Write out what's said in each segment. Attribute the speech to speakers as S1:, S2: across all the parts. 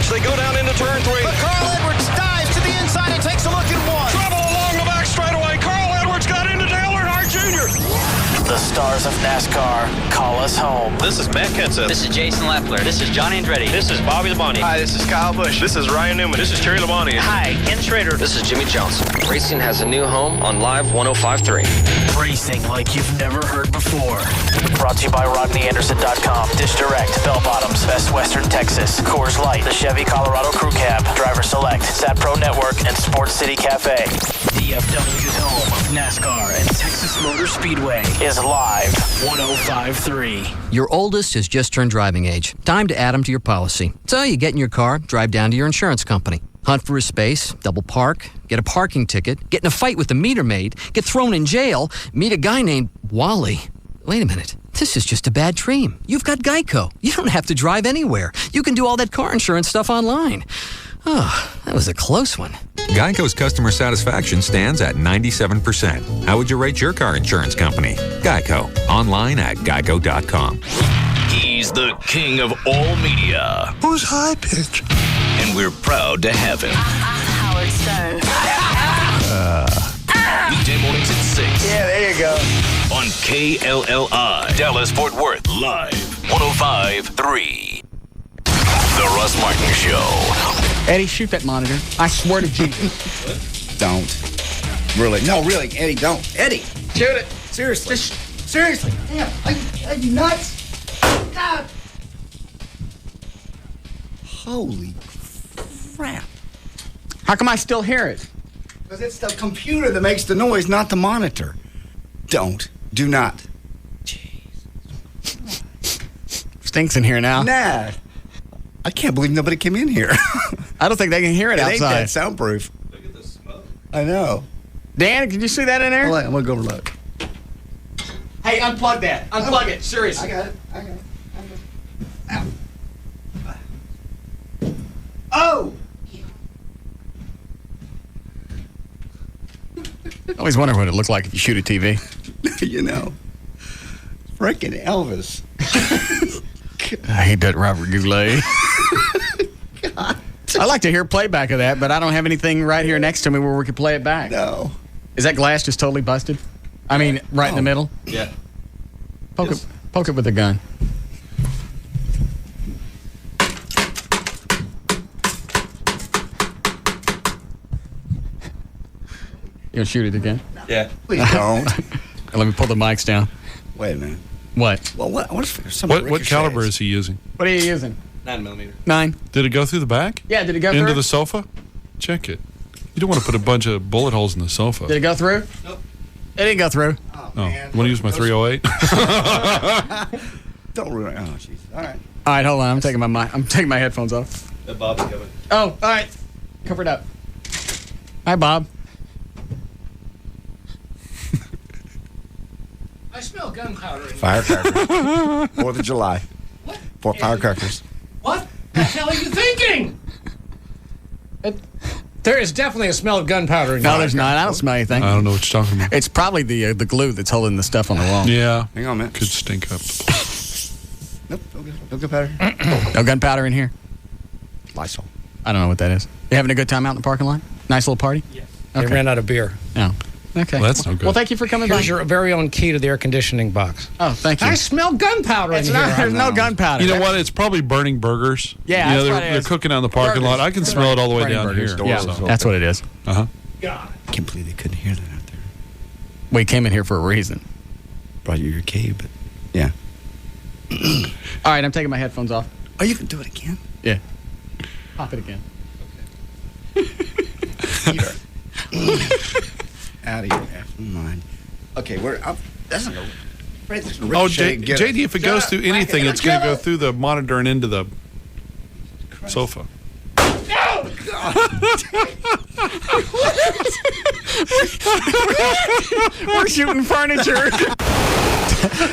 S1: stretch. They go down into turn 3.
S2: But Carl Edwards dives to the inside and takes a look at 1.
S1: Trouble along the back straightaway. Carl Edwards got into Dale Earnhardt Jr.
S3: The stars of NASCAR call us home.
S4: This is Matt Kenseth.
S5: This is Jason Leffler. This is John Andretti.
S4: This is Bobby Labonte.
S6: Hi, this is Kyle Busch.
S4: This is Ryan Newman. This is Terry Labonte.
S5: Hi, Ken Schrader.
S7: This is Jimmy Johnson. Racing has a new home on Live 105.3.
S3: Racing like you've never heard before. Brought to you by RodneyAnderson.com. Dish Direct, Bell Bottoms, Best Western Texas, Coors Light, the Chevy Colorado Crew Cab, Driver Select, Sat Pro Network, and Sports City Cafe. DFW's home of NASCAR and Texas Motor Speedway is Live 105.3.
S8: Your oldest has just turned driving age. Time to add him to your policy. So you get in your car, drive down to your insurance company. Hunt for a space, double park, get a parking ticket, get in a fight with the meter maid, get thrown in jail, meet a guy named Wally. Wait a minute. This is just a bad dream. You've got Geico. You don't have to drive anywhere. You can do all that car insurance stuff online. Oh, that was a close one.
S9: Geico's customer satisfaction stands at 97%. How would you rate your car insurance company? Geico. Online at geico.com.
S10: He's the king of all media.
S11: Who's high pitch?
S10: And we're proud to have him.
S12: Howard Stern.
S10: Weekday mornings at 6.
S2: Yeah, there you go.
S10: On KLLI. Dallas Fort Worth. Live 105.3. The Russ Martin Show.
S13: Eddie, shoot that monitor. I swear to Jesus.
S2: Don't. Really. No, really. Eddie, don't. Eddie.
S13: Shoot it.
S2: Seriously. Seriously. Damn. Are you nuts? God. Holy crap.
S13: How come I still hear it?
S2: Because it's the computer that makes the noise, not the monitor. Don't. Do not. Jeez.
S13: Stinks in here now.
S2: Nah. I can't believe nobody came in here.
S13: I don't think they can hear it outside.
S2: It ain't that soundproof.
S4: Look at the smoke.
S2: I know.
S13: Dan, can you see that in there?
S2: Hold on, I'm going to go look.
S13: Hey, unplug that. Unplug it. Seriously.
S2: I got it. Ow. Oh!
S13: I always wonder what it looks like if you shoot a TV.
S2: You know. Frickin' Elvis.
S13: I hate that Robert Goulet. God. I like to hear playback of that, but I don't have anything right here next to me where we could play it back.
S2: No.
S13: Is that glass just totally busted? I mean, right in the middle?
S4: Yeah.
S13: Poke it with a gun. You gonna shoot it again?
S4: Yeah.
S2: Please don't.
S13: Let me pull the mics down.
S2: Wait a minute.
S13: What?
S2: Well, what
S11: caliber is he using?
S13: What are you using?
S4: 9mm.
S13: 9.
S11: Did it go through the back?
S13: Yeah, did it go through?
S11: Into the sofa? Check it. You don't want to put a bunch of bullet holes in the sofa.
S13: Did it go through?
S4: Nope.
S13: It didn't go through.
S2: Oh,
S11: Oh,
S2: man.
S11: you want to use my 308?
S2: Don't ruin it. Oh, jeez. All right.
S13: All right, hold on. I'm taking my headphones off.
S4: Bob's coming.
S13: Oh, all right. Cover it up. Hi, Bob.
S14: I smell gunpowder.
S2: Firecrackers. 4th of July.
S14: What?
S2: For firecrackers.
S14: What the hell are you thinking? There is definitely a smell of gunpowder in here.
S13: No, there's not. I don't smell anything.
S11: I don't know what you're talking about.
S13: It's probably the glue that's holding the stuff on the wall.
S11: Yeah.
S2: Hang on a minute.
S11: Could stink up.
S2: Nope. No gunpowder.
S13: No gunpowder in here?
S2: Lysol.
S13: I don't know what that is. You having a good time out in the parking lot? Nice little party?
S14: Yes.
S13: Okay.
S14: They ran out of beer.
S13: Oh. Okay.
S11: Well, that's no good.
S13: Well, thank you for coming by.
S14: Here's your very own key to the air conditioning box.
S13: Oh, thank you.
S14: I smell gunpowder in here.
S13: There's no gunpowder.
S11: You know what? It's probably burning burgers.
S13: Yeah,
S11: you know,
S13: that's what it
S11: they're
S13: is.
S11: cooking out in the parking lot. I can smell it all the way down here.
S13: Yeah, that's what it is.
S11: Uh-huh.
S14: God.
S2: I can't believe they couldn't hear that out there.
S13: We came in here for a reason.
S2: Brought you your cave, but yeah.
S13: All right, I'm taking my headphones off.
S2: Oh, you can do it again?
S13: Yeah. Pop it again.
S2: Out of your effing mind. Okay, that's not going to...
S11: Oh, JD, if it goes through anything, it's going to go through the monitor and into the sofa.
S14: Oh, God.
S13: We're shooting furniture.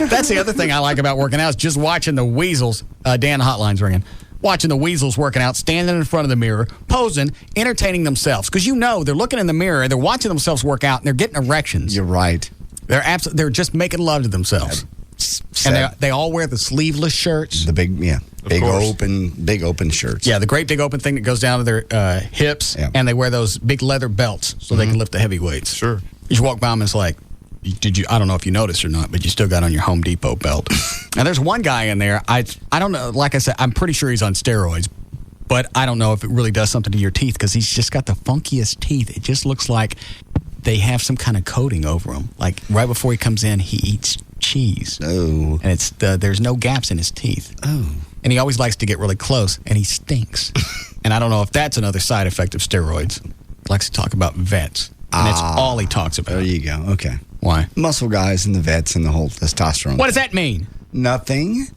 S13: That's the other thing I like about working out is just watching the weasels. Dan, the hotline's ringing. Watching the weasels working out, standing in front of the mirror, posing, entertaining themselves. Because you know they're looking in the mirror, they're watching themselves work out, and they're getting erections.
S2: You're right.
S13: They're just making love to themselves. And they all wear the sleeveless shirts.
S2: The big open shirts.
S13: Yeah, the great big open thing that goes down to their hips, and they wear those big leather belts so they can lift the heavy weights.
S11: Sure.
S13: You just walk by them, it's like, I don't know if you noticed or not, but you still got on your Home Depot belt. Now, there's one guy in there, I don't know, like I said, I'm pretty sure he's on steroids, but I don't know if it really does something to your teeth because he's just got the funkiest teeth. It just looks like they have some kind of coating over them. Like right before he comes in, he eats cheese.
S2: Oh.
S13: And there's no gaps in his teeth.
S2: Oh.
S13: And he always likes to get really close, and he stinks. And I don't know if that's another side effect of steroids. He likes to talk about vets. And that's all he talks about.
S2: There you go. Okay.
S13: Why?
S2: Muscle guys and the vets and the whole testosterone.
S13: What does that mean?
S2: Nothing.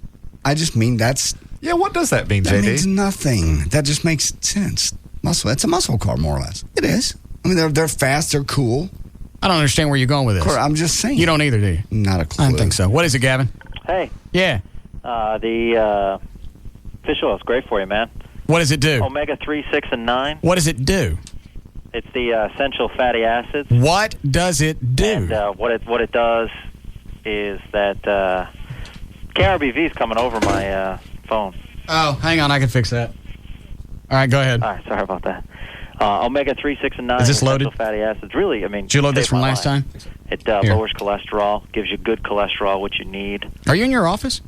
S2: I just mean that's...
S6: Yeah, what does that mean, JD?
S2: That means nothing. That just makes sense. Muscle. It's a muscle car, more or less. It is. I mean, they're fast. They're cool.
S13: I don't understand where you're going with this.
S2: I'm just saying.
S13: You don't either, do you?
S2: Not a clue.
S13: I don't think so. What is it, Gavin?
S12: Hey.
S13: Yeah.
S12: The fish oil is great for you, man.
S13: What does it do?
S12: Omega 3, 6, and 9.
S13: What does it do?
S12: It's the essential fatty acids.
S13: What does it do?
S12: And what it does is that KRBV is coming over my phone.
S13: Oh, hang on. I can fix that. All right, go ahead.
S12: All right, sorry about that. Omega 3, 6, and 9.
S13: Is this loaded?
S12: Essential fatty acids. Really, I mean...
S13: Did you load this from last time?
S12: It lowers cholesterol, gives you good cholesterol, which you need.
S13: Are you in your office?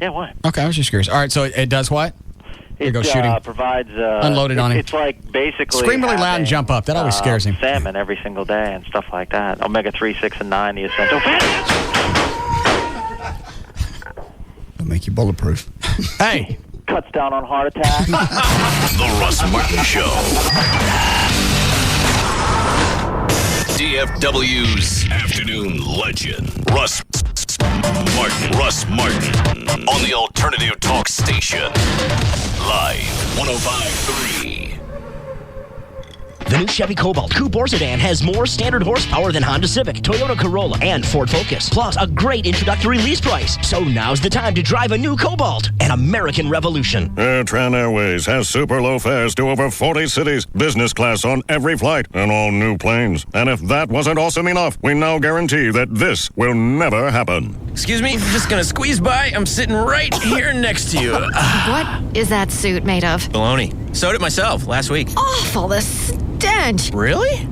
S12: Yeah, why?
S13: Okay, I was just curious. All right, so it does what? Here
S12: It
S13: goes shooting.
S12: provides...
S13: Unloaded on him.
S12: It's like basically...
S13: Scream really loud and jump up. That always scares him.
S12: Salmon every single day and stuff like that. Omega 3, 6, and 9, the essential fatty acids.
S2: It'll make you bulletproof.
S13: Hey!
S12: Cuts down on heart attacks.
S10: The Russ Martin Show. DFW's afternoon legend. Russ Martin. On the alternative talk station. Live 105.3.
S15: The new Chevy Cobalt Coupe or Sedan has more standard horsepower than Honda Civic, Toyota Corolla, and Ford Focus. Plus, a great introductory lease price. So now's the time to drive a new Cobalt, an American revolution.
S16: AirTran Airways has super low fares to over 40 cities, business class on every flight, and all new planes. And if that wasn't awesome enough, we now guarantee that this will never happen.
S17: Excuse me, just gonna squeeze by. I'm sitting right here next to you.
S18: What is that suit made of?
S17: Baloney. Sewed it myself last week.
S18: Awful, the stench.
S17: Really?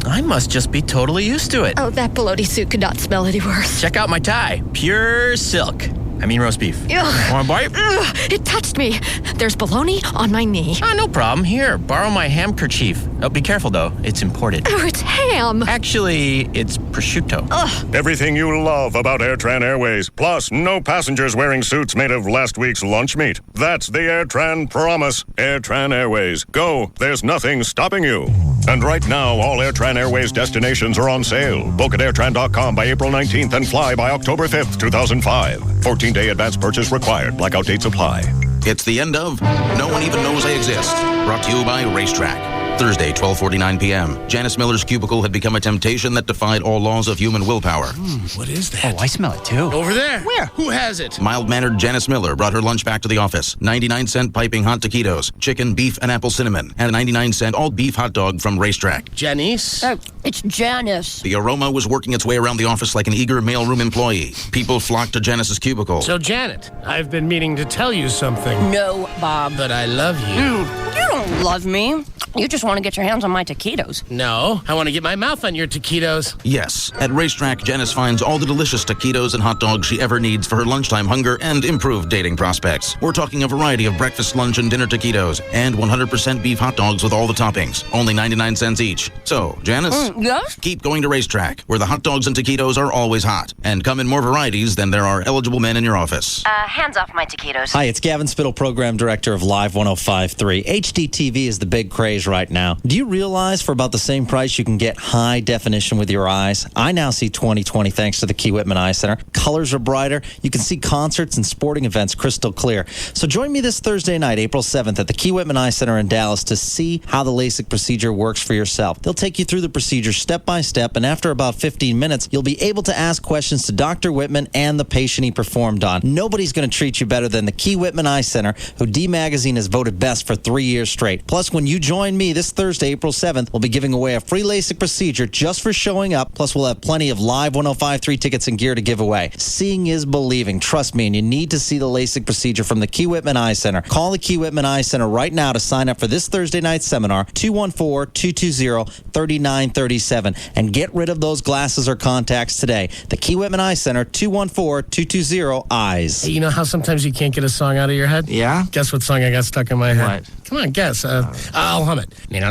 S17: I must just be totally used to it.
S18: Oh, that bologna suit could not smell any worse.
S17: Check out my tie. Pure silk. I mean roast beef.
S18: Ugh.
S17: Want a bite?
S18: Ugh, it touched me. There's bologna on my knee.
S17: No problem. Here, borrow my ham kerchief. Oh, be careful, though. It's imported.
S18: Oh, it's ham.
S17: Actually, it's prosciutto.
S18: Ugh.
S16: Everything you love about AirTran Airways, plus no passengers wearing suits made of last week's lunch meat. That's the AirTran promise. AirTran Airways. Go. There's nothing stopping you. And right now, all AirTran Airways destinations are on sale. Book at airtran.com by April 19th and fly by October 5th, 2005. 14-day advance purchase required. Blackout dates apply.
S19: It's the end of No One Even Knows I Exist. Brought to you by Racetrack. Thursday, 12:49 p.m. Janice Miller's cubicle had become a temptation that defied all laws of human willpower.
S17: What is that?
S7: Oh, I smell it too.
S17: Over there. Where? Who has it?
S19: Mild-mannered Janice Miller brought her lunch back to the office. 99-cent piping hot taquitos, chicken, beef, and apple cinnamon, and a 99-cent all-beef hot dog from Racetrack.
S17: Janice?
S18: It's Janice.
S19: The aroma was working its way around the office like an eager mailroom employee. People flocked to Janice's cubicle.
S14: So, Janet, I've been meaning to tell you something.
S20: No, Bob.
S14: But I love you.
S20: You don't love me. You just want to get your hands on my taquitos.
S14: No, I want to get my mouth on your taquitos.
S19: Yes, at Racetrack, Janice finds all the delicious taquitos and hot dogs she ever needs for her lunchtime hunger and improved dating prospects. We're talking a variety of breakfast, lunch, and dinner taquitos, and 100% beef hot dogs with all the toppings, only 99 cents each. So, Janice?
S20: Yes?
S19: Keep going to Racetrack, where the hot dogs and taquitos are always hot, and come in more varieties than there are eligible men in your office.
S20: Hands off my taquitos.
S21: Hi, it's Gavin Spittle, Program Director of Live 105.3. HDTV is the big craze right now. Do you realize for about the same price you can get high definition with your eyes? I now see 20/20 thanks to the Key Whitman Eye Center. Colors are brighter. You can see concerts and sporting events crystal clear. So join me this Thursday night, April 7th, at the Key Whitman Eye Center in Dallas to see how the LASIK procedure works for yourself. They'll take you through the procedure step by step, and after about 15 minutes, you'll be able to ask questions to Dr. Whitman and the patient he performed on. Nobody's going to treat you better than the Key Whitman Eye Center, who D Magazine has voted best for 3 years straight. Plus, when you join Join me this Thursday, April 7th. We'll be giving away a free LASIK procedure just for showing up. Plus, we'll have plenty of live 1053 tickets and gear to give away. Seeing is believing. Trust me, and you need to see the LASIK procedure from the Key Whitman Eye Center. Call the Key Whitman Eye Center right now to sign up for this Thursday night seminar, 214-220-3937, and get rid of those glasses or contacts today. The Key Whitman Eye Center, 214-220-EYES.
S14: Hey, you know how sometimes you can't get a song out of your head?
S21: Yeah?
S14: Guess what song I got stuck in my head?
S21: What?
S14: Come on, guess. I'll hum it.
S21: I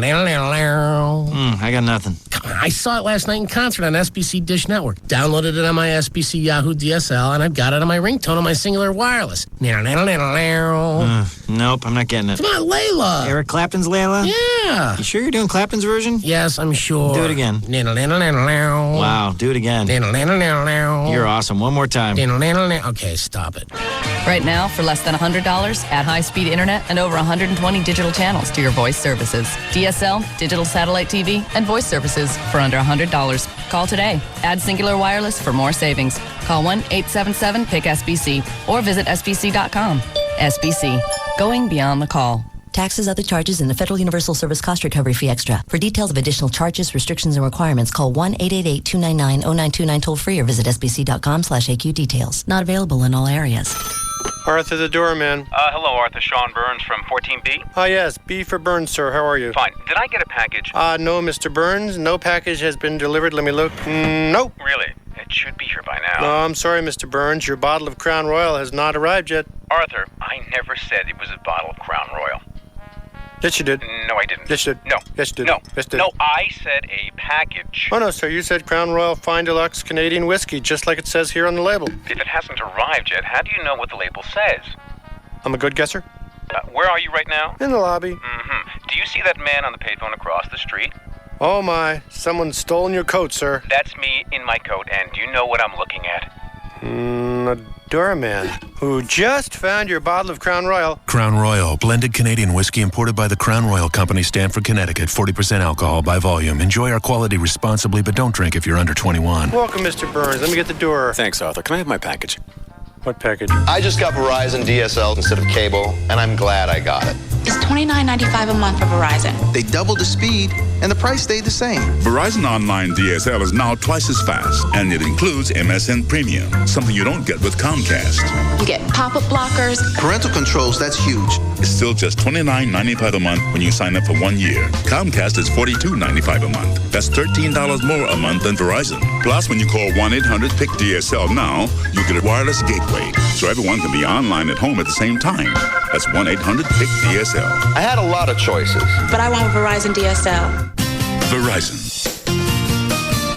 S21: got nothing.
S14: Come on, I saw it last night in concert on SBC Dish Network. Downloaded it on my SBC Yahoo DSL, and I've got it on my ringtone on my Singular Wireless.
S21: Nope, I'm not getting it.
S14: Come on, Layla.
S21: Eric Clapton's Layla?
S14: Yeah.
S21: You sure you're doing Clapton's version?
S14: Yes, I'm sure.
S21: Do it again. Wow, do it again. You're awesome. One more time.
S14: Okay, stop it.
S6: Right now, for less than $100, add high-speed internet and over 120 digital channels to your voice services. DSL, digital satellite TV, and voice services for under $100. Call today. Add Singular Wireless for more savings. Call 1-877-PIC-SBC or visit sbc.com. SBC, going beyond the call.
S22: Taxes, other charges, and the Federal Universal Service Cost Recovery Fee Extra. For details of additional charges, restrictions, and requirements, call 1-888-299-0929 toll-free or visit sbc.com/AQ details. Not available in all areas.
S23: Arthur the doorman.
S24: Hello, Arthur. Sean Burns from 14B.
S23: Yes, B for Burns, sir. How are you?
S24: Fine. Did I get a package?
S23: No, Mr. Burns. No package has been delivered. Let me look. No.
S24: Really? It should be here by now.
S23: No, I'm sorry, Mr. Burns. Your bottle of Crown Royal has not arrived yet.
S24: Arthur, I never said it was a bottle of Crown Royal.
S23: Yes, you did.
S24: No, I didn't.
S23: Yes, you did.
S24: No.
S23: Yes, you did.
S24: No.
S23: Yes, you did.
S24: No, I said a package.
S23: Oh, no, sir. You said Crown Royal Fine Deluxe Canadian Whiskey, just like it says here on the label.
S24: If it hasn't arrived yet, how do you know what the label says?
S23: I'm a good guesser.
S24: Where are you right now?
S23: In the lobby.
S24: Mm-hmm. Do you see that man on the payphone across the street?
S23: Oh, my. Someone's stolen your coat, sir.
S24: That's me in my coat, and do you know what I'm looking at?
S23: A doorman who just found your bottle of Crown Royal.
S25: Crown Royal, blended Canadian whiskey imported by the Crown Royal Company, Stamford, Connecticut. 40% alcohol by volume. Enjoy our quality responsibly, but don't drink if you're under 21.
S23: Welcome, Mr. Burns. Let me get the door.
S24: Thanks, Arthur. Can I have my package?
S23: What package?
S26: I just got Verizon DSL instead of cable, and I'm glad I got it.
S27: It's $29.95 a month for Verizon.
S28: They doubled the speed, and the price stayed the same.
S29: Verizon Online DSL is now twice as fast, and it includes MSN Premium, something you don't get with Comcast.
S27: You get pop-up blockers.
S28: Parental controls, that's huge.
S29: It's still just $29.95 a month when you sign up for 1 year. Comcast is $42.95 a month. That's $13 more a month than Verizon. Plus, when you call 1-800-PIC-DSL now, you get a wireless gateway, so everyone can be online at home at the same time. That's 1-800-PIC-DSL.
S26: I had a lot of choices,
S27: but I went with Verizon DSL.
S29: Verizon.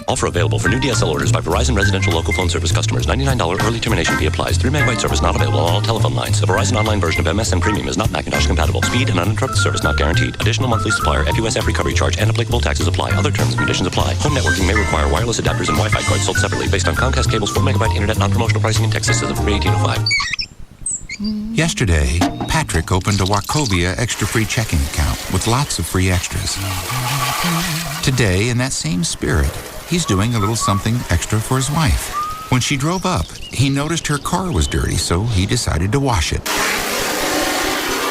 S30: Offer available for new DSL orders by Verizon Residential Local Phone Service customers. $99 early termination fee applies. 3 megabyte service not available on all telephone lines. The Verizon Online version of MSN Premium is not Macintosh compatible. Speed and uninterrupted service not guaranteed. Additional monthly supplier FUSF recovery charge and applicable taxes apply. Other terms and conditions apply. Home networking may require wireless adapters and Wi-Fi cards sold separately based on Comcast Cable's 4 megabyte internet non-promotional pricing in Texas as of 3/18/05.
S31: Yesterday, Patrick opened a Wachovia extra-free checking account with lots of free extras. Today, in that same spirit, he's doing a little something extra for his wife. When she drove up, he noticed her car was dirty, so he decided to wash it.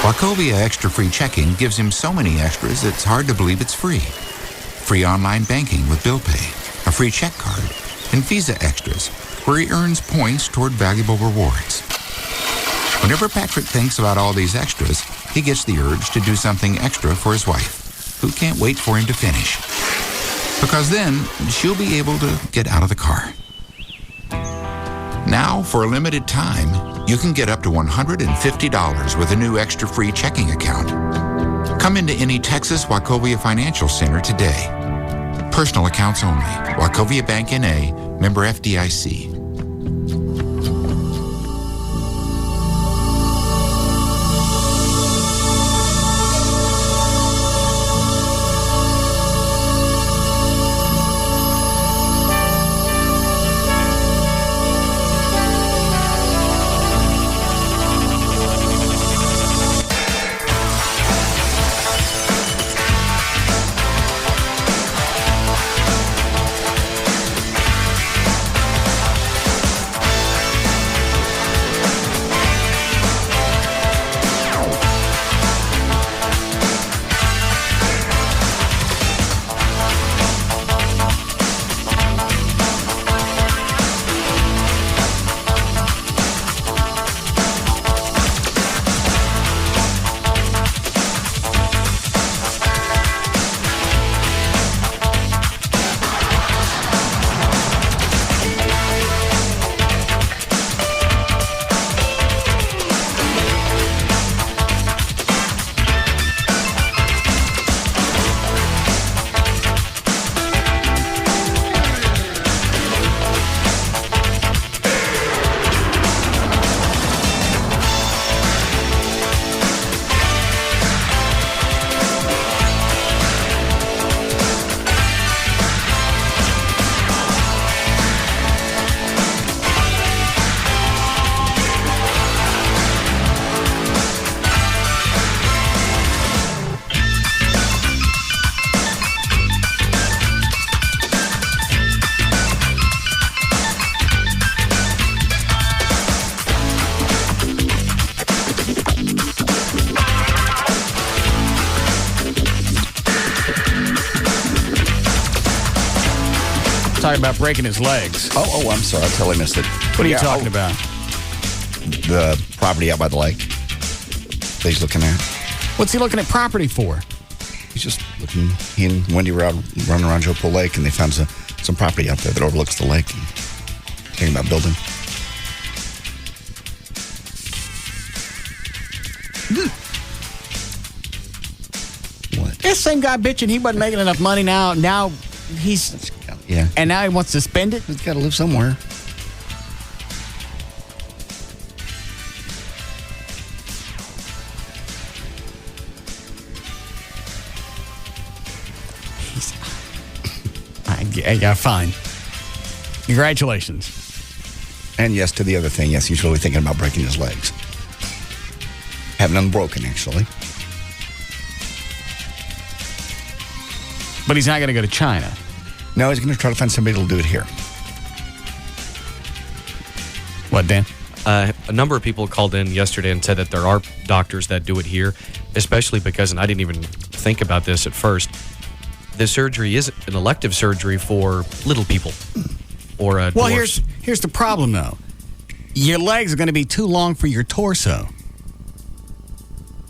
S31: Wachovia extra-free checking gives him so many extras it's hard to believe it's free. Free online banking with bill pay, a free check card, and Visa extras, where he earns points toward valuable rewards. Whenever Patrick thinks about all these extras, he gets the urge to do something extra for his wife, who can't wait for him to finish. Because then, she'll be able to get out of the car. Now, for a limited time, you can get up to $150 with a new extra-free checking account. Come into any Texas Wachovia Financial Center today. Personal accounts only. Wachovia Bank N.A., member FDIC.
S1: talking about breaking his legs.
S2: Oh, I'm sorry. I totally missed it.
S1: What are you talking about?
S2: The property out by the lake that he's looking at.
S1: What's he looking at property for?
S2: He's just looking. He and Wendy were out running around Joe Pool Lake, and they found some property out there that overlooks the lake. And thinking about building. What?
S1: This same guy bitching he wasn't making enough money now. Now he's...
S2: Yeah.
S1: And now he wants to spend it?
S2: He's got to live somewhere.
S1: Yeah, fine. Congratulations.
S2: And yes, to the other thing, yes, he's really thinking about breaking his legs. Having them broken, actually.
S1: But he's not going to go to China.
S2: No, he's going to try to find somebody that'll do it here.
S1: What, Dan?
S3: A number of people called in yesterday and said that there are doctors that do it here, especially because, and I didn't even think about this at first, this surgery is an elective surgery for little people or
S1: Well,
S3: dwarfs.
S1: here's the problem, though. Your legs are going to be too long for your torso.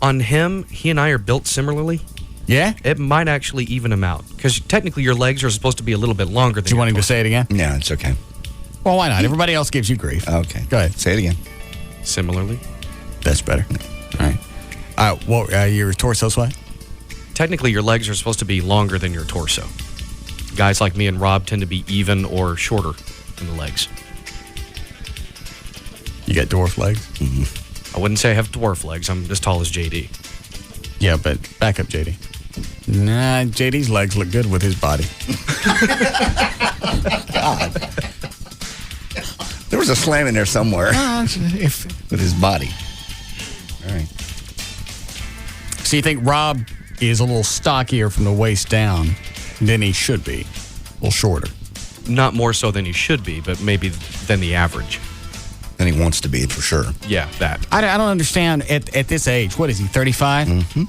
S3: On him, he and I are built similarly.
S1: Yeah?
S3: It might actually even him out. Because technically your legs are supposed to be a little bit longer than
S1: Do you want him to say it again?
S2: Yeah, it's okay.
S1: Well, why not? Everybody else gives you grief.
S2: Okay.
S1: Go ahead.
S2: Say it again.
S3: Similarly.
S1: That's better. All right. Well, your torso's what?
S3: Technically your legs are supposed to be longer than your torso. Guys like me and Rob tend to be even or shorter in the legs.
S1: You got dwarf legs?
S2: Mm-hmm.
S3: I wouldn't say I have dwarf legs. I'm as tall as JD.
S1: Yeah, but back up, JD. Nah, JD's legs look good with his body.
S2: God. There was a slam in there somewhere. With his body. All right.
S1: So you think Rob is a little stockier from the waist down than he should be? A little shorter.
S3: Not more so than he should be, but maybe than the average.
S2: Than he wants to be, for sure.
S3: Yeah, that.
S1: I don't understand at this age. What is he, 35?
S2: Mm-hmm.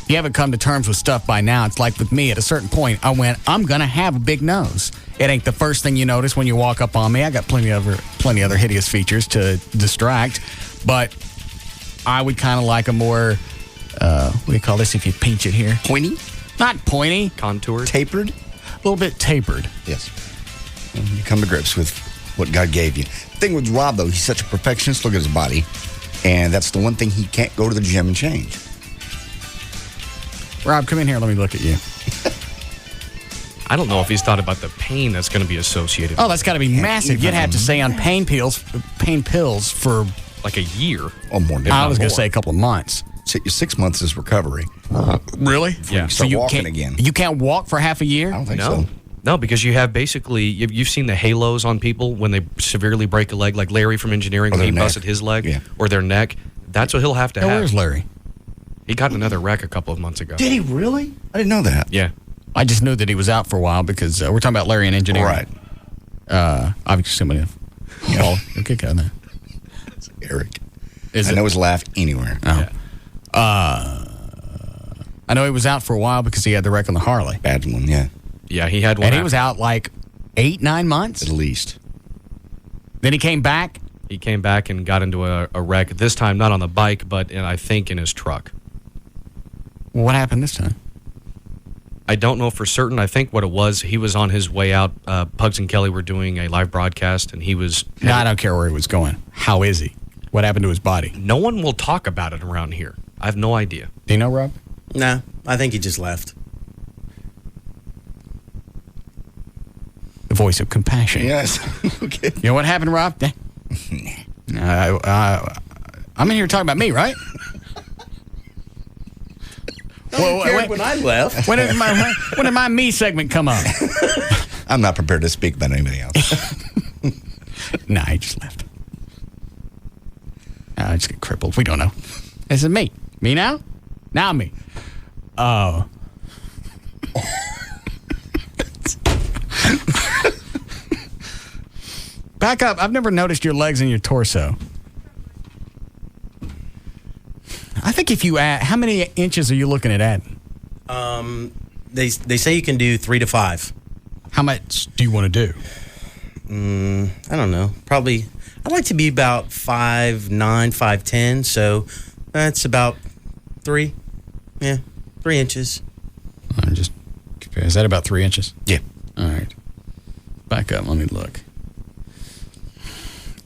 S1: You haven't come to terms with stuff by now. It's like with me, at a certain point, I went, I'm going to have a big nose. It ain't the first thing you notice when you walk up on me. I got plenty other hideous features to distract. But I would kind of like a more, what do you call this if you pinch it here?
S2: Pointy?
S1: Not pointy.
S3: Contoured?
S2: Tapered?
S1: A little bit tapered.
S2: Yes. And you come to grips with what God gave you. The thing with Rob, though, he's such a perfectionist. Look at his body. And that's the one thing he can't go to the gym and change.
S1: Rob, come in here. Let me look at you.
S3: I don't know if he's thought about the pain that's going to be associated.
S1: Oh, that's got to be massive. You'd have to stay on pain pills for
S3: like a year.
S2: Oh, more.
S1: I was going to say a couple of months.
S2: 6 months is recovery.
S1: Really?
S3: Yeah.
S2: So you walking again.
S1: You can't walk for half a year?
S2: I don't think so.
S3: No, because you have basically, you've seen the halos on people when they severely break a leg, like Larry from engineering, when he busted his leg, or their neck. That's what he'll have to have.
S1: Where's Larry?
S3: He got in another wreck a couple of months ago.
S2: Did he really? I didn't know that.
S3: Yeah.
S1: I just knew that he was out for a while because we're talking about Larry in engineering.
S2: Right.
S1: Obviously somebody. Oh, okay, got that.
S2: It's Eric.
S1: Is
S2: I
S1: it?
S2: know his laugh anywhere.
S1: Oh.
S3: Yeah.
S1: I know he was out for a while because he had the wreck on the Harley.
S2: Bad one, yeah.
S3: Yeah, he had one.
S1: And he was out like 8-9 months?
S2: At least.
S1: Then he came back?
S3: He came back and got into a wreck, this time not on the bike, but I think in his truck.
S1: Well, what happened this time?
S3: I don't know for certain. I think what it was, he was on his way out. Pugs and Kelly were doing a live broadcast, and he was...
S1: No, I don't care where he was going. How is he? What happened to his body?
S3: No one will talk about it around here. I have no idea.
S1: Do you know, Rob?
S4: Nah, I think he just left.
S1: The voice of compassion.
S2: Yes. Okay.
S1: You know what happened, Rob? I'm in here talking about me, right?
S4: When I left.
S1: When did my me segment come up?
S2: I'm not prepared to speak about anybody else.
S1: Nah, he just left. I just get crippled. We don't know. This is me. Me now? Now me. Oh. Back up. I've never noticed your legs and your torso. I think if you add, how many inches are you looking at adding?
S4: They say you can do 3 to 5.
S1: How much do you want to do?
S4: I don't know. Probably, I'd like to be about 5'9", 5'10", so that's about 3 inches.
S1: Is that about 3 inches?
S2: Yeah.
S1: All right. Back up. Let me look.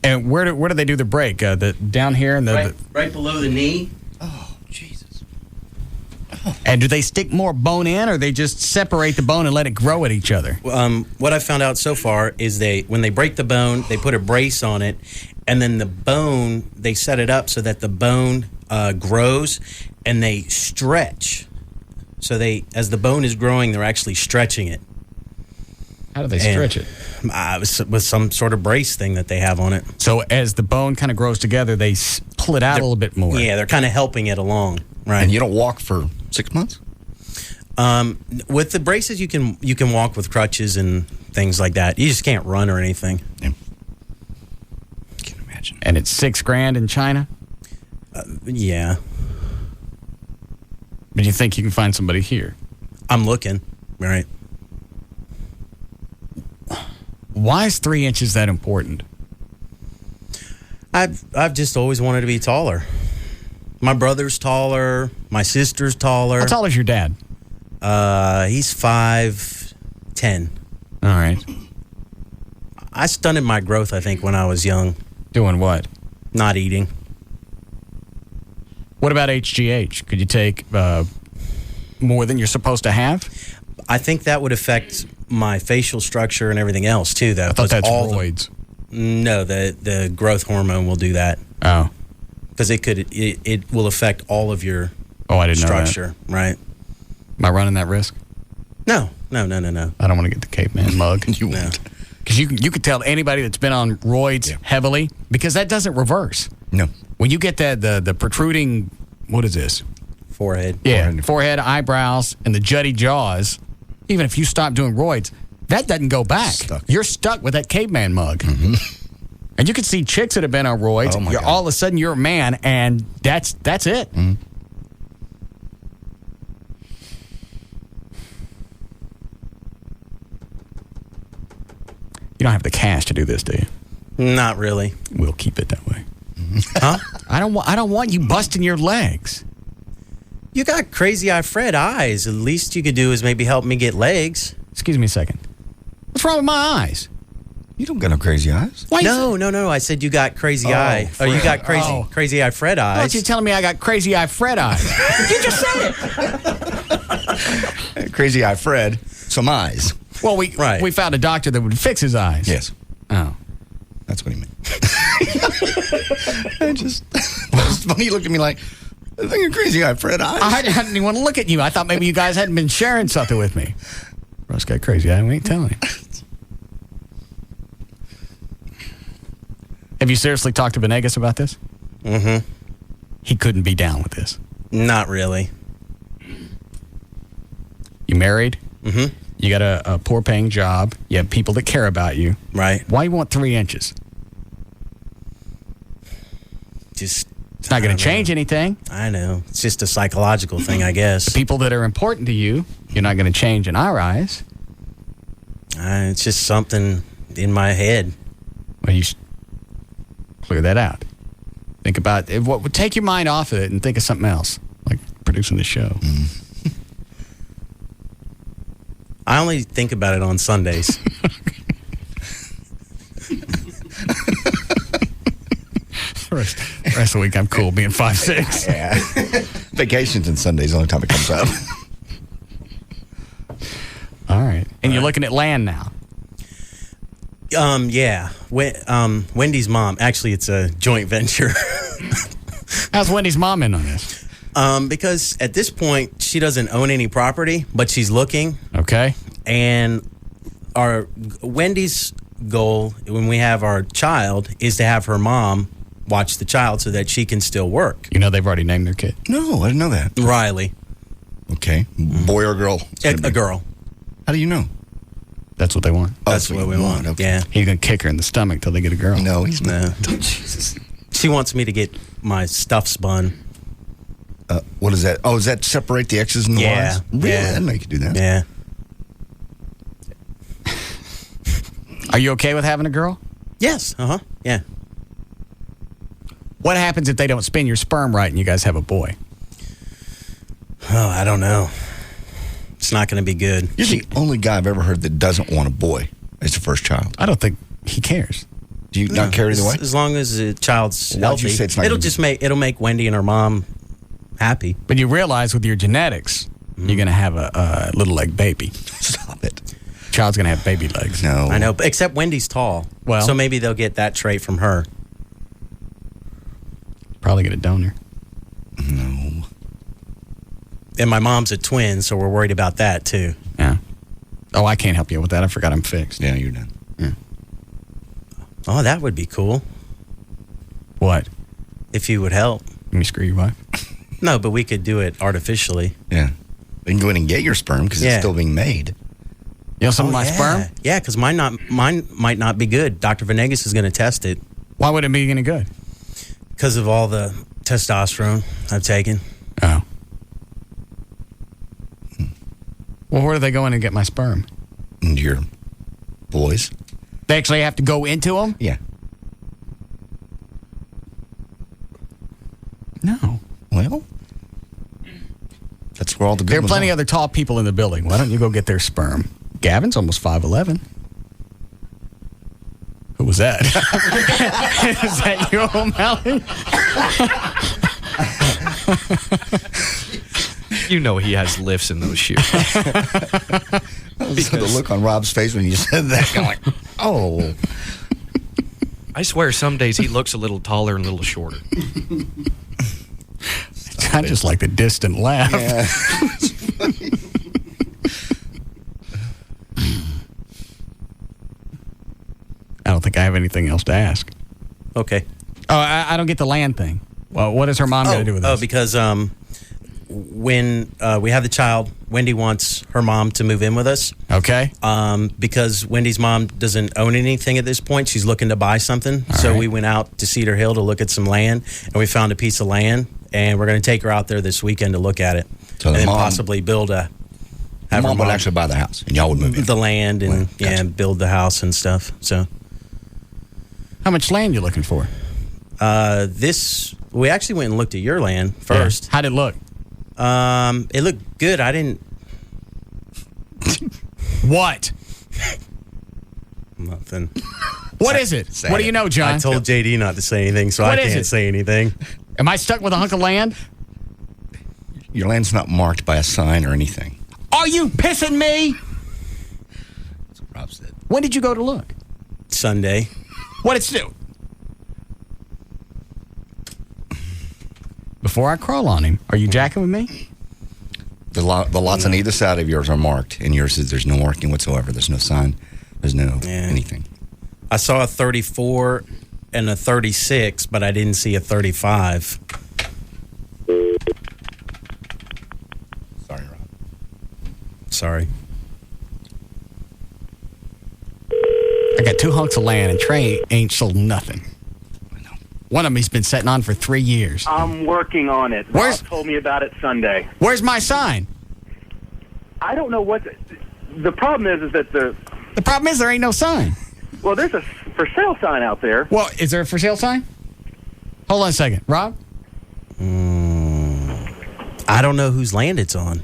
S1: And where do they do the break? Down here in the
S4: right below the knee.
S2: Oh, Jesus.
S1: And do they stick more bone in, or they just separate the bone and let it grow at each other?
S4: What I've found out so far is when they break the bone, they put a brace on it, and then the bone, they set it up so that the bone grows, and they stretch. So as the bone is growing, they're actually stretching it.
S1: How do they stretch it?
S4: With some sort of brace thing that they have on it.
S1: So as the bone kind of grows together, they pull it out a little bit more.
S4: Yeah, they're kind of helping it along. Right.
S2: And you don't walk for 6 months?
S4: With the braces, you can walk with crutches and things like that. You just can't run or anything.
S2: Yeah. Can't imagine.
S1: And it's $6,000 in China?
S4: Yeah.
S1: Do you think you can find somebody here?
S4: I'm looking. Right.
S1: Why is 3 inches that important?
S4: I've just always wanted to be taller. My brother's taller. My sister's taller.
S1: How tall is your dad?
S4: He's 5'10".
S1: All right.
S4: I stunted my growth, I think, when I was young.
S1: Doing what?
S4: Not eating.
S1: What about HGH? Could you take more than you're supposed to have?
S4: I think that would affect my facial structure and everything else, too, though.
S1: I thought that's roids.
S4: No, the growth hormone will do that.
S1: Oh.
S4: Because it will affect all of your
S1: I didn't
S4: structure,
S1: know that.
S4: Right?
S1: Am I running that risk?
S4: No.
S1: I don't want to get the caveman mug.
S2: You won't.
S1: Because you could tell anybody that's been on roids heavily, because that doesn't reverse.
S2: No.
S1: When you get the protruding, what is this?
S4: Forehead.
S1: Yeah, forehead, eyebrows, and the jutty jaws, even if you stop doing roids, that doesn't go back. You're stuck with that caveman mug. Mm-hmm. And you can see chicks that have been on roids.
S2: Oh my God.
S1: All of a sudden, you're a man, and that's it.
S2: Mm-hmm.
S1: You don't have the cash to do this, do you?
S4: Not really.
S1: We'll keep it that way.
S4: Huh?
S1: I don't want you busting your legs.
S4: You got crazy eye Fred eyes. The least you could do is maybe help me get legs.
S1: Excuse me a second. What's wrong with my eyes?
S2: You don't got no crazy eyes.
S4: Why no. I said you got crazy eye.
S2: Fred.
S4: Oh, you got crazy eye Fred eyes.
S1: Why don't you telling me I got crazy eye Fred eyes? You just said
S2: it. Crazy eye Fred. Some eyes.
S1: Well, we found a doctor that would fix his eyes.
S2: Yes.
S1: Oh.
S2: That's what he meant. It's funny you look at me like, I think you're crazy eye Fred eyes.
S1: I didn't even want to look at you. I thought maybe you guys hadn't been sharing something with me. Russ got crazy eye. We ain't telling you. Have you seriously talked to Venegas about this?
S4: Mm-hmm.
S1: He couldn't be down with this.
S4: Not really.
S1: You married?
S4: Mm-hmm.
S1: You got a poor-paying job. You have people that care about you.
S4: Right.
S1: Why you want 3 inches?
S4: Just...
S1: It's not going to change anything.
S4: I know. It's just a psychological thing, I guess.
S1: The people that are important to you, you're not going to change in our eyes.
S4: It's just something in my head.
S1: Well, you should clear that out. Think about it. Take your mind off of it and think of something else, like producing the show.
S4: I only think about it on Sundays.
S1: Rest of the week, I'm cool being 5'6".
S2: Yeah. Vacations and Sundays, the only time it comes up.
S1: All right. And you're looking at land now.
S4: Yeah. Wendy's mom. Actually, it's a joint venture.
S1: How's Wendy's mom in on this?
S4: Because at this point, she doesn't own any property, but she's looking.
S1: Okay.
S4: And Wendy's goal when we have our child is to have her mom watch the child so that she can still work.
S1: You know they've already named their kid.
S2: No, I didn't know that.
S4: Riley.
S2: Okay. Boy or girl?
S4: A girl.
S2: How do you know?
S1: That's what they want.
S4: That's what we want.
S2: Okay.
S4: Yeah.
S1: He's going to kick her in the stomach till they get a girl.
S2: No, he's not.
S4: Oh, Jesus. She wants me to get my stuff spun.
S2: What is that? Oh, does that separate the X's and the Y's? Really?
S4: Yeah.
S2: That'd make you do that.
S4: Yeah.
S1: Are you okay with having a girl?
S4: Yes. Yeah.
S1: What happens if they don't spin your sperm right and you guys have a boy?
S4: Oh, I don't know. It's not going to be good.
S2: You're the only guy I've ever heard that doesn't want a boy as the first child.
S1: I don't think he cares.
S2: Do you not care either way?
S4: As long as the child's
S2: Why'd
S4: healthy,
S2: you say it's not
S4: it'll
S2: gonna
S4: just make Wendy and her mom happy.
S1: But you realize with your genetics, you're going to have a little leg baby.
S2: Stop it.
S1: Child's going to have baby legs.
S2: No.
S4: I know, but except Wendy's tall.
S1: Well,
S4: so maybe they'll get that trait from her.
S1: Probably get a donor.
S2: No.
S4: And my mom's a twin, so we're worried about that too.
S1: Yeah. Oh, I can't help you with that. I forgot I'm fixed.
S2: Yeah, you're done.
S1: Yeah.
S4: Oh, that would be cool.
S1: What?
S4: If you would help.
S1: Let me screw your wife.
S4: No, but we could do it artificially.
S2: Yeah. We can go in and get your sperm because it's still being made.
S1: You know some of my sperm?
S4: Yeah, because mine might not be good. Dr. Venegas is going to test it.
S1: Why would it be any good?
S4: Because of all the testosterone I've taken.
S1: Oh. Well, where do they go in and get my sperm?
S2: And your boys?
S1: They actually have to go into them?
S2: Yeah.
S1: No.
S2: Well, that's where all the good
S1: There are
S2: ones
S1: plenty
S2: are.
S1: other tall people in the building. Why don't you go get their sperm? Gavin's almost 5'11". Who was that? Is that you, O'Malley?
S3: You know he has lifts in those shoes.
S2: The look on Rob's face when you said that, I'm like, oh.
S3: I swear some days he looks a little taller and a little shorter.
S1: I just like the distant laugh.
S2: Yeah.
S1: I don't think I have anything else to ask.
S4: Okay.
S1: Oh, I don't get the land thing. Well, what does her mom got to do with this?
S4: Oh, because when we have the child, Wendy wants her mom to move in with us.
S1: Okay.
S4: Because Wendy's mom doesn't own anything at this point. She's looking to buy something. So we went out to Cedar Hill to look at some land, and we found a piece of land, and we're going to take her out there this weekend to look at it.
S2: So
S4: and
S2: the
S4: then
S2: mom-
S4: possibly build a...
S2: Your mom would actually buy the house, and y'all would move in.
S4: The land and,
S2: Well, gotcha.
S4: and build the house and stuff. So...
S1: How much land you looking for?
S4: We actually went and looked at your land first.
S1: Yeah. How'd it look?
S4: It looked good. I didn't.
S1: What?
S4: Nothing.
S1: What is it? What do you know, John?
S4: I told JD not to say anything, so
S1: What
S4: I
S1: is
S4: can't
S1: it?
S4: say anything.
S1: Am I stuck with a hunk of land?
S2: Your land's not marked by a sign or anything.
S1: Are you pissing me?
S2: That's what Rob said.
S1: When did you go to look?
S4: Sunday.
S1: What it's do? Before I crawl on him, are you jacking with me?
S2: The lots on either side of yours are marked, and yours is there's no marking whatsoever. There's no sign. There's no anything.
S4: I saw a 34 and a 36, but I didn't see a 35.
S2: Sorry, Rob.
S4: Sorry.
S1: I got 2 hunks of land, and Trey ain't sold nothing. One of them he's been sitting on for 3 years.
S5: I'm working on it. Rob told me about it Sunday.
S1: Where's my sign?
S5: I don't know what the problem is that
S1: The problem is there ain't no sign.
S5: well, there's a for sale sign out there.
S1: Well, is there a for sale sign? Hold on a second. Rob?
S4: I don't know whose land it's on.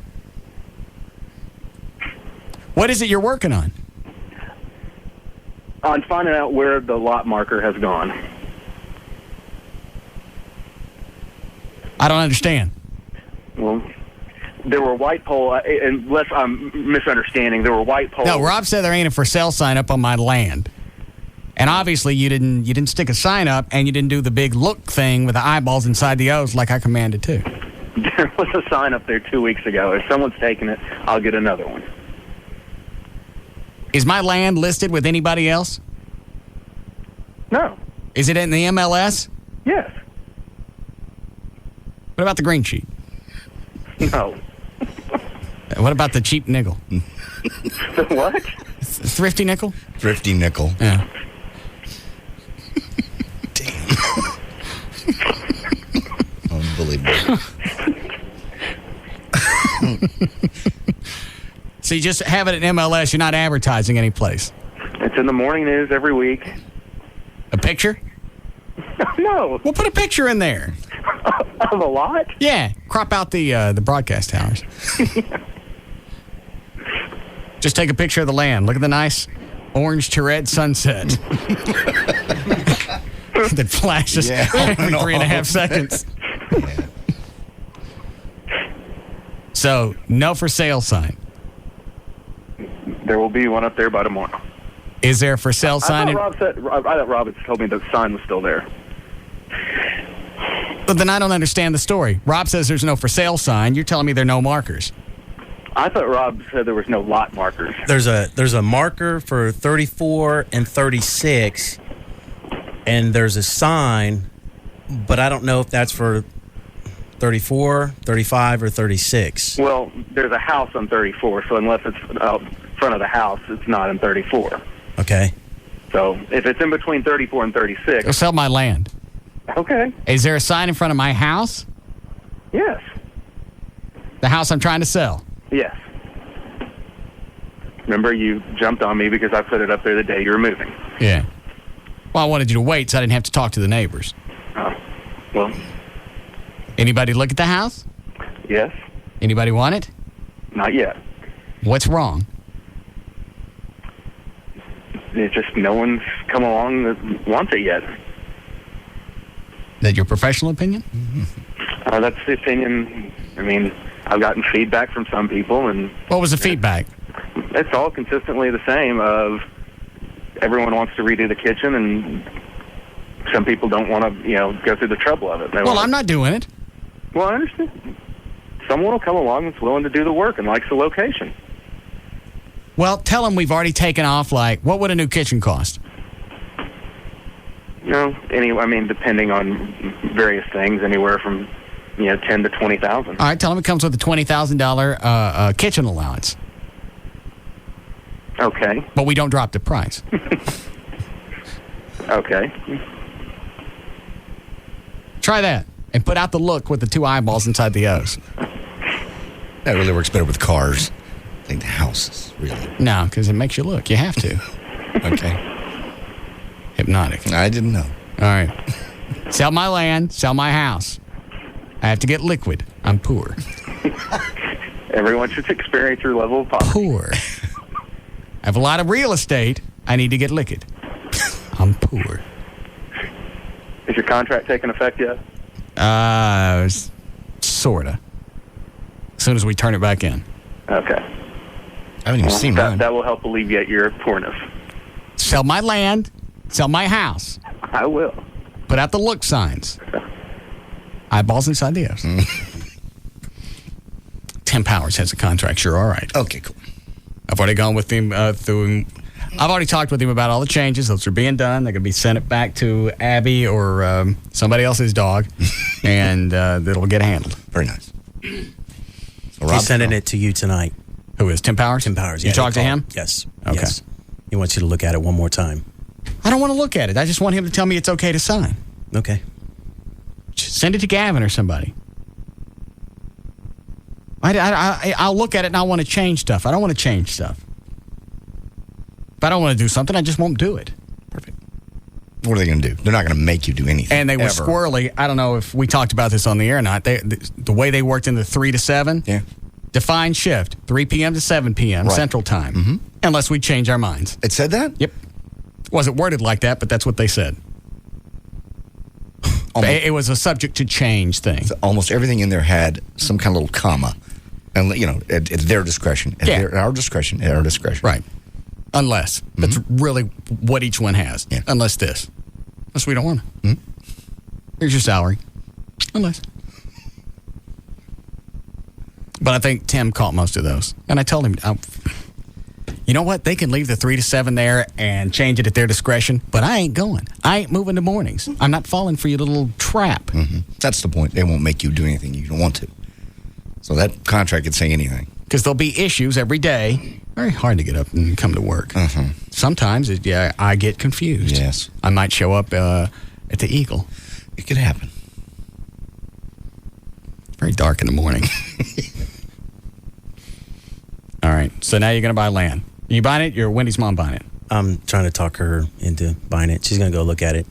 S1: What is it you're working on?
S5: On finding out where the lot marker has gone.
S1: I don't understand.
S5: Well, there were white poles, unless I'm misunderstanding, there were white poles.
S1: No, Rob said there ain't a for sale sign up on my land. And obviously you didn't stick a sign up, and you didn't do the big look thing with the eyeballs inside the O's like I commanded to.
S5: There was a sign up there 2 weeks ago. If someone's taking it, I'll get another one.
S1: Is my land listed with anybody else?
S5: No.
S1: Is it in the MLS?
S5: Yes.
S1: What about the green sheet?
S5: No.
S1: What about the cheap nickel?
S5: The what?
S1: Thrifty nickel?
S2: Thrifty nickel.
S1: Yeah.
S2: Unbelievable.
S1: So you just have it at MLS. You're not advertising any place.
S5: It's It's in the morning news every week.
S1: A picture?
S5: No.
S1: We'll put a picture in there.
S5: Of a lot?
S1: Yeah. Crop out the broadcast towers. Just take a picture of the land. Look at the nice orange to red sunset that flashes every 3.5 seconds.
S2: Yeah.
S1: So, no for sale sign.
S5: There will be one up there by tomorrow.
S1: Is there a for sale sign?
S5: I thought Rob had told me the sign was still there.
S1: But then I don't understand the story. Rob says there's no for sale sign. You're telling me there are no markers.
S5: I thought Rob said there was no lot markers.
S4: There's a marker for 34 and 36, and there's a sign, but I don't know if that's for 34, 35, or 36.
S5: Well, there's a house on 34, so unless it's out front of the house, it's not in 34.
S4: Okay.
S5: So if it's in between 34 and 36...
S1: Go sell my land.
S5: Okay.
S1: Is there a sign in front of my house?
S5: Yes.
S1: The house I'm trying to sell?
S5: Yes. Remember, you jumped on me because I put it up there the day you were moving.
S1: Yeah. Well, I wanted you to wait so I didn't have to talk to the neighbors.
S5: Oh, well...
S1: Anybody look at the house?
S5: Yes.
S1: Anybody want it?
S5: Not yet.
S1: What's wrong?
S5: It's just no one's come along that wants it yet.
S1: Is that your professional opinion?
S5: That's the opinion. I mean, I've gotten feedback from some people, and...
S1: What was the feedback?
S5: It's all consistently the same of everyone wants to redo the kitchen, and some people don't want to, go through the trouble of it.
S1: Well, I'm not doing it.
S5: Well, I understand. Someone will come along that's willing to do the work and likes the location.
S1: Well, tell them we've already taken off, what would a new kitchen cost?
S5: Depending on various things, anywhere from, $10,000 to $20,000.
S1: All right, tell them it comes with a $20,000 kitchen allowance.
S5: Okay.
S1: But we don't drop the price.
S5: Okay.
S1: Try that and put out the look with the two eyeballs inside the O's.
S2: That really works better with cars. I think the houses, really.
S1: No, because it makes you look. You have to.
S2: Okay.
S1: Hypnotic.
S2: I didn't know.
S1: All right. Sell my land, sell my house. I have to get liquid. I'm poor.
S5: Everyone should experience your level of poverty.
S1: Poor. I have a lot of real estate. I need to get liquid. I'm poor.
S5: Is your contract taking effect yet?
S1: Sorta. As soon as we turn it back in.
S5: Okay.
S2: I haven't even seen mine.
S5: That will help alleviate your poorness.
S1: Sell my land, sell my house.
S5: I will.
S1: Put out the look signs. Eyeballs inside the O's. Tim Powers has a contract. Sure, all right.
S2: Okay, cool.
S1: I've already gone with him through him. I've already talked with him about all the changes. Those are being done. They're going to be sent it back to Abby or somebody else's dog, and it'll get handled.
S2: Very nice.
S4: So he's sending it to you tonight.
S1: Who is Tim Powers?
S4: Tim Powers.
S1: You
S4: Yeah,
S1: talked to him?
S4: Yes.
S1: Okay.
S4: Yes. He wants you to look at it one more time.
S1: I don't want to look at it. I just want him to tell me it's okay to sign.
S4: Okay.
S1: Just send it to Gavin or somebody. I'll look at it and I want to change stuff. I don't want to change stuff. If I don't want to do something, I just won't do it.
S2: Perfect. What are they going to do? They're not going to make you do anything.
S1: And they were squirrely. I don't know if we talked about this on the air or not. The way they worked in the 3 to 7, defined shift, 3 p.m. to 7 p.m. Central Time, unless we change our minds.
S2: It said that?
S1: Yep. Wasn't worded like that, but that's what they said. It was a subject to change thing.
S2: So almost everything in there had some kind of little comma. And, at their discretion. At our discretion. At our discretion.
S1: Right. Unless. That's really what each one has.
S2: Yeah.
S1: Unless this. Unless we don't want to. Here's your salary. Unless. But I think Tim caught most of those. And I told him, you know what? They can leave the 3 to 7 there and change it at their discretion, but I ain't going. I ain't moving to mornings. I'm not falling for your little trap.
S2: That's the point. They won't make you do anything you don't want to. So that contract could say anything.
S1: Because there'll be issues every day. Very hard to get up and come to work. Sometimes, I get confused.
S2: Yes.
S1: I might show up at the Eagle.
S2: It could happen.
S1: Very dark in the morning. All right. So now you're going to buy land. You buying it? Or Wendy's mom buying it?
S4: I'm trying to talk her into buying it. She's going to go look at it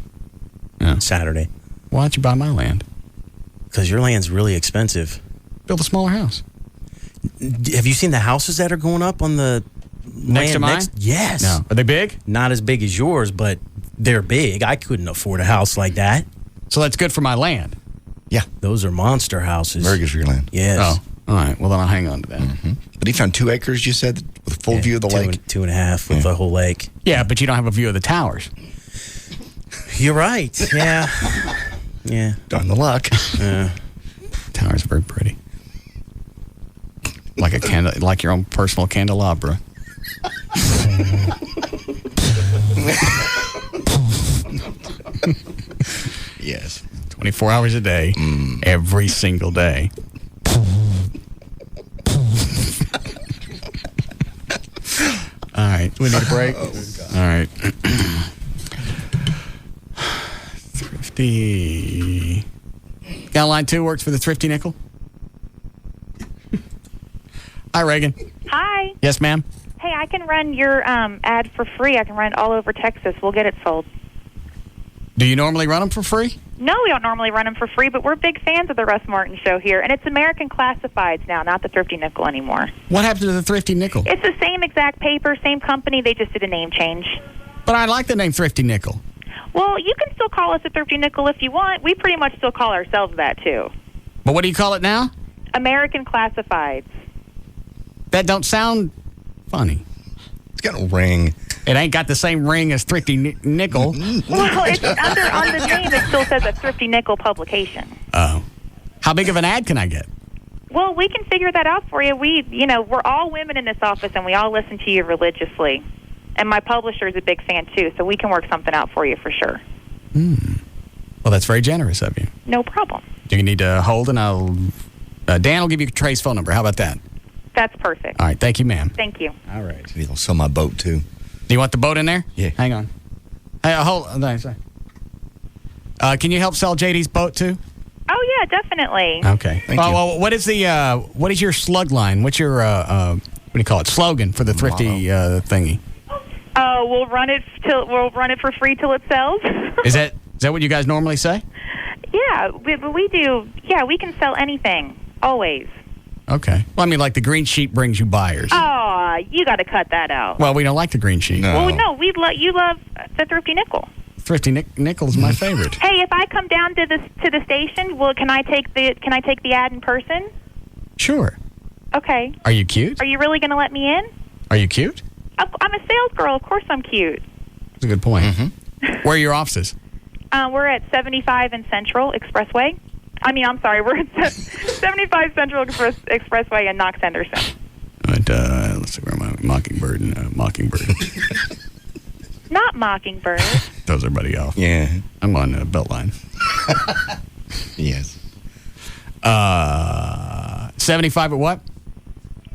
S4: Saturday.
S1: Why don't you buy my land?
S4: Because your land's really expensive.
S1: Build a smaller house.
S4: Have you seen the houses that are going up on the
S1: Next to mine?
S4: Yes.
S1: No. Are they big?
S4: Not as big as yours, but they're big. I couldn't afford a house like that.
S1: So that's good for my land.
S2: Yeah.
S4: Those are monster houses.
S2: Very good for your land.
S4: Yes.
S1: Oh, all right. Well, then I'll hang on to that.
S2: But he found 2 acres, you said, with a full view of the lake?
S4: 2.5 with the whole lake.
S1: Yeah, but you don't have a view of the towers.
S4: You're right. Yeah. Yeah.
S2: Darn the luck.
S1: Towers are very pretty. Like a candle, like your own personal candelabra.
S2: Yes.
S1: 24 hours a day, every single day. All right. Do we need a break? All right. Thrifty. Got line 2 works for the Thrifty Nickel. Hi, Reagan.
S7: Hi.
S1: Yes, ma'am.
S7: Hey, I can run your ad for free. I can run it all over Texas. We'll get it sold.
S1: Do you normally run them for free?
S7: No, we don't normally run them for free, but we're big fans of the Russ Martin Show here. And it's American Classifieds now, not the Thrifty Nickel anymore.
S1: What happened to the Thrifty Nickel?
S7: It's the same exact paper, same company. They just did a name change.
S1: But I like the name Thrifty Nickel.
S7: Well, you can still call us a Thrifty Nickel if you want. We pretty much still call ourselves that, too.
S1: But what do you call it now?
S7: American Classifieds.
S1: That don't sound funny.
S2: It's got a ring.
S1: It ain't got the same ring as Thrifty Nickel.
S7: Well, it's on the name. It still says a Thrifty Nickel publication.
S1: Oh. How big of an ad can I get?
S7: Well, we can figure that out for you. We're all women in this office, and we all listen to you religiously. And my publisher is a big fan, too, so we can work something out for you for sure.
S1: Well, that's very generous of you.
S7: No problem.
S1: Do you need to hold, and I'll... Dan will give you Trey's phone number. How about that?
S7: That's perfect.
S1: All right. Thank you, ma'am.
S7: Thank you.
S1: All right.
S2: Maybe they'll sell my boat, too.
S1: Do you want the boat in there?
S2: Yeah.
S1: Hang on. Hey, hold on. No, sorry. Can you help sell JD's boat, too?
S7: Oh, yeah, definitely.
S1: Okay.
S2: Thank you.
S1: Well, what is your slug line? What's your, what do you call it, slogan for the Thrifty thingy?
S7: We'll run it for free till it sells.
S1: Is that what you guys normally say?
S7: Yeah, we do. Yeah, we can sell anything, always.
S1: Okay. Well, I mean, like the green sheet brings you buyers.
S7: Oh, you got to cut that out.
S1: Well, we don't like the green sheet.
S2: No.
S7: Well, no, you love the Thrifty Nickel.
S1: Thrifty Nickel's my favorite.
S7: Hey, if I come down to the station, can I take the ad in person?
S1: Sure.
S7: Okay.
S1: Are you cute?
S7: Are you really going to let me in?
S1: Are you cute?
S7: I'm a sales girl. Of course I'm cute.
S1: That's a good point. Where are your offices?
S7: We're at 75 and Central Expressway. I'm sorry, we're at 75 Central Expressway in Knox Henderson.
S1: Let's see where my Mockingbird.
S7: Not Mockingbird.
S1: Those are buddy off.
S2: Yeah.
S1: I'm on Beltline.
S2: Yes.
S1: 75 at what?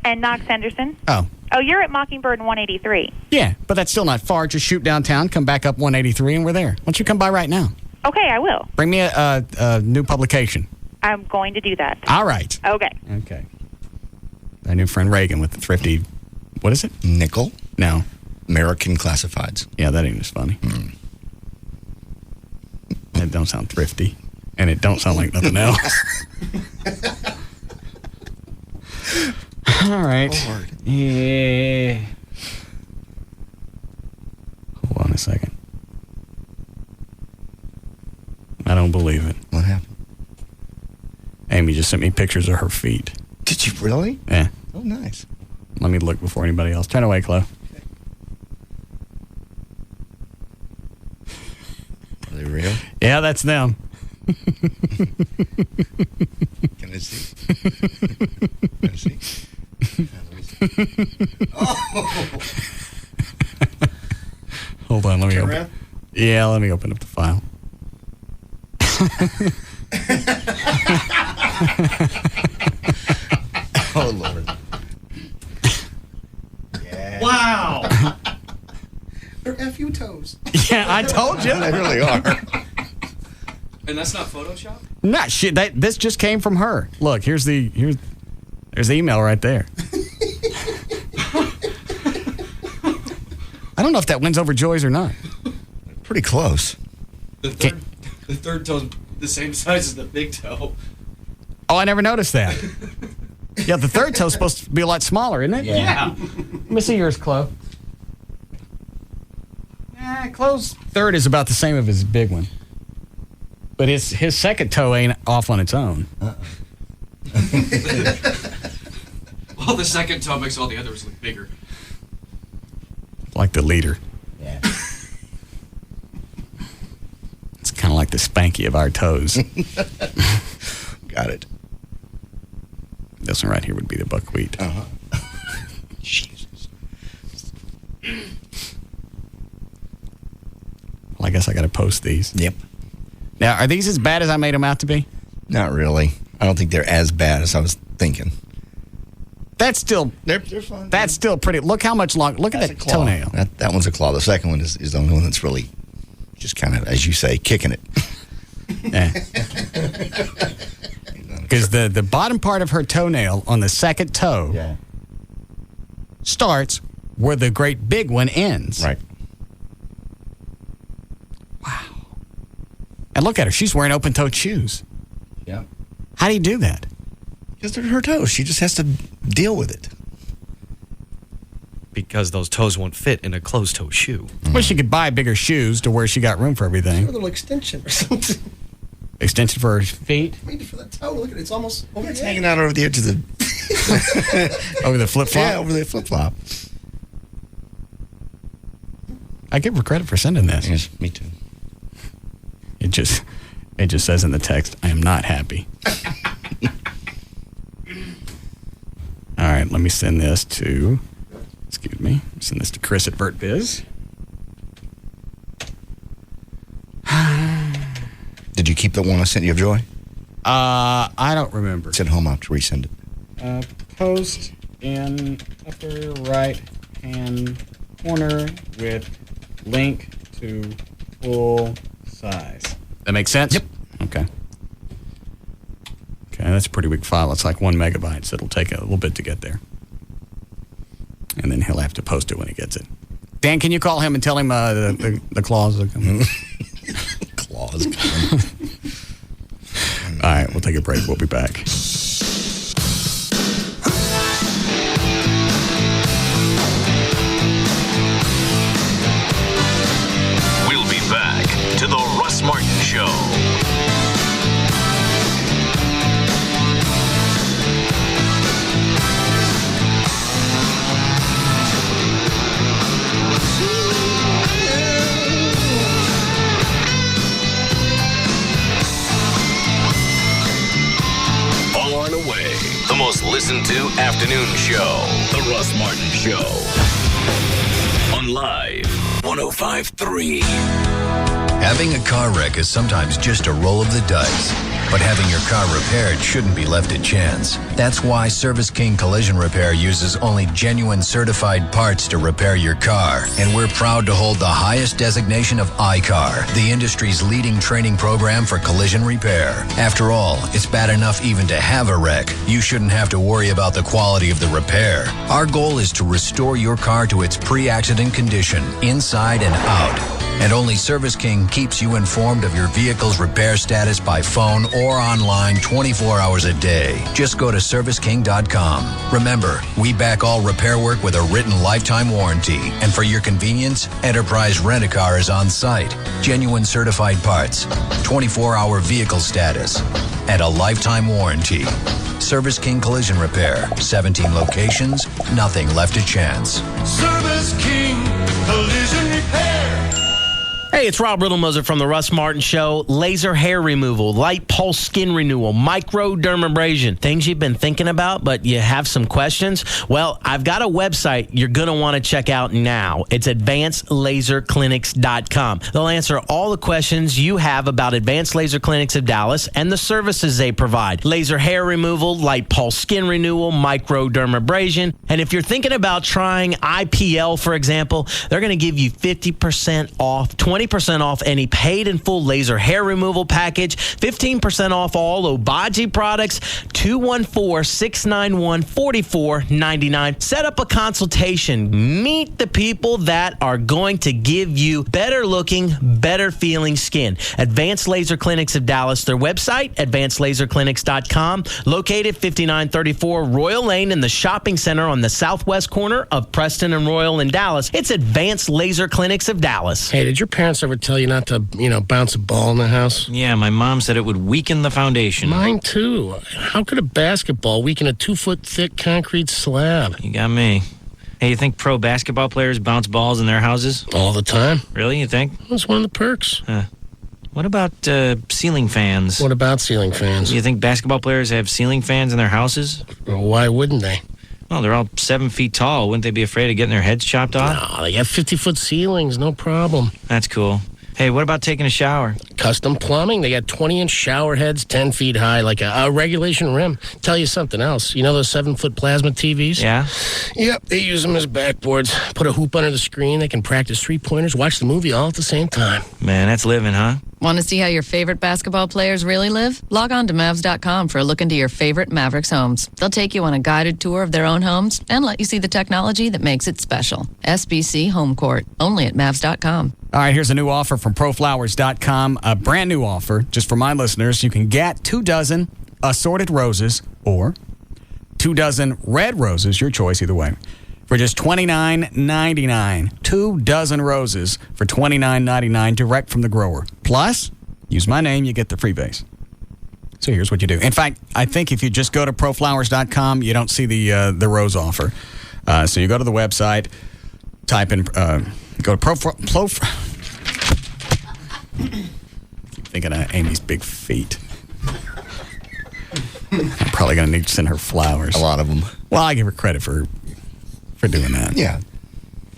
S7: And Knox Henderson.
S1: Oh,
S7: you're at Mockingbird 183.
S1: yeah, but that's still not far. Just shoot downtown, come back up 183, and we're there. Why don't you come by right now?
S7: Okay, I will.
S1: Bring me a new publication.
S7: I'm going to do that.
S1: All right.
S7: Okay.
S1: Okay. Our new friend Reagan with the Thrifty, what is it?
S2: Nickel.
S1: No.
S2: American Classifieds.
S1: Yeah, that ain't as funny. It don't sound thrifty, and it don't sound like nothing else. All right.
S2: Lord.
S1: Yeah. Hold on a second. I don't believe it.
S2: What happened?
S1: Amy just sent me pictures of her feet.
S2: Did you really?
S1: Yeah.
S2: Oh, nice.
S1: Let me look before anybody else. Turn away, Chloe.
S2: Are they real?
S1: Yeah, that's them.
S2: Can I see? Can I see? Oh.
S1: Hold on, let me
S2: Turn
S1: open.
S2: around?
S1: Yeah, let me open up the file.
S2: Oh, Lord. Yeah.
S14: Wow.
S2: They're FU toes.
S1: Yeah, I told you.
S2: They really are.
S3: And that's not Photoshop?
S1: Nah, shit. This just came from her. Look, there's the email right there. I don't know if that wins over Joy's or not.
S2: Pretty close.
S3: The third toe's the same size as the big toe.
S1: Oh, I never noticed that. Yeah, the third toe's supposed to be a lot smaller, isn't it?
S3: Yeah.
S1: Let me see yours, Chloe. Chloe's third is about the same as his big one. But his second toe ain't off on its own.
S3: Well, the second toe makes all the others look bigger.
S1: Like the leader.
S2: Yeah.
S1: It's kind of like the Spanky of our toes.
S2: Got it.
S1: This one right here would be the buckwheat.
S2: Uh-huh. Jesus.
S1: Well, I guess I got to post these.
S2: Yep.
S1: Now, are these as bad as I made them out to be?
S2: Not really. I don't think they're as bad as I was thinking.
S1: That's still
S2: They're fun.
S1: That's still pretty. Look how much long. Look at that toenail.
S2: That one's a claw. The second one is the only one that's really just kind of, as you say, kicking it.
S1: Because the bottom part of her toenail on the second toe starts where the great big one ends.
S2: Right.
S1: Wow. And look at her. She's wearing open-toed shoes.
S2: Yeah.
S1: How do you do that?
S2: Because they're her toes. She just has to deal with it.
S3: Because those toes won't fit in a closed-toe shoe.
S1: Well, she could buy bigger shoes to where she got room for everything.
S14: A little extension or something.
S1: Extension for her feet.
S14: Maybe for the toe. Look at it. It's almost over
S2: It's hanging out over the edge of the...
S1: Over the flip-flop?
S2: Yeah, over the flip-flop.
S1: I give her credit for sending this.
S2: Yes, me too.
S1: It just says in the text, I am not happy. All right, let me send this to, send this to Chris at VertBiz.
S2: Did you keep the one I sent you of Joy?
S1: I don't remember.
S2: It's at home. I'll have to resend it.
S1: Post in upper right-hand corner with link to full size. That makes sense?
S2: Yep.
S1: Okay. Okay, that's a pretty big file. It's like 1 megabyte, so it'll take a little bit to get there. And then he'll have to post it when he gets it. Dan, can you call him and tell him the claws are coming?
S2: Claws coming.
S1: All right, we'll take a break. We'll be back.
S8: We'll be back to the Russ Martin Show. On away, the most listened to afternoon show, the Russ Martin Show. On Live 105.3.
S9: Having a car wreck is sometimes just a roll of the dice, but having your car repaired shouldn't be left to chance. That's why Service King Collision Repair uses only genuine certified parts to repair your car, and we're proud to hold the highest designation of I-CAR, the industry's leading training program for collision repair. After all, it's bad enough even to have a wreck. You shouldn't have to worry about the quality of the repair. Our goal is to restore your car to its pre-accident condition, inside and out. And only Service King keeps you informed of your vehicle's repair status by phone or online 24 hours a day. Just go to ServiceKing.com. Remember, we back all repair work with a written lifetime warranty. And for your convenience, Enterprise Rent-A-Car is on site. Genuine certified parts, 24-hour vehicle status, and a lifetime warranty. Service King Collision Repair. 17 locations, nothing left to chance.
S8: Service King Collision Repair.
S10: Hey, it's Rob Riddlemoser from the Russ Martin Show. Laser hair removal, light pulse skin renewal, microdermabrasion. Things you've been thinking about, but you have some questions? Well, I've got a website you're going to want to check out now. It's advancedlaserclinics.com. They'll answer all the questions you have about Advanced Laser Clinics of Dallas and the services they provide. Laser hair removal, light pulse skin renewal, microdermabrasion. And if you're thinking about trying IPL, for example, they're going to give you 50% off, 20 20% off any paid in full laser hair removal package, 15% off all Obagi products, 214-691-4499. Set up a consultation. Meet the people that are going to give you better looking, better feeling skin. Advanced Laser Clinics of Dallas. Their website, advancedlaserclinics.com. Located 5934 Royal Lane in the shopping center on the southwest corner of Preston and Royal in Dallas. It's Advanced Laser Clinics of Dallas.
S14: Hey, did your parents ever tell you not to, bounce a ball in the house?
S6: Yeah, my mom said it would weaken the foundation.
S14: Mine too. How could a basketball weaken a 2-foot thick concrete slab?
S6: You got me. Hey, you think pro basketball players bounce balls in their houses?
S14: All the time.
S6: Really, you think?
S14: That's one of the perks.
S6: What about ceiling fans?
S14: What about ceiling fans?
S6: You think basketball players have ceiling fans in their houses?
S14: Well, why wouldn't they?
S6: Well, they're all 7 feet tall. Wouldn't they be afraid of getting their heads chopped off?
S14: No, they have 50-foot ceilings, no problem.
S6: That's cool. Hey, what about taking a shower?
S14: Custom plumbing. They got 20-inch shower heads, 10 feet high, like a regulation rim. Tell you something else. You know those 7-foot plasma TVs?
S6: Yeah?
S14: Yep, they use them as backboards. Put a hoop under the screen. They can practice three-pointers, watch the movie all at the same time.
S6: Man, that's living, huh?
S11: Want to see how your favorite basketball players really live? Log on to Mavs.com for a look into your favorite Mavericks homes. They'll take you on a guided tour of their own homes and let you see the technology that makes it special. SBC Home Court, only at Mavs.com.
S1: All right, here's a new offer from ProFlowers.com. A brand new offer, just for my listeners. You can get 2 dozen assorted roses or 2 dozen red roses, your choice either way, for just $29.99. 2 dozen roses for $29.99 direct from the grower. Plus, use my name, you get the free base. So here's what you do. In fact, I think if you just go to ProFlowers.com, you don't see the rose offer. So you go to the website, type in, go to keep thinking of Amy's big feet. I'm probably going to need to send her flowers.
S2: A lot of them.
S1: Well, I give her credit for doing that.
S2: Yeah.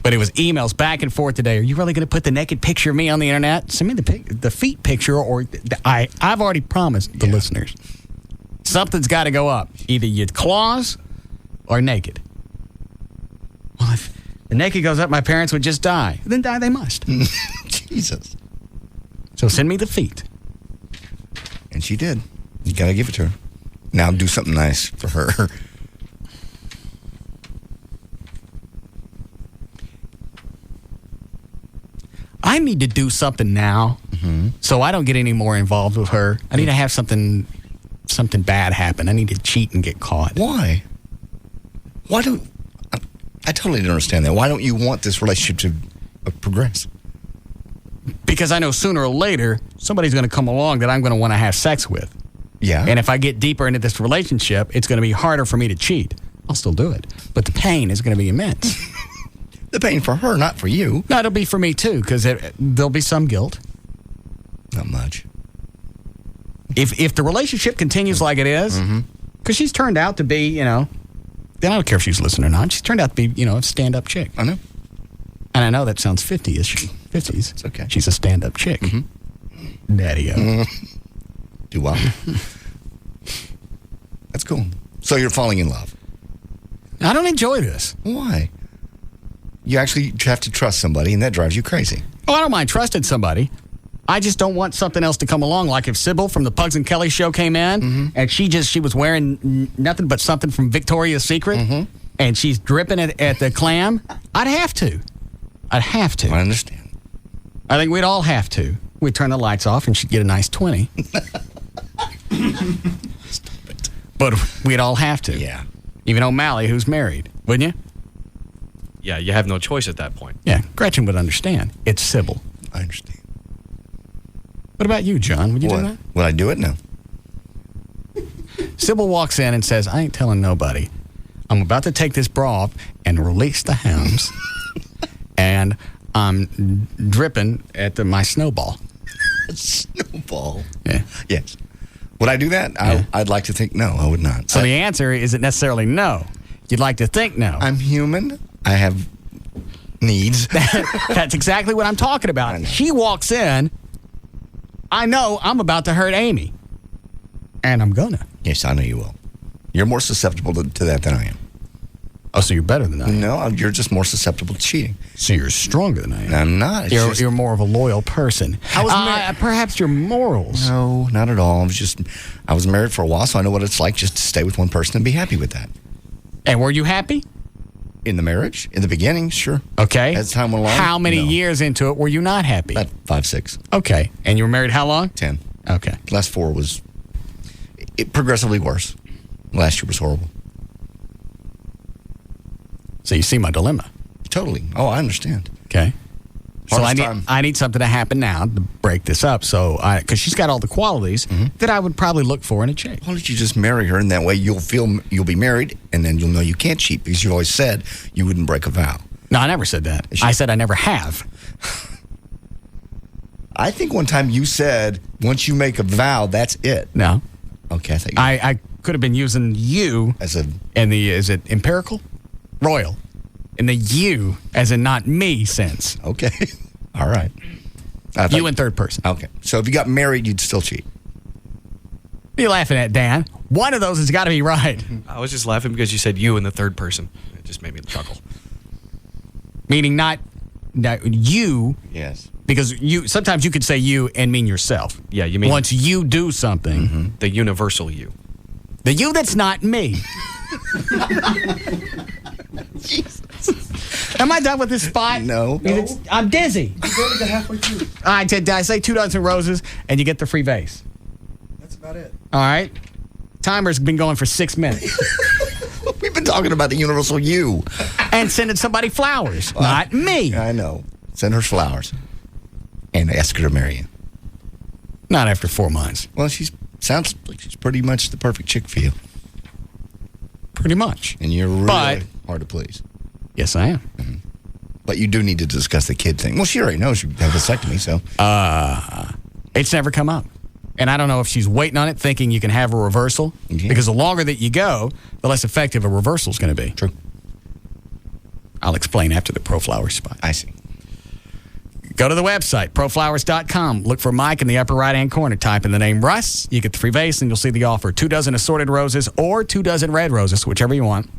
S1: But it was emails back and forth today. Are you really going to put the naked picture of me on the internet? Send me the feet picture, or I've already promised the listeners. Something's got to go up. Either your claws or naked. Well, if the naked goes up, my parents would just die. Then die they must.
S2: Jesus.
S1: So send me the feet.
S2: And she did. You got to give it to her. Now do something nice for her.
S1: I need to do something now so I don't get any more involved with her. I need to have something bad happen. I need to cheat and get caught.
S2: Why? Why don't... I totally don't understand that. Why don't you want this relationship to progress?
S1: Because I know sooner or later, somebody's going to come along that I'm going to want to have sex with.
S2: Yeah.
S1: And if I get deeper into this relationship, it's going to be harder for me to cheat. I'll still do it. But the pain is going to be immense.
S2: The pain for her, not for you.
S1: No, it'll be for me too, because there'll be some guilt.
S2: Not much.
S1: If the relationship continues like it is, because she's turned out to be, then I don't care if she's listening or not. She's turned out to be, a stand-up chick.
S2: I know.
S1: And I know that sounds 50-ish. 50s.
S2: It's okay.
S1: She's a stand-up chick. Daddy-o.
S2: Do well. That's cool. So you're falling in love.
S1: I don't enjoy this.
S2: Why? You actually have to trust somebody, and that drives you crazy.
S1: Oh, I don't mind trusting somebody. I just don't want something else to come along. Like if Sybil from the Pugs and Kelly show came in, and she was wearing nothing but something from Victoria's Secret, and she's dripping at the clam, I'd have to.
S2: I understand.
S1: I think we'd all have to. We'd turn the lights off, and she'd get a nice 20.
S2: Stop it.
S1: But we'd all have to.
S2: Yeah.
S1: Even O'Malley, who's married, wouldn't you?
S3: Yeah, you have no choice at that point.
S1: Yeah, Gretchen would understand. It's Sybil.
S2: I understand.
S1: What about you, John? Would you do that?
S2: Would I do it? No.
S1: Sybil walks in and says, I ain't telling nobody. I'm about to take this bra off and release the hounds. And I'm dripping at my snowball.
S2: Snowball?
S1: Yeah.
S2: Yes. Would I do that?
S1: Yeah.
S2: I'd like to think no, I would not.
S1: So the answer isn't necessarily no. You'd like to think no.
S2: I'm human. I have needs.
S1: That's exactly what I'm talking about. She walks in. I know I'm about to hurt Amy. And I'm gonna.
S2: Yes, I know you will. You're more susceptible to that than I am.
S1: Oh, so you're better than I am.
S2: No, you're just more susceptible to cheating.
S1: So you're stronger than I am.
S2: I'm not.
S1: You're more of a loyal person. Perhaps your morals.
S2: No, not at all. I was married for a while, so I know what it's like just to stay with one person and be happy with that.
S1: And were you happy?
S2: In the marriage? In the beginning, sure.
S1: Okay.
S2: As time went along.
S1: How many years into it were you not happy?
S2: About 5, 6.
S1: Okay. And you were married how long?
S2: 10.
S1: Okay.
S2: Last 4 was progressively worse. Last year was horrible.
S1: So you see my dilemma.
S2: Totally. Oh, I understand.
S1: Okay. So I need something to happen now to break this up. So, because she's got all the qualities that I would probably look for in a chick.
S2: Why don't you just marry her, and that way you'll be married, and then you'll know you can't cheat because you always said you wouldn't break a vow.
S1: No, I never said that. I said I never have.
S2: I think one time you said once you make a vow, that's it.
S1: No.
S2: Okay,
S1: I could have been using you
S2: as a
S1: is it empirical? Royal. In the you as in not me sense.
S2: Okay. All right.
S1: You in third person.
S2: Okay. So if you got married, you'd still cheat.
S1: What are you laughing at, Dan? One of those has got to be right.
S3: I was just laughing because you said you in the third person. It just made me chuckle.
S1: Meaning not you.
S2: Yes.
S1: Because sometimes you could say you and mean yourself.
S3: Yeah, you mean
S1: once you do something.
S3: The universal you.
S1: The you that's not me.
S2: Jesus.
S1: Am I done with this spot?
S2: No.
S1: I'm dizzy.
S2: You go to the halfway through.
S1: All right, did I say 2 dozen roses and you get the free vase?
S2: That's about it.
S1: All right. Timer's been going for 6 minutes.
S2: We've been talking about the universal you.
S1: And sending somebody flowers, not me.
S2: I know. Send her flowers. And ask her to marry you.
S1: Not after 4 months.
S2: Well, sounds like she's pretty much the perfect chick for you.
S1: Pretty much.
S2: And you're really hard to please.
S1: Yes, I am.
S2: Mm-hmm. But you do need to discuss the kid thing. Well, she already knows you have a vasectomy, so.
S1: It's never come up. And I don't know if she's waiting on it, thinking you can have a reversal.
S2: Yeah.
S1: Because the longer that you go, the less effective a reversal is going to be.
S2: True.
S1: I'll explain after the ProFlowers spot.
S2: I see.
S1: Go to the website, proflowers.com. Look for Mike in the upper right-hand corner. Type in the name Russ. You get the free vase, and you'll see the offer. 2 dozen assorted roses or 2 dozen red roses, whichever you want.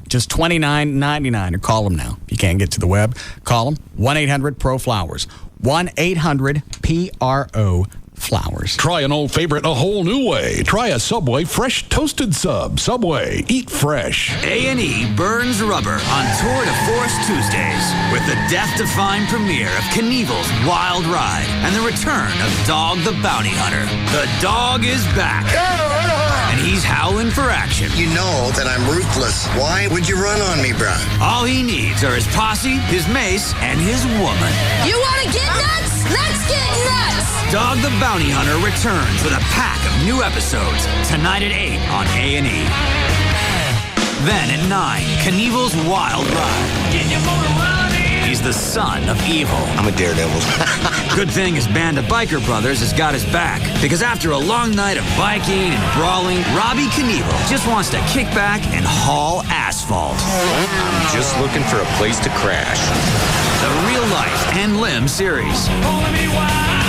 S1: Just $29.99. Or call them now. If you can't get to the web, call them. 1-800-PRO-FLOWERS. 1-800-PRO-FLOWERS.
S12: Try an old favorite a whole new way. Try a Subway fresh toasted sub. Subway, eat fresh.
S13: A&E burns rubber on Tour de Force Tuesdays with the death-defying premiere of Knievel's Wild Ride and the return of Dog the Bounty Hunter. The dog is back, and he's howling for action.
S15: You know that I'm ruthless. Why would you run on me, Brian?
S13: All he needs are his posse, his mace, and his woman.
S16: You want to get nuts? Let's get nuts!
S13: Dog the Bounty Hunter returns with a pack of new episodes tonight at 8 on A&E. Then at 9, Knievel's Wild Ride. He's the son of evil.
S15: I'm a daredevil.
S13: Good thing his band of biker brothers has got his back. Because after a long night of biking and brawling, Robbie Knievel just wants to kick back and haul asphalt.
S24: I'm just looking for a place to crash.
S13: The Real Life and Limb series.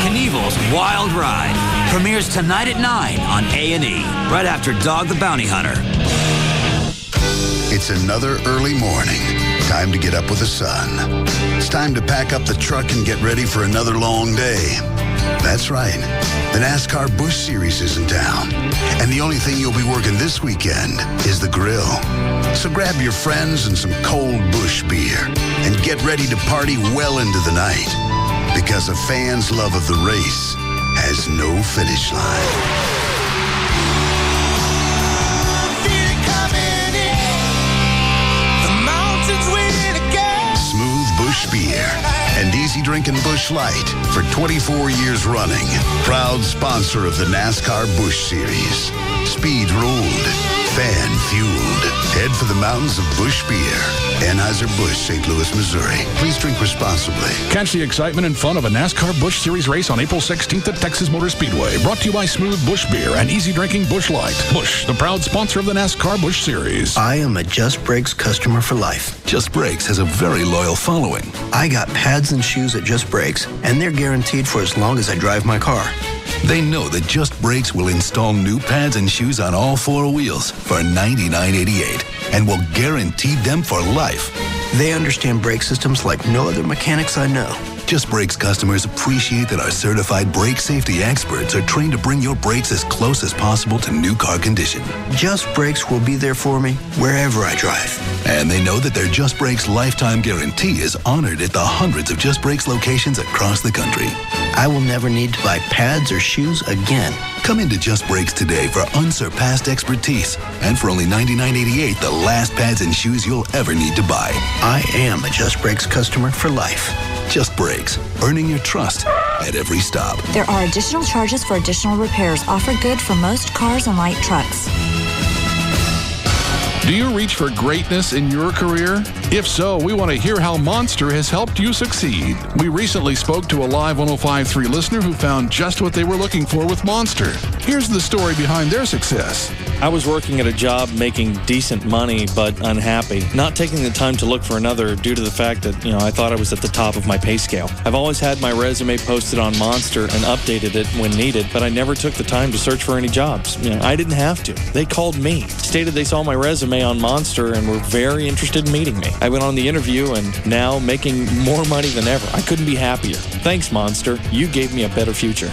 S13: Knievel's Wild Ride premieres tonight at 9 on A&E, right after Dog the Bounty Hunter.
S17: It's another early morning. Time to get up with the sun. It's time to pack up the truck and get ready for another long day. That's right. The NASCAR Busch Series is in town. And the only thing you'll be working this weekend is the grill. So grab your friends and some cold Busch beer and get ready to party well into the night. Because a fan's love of the race has no finish line. Busch Beer and easy drinking Busch Light for 24 years running. Proud sponsor of the NASCAR Busch Series. Speed ruled, fan fueled. Head for the mountains of Busch Beer. Anheuser-Busch, St. Louis, Missouri. Please drink responsibly.
S12: Catch the excitement and fun of a NASCAR Busch Series race on April 16th at Texas Motor Speedway. Brought to you by Smooth Busch Beer and easy drinking Busch Light. Busch, the proud sponsor of the NASCAR Busch Series.
S15: I am a Just Brakes customer for life.
S17: Just Brakes has a very loyal following.
S15: I got pads and shoes at Just Brakes, and they're guaranteed for as long as I drive my car.
S18: They know that Just Brakes will install new pads and shoes on all 4 wheels for $99.88 and will guarantee them for life.
S19: They understand brake systems like no other mechanics I know.
S18: Just Brakes customers appreciate that our certified brake safety experts are trained to bring your brakes as close as possible to new car condition.
S19: Just Brakes will be there for me wherever I drive.
S18: And they know that their Just Brakes lifetime guarantee is honored at the hundreds of Just Brakes locations across the country.
S19: I will never need to buy pads or shoes again.
S18: Come into Just Brakes today for unsurpassed expertise. And for only $99.88, the last pads and shoes you'll ever need to buy.
S19: I am a Just Brakes customer for life.
S18: Just Brakes, earning your trust at every stop.
S20: There are additional charges for additional repairs. Offer good for most cars and light trucks.
S12: Do you reach for greatness in your career? If so, we want to hear how Monster has helped you succeed. We recently spoke to a Live 105.3 listener who found just what they were looking for with Monster. Here's the story behind their success.
S21: I was working at a job making decent money, but unhappy. Not taking the time to look for another due to the fact that, I thought I was at the top of my pay scale. I've always had my resume posted on Monster and updated it when needed, but I never took the time to search for any jobs. I didn't have to. They called me, stated they saw my resume on Monster and were very interested in meeting me. I went on the interview and now making more money than ever. I couldn't be happier. Thanks, Monster. You gave me a better future.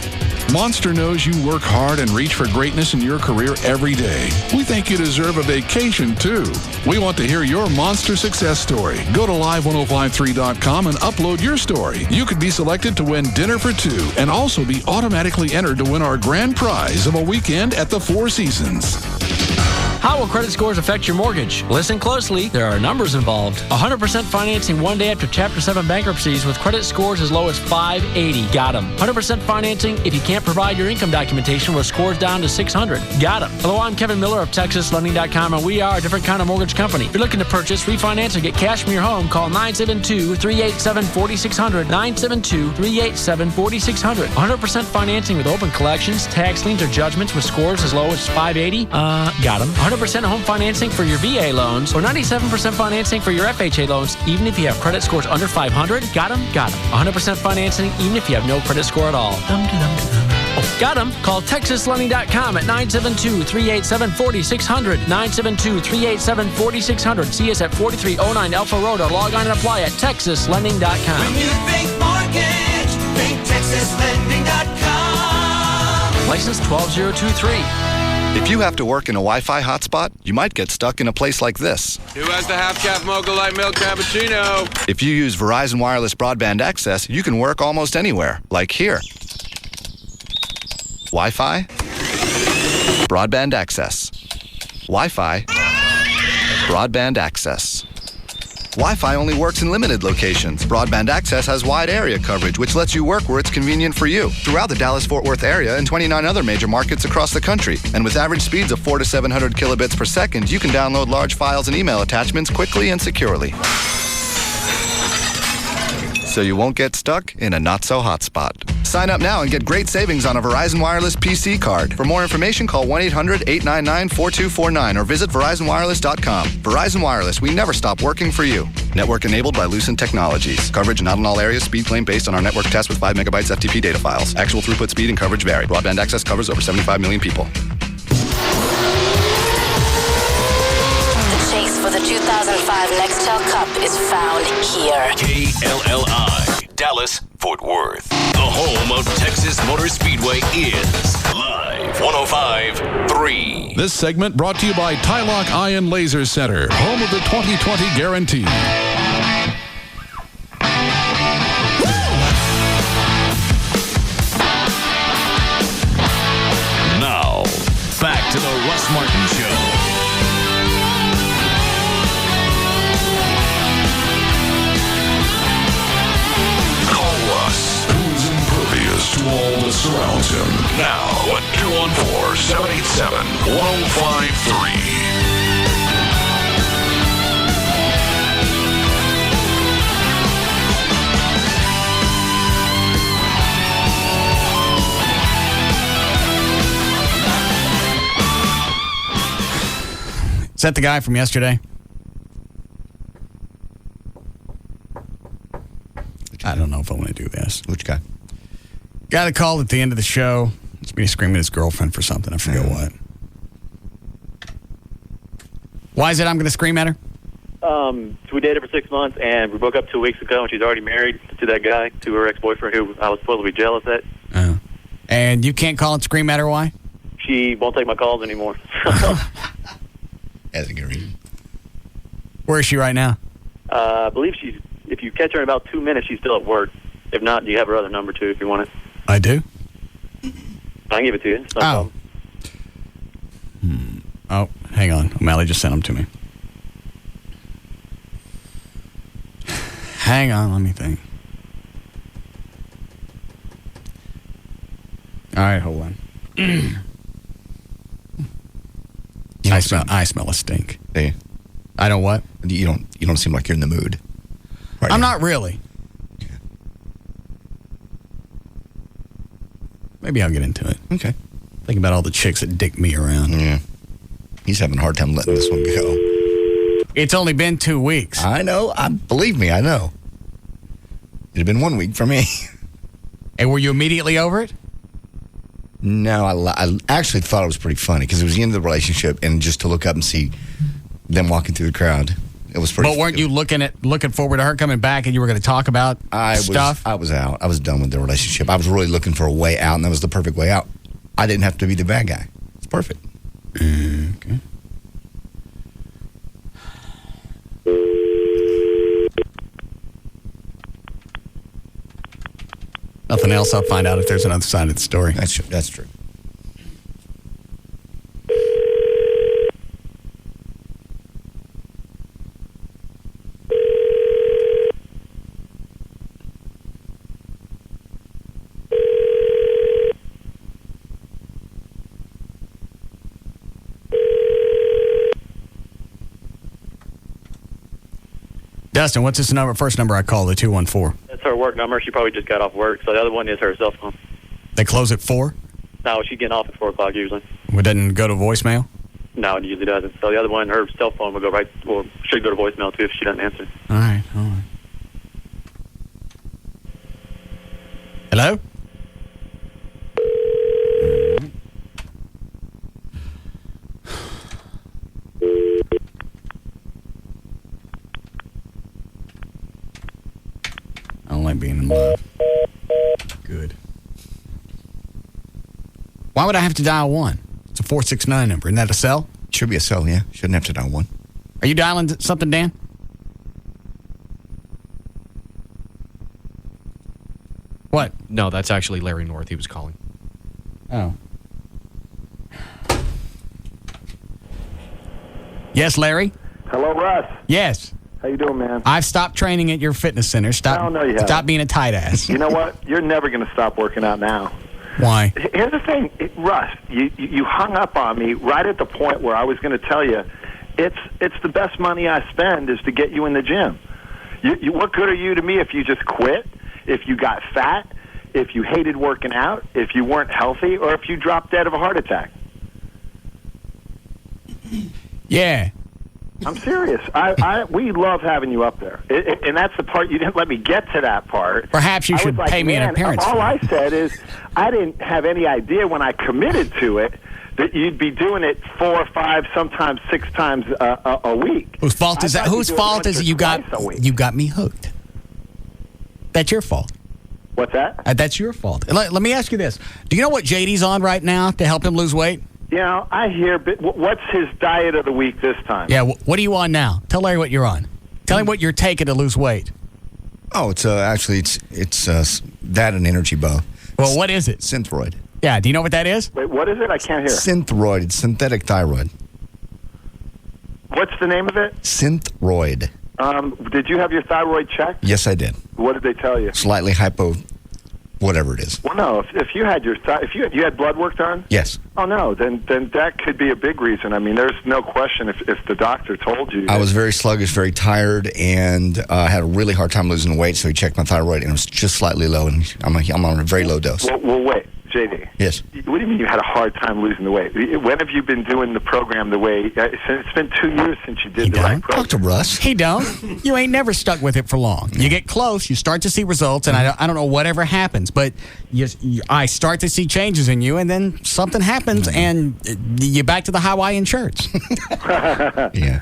S12: Monster knows you work hard and reach for greatness in your career every day. We think you deserve a vacation, too. We want to hear your Monster success story. Go to live1053.com and upload your story. You could be selected to win dinner for 2 and also be automatically entered to win our grand prize of a weekend at the Four Seasons.
S10: How will credit scores affect your mortgage? Listen closely. There are numbers involved. 100% financing one day after Chapter 7 bankruptcies with credit scores as low as 580. Got them. 100% financing if you can't provide your income documentation with scores down to 600. Got them. Hello, I'm Kevin Miller of TexasLending.com, and we are a different kind of mortgage company. If you're looking to purchase, refinance, or get cash from your home, call 972-387-4600. 972-387-4600. 100% financing with open collections, tax liens, or judgments with scores as low as 580. Got them. 100% home financing for your VA loans or 97% financing for your FHA loans, even if you have credit scores under 500. Got them? Got them. 100% financing even if you have no credit score at all. Oh, got them. Call TexasLending.com at 972-387-4600. 972-387-4600. See us at 4309 Alpha Road or log on and apply at TexasLending.com.
S16: When you think mortgage, think TexasLending.com.
S10: License 12023.
S22: If you have to work in a Wi-Fi hotspot, you might get stuck in a place like this.
S23: Who has the half-calf mocha light milk cappuccino?
S22: If you use Verizon Wireless Broadband Access, you can work almost anywhere, like here. Wi-Fi, broadband access. Wi-Fi, broadband access. Wi-Fi only works in limited locations. Broadband access has wide area coverage, which lets you work where it's convenient for you. Throughout the Dallas-Fort Worth area and 29 other major markets across the country. And with average speeds of 400 to 700 kilobits per second, you can download large files and email attachments quickly and securely. So you won't get stuck in a not-so-hot spot. Sign up now and get great savings on a Verizon Wireless PC card. For more information, call 1-800-899-4249 or visit VerizonWireless.com. Verizon Wireless, we never stop working for you. Network enabled by Lucent Technologies. Coverage not in all areas. Speed claim based on our network test with 5 megabytes FTP data files. Actual throughput speed and coverage vary. Broadband access covers over 75 million people.
S25: For the 2005 Nextel Cup is found here.
S8: KLLI, Dallas, Fort Worth. The home of Texas Motor Speedway is Live 105.3.
S12: This segment brought to you by Tylock Ion Laser Center, home of the 2020 guarantee.
S8: Now, back to the Russ Martin Show.
S12: To all that surrounds him. Now at
S1: 214-787-1053. Is that the guy from yesterday? I don't know if I want to do this.
S2: Which guy?
S1: Got a call at the end of the show. He's been screaming at his girlfriend for something. I forget what. Why is it I'm going to scream at her?
S4: So we dated for 6 months, and we broke up 2 weeks ago, and she's already married to that guy, to her ex-boyfriend, who I was supposed to be jealous at.
S1: And you can't call and scream at her, why?
S4: She won't take my calls anymore.
S2: That's a good reason.
S1: Where is she right now?
S4: I believe if you catch her in about 2 minutes, she's still at work. If not, you have her other number, too, if you want it.
S1: I do?
S4: I can give it to you. It's no problem.
S1: Oh, hang on. O'Malley just sent them to me. Hang on, let me think. All right, hold on. I smell a stink.
S2: Hey,
S1: I don't what?
S2: You don't seem like you're in the mood. Right
S1: I'm
S2: now.
S1: not really. Maybe I'll get into it.
S2: Okay.
S1: Think about all the chicks that dick me around.
S2: Yeah. He's having a hard time letting this one go.
S1: It's only been 2 weeks.
S2: I know. Believe me, I know. It had been 1 week for me.
S1: And were you immediately over it?
S2: No, I actually thought it was pretty funny because it was the end of the relationship, and just to look up and see them walking through the crowd, it was pretty.
S1: But weren't you looking forward to her coming back, and you were going to talk about stuff?
S2: I was out. I was done with the relationship. I was really looking for a way out, and that was the perfect way out. I didn't have to be the bad guy. It's perfect.
S1: Okay. Nothing else. I'll find out if there's another side of the story.
S2: That's true.
S1: Dustin, what's this number? First number I call, the 214.
S4: That's her work number. She probably just got off work, so the other one is her cell phone.
S1: They close at 4?
S4: No, she's getting off at 4 o'clock usually.
S1: It doesn't go to voicemail?
S4: No, it usually doesn't. So the other one, her cell phone will go should go to voicemail too if she doesn't answer.
S1: All right. Hello? I don't like being in love. Good. Why would I have to dial 1? It's a 469 number. Isn't that a cell?
S2: Should be a cell, yeah. Shouldn't have to dial 1.
S1: Are you dialing something, Dan? What?
S3: No, that's actually Larry North. He was calling.
S1: Oh. Yes, Larry?
S5: Hello, Russ.
S1: Yes.
S5: How you doing, man?
S1: I've stopped training at your fitness center. Stop being a tight ass.
S5: You know what? You're never going to stop working out now.
S1: Why?
S5: Here's the thing, Russ. You hung up on me right at the point where I was going to tell you, it's the best money I spend is to get you in the gym. What good are you to me if you just quit, if you got fat, if you hated working out, if you weren't healthy, or if you dropped dead of a heart attack?
S1: Yeah.
S5: I'm serious. We love having you up there. And that's the part, you didn't let me get to that part.
S1: Perhaps you should pay me an appearance.
S5: All I said is I didn't have any idea when I committed to it that you'd be doing it 4 or 5, sometimes 6 times a week.
S1: Whose fault is that? Whose fault is it you got me hooked? That's your fault.
S5: What's that?
S1: That's your fault. Let me ask you this. Do you know what JD's on right now to help him lose weight?
S5: You know, I hear, but what's his diet of the week this time?
S1: Yeah, what are you on now? Tell Larry what you're on. Tell him what you're taking to lose weight.
S2: Oh, it's actually that and energy both.
S1: Well, what is it?
S2: Synthroid.
S1: Yeah, do you know what that is?
S5: Wait, what is it? I can't hear.
S2: Synthroid. It's synthetic thyroid.
S5: What's the name of it?
S2: Synthroid.
S5: Did you have your thyroid checked?
S2: Yes, I did.
S5: What did they tell you?
S2: Slightly hypo, whatever it is.
S5: Well, no. If you had you had blood work done?
S2: Yes.
S5: Oh no, then that could be a big reason. I mean, there's no question if the doctor told you.
S2: I was very sluggish, very tired, and had a really hard time losing weight. So he checked my thyroid, and it was just slightly low, and I'm on a very low dose.
S5: Well, wait. JD.
S2: Yes.
S5: What do you mean you had a hard time losing the weight? When have you been doing the program the way? It's been 2 years since you did the right program.
S2: Talk to Russ.
S1: He don't. You ain't never stuck with it for long. You get close, you start to see results, and I don't know whatever happens, but I start to see changes in you, and then something happens, and you're back to the Hawaiian shirts.
S2: Yeah.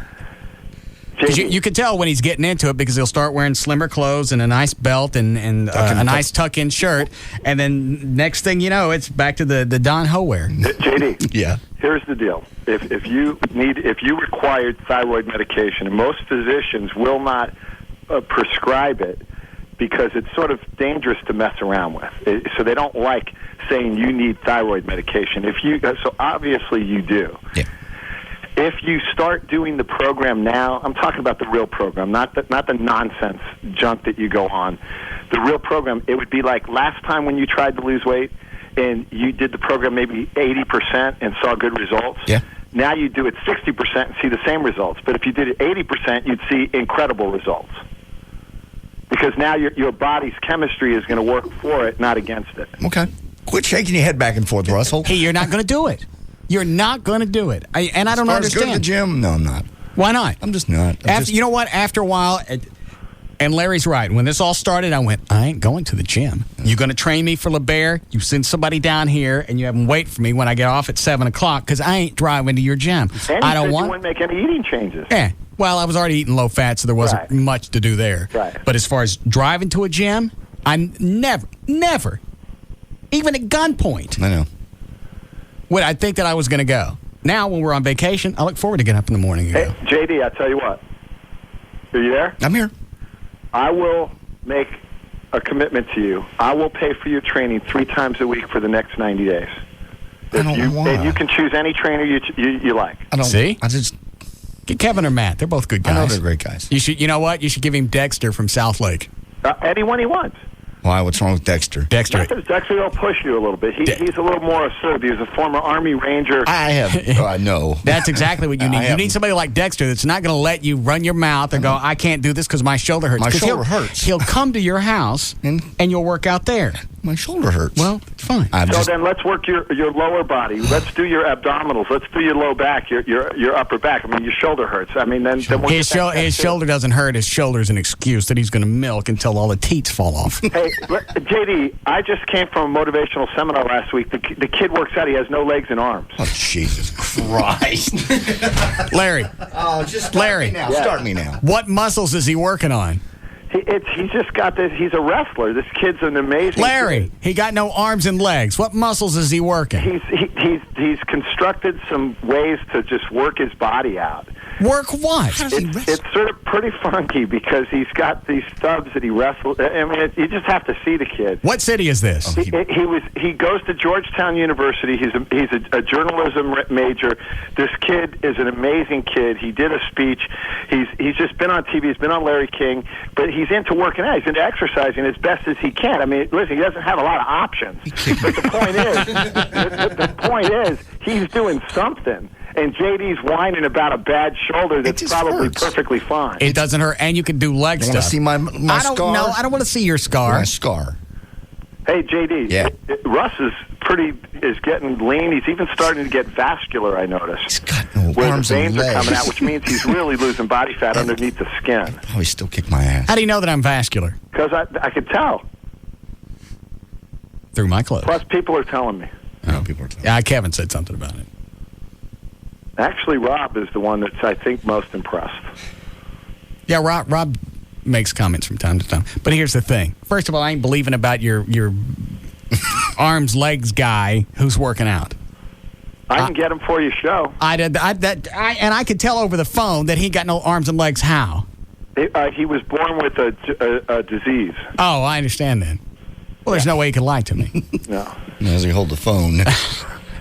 S1: 'Cause you can tell when he's getting into it because he'll start wearing slimmer clothes and a nice belt and a nice tuck-in shirt, and then next thing you know, it's back to the Don Ho wear.
S5: JD.
S2: Yeah.
S5: Here's the deal: if you required thyroid medication, and most physicians will not prescribe it because it's sort of dangerous to mess around with. So they don't like saying you need thyroid medication. So obviously you do.
S2: Yeah.
S5: If you start doing the program now, I'm talking about the real program, not the nonsense junk that you go on. The real program, it would be like last time when you tried to lose weight and you did the program maybe 80% and saw good results.
S2: Yeah.
S5: Now you do it 60% and see the same results. But if you did it 80%, you'd see incredible results. Because now your body's chemistry is going to work for it, not against it.
S2: Okay. Quit shaking your head back and forth, Russell.
S1: Hey, you're not going to do it. You're not going to do it. I don't understand.
S2: Go to the gym? No, I'm not.
S1: Why not?
S2: I'm just not.
S1: You know what? After a while, and Larry's right. When this all started, I went, I ain't going to the gym. You're going to train me for LeBaire. You send somebody down here, and you have them wait for me when I get off at 7 o'clock because I ain't driving to your gym.
S5: And
S1: I don't
S5: you
S1: want.
S5: wouldn't make any eating changes.
S1: Yeah. Well, I was already eating low fat, so there wasn't much to do there.
S5: Right.
S1: But as far as driving to a gym, I'm never, even at gunpoint,
S2: I know.
S1: would I think that I was going to go. Now, when we're on vacation, I look forward to getting up in the morning and go.
S5: Hey, JD, I tell you what. Are you there?
S2: I'm here.
S5: I will make a commitment to you. I will pay for your training 3 times a week for the next 90 days. And you can choose any trainer you like.
S2: I don't.
S1: See?
S2: I just.
S1: Get Kevin or Matt. They're both good guys.
S2: I know they're great guys.
S1: You know what? You should give him Dexter from South Lake.
S5: Anyone he wants.
S2: Why? What's wrong with Dexter?
S1: Dexter
S5: will push you a little bit. He's a little more assertive. He's a former Army Ranger.
S2: I have. I know.
S1: That's exactly what you need. You need somebody like Dexter that's not going to let you run your mouth and go, I can't do this because my shoulder hurts.
S2: My shoulder hurts.
S1: He'll come to your house and you'll work out there.
S2: My shoulder hurts.
S1: Well, fine.
S5: Then let's work your lower body. Let's do your abdominals. Let's do your low back, your upper back. I mean, your shoulder hurts. I mean, then we'll
S1: his shoulder doesn't hurt. His shoulder's an excuse that he's going to milk until all the teats fall off.
S5: Hey, JD, I just came from a motivational seminar last week. The kid works out. He has no legs and arms.
S2: Oh, Jesus Christ.
S1: Larry.
S2: Oh, just
S1: Larry.
S2: Now. Yeah. Start me now.
S1: What muscles is he working on?
S5: He's just got this. He's a wrestler. This kid's an amazing
S1: Larry,
S5: kid.
S1: he got no arms and legs. What muscles is he working?
S5: He's constructed some ways to just work his body out.
S1: Work what?
S5: It's sort of pretty funky because he's got these stubs that he wrestles. I mean, you just have to see the kid.
S1: What city is this?
S5: He goes to Georgetown University. He's a journalism major. This kid is an amazing kid. He did a speech. He's just been on TV. He's been on Larry King, but he's into working out. He's into exercising as best as he can. I mean, listen, he doesn't have a lot of options. But the point is, he's doing something. And JD's whining about a bad shoulder that's probably
S2: hurts.
S5: perfectly fine.
S1: It doesn't hurt, and you can do leg stuff.
S2: Want to see my scar?
S1: No, I don't want to see your scar.
S2: My scar.
S5: Hey, JD.
S2: Yeah.
S5: Russ is getting lean. He's even starting to get vascular, I noticed.
S2: He's got no
S5: where
S2: arms
S5: the veins
S2: and legs.
S5: are coming out, which means he's really losing body fat underneath the skin.
S2: Oh, he still kick my ass.
S1: How do you know that I'm vascular?
S5: Because I could tell.
S1: Through my clothes.
S5: Plus, people are telling me.
S2: Oh, people are telling me.
S1: Yeah, Kevin said something about it.
S5: Actually, Rob is the one that's, I think, most impressed.
S1: Yeah, Rob makes comments from time to time. But here's the thing. First of all, I ain't believing about your arms, legs guy who's working out.
S5: I can get him for your show.
S1: And I could tell over the phone that he got no arms and legs. How?
S5: He was born with a disease.
S1: Oh, I understand that. Well, there's no way he could lie to me.
S5: No.
S2: As he hold the phone.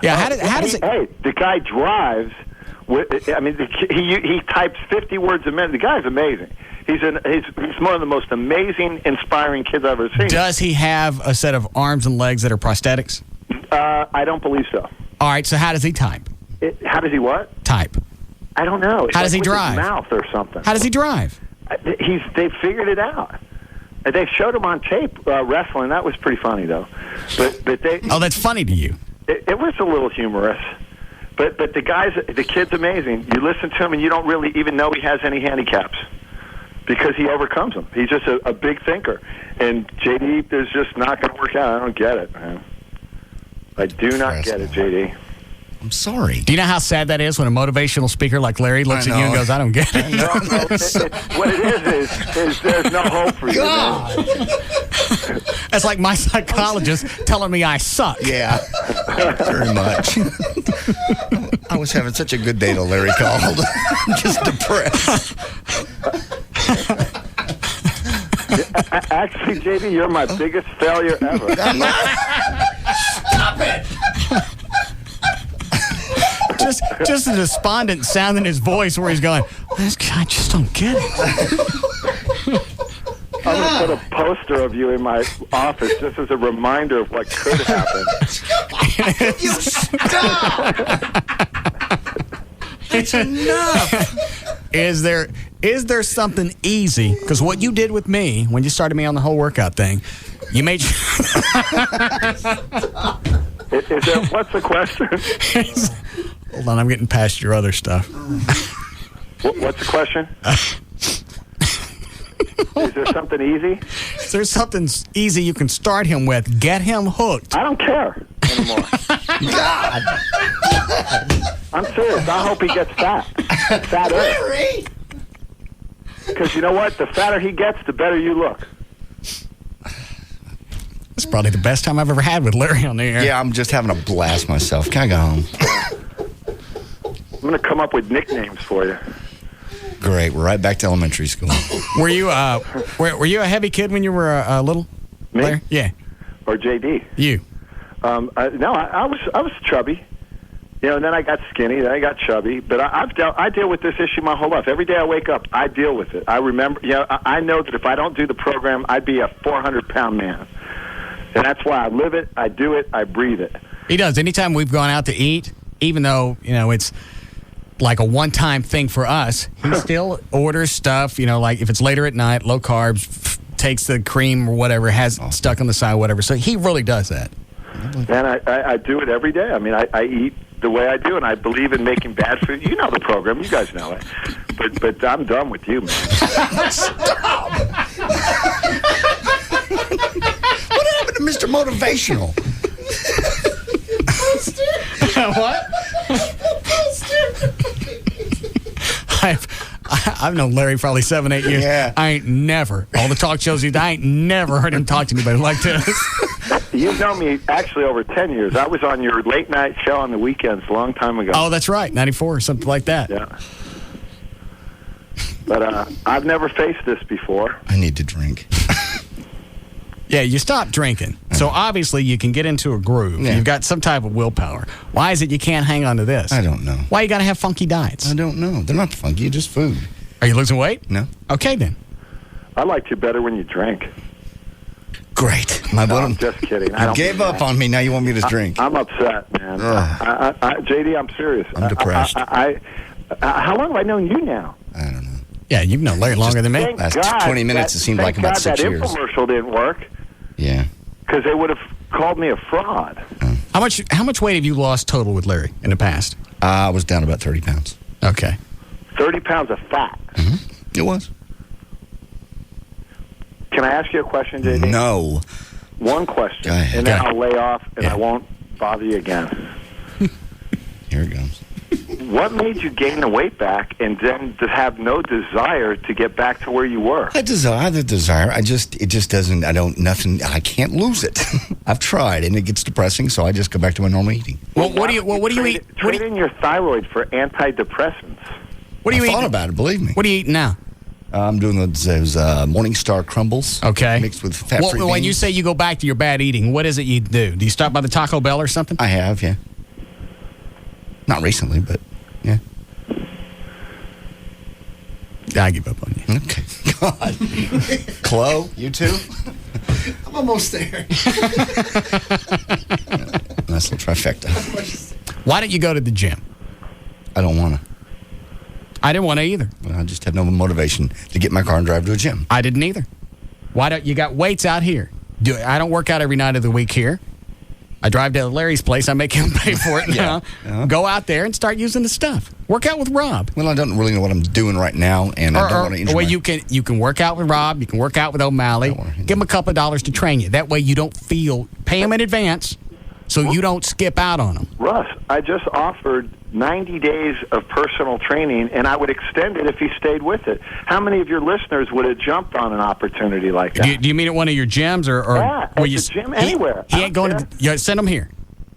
S1: Yeah, how does it...
S5: Hey, the guy drives... I mean, he types 50 words a minute. The guy's amazing. He's one of the most amazing, inspiring kids I've ever seen.
S1: Does he have a set of arms and legs that are prosthetics?
S5: I don't believe so.
S1: All right, so how does he type?
S5: How does he what?
S1: Type.
S5: I don't know. It's
S1: how does he
S5: with
S1: drive?
S5: His mouth or something.
S1: How does he drive?
S5: They've figured it out. They showed him on tape wrestling. That was pretty funny, though. But they.
S1: Oh, that's funny to you.
S5: It was a little humorous. But the kid's amazing. You listen to him, and you don't really even know he has any handicaps because he overcomes them. He's just a big thinker. And JD is just not going to work out. I don't get it, man. I do not get it, JD.
S2: I'm sorry.
S1: Do you know how sad that is when a motivational speaker like Larry looks at you and goes, I don't get it?
S5: No, what it is there's no hope for you.
S2: God.
S1: That's like my psychologist telling me I suck.
S2: Yeah, very much. I was having such a good day till Larry called. I'm just depressed.
S5: Actually, JD, you're my biggest failure ever.
S1: Stop it! Just a despondent sound in his voice where he's going, this guy, I just don't get it.
S5: I'm going to put a poster of you in my office just as a reminder of what could happen.
S2: You stop! It's enough.
S1: Is there something easy? Because what you did with me when you started me on the whole workout thing, you made.
S5: What's the question?
S1: Hold on, I'm getting past your other stuff.
S5: What's the question? Is there something easy?
S1: Is there something easy you can start him with? Get him hooked.
S5: I don't care anymore.
S2: God.
S5: I'm serious. I hope he gets fat. Fatter.
S2: Larry!
S5: Because you know what? The fatter he gets, the better you look.
S1: It's probably the best time I've ever had with Larry on the air.
S2: Yeah, I'm just having a blast myself. Can I go home?
S5: I'm going to come up with nicknames for you.
S2: Great. We're right back to elementary school.
S1: Were you were you a heavy kid when you were little?
S5: Me?
S1: Larry? Yeah.
S5: Or JD?
S1: You.
S5: No, I was chubby. You know, and then I got skinny, then I got chubby. But I deal with this issue my whole life. Every day I wake up, I deal with it. I remember, you know, I know that if I don't do the program, I'd be a 400-pound man. And that's why I live it, I do it, I breathe it.
S1: He does. Anytime we've gone out to eat, even though, you know, it's like a one-time thing for us, he still orders stuff, you know, like if it's later at night, low carbs, takes the cream or whatever, has stuck on the side, whatever. So he really does that.
S5: And I do it every day. I mean, I eat the way I do, and I believe in making bad food. You know the program. You guys know it. But I'm done with you, man.
S2: Stop! What happened to Mr. Motivational?
S1: What? I've known Larry probably 7-8 years.
S2: Yeah.
S1: I ain't never, all the talk shows I ain't never heard him talk to anybody like this.
S5: You've known me actually over 10 years. I was on your late night show on the weekends a long time ago.
S1: Oh, that's right, 94 or something like that.
S5: Yeah. But I've never faced this before.
S2: I need to drink.
S1: Yeah, you stop drinking. So obviously you can get into a groove.
S2: Yeah.
S1: You've got some type of willpower. Why is it you can't hang on to this?
S2: I don't know.
S1: Why you got to have funky diets?
S2: I don't know. They're not funky, just food.
S1: Are you losing weight?
S2: No.
S1: Okay, then.
S5: I liked you better when you drank.
S2: Great.
S5: I'm just kidding. I
S2: You
S5: don't
S2: gave up on me. Now you want me to drink.
S5: I'm upset, man. JD, I'm serious.
S2: I'm depressed.
S5: How long have I known you now?
S2: I don't know.
S1: Yeah, you've known Larry longer than me.
S5: Thank
S2: Last
S5: God
S2: 20 minutes, it seemed like
S5: thank
S2: about
S5: God
S2: 6
S5: that
S2: years.
S5: infomercial didn't work
S2: Yeah.
S5: because they would have called me a fraud.
S1: How much weight have you lost total with Larry in the past?
S2: I was down about 30 pounds.
S1: Okay.
S5: 30 pounds of fat.
S2: It was.
S5: Can I ask you a question, JD?
S2: No.
S5: One question,
S2: Go ahead.
S5: and then
S2: Go
S5: I'll lay off, and
S2: Yeah.
S5: I won't bother you again.
S2: Here it comes.
S5: What made you gain the weight back and then to have no desire to get back to where you were?
S2: I desire the desire. It just doesn't, I can't lose it. I've tried, and it gets depressing, so I just go back to my normal eating.
S1: What do you eat?
S5: Trade in your thyroid for antidepressants.
S1: What do you
S2: I
S1: eat?
S2: thought about it, believe me.
S1: What are you eating now?
S2: I'm doing those Morningstar crumbles.
S1: Okay.
S2: Mixed with fat-free beans.
S1: When you say you go back to your bad eating, what is it you do? Do you stop by the Taco Bell or something?
S2: I have, yeah. Not recently, but yeah.
S1: I give up on you.
S2: Okay. God. Chloe, you too?
S19: I'm almost there.
S2: Nice little trifecta.
S1: Why don't you go to the gym?
S2: I don't want to.
S1: I didn't want to either.
S2: I just have no motivation to get in my car and drive to a gym.
S1: I didn't either. Why don't you got weights out here? I don't work out every night of the week here. I drive to Larry's place. I make him pay for it now. Go out there and start using the stuff. Work out with Rob.
S2: Well, I don't really know what I'm doing right now, and I don't want to injure
S1: Well, you can work out with Rob. You can work out with O'Malley. Give him a couple of dollars to train you. That way you don't pay him in advance so you don't skip out on them.
S5: Russ, I just offered 90 days of personal training, and I would extend it if he stayed with it. How many of your listeners would have jumped on an opportunity like that?
S1: Do you mean at one of your gyms? Or
S5: yeah, at the gym, anywhere.
S1: He ain't going to send him here.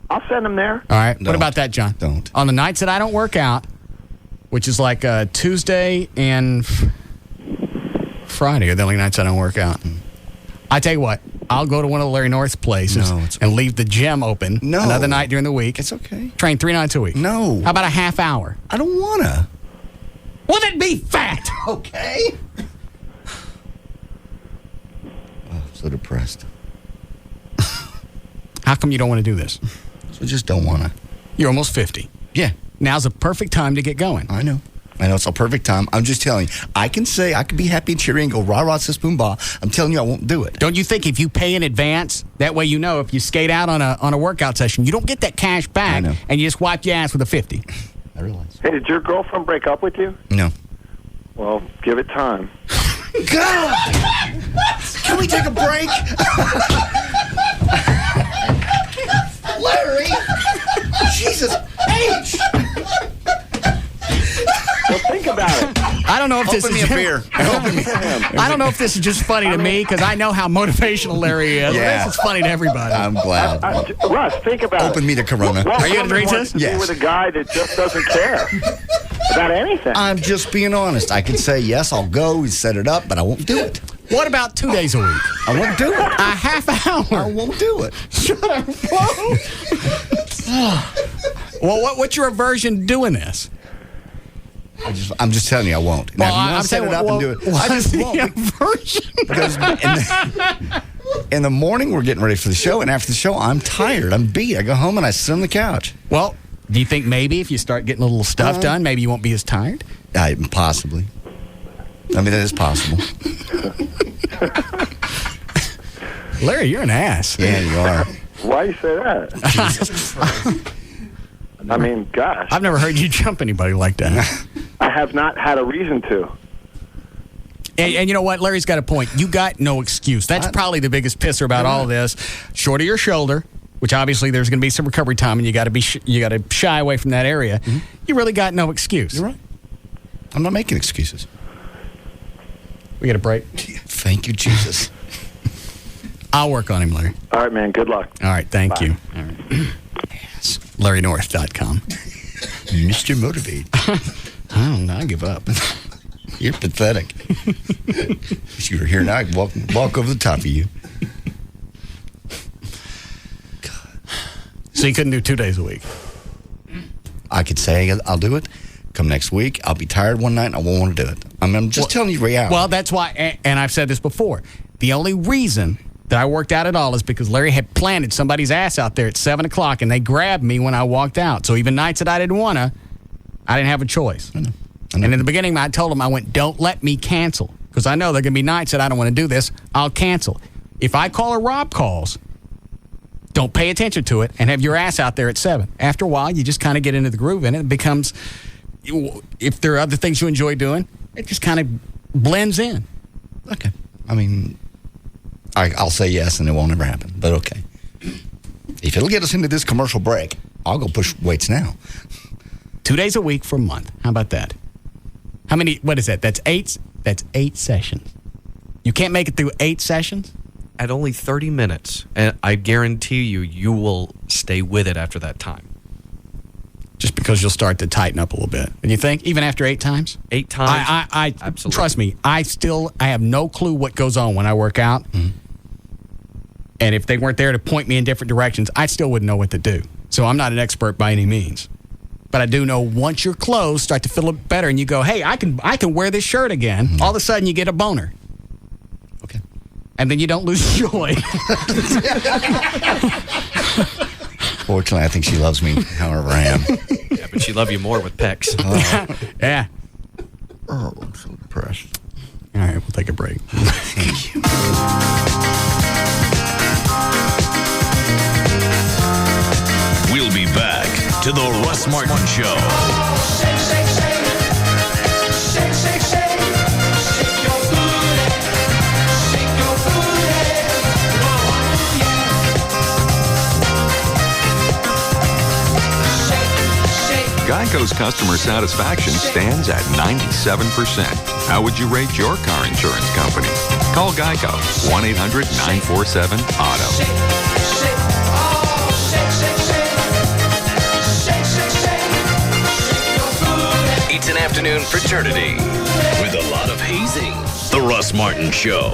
S5: I'll send him there.
S1: All right. What about that, John?
S2: Don't.
S1: On the nights that I don't work out, which is like Tuesday and Friday are the only nights I don't work out. I tell you what, I'll go to one of Larry North's places and leave the gym open another night during the week.
S2: It's okay.
S1: Train 3 nights a week.
S2: No.
S1: How about a half hour?
S2: I don't want to.
S1: Well, then be fat.
S2: Okay. Oh, so depressed.
S1: How come you don't want to do this?
S2: So just don't want to.
S1: You're almost 50.
S2: Yeah.
S1: Now's the perfect time to get going.
S2: I know it's a perfect time. I'm just telling you. I can be happy and cheery and go rah-rah, sis, boom, bah. I'm telling you, I won't do it.
S1: Don't you think if you pay in advance, that way you know if you skate out on a workout session, you don't get that cash back, and you just wipe your ass with a 50.
S2: I realize.
S5: Hey, did your girlfriend break up with you?
S2: No.
S5: Well, give it time.
S2: God! Can we take a break? Larry! Jesus H!
S5: Well, think about it.
S1: I don't know if this
S2: Open
S1: is
S2: me a beer.
S1: I don't know if this is just funny to me because I know how motivational Larry is.
S2: Yeah.
S1: This is funny to everybody.
S2: I'm glad.
S5: Russ, think about it.
S2: Open me to Corona.
S5: Are
S1: you going to drink this?
S5: Yes. With a guy that just doesn't care about anything.
S2: I'm just being honest. I can say, yes, I'll go. We set it up, but I won't do it.
S1: What about 2 days a week?
S2: I won't do it.
S1: A half hour?
S2: I won't do it.
S1: Shut up, Well, what's your aversion to doing this?
S2: I'm just telling you, I won't. Now,
S1: Well,
S2: if you want
S1: I'm
S2: to set
S1: saying,
S2: it up and do it, I just won't.
S1: Aversion?
S2: Because in the morning, we're getting ready for the show, and after the show, I'm tired. I'm beat. I go home and I sit on the couch.
S1: Well, do you think maybe if you start getting a little stuff done, maybe you won't be as tired?
S2: Possibly. I mean, that is possible.
S1: Larry, you're an ass.
S2: Yeah, you are.
S5: Why you say that?
S2: Jesus Christ.
S5: I mean, gosh.
S1: I've never heard you jump anybody like that.
S5: I have not had a reason to.
S1: And you know what? Larry's got a point. You got no excuse. That's probably the biggest pisser about all of this. Short of your shoulder, which obviously there's going to be some recovery time, and you got to shy away from that area. Mm-hmm. You really got no excuse.
S2: You're right. I'm not making excuses.
S1: We got a break.
S2: Thank you, Jesus.
S1: I'll work on him, Larry.
S5: All right, man. Good luck.
S1: All right. Thank
S5: Bye.
S1: you. All right. Yes. LarryNorth.com.
S2: Mr. Motivate.
S1: I don't know. I give up.
S2: You're pathetic. If you were here now, I'd walk over the top of you.
S1: God. So you couldn't do 2 days a week?
S2: I could say I'll do it. Come next week, I'll be tired one night and I won't want to do it. I'm just telling you reality.
S1: Well, that's why, and I've said this before, the only reason that I worked out at all is because Larry had planted somebody's ass out there at 7 o'clock, and they grabbed me when I walked out. So even nights that I didn't want to, I didn't have a choice. I know. And in the beginning, I told him, I went, don't let me cancel, because I know there are going to be nights that I don't want to do this. I'll cancel. If I call or Rob calls, don't pay attention to it and have your ass out there at 7. After a while, you just kind of get into the groove, and it becomes, if there are other things you enjoy doing, it just kind of blends in.
S2: Okay. I mean, I'll say yes, and it won't ever happen. But okay. If it'll get us into this commercial break, I'll go push weights now.
S1: 2 days a week for a month. How about that? How many? What is that? That's 8. That's 8 sessions. You can't make it through 8 sessions?
S3: At only 30 minutes. And I guarantee you will stay with it after that time.
S1: Just because you'll start to tighten up a little bit. And you think, even after 8 times?
S3: 8 times?
S1: I
S3: absolutely.
S1: Trust me, I have no clue what goes on when I work out. Mm-hmm. And if they weren't there to point me in different directions, I still wouldn't know what to do. So I'm not an expert by any means. But I do know once your clothes start to feel a bit better and you go, hey, I can wear this shirt again, all of a sudden you get a boner.
S2: Okay.
S1: And then you don't lose joy.
S2: Fortunately, I think she loves me however I am.
S3: Yeah, but she loves you more with pecs.
S1: Yeah.
S2: Oh, I'm so depressed.
S1: All right, we'll take a break.
S2: Thank you.
S8: We'll be back to the Russ Martin Show.
S16: Shake, shake, shake. Shake, shake, shake. Shake your booty. Shake your booty. Oh, yeah. Shake, shake.
S6: Geico's customer satisfaction stands at 97%. How would you rate your car insurance company? Call Geico, 1-800-947-AUTO.
S16: Shake, shake. Oh, shake, shake, shake. Shake, shake, shake. Shake your booty.
S8: It's an afternoon fraternity with a lot of hazing. The Russ Martin Show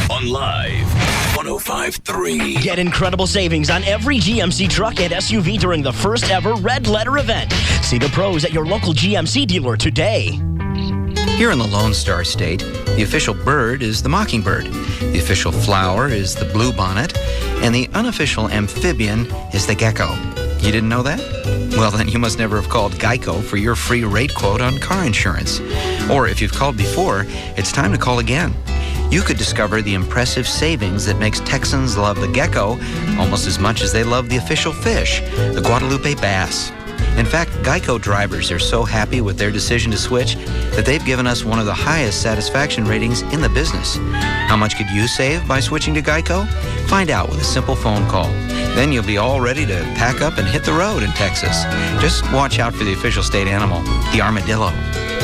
S8: on Live 105.3.
S7: Get incredible savings on every GMC truck and SUV during the first ever Red Letter event. See the pros at your local GMC dealer today.
S9: Here in the Lone Star State, the official bird is the mockingbird, the official flower is the bluebonnet, and the unofficial amphibian is the gecko. You didn't know that? Well, then you must never have called Geico for your free rate quote on car insurance. Or if you've called before, it's time to call again. You could discover the impressive savings that makes Texans love the gecko almost as much as they love the official fish, the Guadalupe bass. In fact, Geico drivers are so happy with their decision to switch that they've given us one of the highest satisfaction ratings in the business. How much could you save by switching to Geico? Find out with a simple phone call. Then you'll be all ready to pack up and hit the road in Texas. Just watch out for the official state animal, the armadillo.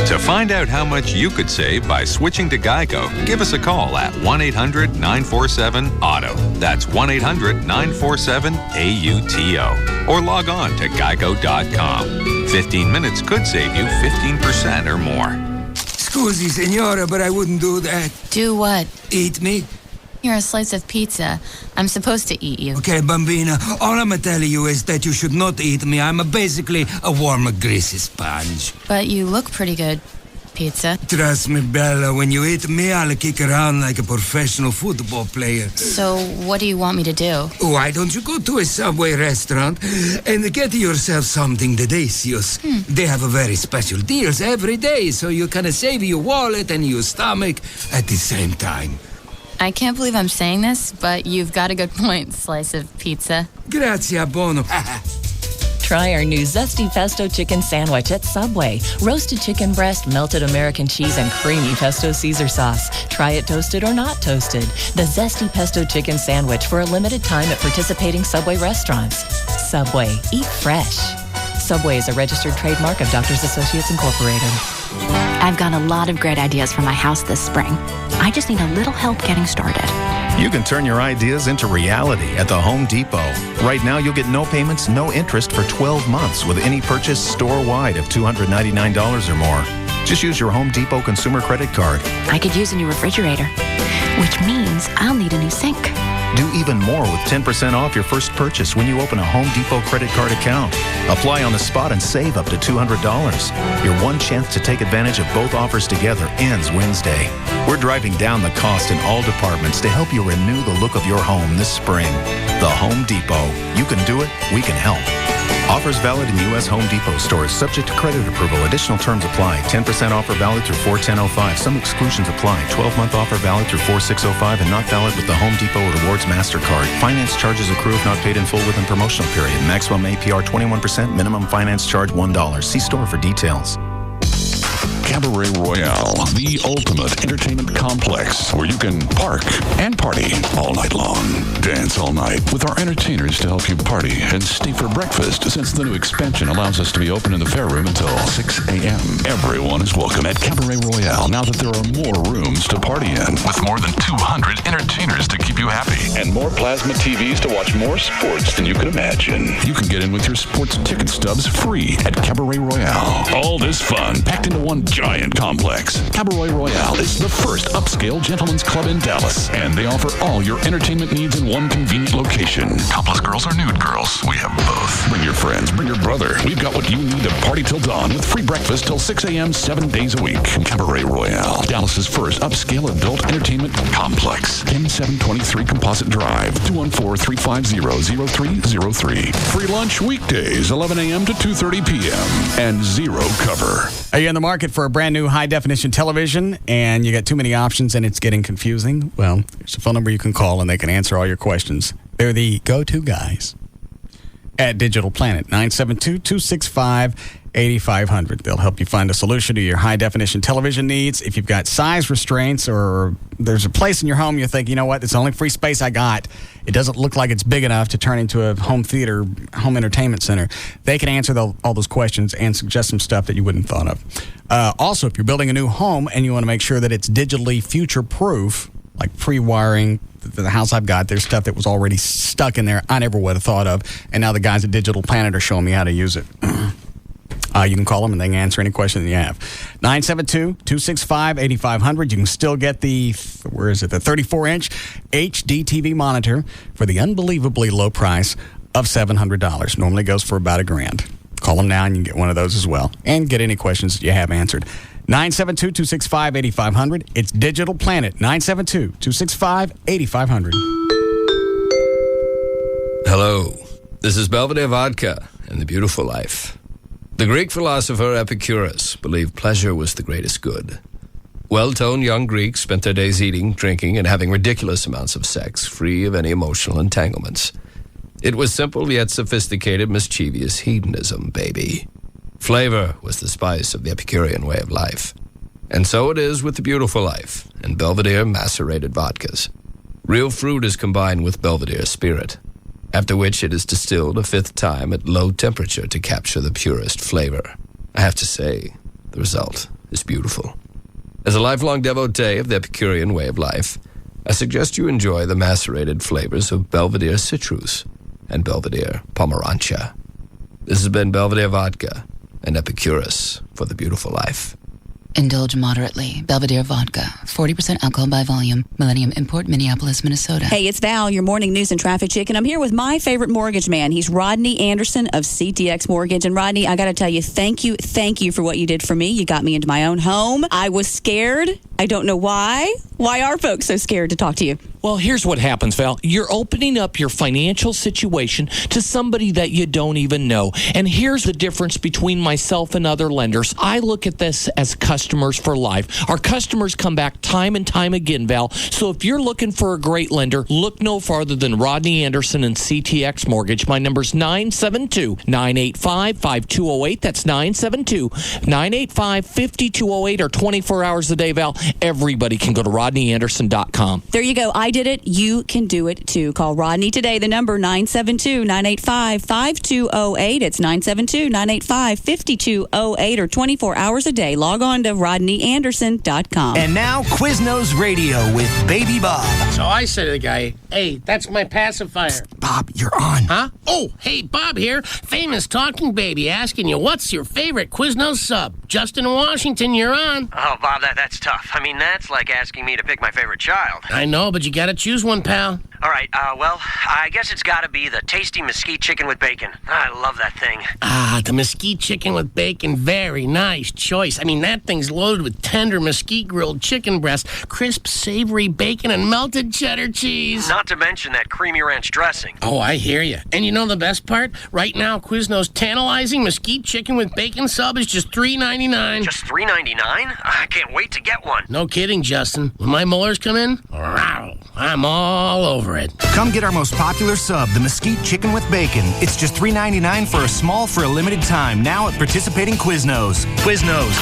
S6: To find out how much you could save by switching to Geico, give us a call at 1-800-947-AUTO. That's 1-800-947-AUTO. Or log on to geico.com. 15 minutes could save you 15% or more.
S11: Scusi, signora, but I wouldn't do that.
S14: Do what?
S11: Eat me?
S14: You're a slice of pizza. I'm supposed to eat you.
S11: Okay, bambina, all I'm telling you is that you should not eat me. I'm basically a warm, greasy sponge.
S14: But you look pretty good, pizza.
S11: Trust me, Bella, when you eat me, I'll kick around like a professional football player.
S14: So what do you want me to do?
S11: Why don't you go to a Subway restaurant and get yourself something delicious? They have a very special deals every day, so you can save your wallet and your stomach at the same time.
S14: I can't believe I'm saying this, but you've got a good point, slice of pizza.
S11: Grazie, buono.
S26: Try our new Zesty Pesto Chicken Sandwich at Subway. Roasted chicken breast, melted American cheese, and creamy pesto Caesar sauce. Try it toasted or not toasted. The Zesty Pesto Chicken Sandwich for a limited time at participating Subway restaurants. Subway. Eat fresh. Subway is a registered trademark of Doctors Associates Incorporated.
S27: I've got a lot of great ideas for my house this spring. I just need a little help getting started.
S28: You can turn your ideas into reality at the Home Depot. Right now, you'll get no payments, no interest for 12 months with any purchase store-wide of $299 or more. Just use your Home Depot consumer credit card.
S27: I could use a new refrigerator, which means I'll need a new sink.
S28: Do even more with 10% off your first purchase when you open a Home Depot credit card account. Apply on the spot and save up to $200. Your one chance to take advantage of both offers together ends Wednesday. We're driving down the cost in all departments to help you renew the look of your home this spring. The Home Depot. You can do it. We can help. Offers valid in U.S. Home Depot stores, subject to credit approval. Additional terms apply. 10% offer valid through 4/10/05. Some exclusions apply. 12-month offer valid through 4/6/05 and not valid with the Home Depot Rewards MasterCard. Finance charges accrue if not paid in full within promotional period. Maximum APR 21%. Minimum finance charge $1. See store for details.
S12: Cabaret Royale, the ultimate entertainment complex where you can park and party all night long. Dance all night with our entertainers to help you party and stay for breakfast since the new expansion allows us to be open in the fair room until 6 a.m. Everyone is welcome at Cabaret Royale now that there are more rooms to party in with more than 200 entertainers to keep you happy and more plasma TVs to watch more sports than you could imagine. You can get in with your sports ticket stubs free at Cabaret Royale. All this fun packed into one giant complex. Cabaret Royale is the first upscale gentleman's club in Dallas, and they offer all your entertainment needs in one convenient location. Topless girls or nude girls, we have both. Bring your friends, bring your brother. We've got what you need to party till dawn with free breakfast till 6 a.m. 7 days a week. Cabaret Royale, down Dallas's first upscale adult entertainment complex. 10723 Composite Drive, 214-350-0303. Free lunch weekdays, 11 a.m. to 2:30 p.m. and zero cover.
S1: Are you in the market for a brand new high-definition television and you got too many options and it's getting confusing? Well, there's a phone number you can call and they can answer all your questions. They're the go-to guys at Digital Planet, 972-265-8500. They'll help you find a solution to your high-definition television needs. If you've got size restraints or there's a place in your home you think, you know what, it's the only free space I got. It doesn't look like it's big enough to turn into a home theater, home entertainment center. They can answer all those questions and suggest some stuff that you wouldn't have thought of. Also, if you're building a new home and you want to make sure that it's digitally future-proof, like pre-wiring, the house I've got, there's stuff that was already stuck in there I never would have thought of, and now the guys at Digital Planet are showing me how to use it. You can call them and they can answer any question that you have. 972-265-8500. You can still get the 34-inch HD TV monitor for the unbelievably low price of $700. Normally goes for about $1,000. Call them now and you can get one of those as well and get any questions that you have answered. 972-265-8500. It's Digital Planet. 972-265-8500.
S10: Hello. This is Belvedere Vodka and the Beautiful Life. The Greek philosopher Epicurus believed pleasure was the greatest good. Well-toned young Greeks spent their days eating, drinking, and having ridiculous amounts of sex, free of any emotional entanglements. It was simple yet sophisticated, mischievous hedonism, baby. Flavor was the spice of the Epicurean way of life. And so it is with the Beautiful Life and Belvedere macerated vodkas. Real fruit is combined with Belvedere spirit, after which it is distilled a fifth time at low temperature to capture the purest flavor. I have to say, the result is beautiful. As a lifelong devotee of the Epicurean way of life, I suggest you enjoy the macerated flavors of Belvedere Citrus and Belvedere Pomerantza. This has been Belvedere Vodka and Epicurus for the Beautiful Life.
S13: Indulge moderately. Belvedere Vodka. 40% alcohol by volume. Millennium Import, Minneapolis, Minnesota.
S15: Hey, it's Val, your morning news and traffic chick, and I'm here with my favorite mortgage man. He's Rodney Anderson of CTX Mortgage. And Rodney, I got to tell you, thank you for what you did for me. You got me into my own home. I was scared. I don't know why. Why are folks so scared to talk to you?
S17: Well, here's what happens, Val. You're opening up your financial situation to somebody that you don't even know. And here's the difference between myself and other lenders. I look at this as customers for life. Our customers come back time and time again, Val. So if you're looking for a great lender, look no farther than Rodney Anderson and CTX Mortgage. My number's 972-985-5208. That's 972-985-5208 or 24 hours a day, Val. Everybody can go to RodneyAnderson.com.
S15: There you go. I did it. You can do it too. Call Rodney today. The number 972-985-5208. It's 972-985-5208 or 24 hours a day. Log on to RodneyAnderson.com.
S18: And now Quiznos Radio with Baby Bob.
S20: So I said to the guy, hey, that's my pacifier.
S18: Bob, you're on.
S20: Huh? Oh, hey, Bob here. Famous talking baby asking you, what's your favorite Quiznos sub? Justin in Washington, you're on.
S21: Oh, Bob, that's tough. I mean, that's like asking me to pick my favorite child.
S20: I know, but you gotta choose one, pal.
S21: All right, well, I guess it's gotta be the tasty mesquite chicken with bacon. I love that thing.
S20: Ah, the mesquite chicken with bacon. Very nice choice. I mean, that thing's loaded with tender mesquite grilled chicken breast, crisp, savory bacon, and melted cheddar cheese.
S21: Not to mention that creamy ranch dressing.
S20: Oh, I hear you. And you know the best part? Right now, Quiznos' tantalizing mesquite chicken with bacon sub is just $3.99.
S21: Just $3.99? I can't wait to get one.
S20: No kidding, Justin. When my molars come in, I'm all over it.
S18: Come get our most popular sub, the mesquite chicken with bacon. It's just $3.99 for a small for a limited time. Now at participating Quiznos. Quiznos.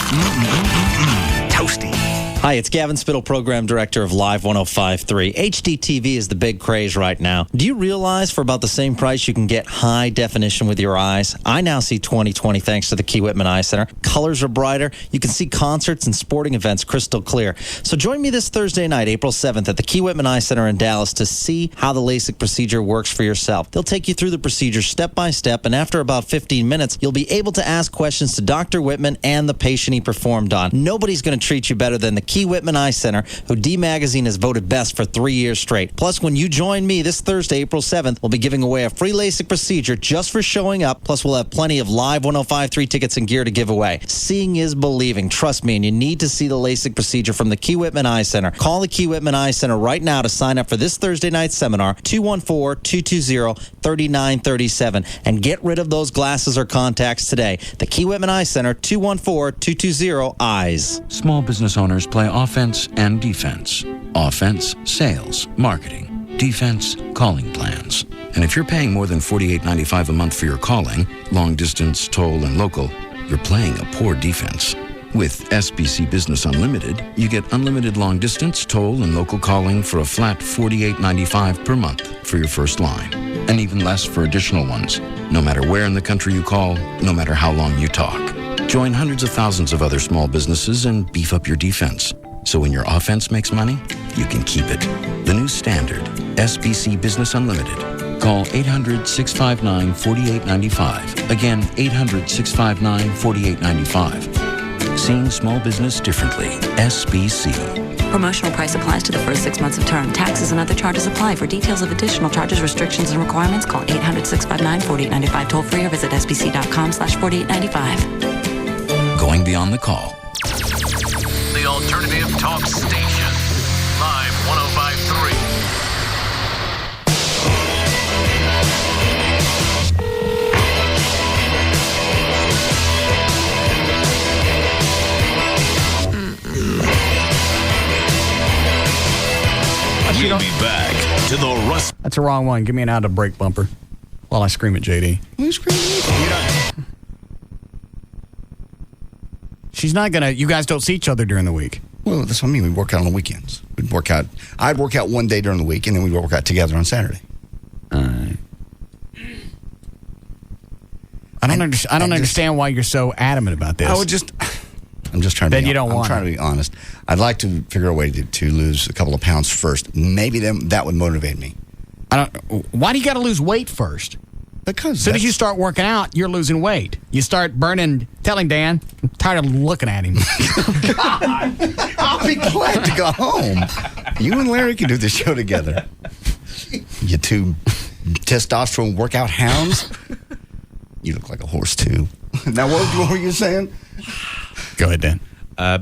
S18: Toasty.
S24: Hi, it's Gavin Spittle, Program Director of Live 105.3. HDTV is the big craze right now. Do you realize for about the same price you can get high definition with your eyes? I now see 20/20 thanks to the Key Whitman Eye Center. Colors are brighter. You can see concerts and sporting events crystal clear. So join me this Thursday night, April 7th, at the Key Whitman Eye Center in Dallas to see how the LASIK procedure works for yourself. They'll take you through the procedure step by step, and after about 15 minutes, you'll be able to ask questions to Dr. Whitman and the patient he performed on. Nobody's going to treat you better than the Key Whitman Eye Center, who D Magazine has voted best for 3 years straight. Plus, when you join me this Thursday, April 7th, we'll be giving away a free LASIK procedure just for showing up. Plus, we'll have plenty of live 105.3 tickets and gear to give away. Seeing is believing. Trust me, and you need to see the LASIK procedure from the Key Whitman Eye Center. Call the Key Whitman Eye Center right now to sign up for this Thursday night seminar, 214-220-3937, and get rid of those glasses or contacts today. The Key Whitman Eye Center, 214-220-EYES.
S2: Small business owners play offense and defense. Offense, sales, marketing. Defense, calling plans. And if you're paying more than $48.95 a month for your calling, long distance, toll, and local, you're playing a poor defense. With SBC Business Unlimited, you get unlimited long distance, toll, and local calling for a flat $48.95 per month for your first line, and even less for additional ones, no matter where in the country you call, no matter how long you talk. Join hundreds of thousands of other small businesses and beef up your defense. So when your offense makes money, you can keep it. The new standard, SBC Business Unlimited. Call 800-659-4895. Again, 800-659-4895. Seeing small business differently. SBC.
S3: Promotional price applies to the first 6 months of term. Taxes and other charges apply. For details of additional charges, restrictions, and requirements, call 800-659-4895 toll free or visit sbc.com/4895.
S2: Going beyond the call.
S8: The alternative talk station. Live 105.3.
S4: We'll be back to the Russ.
S1: That's the wrong one. Give me an out of break bumper while I scream at JD.
S4: You screaming?
S1: She's not gonna. You guys don't see each other during the week.
S4: Well, that's what I mean. We work out on the weekends. We'd work out. I'd work out one day during the week, and then we'd work out together on Saturday.
S1: All right. I don't understand why you're so adamant about this.
S4: I'm just trying to.
S1: Then you don't want.
S4: I'm trying to be honest. I'd like to figure a way to lose a couple of pounds first. Maybe that would motivate me.
S1: Why do you got to lose weight first?
S4: Because
S1: as soon as you start working out, you're losing weight. You start burning. Tell him, Dan. I'm tired of looking at him.
S4: God, I'll be glad to go home. You and Larry can do the show together. You two testosterone workout hounds. You look like a horse too. Now, what were you saying?
S1: Go ahead, Dan.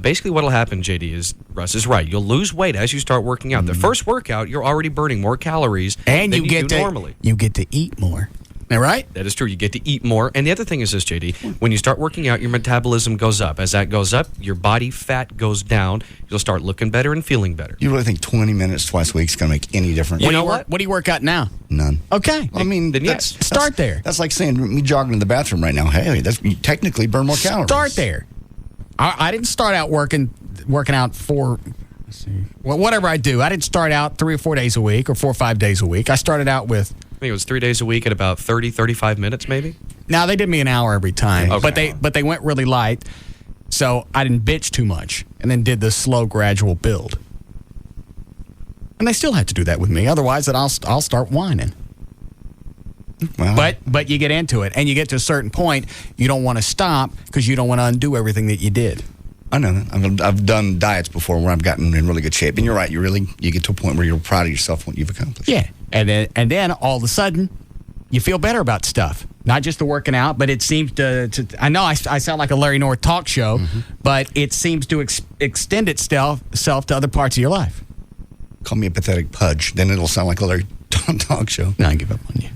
S5: Basically, what'll happen, JD, is Russ is right. You'll lose weight as you start working out. The first workout, you're already burning more calories
S1: and
S5: than
S1: you get
S5: do normally.
S1: You get to eat more. Am I right?
S5: That is true. You get to eat more. And the other thing is this, JD. When you start working out, your metabolism goes up. As that goes up, your body fat goes down. You'll start looking better and feeling better.
S4: You really think 20 minutes twice a week is going to make any difference?
S1: You know what? What do you work out now?
S4: None.
S1: Okay.
S4: I mean,
S5: then yes.
S1: Start there.
S4: That's like saying me jogging in the bathroom right now. Hey, you technically burn more calories.
S1: Start there. I didn't start out working out for, whatever I do. I didn't start out 3 or 4 days a week or 4 or 5 days a week. I started out with,
S5: I think it was 3 days a week at about 30, 35 minutes maybe.
S1: Now they did me an hour every time,
S5: Okay.
S1: but they went really light, so I didn't bitch too much, and then did the slow, gradual build. And they still have to do that with me, otherwise I'll start whining. Well, but you get into it, and you get to a certain point, you don't want to stop because you don't want to undo everything that you did.
S4: I know that. I've done diets before where I've gotten in really good shape, and you're right. You get to a point where you're proud of yourself what you've accomplished.
S1: Yeah, and then all of a sudden, you feel better about stuff. Not just the working out, but it seems to I know I sound like a Larry North talk show, but it seems to extend itself to other parts of your life.
S4: Call me a pathetic pudge, then it'll sound like a Larry talk show.
S1: No, I give up on you.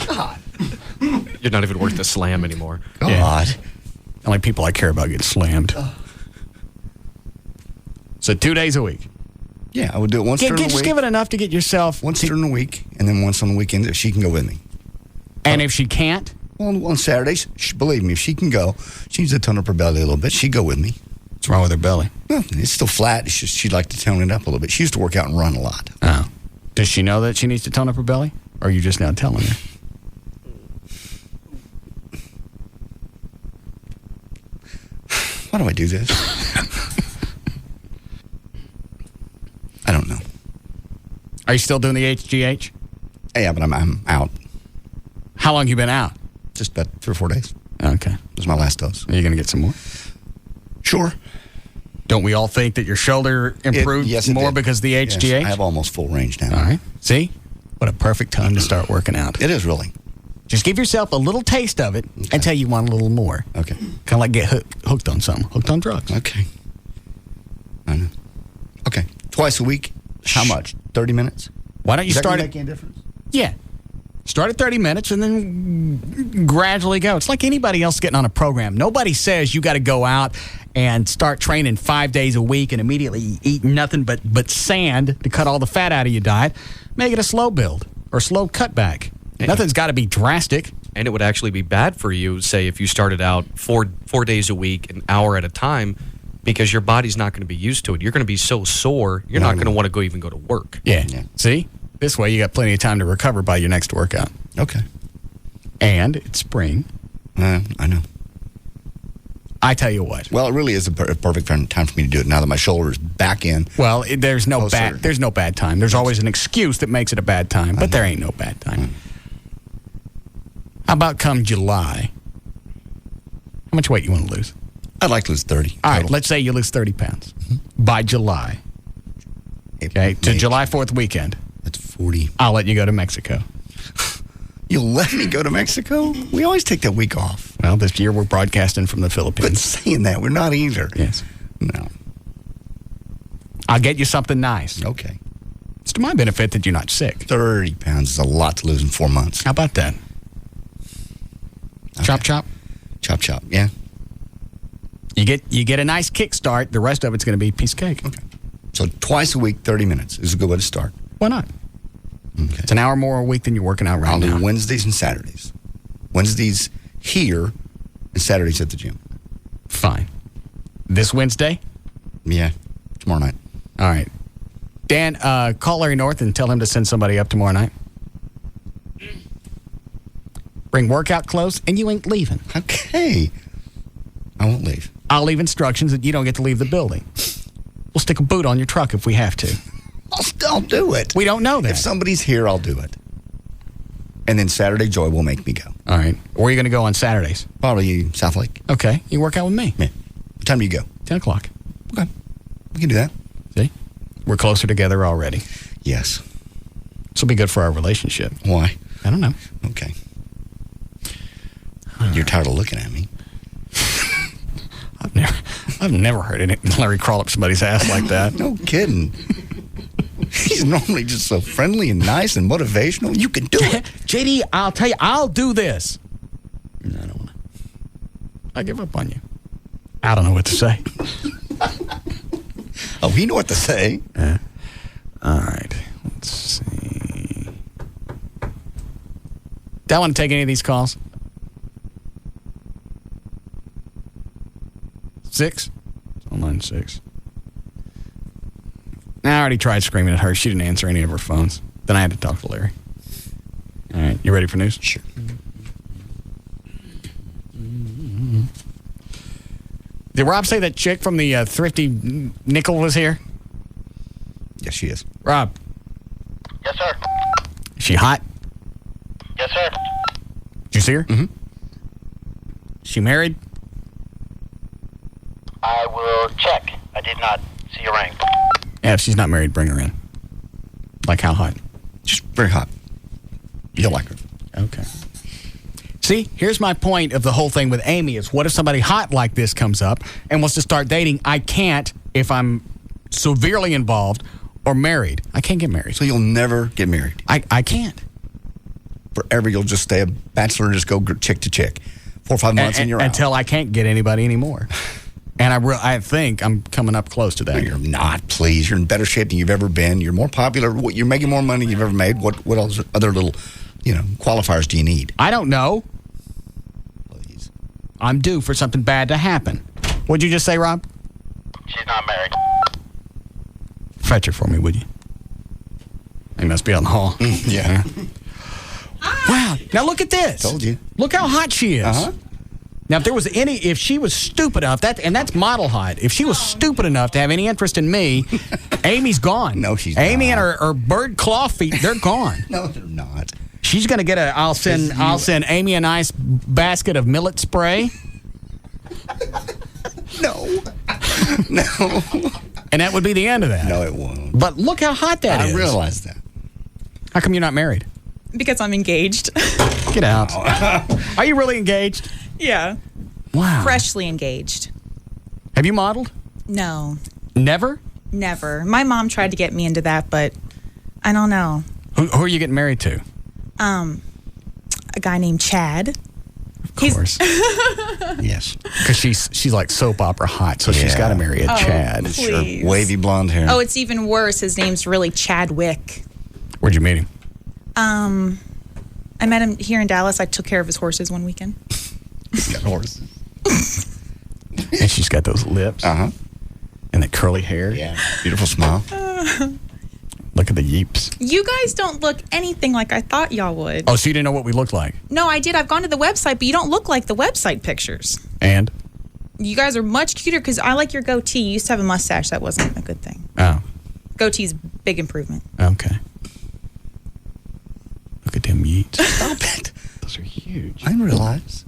S4: God.
S5: You're not even worth the slam anymore.
S4: God.
S1: Yeah. Only people I care about get slammed. So 2 days a week.
S4: Yeah, I would do it once during the week.
S1: Just give it enough to get yourself.
S4: Once during the week, and then once on the weekend if she can go with me.
S1: And if she can't?
S4: Well, on Saturdays, believe me, if she can go, she needs to tone up her belly a little bit. She'd go with me.
S1: What's wrong with her belly?
S4: Nothing. It's still flat. It's just she'd like to tone it up a little bit. She used to work out and run a lot.
S1: Oh. Does she know that she needs to tone up her belly? Or are you just now telling her?
S4: Why do I do this? I don't know.
S1: Are you still doing the HGH?
S4: Yeah, but I'm out.
S1: How long you been out?
S4: Just about 3 or 4 days.
S1: Okay.
S4: It was my last dose.
S1: Are you going to get some more?
S4: Sure.
S1: Don't we all think that your shoulder improved more because of the HGH?
S4: Yes, I have almost full range now.
S1: All right. See? What a perfect time to start working out.
S4: It is really.
S1: Just give yourself a little taste of it until you want a little more.
S4: Okay.
S1: Kind of like get hooked on something. Hooked on drugs.
S4: Okay. I know. Okay. Twice a week. How much? 30 minutes?
S1: Why don't you start
S4: make any difference?
S1: Yeah. Start at 30 minutes and then gradually go. It's like anybody else getting on a program. Nobody says you got to go out and start training 5 days a week and immediately eat nothing but sand to cut all the fat out of your diet. Make it a slow build or slow cutback. Nothing's got to be drastic.
S5: And it would actually be bad for you, say, if you started out 4 days a week, an hour at a time, because your body's not going to be used to it. You're going to be so sore, you're not going to want to even go to work.
S1: Yeah. See? This way you got plenty of time to recover by your next workout.
S4: Okay.
S1: And it's spring.
S4: I know.
S1: I tell you what.
S4: Well, it really is a perfect time for me to do it now that my shoulder is back in.
S1: Well, there's no bad time. There's always an excuse that makes it a bad time, but there ain't no bad time. How about come July? How much weight you want to lose?
S4: I'd like to lose 30.
S1: All right, let's say you lose 30 pounds by July. Okay, to July 4th weekend.
S4: That's 40.
S1: I'll let you go to Mexico.
S4: You'll let me go to Mexico? We always take that week off.
S1: Well, this year we're broadcasting from the Philippines.
S4: But saying that, we're not either.
S1: Yes.
S4: No.
S1: I'll get you something nice.
S4: Okay.
S1: It's to my benefit that you're not sick.
S4: 30 pounds is a lot to lose in 4 months.
S1: How about that? Okay. Chop, chop?
S4: Chop, chop, yeah.
S1: You get a nice kickstart. The rest of it's going to be a piece of cake.
S4: Okay. So twice a week, 30 minutes is a good way to start.
S1: Why not? Okay. It's an hour more a week than you're working out right now.
S4: I'll do Wednesdays and Saturdays. Wednesdays here and Saturdays at the gym.
S1: Fine. This Wednesday?
S4: Yeah, tomorrow night.
S1: All right. Dan, call Larry North and tell him to send somebody up tomorrow night. Bring workout clothes, and you ain't leaving.
S4: Okay. I won't leave.
S1: I'll leave instructions that you don't get to leave the building. We'll stick a boot on your truck if we have to.
S4: I'll do it.
S1: We don't know that.
S4: If somebody's here, I'll do it. And then Saturday, Joy will make me go.
S1: All right. Where are you going to go on Saturdays?
S4: Probably South Lake.
S1: Okay. You work out with me.
S4: Yeah. What time do you go?
S1: 10 o'clock.
S4: Okay. We can do that.
S1: See? We're closer together already.
S4: Yes.
S1: This will be good for our relationship.
S4: Why?
S1: I don't know.
S4: Okay. You're tired of looking at me.
S1: I've never heard Larry crawl up somebody's ass like that.
S4: No kidding. He's normally just so friendly and nice and motivational. You can do it.
S1: JD, I'll tell you, I'll do this. I don't want to. I give up on you. I don't know what to say.
S4: Oh, you know what to say.
S1: All right. Let's see. Do I want to take any of these calls? 6? Line 6. I already tried screaming at her. She didn't answer any of her phones. Then I had to talk to Larry. All right. You ready for news?
S4: Sure.
S1: Did Rob say that chick from the Thrifty Nickel was here?
S4: Yes, she is.
S1: Rob.
S6: Yes, sir.
S1: Is she hot?
S6: Yes, sir.
S1: Did you see her?
S4: Mm-hmm.
S1: She married?
S6: I will check. I did not see a ring.
S1: Yeah, if she's not married, bring her in. Like how hot?
S4: She's very hot. You'll like her.
S1: Okay. See, here's my point of the whole thing with Amy is what if somebody hot like this comes up and wants to start dating? I can't if I'm severely involved or married. I can't get married.
S4: So you'll never get married?
S1: I can't.
S4: Forever you'll just stay a bachelor and just go chick to chick. 4 or 5 months and you're out.
S1: Until I can't get anybody anymore. And I think I'm coming up close to that.
S4: No, you're not, please. You're in better shape than you've ever been. You're more popular. You're making more money than you've ever made. What else, other little, qualifiers do you need?
S1: I don't know.
S4: Please.
S1: I'm due for something bad to happen. What'd you just say, Rob?
S6: She's not married.
S1: Fetch her for me, would you? He must be on the hall.
S4: Yeah.
S1: Wow. Now look at this.
S4: Told you.
S1: Look how hot she is.
S4: Uh-huh.
S1: Now, if she was stupid enough, and that's model hot, if she was stupid enough to have any interest in me, Amy's gone.
S4: No, she's
S1: Amy
S4: not.
S1: and her bird claw feet, they're gone.
S4: No, they're not.
S1: She's going to get I'll send Amy a nice basket of millet spray.
S4: No. No.
S1: And that would be the end of that.
S4: No, it won't.
S1: But look how hot that is.
S4: I realize that.
S1: How come you're not married?
S7: Because I'm engaged.
S1: Get out. Are you really engaged?
S7: Yeah.
S1: Wow.
S7: Freshly engaged.
S1: Have you modeled?
S7: No.
S1: Never?
S7: Never. My mom tried to get me into that, but I don't know.
S1: Who are you getting married to?
S7: A guy named Chad.
S1: Of course. Yes. Because she's like soap opera hot, so she's got to marry a Chad.
S7: Please.
S4: Sure. Wavy blonde hair.
S7: Oh, it's even worse. His name's really Chadwick.
S1: Where'd you meet him?
S7: I met him here in Dallas. I took care of his horses one weekend.
S4: He's got horses.
S1: And she's got those lips.
S4: Uh-huh.
S1: And that curly hair.
S4: Yeah. Beautiful smile.
S1: Look at the yeeps.
S7: You guys don't look anything like I thought y'all would.
S1: Oh, so you didn't know what we looked like?
S7: No, I did. I've gone to the website, but you don't look like the website pictures.
S1: And?
S7: You guys are much cuter because I like your goatee. You used to have a mustache. That wasn't a good thing.
S1: Oh.
S7: Goatee's big improvement.
S1: Okay. Look at them yeets. Stop it. Those are huge.
S4: I didn't realize.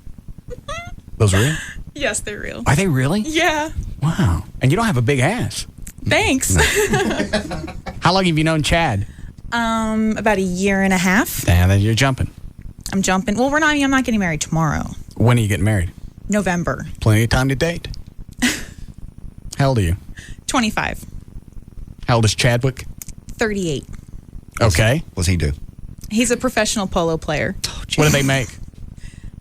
S1: Those are real?
S7: Yes, they're real.
S1: Are they really?
S7: Yeah.
S1: Wow. And you don't have a big ass.
S7: Thanks.
S1: How long have you known Chad?
S7: About a year and a half.
S1: And then you're jumping.
S7: I'm jumping. Well, I'm not getting married tomorrow.
S1: When are you getting married?
S7: November.
S1: Plenty of time to date. How old are you?
S7: 25.
S1: How old is Chadwick?
S7: 38.
S1: Okay.
S4: What's he do?
S7: He's a professional polo player.
S1: What do they make?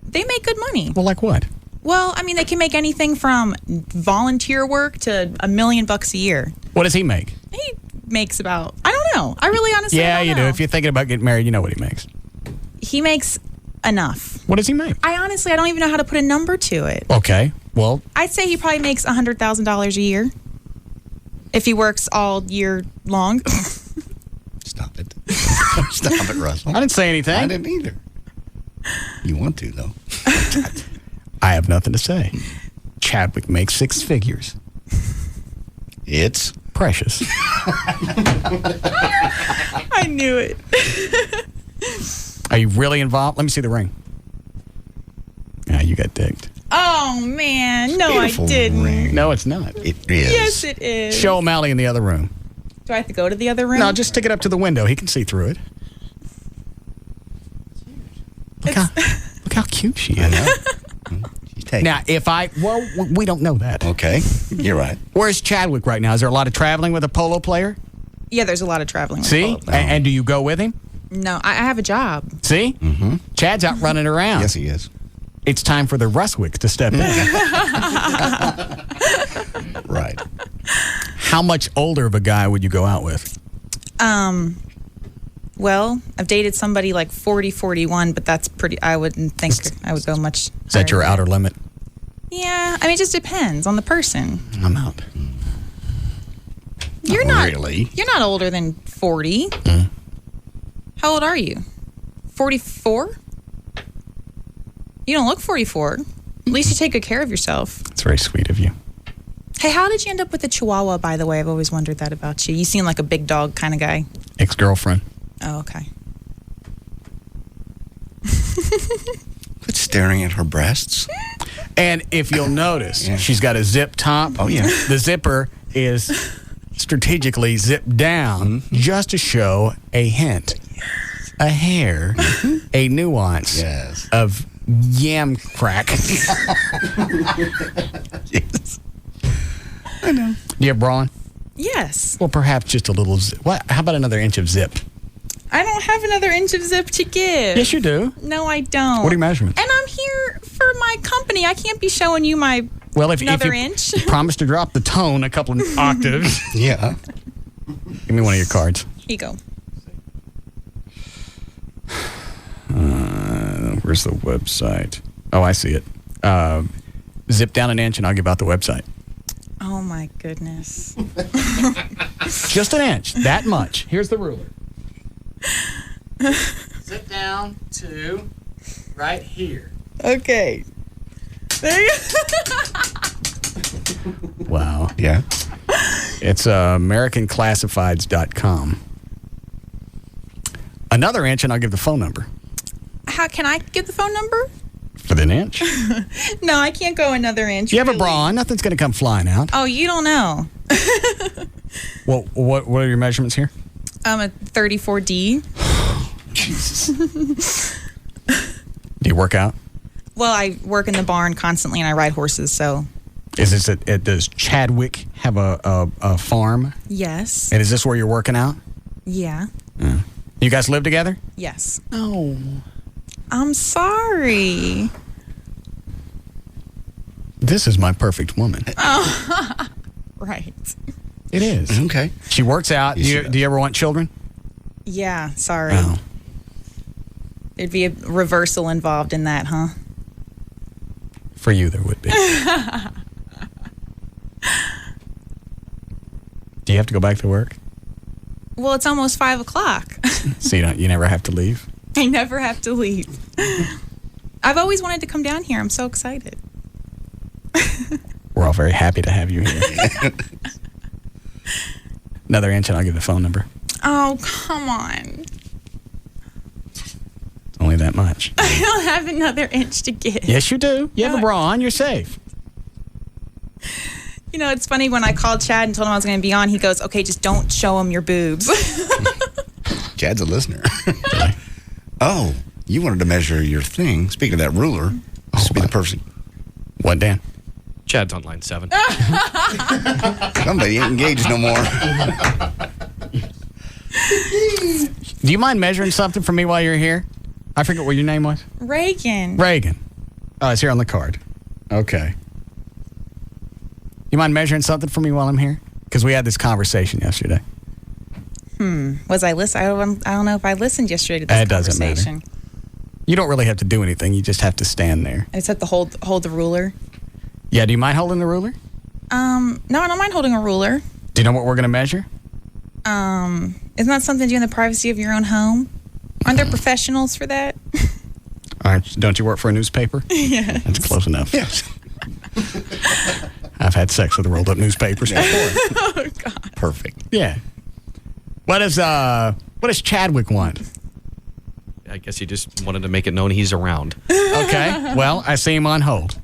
S7: They make good money.
S1: Well, like what?
S7: Well, I mean, they can make anything from volunteer work to $1 million a year.
S1: What does he make?
S7: He makes about, I don't know. I really honestly
S1: Yeah,
S7: don't
S1: you
S7: know.
S1: do. If you're thinking about getting married, you know what he makes.
S7: He makes enough.
S1: What does he make?
S7: I don't even know how to put a number to it.
S1: Okay. Well,
S7: I'd say he probably makes $100,000 a year if he works all year long.
S4: Stop it. Stop it, Russell.
S1: I didn't say anything.
S4: I didn't either. You want to, though.
S1: I have nothing to say. Chadwick makes 6 figures.
S4: It's
S1: precious.
S7: I knew it.
S1: Are you really involved? Let me see the ring. Yeah, you got digged.
S7: Oh, man. No, I didn't.
S4: Ring.
S1: No, it's not.
S4: It is.
S7: Yes, it is.
S1: Show O'Malley in the other room.
S7: Do I have to go to the other room?
S1: No, just stick it up to the window. He can see through it. Look how cute she is. Now, we don't know that.
S4: Okay, you're right.
S1: Where's Chadwick right now? Is there a lot of traveling with a polo player?
S7: Yeah, there's a lot of traveling. With
S1: See?
S7: polo.
S1: And do you go with him?
S7: No, I have a job.
S1: See? Mm-hmm. Chad's out running around.
S4: Yes, he is.
S1: It's time for the Russwicks to step in.
S4: Right.
S1: How much older of a guy would you go out with?
S7: Well, I've dated somebody like 40, 41, but that's pretty, I wouldn't think I would go much.
S1: Is that your outer limit?
S7: Yeah, I mean, it just depends on the person.
S1: I'm out.
S7: You're not
S4: really.
S7: You're not older than 40. How old are you? 44? You don't look 44. At least you take good care of yourself.
S1: That's very sweet of you.
S7: Hey, how did you end up with a Chihuahua, by the way? I've always wondered that about you. You seem like a big dog kind of guy.
S1: Ex-girlfriend.
S7: Oh, okay.
S4: Quit staring at her breasts.
S1: And if you'll notice, she's got a zip top.
S4: Oh, yeah.
S1: The zipper is strategically zipped down just to show a hint, a hair, a nuance of yam crack.
S4: Yes. I know.
S1: Do you have bra on?
S7: Yes.
S1: Well, perhaps just a little zip. How about another inch of zip?
S7: I don't have another inch of zip to give.
S1: Yes, you do.
S7: No, I don't.
S1: What are your measurements?
S7: And I'm here for my company. I can't be showing you my another inch.
S1: Promise to drop the tone a couple of octaves.
S4: Yeah.
S1: Give me one of your cards.
S7: Here you go.
S1: Where's the website? Oh, I see it. Zip down an inch and I'll give out the website.
S7: Oh, my goodness.
S1: Just an inch. That much. Here's the ruler. Zip down to right here.
S7: Okay. There you go.
S1: Wow.
S4: Yeah.
S1: It's AmericanClassifieds.com. Another inch and I'll give the phone number.
S7: How can I give the phone number?
S1: For the inch?
S7: No, I can't go another inch.
S1: You have a bra on. Nothing's going to come flying out.
S7: Oh, you don't know.
S1: Well, what are your measurements here?
S7: I'm a 34D.
S1: Jesus. Do you work out?
S7: Well, I work in the barn constantly, and I ride horses, so...
S1: Does Chadwick have a farm?
S7: Yes.
S1: And is this where you're working out?
S7: Yeah.
S1: You guys live together?
S7: Yes.
S1: Oh.
S7: I'm sorry.
S1: This is my perfect woman.
S7: Oh. Right.
S1: It is.
S4: Okay.
S1: She works out. Do you ever want children?
S7: Yeah, sorry.
S1: Oh.
S7: There'd be a reversal involved in that, huh?
S1: For you, there would be. Do you have to go back to work?
S7: Well, it's almost 5 o'clock.
S1: So you never have to leave?
S7: I never have to leave. I've always wanted to come down here. I'm so excited.
S1: We're all very happy to have you here. Another inch and I'll give the phone number.
S7: Oh, come on.
S1: Only that much.
S7: I don't have another inch to give.
S1: Yes, you do. You have a bra on. You're safe.
S7: You know, it's funny when I called Chad and told him I was going to be on, he goes, okay, just don't show him your boobs.
S4: Chad's a listener. Oh, you wanted to measure your thing. Speaking of that ruler, this would be the perfect.
S1: What, Dan?
S5: Chad's on line 7.
S4: Somebody ain't engaged no more.
S1: Do you mind measuring something for me while you're here? I forget what your name was.
S7: Reagan.
S1: Reagan. Oh, it's here on the card. Okay. You mind measuring something for me while I'm here? Because we had this conversation yesterday.
S7: Was I listening? I don't know if I listened yesterday to this conversation.
S1: Doesn't matter. You don't really have to do anything. You just have to stand there.
S7: I just have to hold the ruler.
S1: Yeah, do you mind holding the ruler?
S7: No, I don't mind holding a ruler.
S1: Do you know what we're going to measure?
S7: Isn't that something to do in the privacy of your own home? Aren't there professionals for that?
S1: All right, don't you work for a newspaper?
S7: Yeah.
S1: That's close enough.
S4: Yes.
S1: I've had sex with rolled up newspapers before.
S7: Oh, God.
S4: Perfect.
S1: Yeah. What does Chadwick want?
S5: I guess he just wanted to make it known he's around.
S1: Okay. Well, I see him on hold.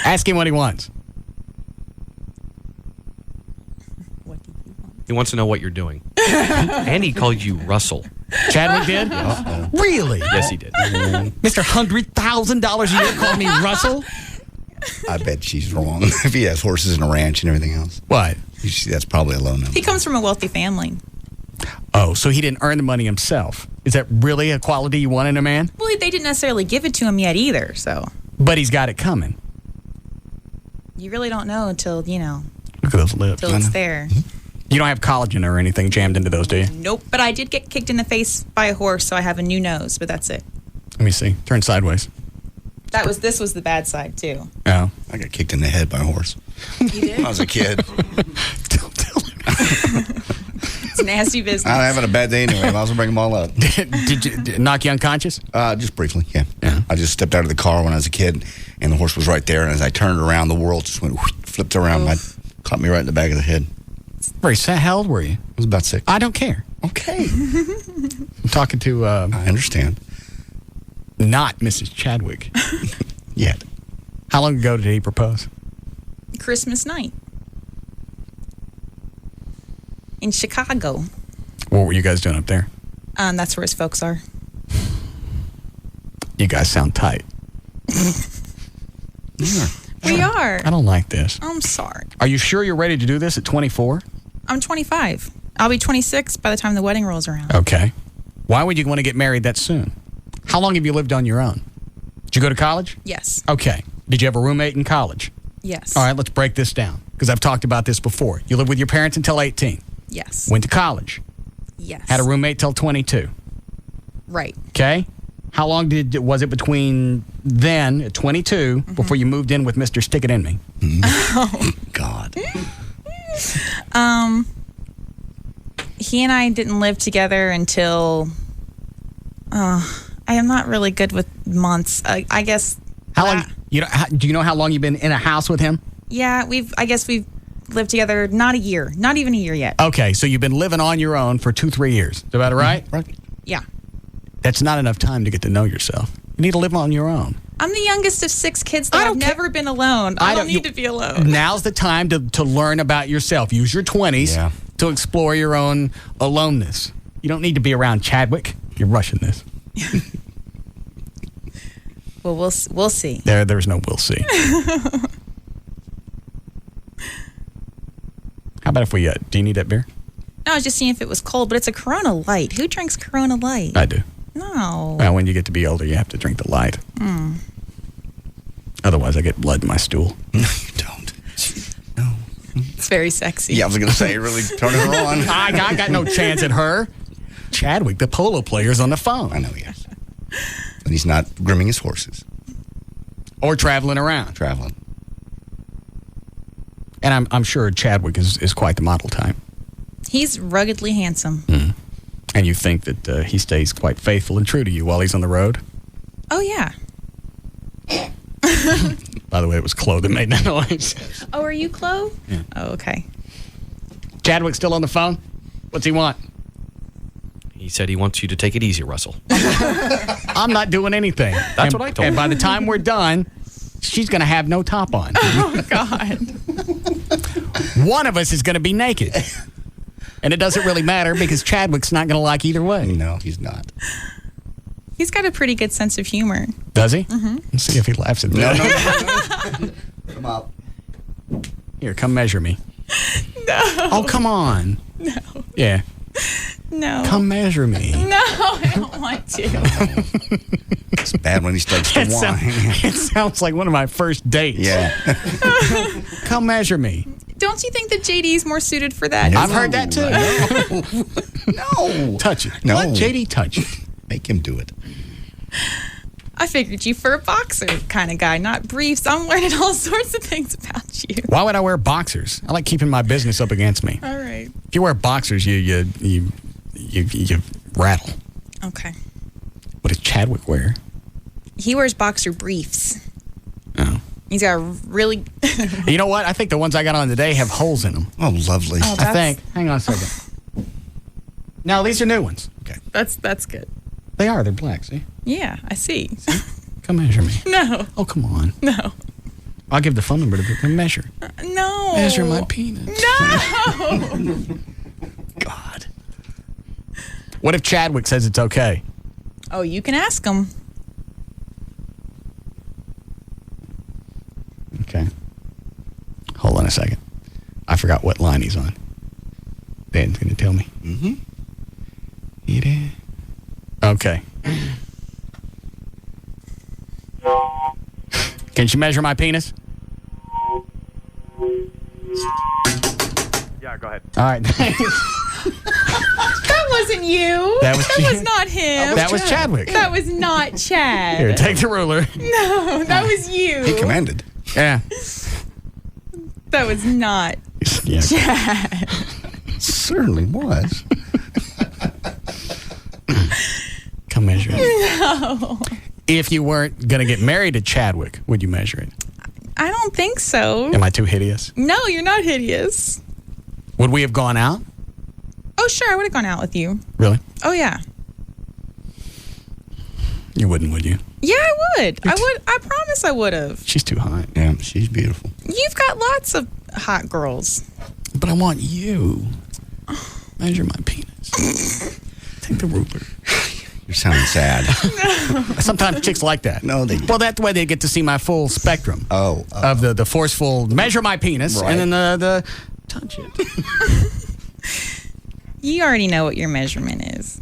S1: Ask him what he wants.
S5: He wants to know what you're doing. And he called you Russell.
S1: Chadwick did?
S5: Uh-oh.
S1: Really?
S5: Yes, he did.
S1: Mr. $100,000 a year called me Russell?
S4: I bet she's wrong. If he has horses and a ranch and everything else.
S1: What?
S4: That's probably a low number.
S7: He comes from a wealthy family.
S1: Oh, so he didn't earn the money himself. Is that really a quality you want in a man?
S7: Well, they didn't necessarily give it to him yet either, so.
S1: But he's got it coming.
S7: You really don't know until,
S1: Look at those lips.
S7: until it's there.
S1: You don't have collagen or anything jammed into those, do you?
S7: Nope. But I did get kicked in the face by a horse, so I have a new nose, but that's it.
S1: Let me see. Turn sideways.
S7: This was the bad side, too.
S1: Oh.
S4: I got kicked in the head by a horse.
S7: You did?
S4: When I was a kid.
S1: Don't tell him.
S7: It's nasty business.
S4: I'm having a bad day anyway. I might as well bring them all up.
S1: Did you knock you unconscious?
S4: Just briefly, yeah. I just stepped out of the car when I was a kid, and the horse was right there. And as I turned around, the world just went flipped around. Caught me right in the back of the head.
S1: Very sad. How old were you?
S4: I was about 6.
S1: I don't care.
S4: Okay.
S1: I'm talking to...
S4: I understand.
S1: Not Mrs. Chadwick.
S4: Yet.
S1: How long ago did he propose?
S7: Christmas night. In Chicago.
S1: What were you guys doing up there?
S7: That's where his folks are.
S1: You guys sound tight.
S7: We are.
S1: I don't like this.
S7: I'm sorry.
S1: Are you sure you're ready to do this at 24?
S7: I'm 25. I'll be 26 by the time the wedding rolls around.
S1: Okay. Why would you want to get married that soon? How long have you lived on your own? Did you go to college?
S7: Yes.
S1: Okay. Did you have a roommate in college?
S7: Yes.
S1: All right, let's break this down because I've talked about this before. You lived with your parents until 18.
S7: Yes.
S1: Went to college.
S7: Yes.
S1: Had a roommate till 22.
S7: Right.
S1: Okay. How long was it between then at 22 before you moved in with Mr. Stick It In Me?
S7: Oh.
S4: God.
S7: He and I didn't live together until... I am not really good with months. I guess...
S1: How long? Do you know how long you've been in a house with him?
S7: Yeah, we've lived together not a year. Not even a year yet.
S1: Okay, so you've been living on your own for 2-3 years. Is that about right?
S4: Right.
S7: Yeah.
S1: That's not enough time to get to know yourself. You need to live on your own.
S7: I'm the youngest of 6 kids, though. I've never been alone. I don't need to be alone.
S1: Now's the time to learn about yourself. Use your 20s to explore your own aloneness. You don't need to be around Chadwick. You're rushing this.
S7: Well, we'll see.
S1: There's no we'll see. How about if we, do you need that beer?
S7: No, I was just seeing if it was cold, but it's a Corona Light. Who drinks Corona Light?
S1: I do.
S7: No.
S1: Well, when you get to be older, you have to drink the light. Otherwise, I get blood in my stool.
S4: No, you don't. No.
S7: It's very sexy.
S4: Yeah, I was going to say, really turning her on.
S1: I got no chance at her. Chadwick, the polo player's on the phone.
S4: I know he is. And he's not grooming his horses.
S1: Or traveling around.
S4: Traveling.
S1: And I'm sure Chadwick is quite the model type.
S7: He's ruggedly handsome.
S1: And you think that he stays quite faithful and true to you while he's on the road?
S7: Oh, yeah.
S1: By the way, it was Chloe that made that noise.
S7: Oh, are you Chloe?
S1: Yeah.
S7: Oh, okay.
S1: Chadwick still on the phone? What's he want?
S5: He said he wants you to take it easy, Russell.
S1: I'm not doing anything.
S5: That's what I told
S1: And
S5: him.
S1: by the time we're done, she's going to have no top on.
S7: Oh, God.
S1: One of us is going to be naked. And it doesn't really matter because Chadwick's not going to like either way.
S4: No, he's not.
S7: He's got a pretty good sense of humor.
S1: Does he?
S7: Mm-hmm.
S1: Let's see if he laughs at me.
S4: No. Come up.
S1: Here, come measure me.
S7: No.
S1: Oh, come on.
S7: No.
S1: Yeah.
S7: No.
S1: Come measure me.
S7: No, I don't want to.
S4: It's bad when he starts to whine.
S1: It sounds like one of my first dates.
S4: Yeah.
S1: Come measure me.
S7: Don't you think that JD's more suited for that?
S1: I've heard that too.
S4: No.
S1: Touch it.
S4: No.
S1: Let JD touch it.
S4: Make him do it.
S7: I figured you for a boxer kind of guy, not briefs. I'm learning all sorts of things about you.
S1: Why would I wear boxers? I like keeping my business up against me.
S7: All right.
S1: If you wear boxers, you rattle.
S7: Okay.
S1: What does Chadwick wear?
S7: He wears boxer briefs.
S1: Oh.
S7: He's got a really...
S1: You know what? I think the ones I got on today have holes in them.
S4: Oh, lovely.
S7: Oh,
S1: I think. Hang on a second. No, these are new ones.
S4: Okay.
S7: That's good.
S1: They are. They're black, see?
S7: Yeah, I see.
S1: Come measure me.
S7: No.
S1: Oh, come on.
S7: No.
S1: I'll give the phone number to measure.
S7: No.
S1: Measure my penis.
S7: No.
S1: God. What if Chadwick says it's okay?
S7: Oh, you can ask him.
S1: Okay. Hold on a second. I forgot what line he's on. Dan's going to tell me.
S4: Mm-hmm.
S1: It is. Okay. Can she measure my penis?
S6: Yeah, go ahead.
S1: All right.
S7: That wasn't you.
S1: That was
S7: not him.
S1: That was Chadwick.
S7: That was not Chad.
S1: Here, take the ruler.
S7: No, that was you.
S4: He commanded.
S1: Yeah.
S7: That was not
S1: Yeah.
S7: Chad.
S4: Certainly was.
S1: Come measure it.
S7: No.
S1: If you weren't going to get married to Chadwick, would you measure it?
S7: I don't think so.
S1: Am I too hideous?
S7: No, you're not hideous.
S1: Would we have gone out?
S7: Oh, sure, I would have gone out with you.
S1: Really?
S7: Oh, yeah.
S1: You wouldn't, would you?
S7: Yeah, I would. I promise I would have.
S1: She's too hot.
S4: Yeah, she's beautiful.
S7: You've got lots of hot girls.
S1: But I want you. Measure my penis. Take the ruler.
S4: You're sounding sad.
S1: Sometimes chicks like that.
S4: No, they don't.
S1: Well, that's the way they get to see my full spectrum.
S4: Oh.
S1: Of the forceful, measure my penis,
S4: Right.
S1: and then the touch it.
S7: You already know what your measurement is.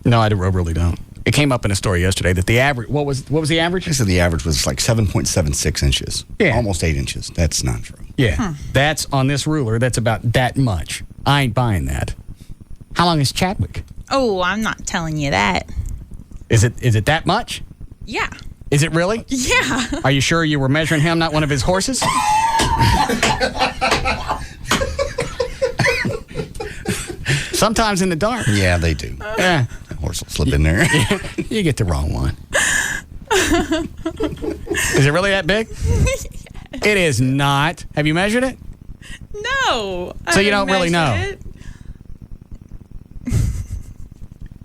S1: No, I really don't. It came up in a story yesterday that the average, what was the average?
S4: I said the average was like 7.76 inches.
S1: Yeah.
S4: Almost 8 inches. That's not true.
S1: Yeah. That's on this ruler. That's about that much. I ain't buying that. How long is Chadwick?
S7: Oh, I'm not telling you that.
S1: Is it that much?
S7: Yeah.
S1: Is it really?
S7: Yeah.
S1: Are you sure you were measuring him, not one of his horses? Sometimes in the dark.
S4: Yeah, they do.
S1: Yeah.
S4: The horse will slip in there.
S1: You get the wrong one. Is it really that big?
S7: Yes.
S1: It is not. Have you measured it?
S7: No.
S1: So you don't really know.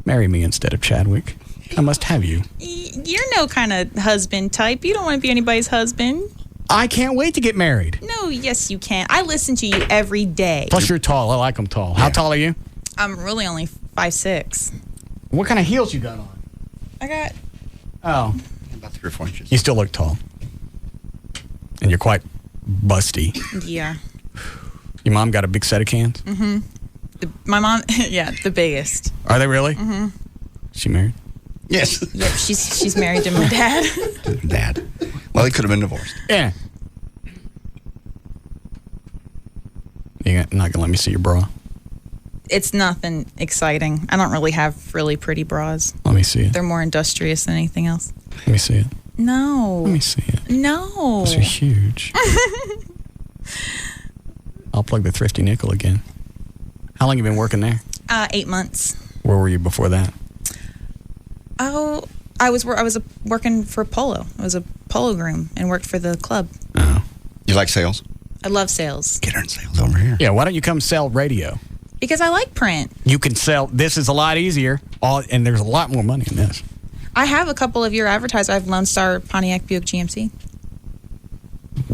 S1: Marry me instead of Chadwick. I must have you.
S7: You're no kind of husband type. You don't want to be anybody's husband.
S1: I can't wait to get married.
S7: No, yes, you can. I listen to you every day.
S1: Plus, you're tall. I like them tall. How tall are you?
S7: I'm really only 5'6".
S1: What kind of heels you got on?
S7: I got...
S1: Oh.
S4: About 3 or 4 inches.
S1: You still look tall. And you're quite busty.
S7: Yeah.
S1: Your mom got a big set of cans?
S7: Mm-hmm. My mom, yeah, the biggest.
S1: Are they really?
S7: Mm-hmm.
S1: She married?
S4: Yes.
S7: Yep, she's married to my dad.
S4: Dad. Well, they could have been divorced.
S1: Yeah. You're not going to let me see your bra?
S7: It's nothing exciting. I don't really have really pretty bras.
S1: Let me see it.
S7: They're more industrious than anything else.
S1: Let me see it.
S7: No.
S1: Let me see it.
S7: No.
S1: Those are huge. I'll plug the Thrifty Nickel again. How long you been working there?
S7: 8 months.
S1: Where were you before that?
S7: Oh, I was working for Polo. I was a polo groom and worked for the club.
S1: Oh.
S4: You like sales?
S7: I love sales.
S4: Get her in sales over here.
S1: Yeah, why don't you come sell radio?
S7: Because I like print.
S1: You can sell. This is a lot easier, and there's a lot more money in this.
S7: I have a couple of your advertisers. I have Lone Star, Pontiac, Buick, GMC.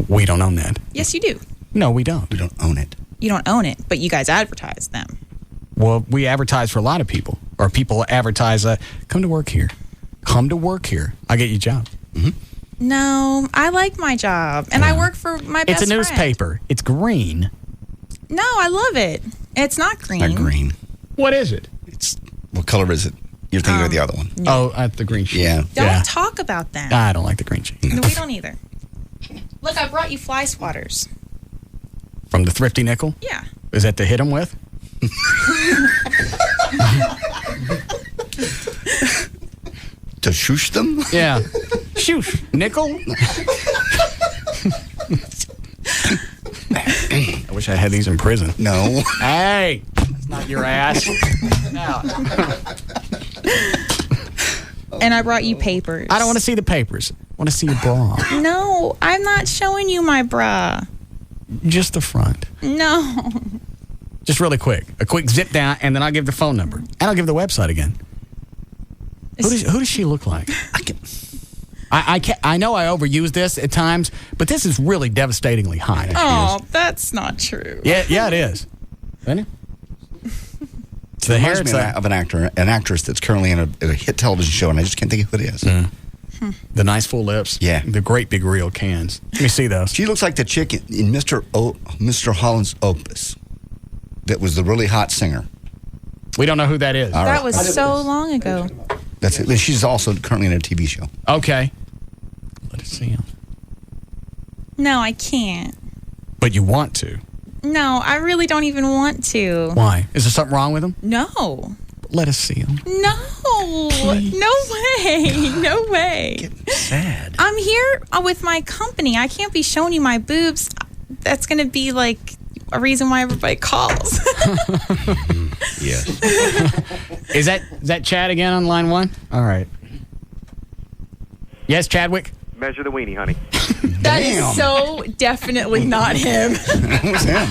S1: We don't own that.
S7: Yes, you do.
S1: No, we don't.
S4: We don't own it.
S7: You don't own it, but you guys advertise them.
S1: Well, we advertise for a lot of people. Or people advertise, come to work here. Come to work here. I'll get you a job.
S4: Mm-hmm.
S7: No, I like my job. And I work for my best
S1: It's a
S7: friend.
S1: newspaper. It's green.
S7: No, I love it. It's not green.
S4: Not green.
S1: What is it?
S4: What color is it? You're thinking of the other one.
S1: Oh, the green sheet.
S4: Yeah.
S7: Don't talk about that.
S1: I don't like the green sheet.
S7: No, we don't either. Look, I brought you fly swatters.
S1: From the Thrifty Nickel?
S7: Yeah.
S1: Is that to hit them with?
S4: To shoosh them?
S1: Yeah. Shoosh. Nickel? I wish I had these in prison.
S4: No.
S1: Hey, that's not your ass. Now.
S7: And I brought you papers.
S1: I don't want to see the papers. I want to see your bra.
S7: No, I'm not showing you my bra.
S1: Just the front.
S7: No.
S1: Just really quick. A quick zip down, and then I'll give the phone number. And I'll give the website again. Who does she look like? I know I overuse this at times, but this is really devastatingly high.
S7: Oh, that's not true.
S1: Yeah, it is. Isn't it?
S4: It reminds me of an actress that's currently in a hit television show, and I just can't think of who it is.
S1: The nice full lips.
S4: Yeah.
S1: The great big real cans. Let me see those.
S4: She looks like the chick in Mr. Holland's Opus that was the really hot singer.
S1: We don't know who that is.
S7: That was so long ago.
S4: That's it. She's also currently in a TV show.
S1: Okay. Let us see him.
S7: No, I can't.
S1: But you want to.
S7: No, I really don't even want to.
S1: Why? Is there something wrong with him?
S7: No.
S1: Let us see him.
S7: No.
S1: Please.
S7: No way. No way.
S4: Sad.
S7: I'm here with my company. I can't be showing you my boobs. That's going to be like a reason why everybody calls.
S4: Yes.
S1: Is that Chad again on line one? All right. Yes, Chadwick?
S9: Measure the weenie, honey.
S7: That is so definitely not him.
S4: It was him.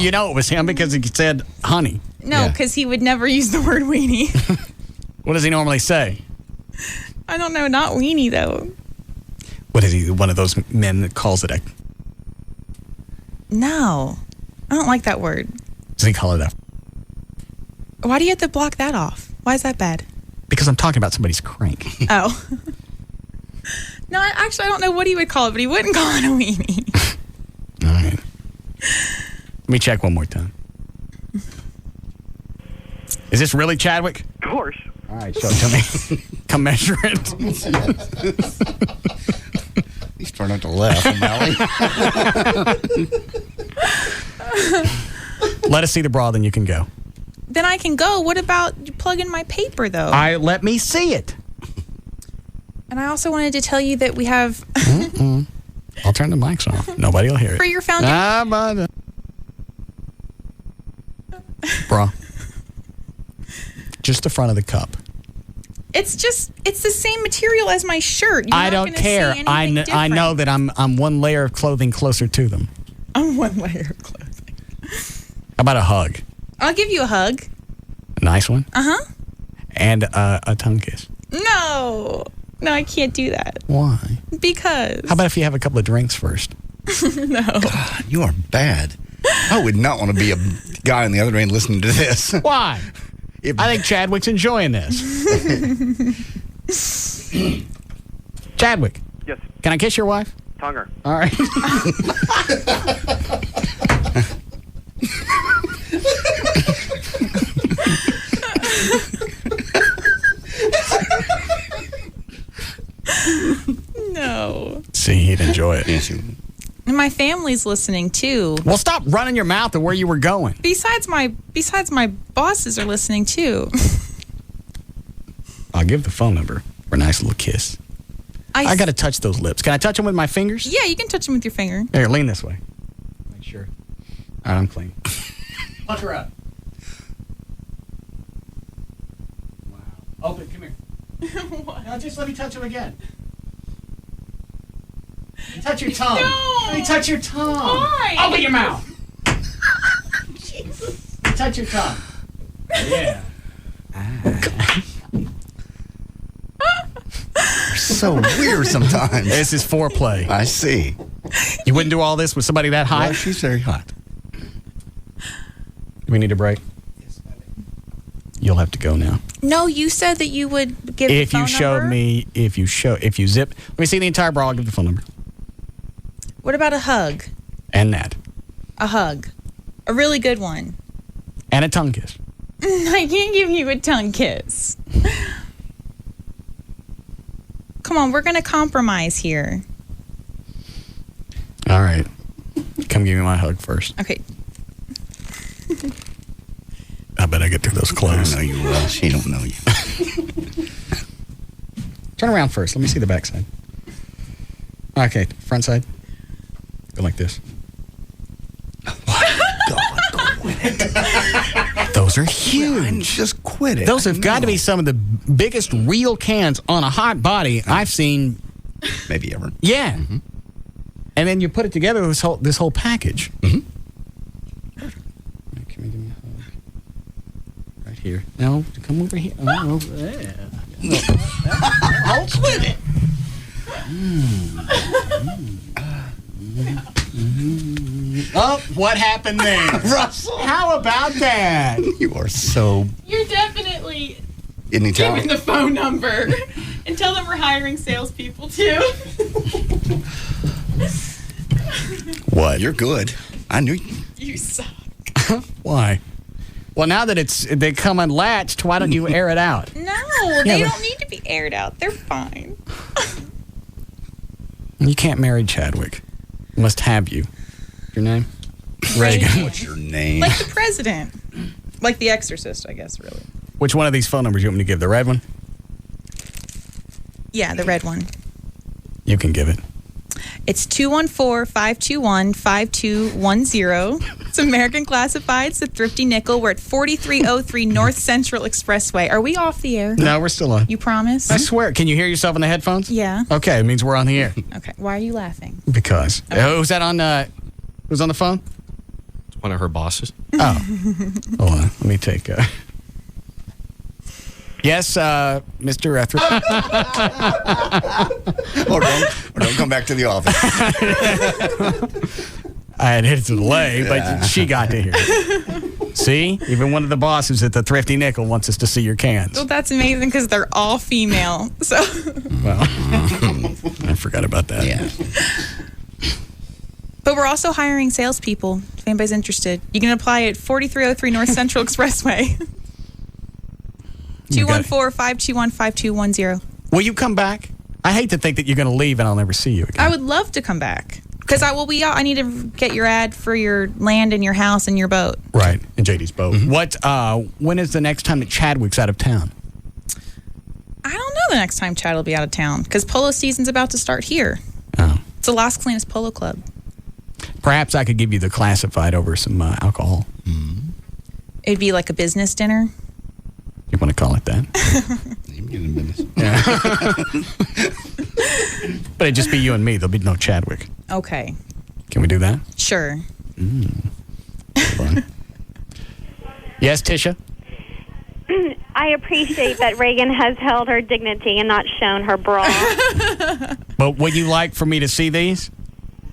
S1: You know it was him because he said honey.
S7: No, because he would never use the word weenie.
S1: What does he normally say?
S7: I don't know, not weenie though.
S1: What is he, one of those men that calls it a...
S7: No, I don't like that word.
S1: Does he call it a...
S7: Why do you have to block that off? Why is that bad?
S1: Because I'm talking about somebody's crank.
S7: Oh. No, actually, I don't know what he would call it, but he wouldn't call it a weenie.
S1: All right. Let me check one more time. Is this really Chadwick?
S9: Of course.
S1: All right, show it to me. Come measure it.
S4: He's trying not to laugh, Mally.
S1: Let us see the bra, then you can go.
S7: Then I can go. What about you plug in my paper, though?
S1: Let me see it.
S7: And I also wanted to tell you that we have...
S1: I'll turn the mics off. Nobody will hear it.
S7: For your foundation.
S1: Bra. Just the front of the cup.
S7: It's the same material as my shirt. You're
S1: I
S7: not
S1: don't
S7: gonna
S1: care.
S7: see anything
S1: I know
S7: different.
S1: that I'm one layer of clothing closer to them.
S7: I'm one layer of clothing.
S1: How about a hug?
S7: I'll give you a hug.
S1: A nice one?
S7: Uh-huh.
S1: and a tongue kiss.
S7: No, I can't do that.
S1: Why?
S7: Because.
S1: How about if you have a couple of drinks first?
S7: No.
S4: God, you are bad. I would not want to be a guy on the other end listening to this.
S1: Why? I think Chadwick's enjoying this. Chadwick.
S9: Yes.
S1: Can I kiss your wife?
S9: Tongue her.
S1: All right.
S7: No.
S1: See, he'd enjoy it.
S4: Yes,
S7: And my family's listening too.
S1: Well, stop running your mouth to where you were going.
S7: Besides my bosses are listening too.
S1: I'll give the phone number for a nice little kiss. I got to touch those lips. Can I touch them with my fingers?
S7: Yeah, you can touch them with your finger.
S1: Here, lean this way. Make sure. All right, I'm clean. Punch her up. Wow. Open, come here. Now just let me touch him again. Touch your tongue.
S7: No.
S1: Let me touch your tongue.
S7: Why?
S1: Open your mouth. Jesus. Touch your tongue. Yeah.
S4: You're so weird sometimes.
S1: This is foreplay.
S4: I see.
S1: You wouldn't do all this with somebody that hot?
S4: Well, she's very hot.
S1: Do we need a break? Yes, you'll have to go now.
S7: No, you said that you would give
S1: If
S7: the phone
S1: you showed
S7: number.
S1: me, if you zip, let me see the entire bra, I'll give the phone number.
S7: What about a hug?
S1: And that.
S7: A hug. A really good one.
S1: And a tongue kiss.
S7: I can't give you a tongue kiss. Come on, we're going to compromise here.
S1: All right. Come give me my hug first.
S7: Okay.
S1: I bet I get through those clothes.
S4: I know you will. She don't know you.
S1: Turn around first. Let me see the back side. Okay, front side. Go like this. Those are huge.
S4: Just quit it.
S1: Those have got to be some of the biggest real cans on a hot body I've seen.
S4: Maybe ever.
S1: Yeah. Mm-hmm. And then you put it together with this whole package.
S4: Mm-hmm.
S1: Can we give me a hug? Right here. No, come over here. Oh, over there.
S4: I'll quit it.
S1: Oh, what happened there?
S4: Russell.
S1: How about that?
S4: You are so...
S7: You're definitely
S4: Anytime.
S7: giving the phone number. And tell them we're hiring salespeople too.
S1: What?
S4: You're good. I knew you.
S7: You suck.
S1: Why? Well, now that they come unlatched, why don't you air it out?
S7: No, they don't need to be aired out. They're fine.
S1: You can't marry Chadwick. Must have you. Your name? Reagan.
S4: What's your name?
S7: Like the president. Like the exorcist, I guess, really.
S1: Which one of these phone numbers you want me to give? The red one?
S7: Yeah, the red one.
S1: You can give it.
S7: It's 214-521-5210. It's American Classified. It's a Thrifty Nickel. We're at 4303 North Central Expressway. Are we off the air?
S1: No, we're still on.
S7: You promise?
S1: I swear. Can you hear yourself in the headphones?
S7: Yeah.
S1: Okay, it means we're on the air.
S7: Okay. Why are you laughing?
S1: Because. Who's that on? Who's on the phone?
S5: It's one of her bosses.
S1: Oh. Hold on. Let me take. Yes, Mr. Etheridge.
S4: or don't come back to the office.
S1: I had hit the delay, but she got to hear it. See? Even one of the bosses at the Thrifty Nickel wants us to see your cans.
S7: Well, that's amazing because they're all female. So.
S1: Well, I forgot about that.
S4: Yeah.
S7: But we're also hiring salespeople if anybody's interested. You can apply at 4303 North Central Expressway. 214-521-5210.
S1: Will you come back? I hate to think that you're going to leave and I'll never see you again.
S7: I would love to come back. Because I need to get your ad for your land and your house and your boat.
S1: Right, and JD's boat. Mm-hmm. When is the next time that Chadwick's out of town?
S7: I don't know the next time Chad will be out of town. Because polo season's about to start here.
S1: Oh.
S7: It's the Las Colinas Polo Club.
S1: Perhaps I could give you the classified over some alcohol.
S4: Mm-hmm.
S7: It'd be like a business dinner.
S1: You want to call it that? Yeah. But it'd just be you and me. There'll be no Chadwick.
S7: Okay.
S1: Can we do that?
S7: Sure.
S1: Yes, Tisha?
S9: I appreciate that Reagan has held her dignity and not shown her bra.
S1: But would you like for me to see these?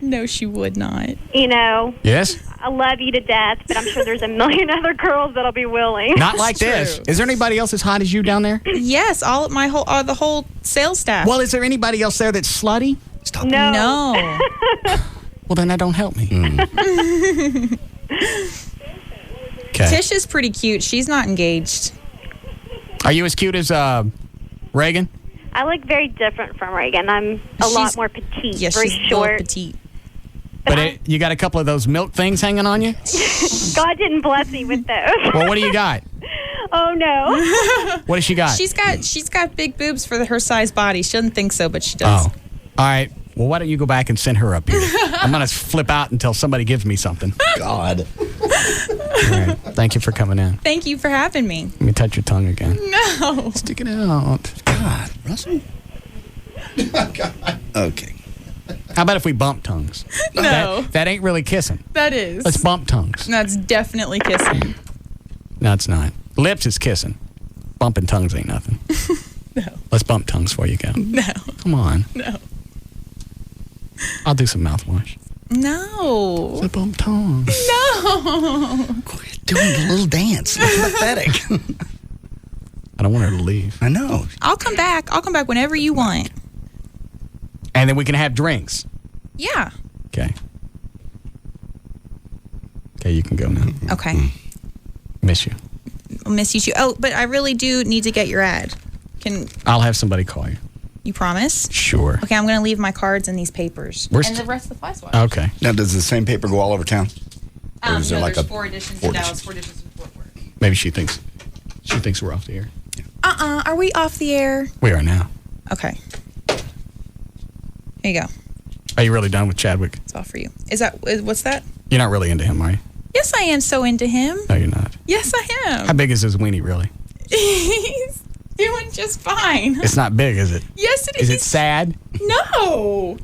S7: No, she would not.
S9: You know,
S1: Yes?
S9: I love you to death, but I'm sure there's a million other girls that'll be willing.
S1: Not like this. Is there anybody else as hot as you down there?
S7: Yes, the whole sales staff.
S1: Well, is there anybody else there that's slutty?
S9: Stop. No.
S1: Well, then that don't help me. Okay.
S7: Tish is pretty cute. She's not engaged.
S1: Are you as cute as Reagan?
S9: I look very different from Reagan. I'm a lot more petite, very
S7: she's
S9: short.
S7: petite.
S1: But you got a couple of those milk things hanging on you?
S9: God didn't bless me with those.
S1: Well, what do you got?
S9: Oh no.
S1: What does she got?
S7: She's got big boobs for her size body. She doesn't think so, but she does.
S1: Oh. All right. Well, why don't you go back and send her up here? I'm going to flip out until somebody gives me something.
S4: God.
S1: All right. Thank you for coming in.
S7: Thank you for having me.
S1: Let me touch your tongue again.
S7: No.
S1: Stick it out.
S4: God, Russell. Okay.
S1: How about if we bump tongues?
S7: No.
S1: That ain't really kissing.
S7: That is.
S1: Let's bump tongues.
S7: That's definitely kissing.
S1: No, it's not. Lips is kissing. Bumping tongues ain't nothing.
S7: No.
S1: Let's bump tongues before you go.
S7: No.
S1: Come on.
S7: No.
S1: I'll do some mouthwash.
S7: No.
S1: Let's bump tongues.
S7: No.
S4: Doing the little dance. It's pathetic.
S1: I don't want her to leave.
S4: I know.
S7: I'll come back. I'll come back whenever you want.
S1: And then we can have drinks.
S7: Yeah.
S1: Okay. Okay, you can go now.
S7: Okay.
S1: Miss you.
S7: I'll miss you too. Oh, but I really do need to get your ad.
S1: I'll have somebody call you.
S7: You promise?
S1: Sure.
S7: Okay, I'm going to leave my cards in these papers.
S4: We're
S7: And the rest of the fly swatch.
S1: Okay.
S4: Now, does the same paper go all over town? Or is there
S7: No,
S4: like
S7: there's
S4: a
S7: 4 editions
S4: four
S7: in Dallas,
S4: editions?
S7: 4 editions in Fort Worth.
S1: Maybe she thinks we're off the air.
S7: Are we off the air?
S1: We are now.
S7: Okay. Here you go.
S1: Are you really done with Chadwick?
S7: It's all for you. What's that?
S1: You're not really into him, are you?
S7: Yes, I am so into him.
S1: No, you're not.
S7: Yes, I am.
S1: How big is his weenie, really?
S7: He's doing just fine.
S1: It's not big, is it?
S7: Yes, it is.
S1: Is it sad?
S7: No.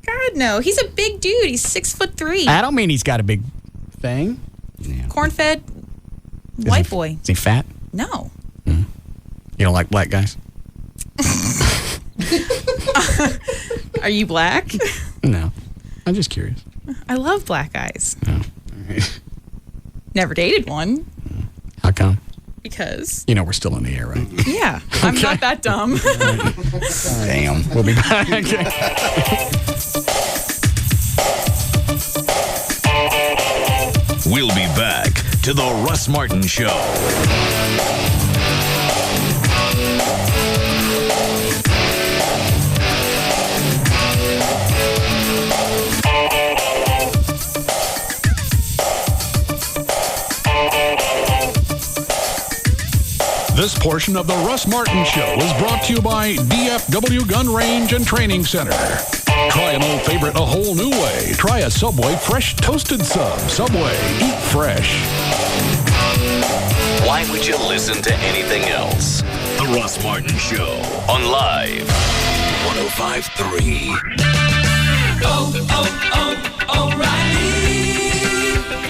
S7: God, no. He's a big dude. He's 6'3".
S1: I don't mean he's got a big thing.
S7: Corn-fed white boy.
S1: Is he fat?
S7: No.
S1: You don't like black guys?
S7: Are you black?
S1: No. I'm just curious.
S7: I love black guys.
S1: Oh, all right.
S7: Never dated one.
S1: How come?
S7: Because.
S1: You know we're still in the air, right?
S7: Yeah. I'm not that dumb.
S1: Damn. We'll be back.
S8: We'll be back to the Russ Martin Show.
S12: This portion of the Russ Martin Show is brought to you by DFW Gun Range and Training Center. Try an old favorite a whole new way. Try a Subway fresh toasted sub. Subway, eat fresh.
S8: Why would you listen to anything else? The Russ Martin Show on Live 105.3.
S11: O'Reilly.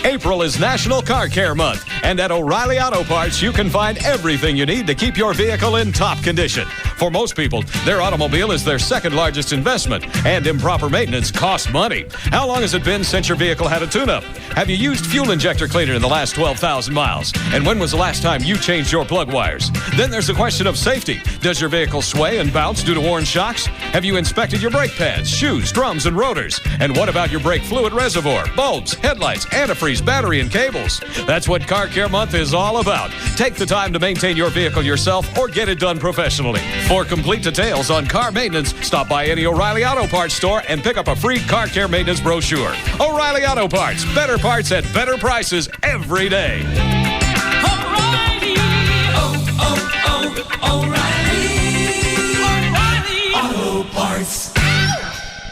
S11: April is National Car Care Month, and at O'Reilly Auto Parts, you can find everything you need to keep your vehicle in top condition. For most people, their automobile is their second largest investment, and improper maintenance costs money. How long has it been since your vehicle had a tune-up? Have you used fuel injector cleaner in the last 12,000 miles? And when was the last time you changed your plug wires? Then there's the question of safety. Does your vehicle sway and bounce due to worn shocks? Have you inspected your brake pads, shoes, drums, and rotors? And what about your brake fluid reservoir, bulbs, headlights, antifreeze, battery, and cables? That's what Car Care Month is all about. Take the time to maintain your vehicle yourself or get it done professionally. For complete details on car maintenance, stop by any O'Reilly Auto Parts store and pick up a free car care maintenance brochure. O'Reilly Auto Parts, better parts at better prices every day. O'Reilly. O'Reilly Auto Parts.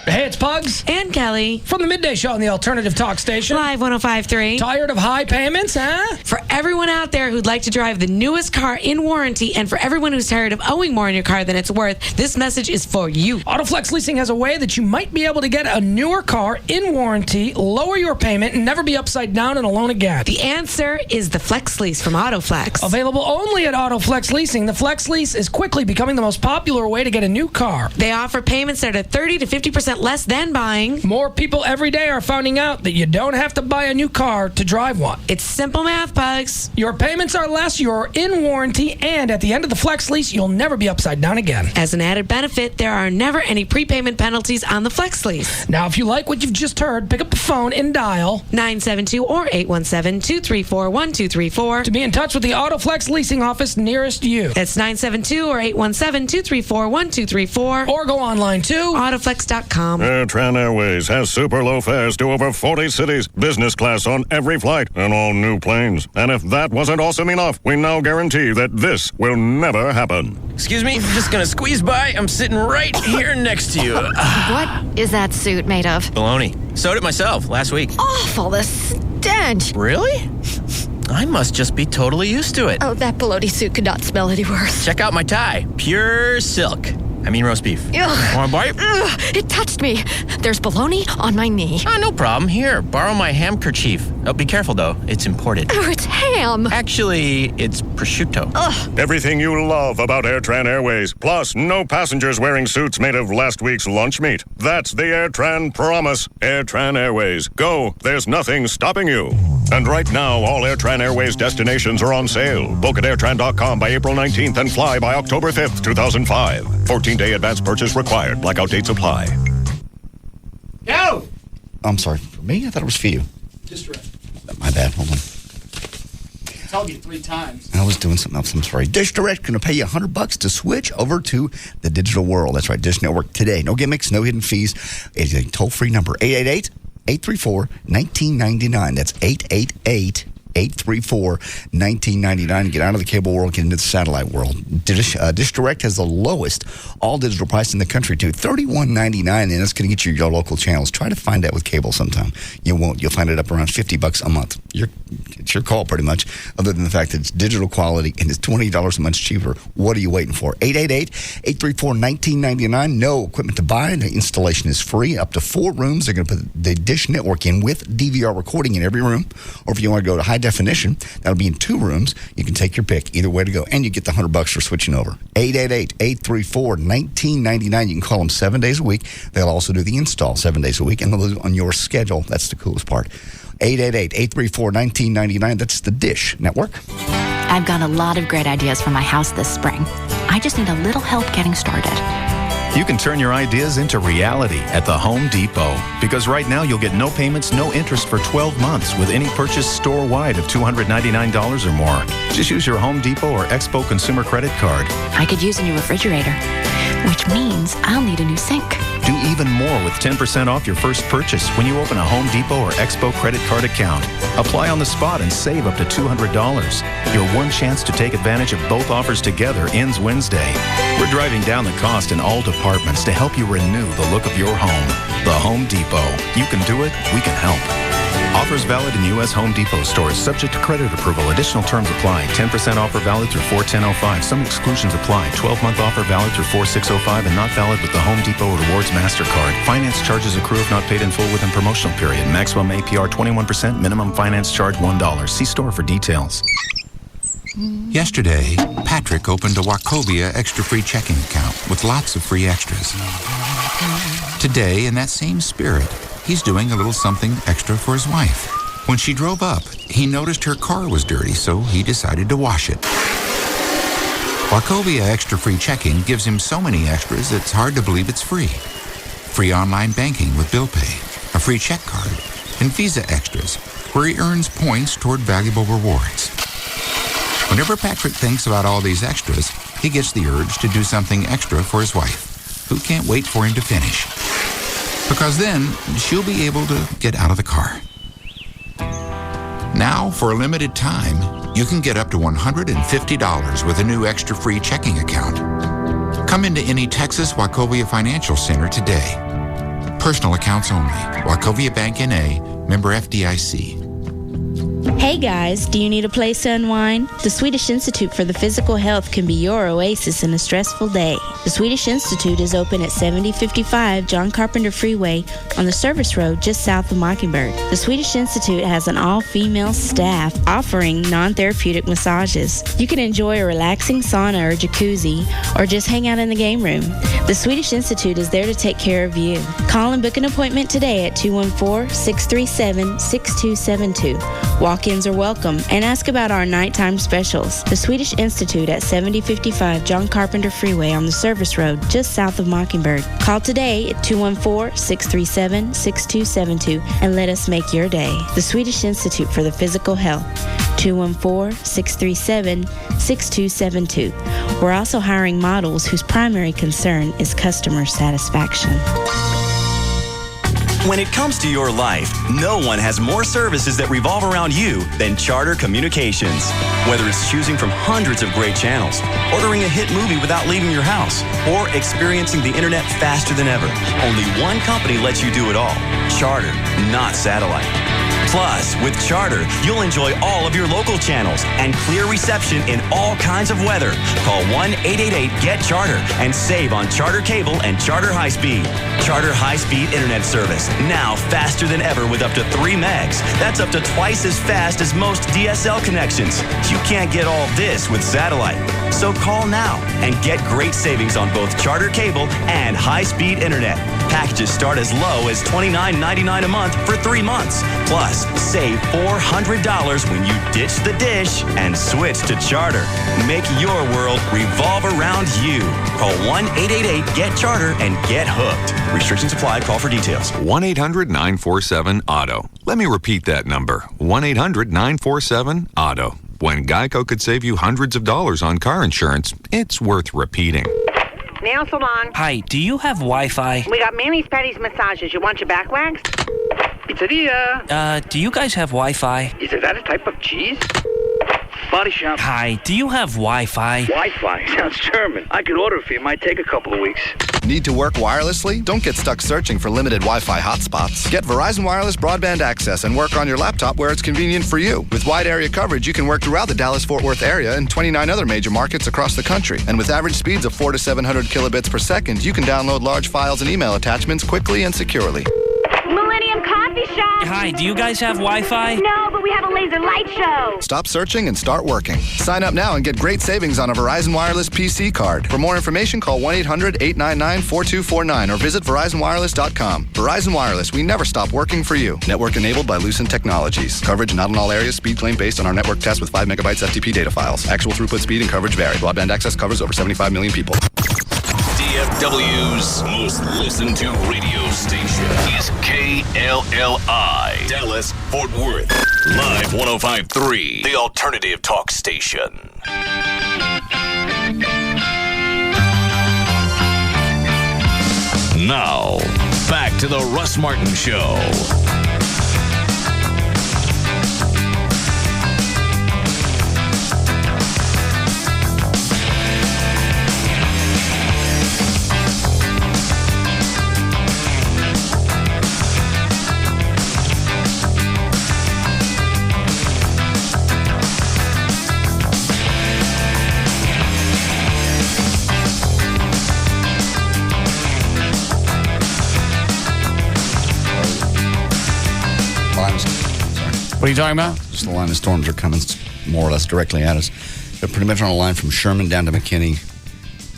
S14: Hey, it's Pug. Boggs.
S16: And Kelly.
S14: From the Midday Show on the Alternative Talk Station.
S16: Live 105.3.
S14: Tired of high payments, huh?
S16: For everyone out there who'd like to drive the newest car in warranty, and for everyone who's tired of owing more on your car than it's worth, this message is for you.
S14: Autoflex Leasing has a way that you might be able to get a newer car in warranty, lower your payment, and never be upside down in a loan again.
S16: The answer is the Flex Lease from Autoflex.
S14: Available only at Autoflex Leasing, the Flex Lease is quickly becoming the most popular way to get a new car.
S16: They offer payments that are 30 to 50% less than buying.
S14: More people every day are finding out that you don't have to buy a new car to drive one.
S16: It's simple math, Pugs.
S14: Your payments are less, you're in warranty, and at the end of the Flex Lease, you'll never be upside down again.
S16: As an added benefit, there are never any prepayment penalties on the Flex Lease.
S14: Now, if you like what you've just heard, pick up the phone and dial
S16: 972 or 817-234-1234
S14: to be in touch with the Autoflex Leasing office nearest you.
S16: That's 972 or 817-234-1234.
S14: Or go online to
S16: Autoflex.com.
S19: AirTran Airways has super low fares to over 40 cities, business class on every flight, and all new planes. And if that wasn't awesome enough, we now guarantee that this will never happen.
S22: Excuse me, just gonna squeeze by. I'm sitting right here next to you.
S23: What is that suit made of?
S22: Baloney. Sewed it myself last week.
S23: Awful, the stench.
S22: Really? I must just be totally used to it.
S23: Oh, that bologna suit could not smell any worse.
S22: Check out my tie. Pure silk. I mean roast beef.
S23: Ugh.
S22: Want a bite?
S23: Ugh, it touched me. There's bologna on my knee.
S22: Oh, no problem. Here, borrow my handkerchief. Oh, be careful, though. It's imported.
S23: Oh, it's ham.
S22: Actually, it's prosciutto.
S23: Ugh.
S19: Everything you love about AirTran Airways, plus no passengers wearing suits made of last week's lunch meat. That's the AirTran promise. AirTran Airways. Go. There's nothing stopping you. And right now, all AirTran Airways destinations are on sale. Book at airtran.com by April 19th and fly by October 5th, 2005. 14-day advance purchase required. Blackout dates apply.
S14: Go!
S4: I'm sorry. For me? I thought it was for you.
S1: Just right.
S4: My bad. Hold on.
S1: I told you 3 times.
S4: I was doing something else. I'm sorry. Dish Direct going to pay you $100 to switch over to the digital world. That's right. Dish Network today. No gimmicks, no hidden fees. It's a toll-free number. 888-834-1999. That's 888-834-1999. Get out of the cable world, get into the satellite world. Dish Direct has the lowest all-digital price in the country, too. $31.99, and that's going to get you your local channels. Try to find that with cable sometime. You won't. You'll find it up around $50 a month. It's your call, pretty much, other than the fact that it's digital quality and it's $20 a month cheaper. What are you waiting for? 888-834-1999. No equipment to buy. The installation is free. Up to 4 rooms. They're going to put the Dish Network in with DVR recording in every room. Or if you want to go to high definition, that'll be in 2 rooms. You can take your pick. Either way to go. And you get the $100 for switching over. 888-834-1999. You can call them 7 days a week. They'll also do the install 7 days a week. And they'll do it on your schedule. That's the coolest part. 888-834-1999. That's the Dish Network.
S25: I've got a lot of great ideas for my house this spring. I just need a little help getting started.
S28: You can turn your ideas into reality at the Home Depot. Because right now you'll get no payments, no interest for 12 months with any purchase store-wide of $299 or more. Just use your Home Depot or Expo Consumer Credit Card.
S25: I could use a new refrigerator, which means I'll need a new sink.
S28: Do even more with 10% off your first purchase when you open a Home Depot or Expo credit card account. Apply on the spot and save up to $200. Your one chance to take advantage of both offers together ends Wednesday. We're driving down the cost in all departments to help you renew the look of your home. The Home Depot. You can do it. We can help. Offers valid in U.S. Home Depot stores, subject to credit approval. Additional terms apply. 10% offer valid through 4/10/05. Some exclusions apply. 12-month offer valid through 4/6/05 and not valid with the Home Depot Rewards MasterCard. Finance charges accrue if not paid in full within promotional period. Maximum APR 21%. Minimum finance charge $1. See store for details.
S26: Yesterday, Patrick opened a Wachovia extra-free checking account with lots of free extras. Today, in that same spirit, he's doing a little something extra for his wife. When she drove up, he noticed her car was dirty, so he decided to wash it. Wachovia extra-free checking gives him so many extras it's hard to believe it's free. Free online banking with Bill Pay, a free check card, and Visa extras, where he earns points toward valuable rewards. Whenever Patrick thinks about all these extras, he gets the urge to do something extra for his wife, who can't wait for him to finish. Because then she'll be able to get out of the car. Now, for a limited time, you can get up to $150 with a new extra free checking account. Come into any Texas Wachovia Financial Center today. Personal accounts only. Wachovia Bank N.A., member FDIC.
S10: Hey guys, do you need a place to unwind? The Swedish Institute for the Physical Health can be your oasis in a stressful day. The Swedish Institute is open at 7055 John Carpenter Freeway on the service road just south of Mockingbird. The Swedish Institute has an all-female staff offering non-therapeutic massages. You can enjoy a relaxing sauna or jacuzzi or just hang out in the game room. The Swedish Institute is there to take care of you. Call and book an appointment today at 214-637-6272. Walk-ins are welcome, and ask about our nighttime specials. The Swedish Institute at 7055 John Carpenter Freeway on the service road just south of Mockingbird. Call today at 214-637-6272 and let us make your day. The Swedish Institute for the Physical Health, 214-637-6272. We're also hiring models whose primary concern is customer satisfaction.
S13: When it comes to your life, no one has more services that revolve around you than Charter Communications. Whether it's choosing from hundreds of great channels, ordering a hit movie without leaving your house, or experiencing the internet faster than ever, only one company lets you do it all. Charter, not satellite. Plus, with Charter, you'll enjoy all of your local channels and clear reception in all kinds of weather. Call 1-888-GET-CHARTER and save on Charter Cable and Charter High Speed. Charter High Speed Internet Service, now faster than ever with up to 3 megs. That's up to twice as fast as most DSL connections. You can't get all this with satellite. So call now and get great savings on both Charter Cable and High Speed Internet. Packages start as low as $29.99 a month for 3 months. Plus, save $400 when you ditch the dish and switch to Charter. Make your world revolve around you. Call 1-888-GET-CHARTER and get hooked. Restrictions apply. Call for details.
S15: 1-800-947-AUTO. Let me repeat that number. 1-800-947-AUTO. When Geico could save you hundreds of dollars on car insurance, it's worth repeating.
S17: Nail salon.
S18: Hi, do you have Wi-Fi?
S17: We got Manny's Patties Massages. You want your back waxed?
S18: Pizzeria. Do you guys have Wi-Fi?
S17: Is that a type of cheese? Body shop.
S18: Hi, do you have Wi-Fi?
S17: Wi-Fi? Sounds German. I could order it for you. Might take a couple of weeks.
S20: Need to work wirelessly? Don't get stuck searching for limited Wi-Fi hotspots. Get Verizon Wireless broadband access and work on your laptop where it's convenient for you. With wide area coverage, you can work throughout the Dallas-Fort Worth area and 29 other major markets across the country. And with average speeds of 400 to 700 kilobits per second, you can download large files and email attachments quickly and securely.
S9: Millennium Coffee Shop.
S18: Hi, do you guys have Wi-Fi?
S9: No, but we have a laser light show.
S20: Stop searching and start working. Sign up now and get great savings on a Verizon Wireless PC card. For more information, call 1-800-899-4249 or visit VerizonWireless.com. Verizon Wireless, we never stop working for you. Network enabled by Lucent Technologies. Coverage not in all areas. Speed claim based on our network test with 5 megabytes FTP data files. Actual throughput speed and coverage vary. Broadband access covers over 75 million people.
S8: DFW's most listened to radio station is KLLI, Dallas, Fort Worth. Live 105.3, the alternative talk station. Now, back to the Russ Martin Show.
S1: What are you talking about?
S4: Just the line of storms are coming more or less directly at us. They're pretty much on a line from Sherman down to McKinney.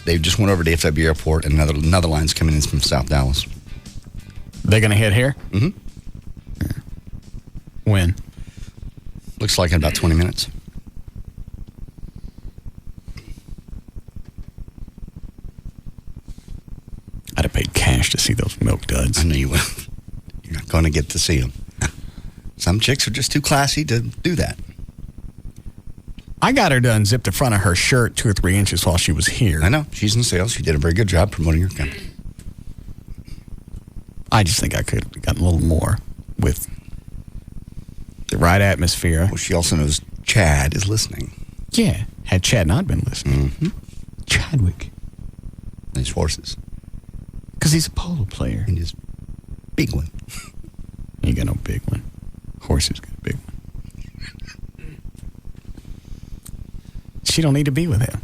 S4: They just went over to DFW Airport, and another line's coming in from South Dallas.
S1: They're going to hit here?
S4: Mm-hmm.
S1: When?
S4: Looks like in about 20 minutes.
S1: I'd have paid cash to see those milk duds.
S4: I know you will. You're not going to get to see them. Some chicks are just too classy to do that.
S1: I got her to unzip the front of her shirt 2 or 3 inches while she was here.
S4: I know. She's in sales. She did a very good job promoting her company.
S1: I just think I could have gotten a little more with the right atmosphere.
S4: Well, she also knows Chad is listening.
S1: Yeah. Had Chad not been listening.
S4: Mm-hmm.
S1: Chadwick.
S4: And his horses.
S1: Because he's a polo player.
S4: And his Big one.
S1: Ain't got no big one. Horses got a big one. She don't need to be with him.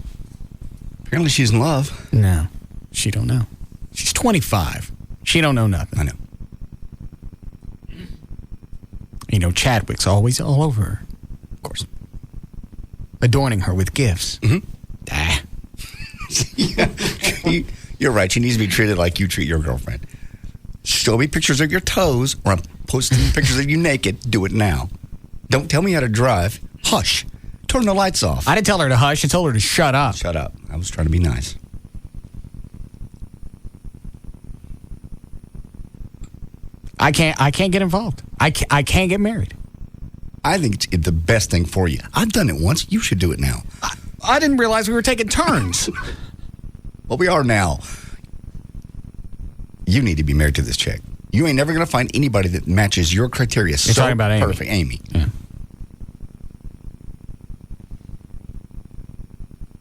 S4: Apparently she's in love.
S1: No, she don't know. She's 25. She don't know nothing.
S4: I know.
S1: You know, Chadwick's always all over her.
S4: Of course.
S1: Adorning her with gifts.
S4: Mm-hmm. You're right. She needs to be treated like you treat your girlfriend. Show me pictures of your toes, or I'm posting pictures of you naked. Do it now. Don't tell me how to drive. Hush. Turn the lights off.
S1: I didn't tell her to hush. I told her to shut up.
S4: Shut up. I was trying to be nice.
S1: I can't get involved. I can't get married.
S4: I think it's the best thing for you. I've done it once. You should do it now.
S1: I didn't realize we were taking turns.
S4: Well, we are now. You need to be married to this chick. You ain't never going to find anybody that matches your criteria.
S1: You're talking about Amy.
S4: Perfect. Amy.
S1: Yeah.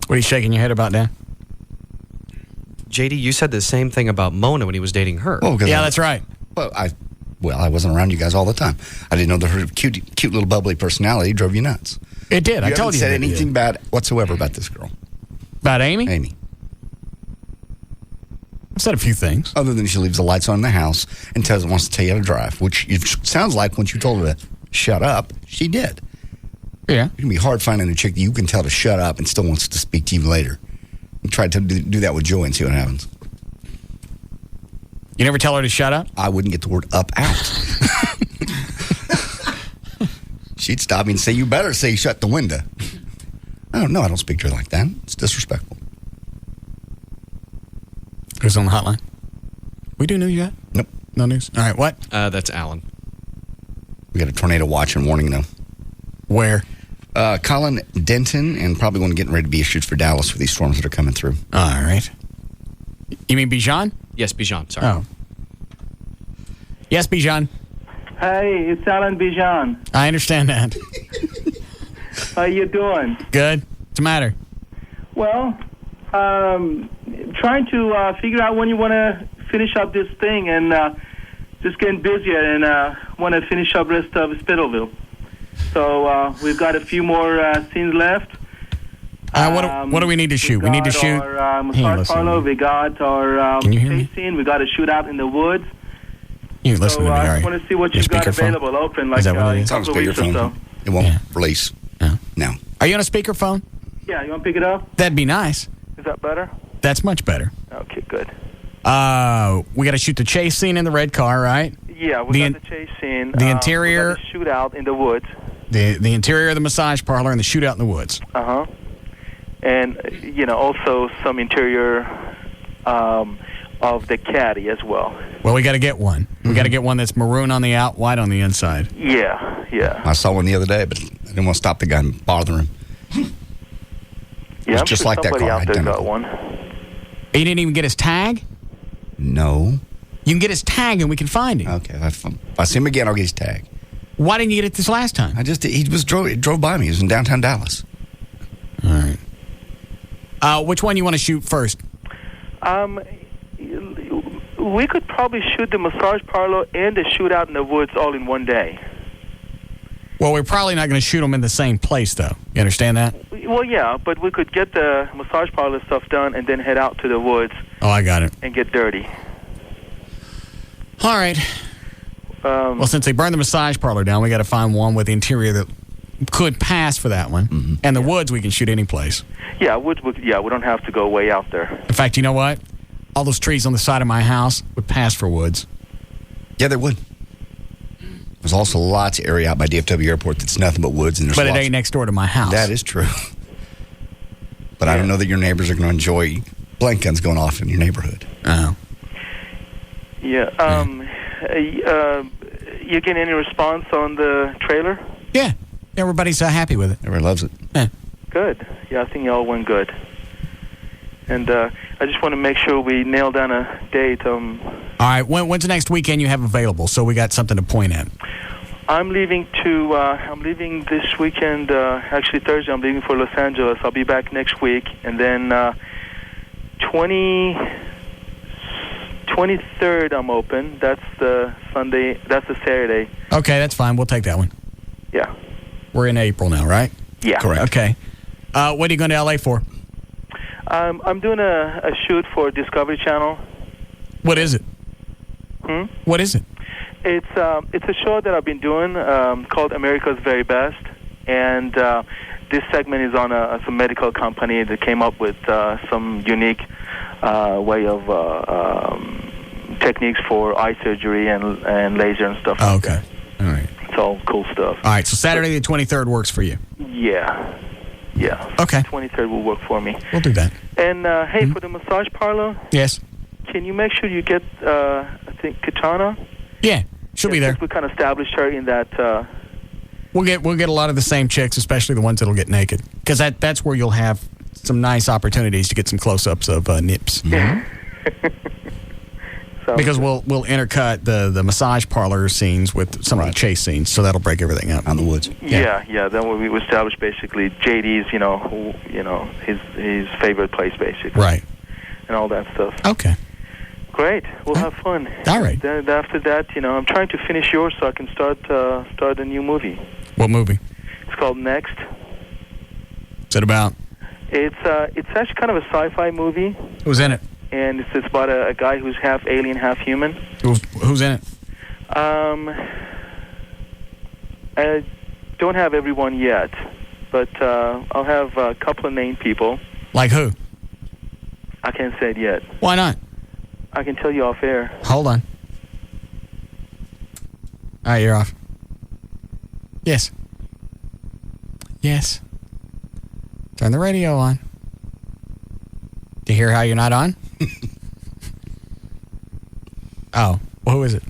S1: What are you shaking your head about, Dan?
S2: JD, you said the same thing about Mona when he was dating her.
S4: Oh,
S1: yeah, that's right.
S4: Well, I wasn't around you guys all the time. I didn't know that her cute little bubbly personality drove you nuts.
S1: It did. I told you.
S4: You haven't said anything bad whatsoever about this girl.
S1: About Amy?
S4: Amy.
S1: I've said a few things.
S4: Other than she leaves the lights on in the house and wants to tell you how to drive, which it sounds like once you told her to shut up, she did.
S1: Yeah.
S4: It can be hard finding a chick that you can tell to shut up and still wants to speak to you later. And try to do that with Joy and see what happens.
S1: You never tell her to shut up?
S4: I wouldn't get the word up out. She'd stop me and say, you better say shut the window. I don't know. I don't speak to her like that. It's disrespectful.
S1: Who's on the hotline? We do news yet?
S4: Nope.
S1: No news? All right, what?
S2: That's Alan.
S4: We got a tornado watch and warning, though.
S1: Where?
S4: Colin, Denton, and probably one getting ready to be issued for Dallas with these storms that are coming through.
S1: All right. You mean Bijan?
S2: Yes, Bijan. Sorry.
S1: Oh. Yes, Bijan.
S3: Hey, it's Alan Bijan.
S1: I understand that.
S3: How you doing?
S1: Good. What's the matter?
S3: Well, trying to figure out when you want to finish up this thing, and just getting busier, and want to finish up rest of Spittleville. So we've got a few more scenes left.
S1: What do we need to shoot? We need to shoot.
S3: Our massage parlor. We got our
S1: Can you hear me?
S3: chase scene. We got a shootout in the woods.
S1: You listen to me,
S3: I
S1: Harry.
S3: just want to see what you've got available, open, like
S1: Is that what it
S3: in a
S1: is?
S3: couple of weeks or so.
S4: It won't release. No.
S1: Are you on a speakerphone?
S3: Yeah, you want to pick it up?
S1: That'd be nice.
S3: Is that better?
S1: That's much better.
S3: Okay, good.
S1: We got to shoot the chase scene in the red car, right?
S3: Yeah, we got the chase scene.
S1: The interior.
S3: We got the shootout in the woods.
S1: The interior of the massage parlor and the shootout in the woods.
S3: Uh-huh. And, also some interior of the caddy as well.
S1: Well, we got to get one. We got to get one that's maroon on the out, white on the inside.
S3: Yeah.
S4: I saw one the other day, but I didn't want to stop the guy and bother him.
S3: Yeah, I'm
S4: just
S3: sure
S4: like that
S3: somebody
S4: car.
S3: out there got one.
S1: He didn't even get his tag?
S4: No.
S1: You can get his tag and we can find him.
S4: Okay. If I see him again, I'll get his tag.
S1: Why didn't you get it this last time?
S4: He drove by me. He was in downtown Dallas.
S1: All right. Which one you want to shoot first?
S3: We could probably shoot the massage parlor and the shootout in the woods all in one day.
S1: Well, we're probably not going to shoot them in the same place, though. You understand that?
S3: Well, yeah, but we could get the massage parlor stuff done and then head out to the woods.
S1: Oh, I got it.
S3: And get dirty.
S1: All right. Well, since they burned the massage parlor down, we got to find one with the interior that could pass for that one. Mm-hmm. And the woods, we can shoot any place.
S3: Yeah, woods. We don't have to go way out there.
S1: In fact, you know what? All those trees on the side of my house would pass for woods.
S4: Yeah, they would. There's also lots of area out by DFW Airport that's nothing but woods. And
S1: but it ain't next door to my house.
S4: That is true. But I don't know that your neighbors are going to enjoy blank guns going off in your neighborhood.
S1: Oh.
S3: Yeah. You getting any response on the trailer?
S1: Yeah. Everybody's happy with it.
S4: Everybody loves it.
S1: Yeah.
S3: Good. Yeah, I think y'all went good. And I just want to make sure we nail down a date.
S1: All right. When's the next weekend you have available so we got something to point at?
S3: I'm leaving this weekend, actually Thursday. I'm leaving for Los Angeles. I'll be back next week. And then 27th 23rd, I'm open. That's the Sunday. That's the Saturday.
S1: Okay, that's fine. We'll take that one.
S3: Yeah.
S1: We're in April now, right?
S3: Yeah.
S1: Correct. Okay. What are you going to L.A. for?
S3: I'm doing a shoot for Discovery Channel.
S1: What is it? What is it?
S3: It's a show that I've been doing called America's Very Best, and this segment is on some medical company that came up with some unique way of techniques for eye surgery and laser and stuff.
S1: Oh, okay. All right.
S3: It's all cool stuff.
S1: All right, so Saturday the 23rd works for you.
S3: Yeah.
S1: Okay.
S3: 23rd will work for me.
S1: We'll do that.
S3: And, hey, for the massage parlor,
S1: Yes.
S3: can you make sure you get, I think, Katana?
S1: Yeah, she'll be there.
S3: We kind of established her in that...
S1: We'll get a lot of the same chicks, especially the ones that'll get naked, because that's where you'll have some nice opportunities to get some close-ups of nips. Because we'll intercut the massage parlor scenes with some of the chase scenes, so that'll break everything up.
S4: On the woods.
S3: Yeah. Then we established basically JD's, his favorite place, basically.
S1: Right.
S3: And all that stuff.
S1: Okay.
S3: Great. We'll have fun.
S1: All right.
S3: Then after that, I'm trying to finish yours so I can start a new movie.
S1: What movie?
S3: It's called Next.
S1: What's it about?
S3: It's actually kind of a sci-fi movie.
S1: Who's in it?
S3: And it's about a guy who's half alien, half human.
S1: Who's in it?
S3: I don't have everyone yet, but I'll have a couple of named people.
S1: Like who?
S3: I can't say it yet.
S1: Why not?
S3: I can tell you off air.
S1: Hold on. All right, you're off. Yes. Yes. Turn the radio on. Do you hear how you're not on? Oh, well, who is it?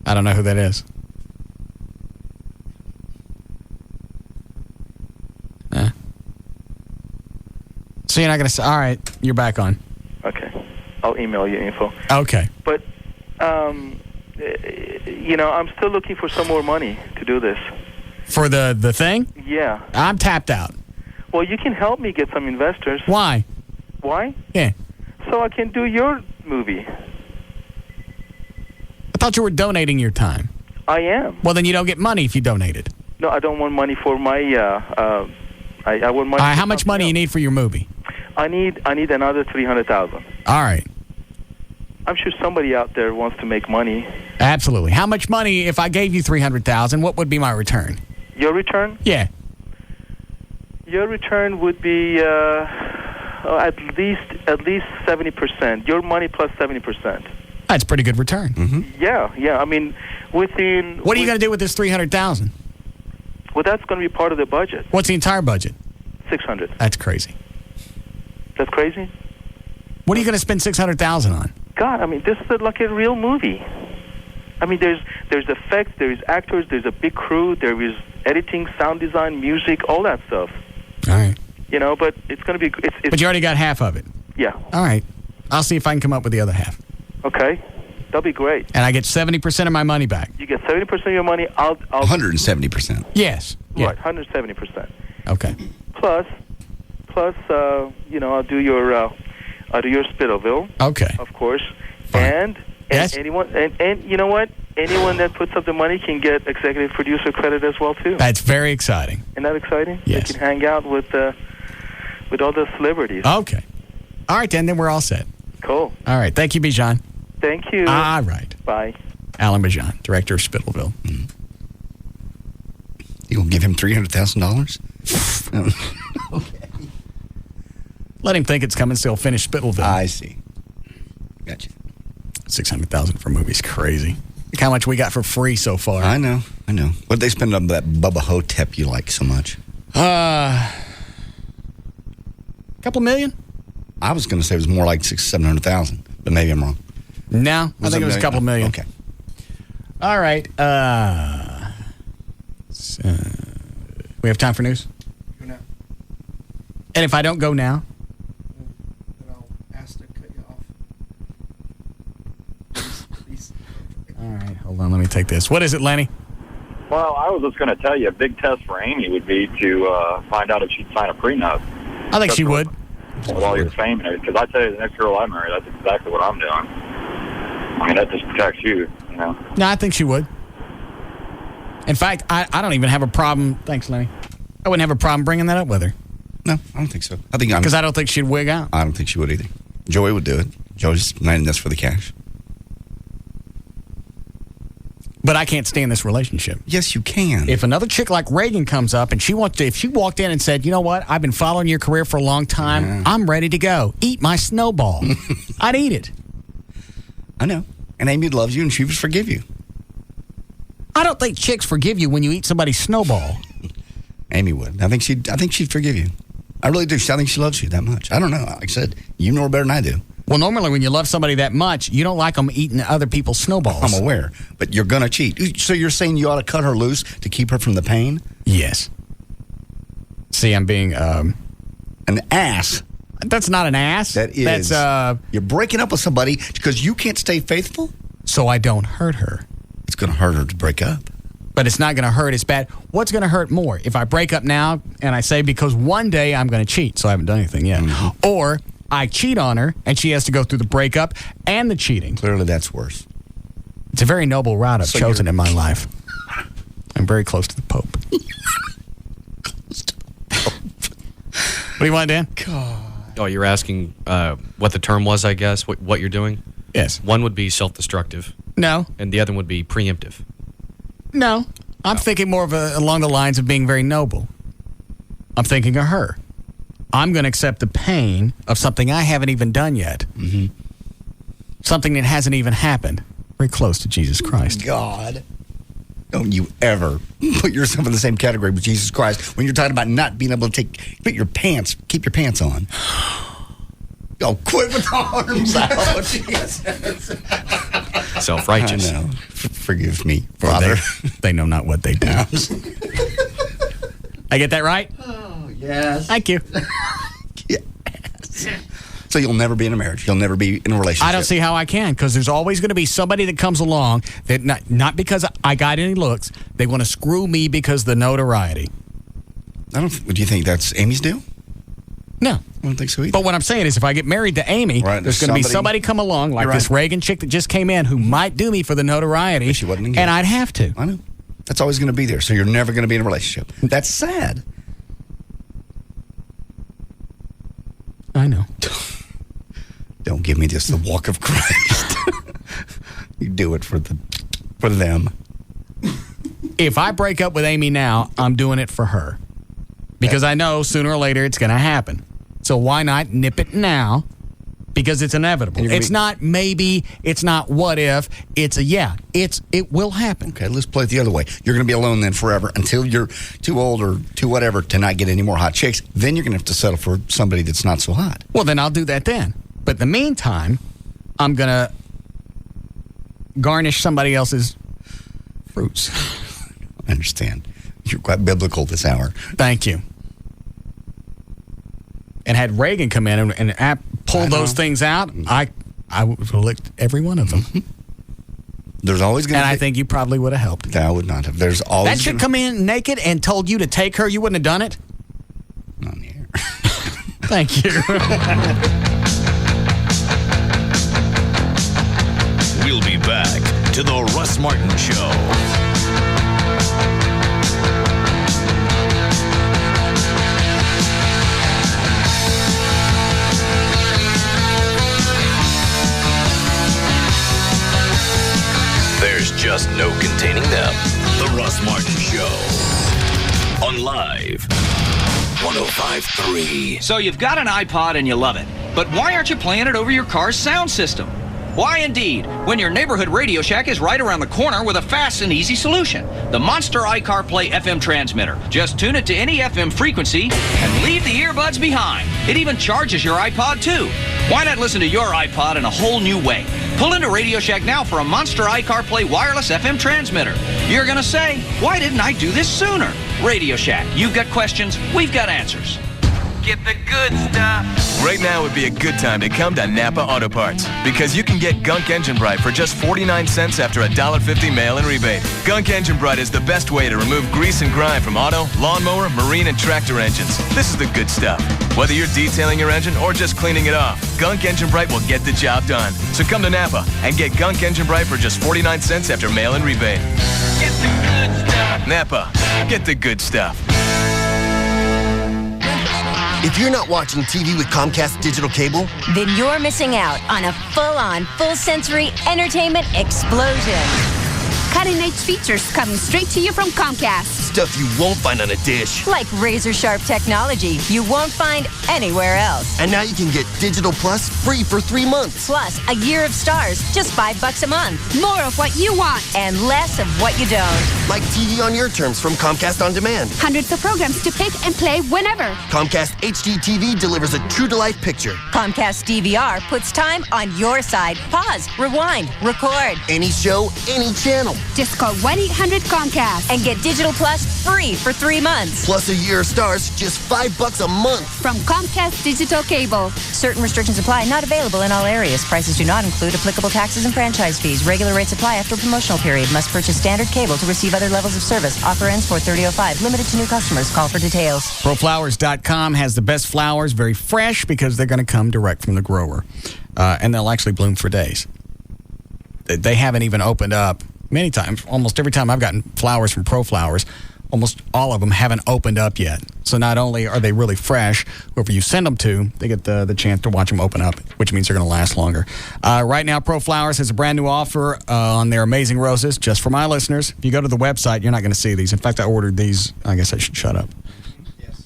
S1: I don't know who that is. So you're not going to say, all right, you're back on.
S3: Okay. I'll email you info.
S1: Okay.
S3: But, I'm still looking for some more money to do this.
S1: For the thing?
S3: Yeah.
S1: I'm tapped out.
S3: Well, you can help me get some investors.
S1: Why?
S3: Why?
S1: Yeah.
S3: So I can do your movie.
S1: I thought you were donating your time.
S3: I am.
S1: Well, then you don't get money if you donated.
S3: No, I don't want money for my, I want money.
S1: How much money you need for your movie?
S3: I need another $300,000.
S1: All right.
S3: I'm sure somebody out there wants to make money.
S1: Absolutely. How much money, if I gave you $300,000, what would be my return?
S3: Your return?
S1: Yeah.
S3: Your return would be at least 70%. Your money plus 70%.
S1: That's a pretty good return.
S4: Mm-hmm.
S3: Yeah. I mean, within.
S1: What are you going to do with this $300,000?
S3: Well, that's going to be part of the budget.
S1: What's the entire budget?
S3: $600.
S1: That's crazy.
S3: That's crazy?
S1: What are you going to spend $600,000 on?
S3: God, I mean, this is like a real movie. I mean, there's effects, there's actors, there's a big crew, there is editing, sound design, music, all that stuff.
S1: All right.
S3: But it's going to be...
S1: But you already got half of it.
S3: Yeah.
S1: All right. I'll see if I can come up with the other half.
S3: Okay. That'll be great.
S1: And I get 70% of my money back.
S3: You get 70% of your money, I'll
S4: 170%.
S1: Yes.
S3: Yeah. Right, 170%.
S1: Okay.
S3: Plus, I'll do your Spittleville.
S1: Okay.
S3: Of course.
S1: Fine.
S3: And anyone, and you know what? Anyone that puts up the money can get executive producer credit as well, too.
S1: That's very exciting.
S3: Isn't that exciting?
S1: Yes.
S3: You can hang out with all the celebrities.
S1: Okay. All right, then we're all set.
S3: Cool.
S1: All right. Thank you, Bijan.
S3: Thank you.
S1: All right.
S3: Bye.
S1: Alan Bijan, director of Spittleville.
S4: Mm. You will give him $300,000?
S1: Okay. Let him think it's coming, so he'll finish Spittleville.
S4: I see. Gotcha.
S1: $600,000 for a movie is crazy. Look how much we got for free so far.
S4: I know. What did they spend on that Bubba Hotep you like so much?
S1: A couple million?
S4: I was going to say it was more like $700,000, but maybe I'm wrong.
S1: No, I think it was a couple million.
S4: Okay.
S1: All right. We have time for news?
S5: Go now.
S1: And if I don't go now?
S5: Then I'll ask to cut you off. Please.
S1: All right, hold on. Let me take this. What is it, Lenny?
S6: Well, I was just going to tell you a big test for Amy would be to find out if she'd sign a prenup.
S1: I think she would.
S6: with all your fame and everything. Because I tell you, the next girl I marry, that's exactly what I'm doing. I mean, that just protects you, you know.
S1: No, I think she would. In fact, I don't even have a problem. Thanks, Lenny. I wouldn't have a problem bringing that up with her.
S4: No, I don't think so.
S1: Because I don't think she'd wig out.
S4: I don't think she would either. Joey would do it. Joey's not in this for the cash.
S1: But I can't stay in this relationship.
S4: Yes, you can.
S1: If another chick like Reagan comes up and if she walked in and said, you know what, I've been following your career for a long time, I'm ready to go. Eat my snowball. I'd eat it.
S4: I know. And Amy loves you and she would forgive you.
S1: I don't think chicks forgive you when you eat somebody's snowball.
S4: Amy would. I think she'd forgive you. I really do. I think she loves you that much. I don't know. Like I said, you know her better than I do.
S1: Well, normally when you love somebody that much, you don't like them eating other people's snowballs.
S4: I'm aware, but you're going to cheat. So you're saying you ought to cut her loose to keep her from the pain?
S1: Yes. See, I'm being
S4: an ass.
S1: That's not an ass.
S4: That is.
S1: That's
S4: you're breaking up with somebody because you can't stay faithful?
S1: So I don't hurt her.
S4: It's going to hurt her to break up.
S1: But it's not going to hurt as bad. What's going to hurt more? If I break up now and I say because one day I'm going to cheat, so I haven't done anything yet. Mm-hmm. Or I cheat on her and she has to go through the breakup and the cheating.
S4: Clearly that's worse.
S1: It's a very noble route I've chosen in my life. I'm very close to the Pope.
S4: Close to the Pope.
S1: What do you want, Dan?
S2: God. Oh, you're asking what the term was, I guess, what you're doing?
S1: Yes.
S2: One would be self-destructive.
S1: No.
S2: And the other would be preemptive.
S1: No. I'm thinking more of along the lines of being very noble. I'm thinking of her. I'm going to accept the pain of something I haven't even done yet.
S4: Mm-hmm.
S1: Something that hasn't even happened. Very close to Jesus Christ.
S4: God. Don't you ever put yourself in the same category with Jesus Christ when you're talking about not being able to keep your pants on. Oh, quit with the arms out.
S2: Self-righteous.
S4: I know. Forgive me, Father.
S1: They know not what they do. I get that right?
S4: Oh, yes.
S1: Thank you.
S4: Yes. So you'll never be in a marriage. You'll never be in a relationship.
S1: I don't see how I can, because there's always going to be somebody that comes along that not because I got any looks, they want to screw me because of the notoriety.
S4: Do you think that's Amy's deal?
S1: No.
S4: I don't think so either.
S1: But what I'm saying is if I get married to Amy, there's going to be somebody come along like this Reagan chick that just came in who might do me for the notoriety,
S4: she wasn't engaged.
S1: And I'd have to.
S4: I know. That's always going to be there, so you're never going to be in a relationship. That's sad.
S1: I know.
S4: Don't give me just the walk of Christ. You do it for them.
S1: If I break up with Amy now, I'm doing it for her. Because I know sooner or later it's going to happen. So why not nip it now? Because it's inevitable. It's not maybe, it's not what if, it's a yeah. It will happen.
S4: Okay, let's play it the other way. You're going to be alone then forever until you're too old or too whatever to not get any more hot chicks. Then you're going to have to settle for somebody that's not so hot.
S1: Well, then I'll do that then. But in the meantime, I'm going to garnish somebody else's fruits.
S4: I understand. You're quite biblical this hour.
S1: Thank you. And had Reagan come in and pull those things out, I would have licked every one of them.
S4: There's always going to be...
S1: And I think you probably would have helped.
S4: I would not have. There's always...
S1: That chick come in naked and told you to take her, you wouldn't have done it?
S4: Not in here.
S1: Thank you.
S8: We'll be back to the Russ Martin Show. There's just no containing them. The Russ Martin Show. On Live 105.3.
S18: So you've got an iPod and you love it, but why aren't you playing it over your car's sound system? Why indeed, when your neighborhood Radio Shack is right around the corner with a fast and easy solution. The Monster iCarPlay FM transmitter. Just tune it to any FM frequency and leave the earbuds behind. It even charges your iPod too. Why not listen to your iPod in a whole new way? Pull into Radio Shack now for a Monster iCarPlay wireless FM transmitter. You're going to say, why didn't I do this sooner? Radio Shack, you've got questions, we've got answers.
S7: get the good stuff. Right now would be a good time to come to Napa Auto Parts because you can get Gunk Engine Bright for just 49 cents after a $1.50 mail-in rebate. Gunk Engine Bright is the best way to remove grease and grime from auto, lawnmower, marine, and tractor engines. This is the good stuff. Whether you're detailing your engine or just cleaning it off, Gunk Engine Bright will get the job done. So come to Napa and get Gunk Engine Bright for just 49 cents after mail-in rebate. Get the good stuff. Napa, get the good stuff.
S11: If you're not watching TV with Comcast digital cable,
S12: then you're missing out on a full-on, full-sensory entertainment explosion.
S16: Cutting-edge features coming straight to you from Comcast.
S11: Stuff you won't find on a dish.
S12: Like razor-sharp technology you won't find anywhere else.
S11: And now you can get Digital Plus free for 3 months.
S12: Plus, a year of stars, just $5 a month.
S16: More of what you want.
S12: And less of what you don't.
S11: Like TV on your terms from Comcast On Demand.
S16: Hundreds of programs to pick and play whenever.
S11: Comcast HD TV delivers a true-to-life picture.
S12: Comcast DVR puts time on your side. Pause, rewind, record.
S11: Any show, any channel.
S16: Just call 1-800-COMCAST.
S12: And get Digital Plus free for 3 months.
S11: Plus a year of stars, just $5 a month.
S16: From Comcast Digital Cable.
S12: Certain restrictions apply. Not available in all areas. Prices do not include applicable taxes and franchise fees. Regular rates apply after promotional period. Must purchase standard cable to receive other levels of service. Offer ends 4/30/05. Limited to new customers. Call for details.
S1: ProFlowers.com has the best flowers, very fresh because they're going to come direct from the grower. And they'll actually bloom for days. They haven't even opened up. Many times, almost every time I've gotten flowers from ProFlowers, almost all of them haven't opened up yet. So not only are they really fresh, whoever you send them to, they get the chance to watch them open up, which means they're going to last longer. Right now, ProFlowers has a brand new offer on their amazing roses, just for my listeners. If you go to the website, you're not going to see these. In fact, I ordered these. I guess I should shut up. Yes.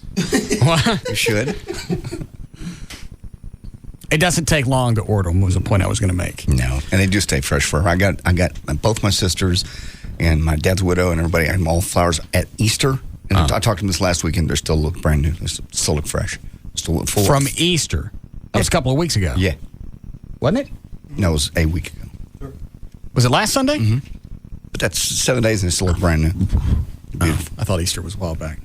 S1: What?
S4: You should.
S1: It doesn't take long to order them, was the point I was going to make.
S4: No, and they do stay fresh for her. I got both my sisters and my dad's widow and everybody. I had all flowers at Easter. And I talked to them this last weekend. They still look brand new. They still look fresh. Still look full.
S1: From Easter? That was a couple of weeks ago.
S4: Yeah.
S1: Wasn't it?
S4: No, it was a week ago.
S1: Sure. Was it last Sunday?
S4: Mm-hmm. But that's 7 days and they still look brand new.
S1: Beautiful. I thought Easter was a while back.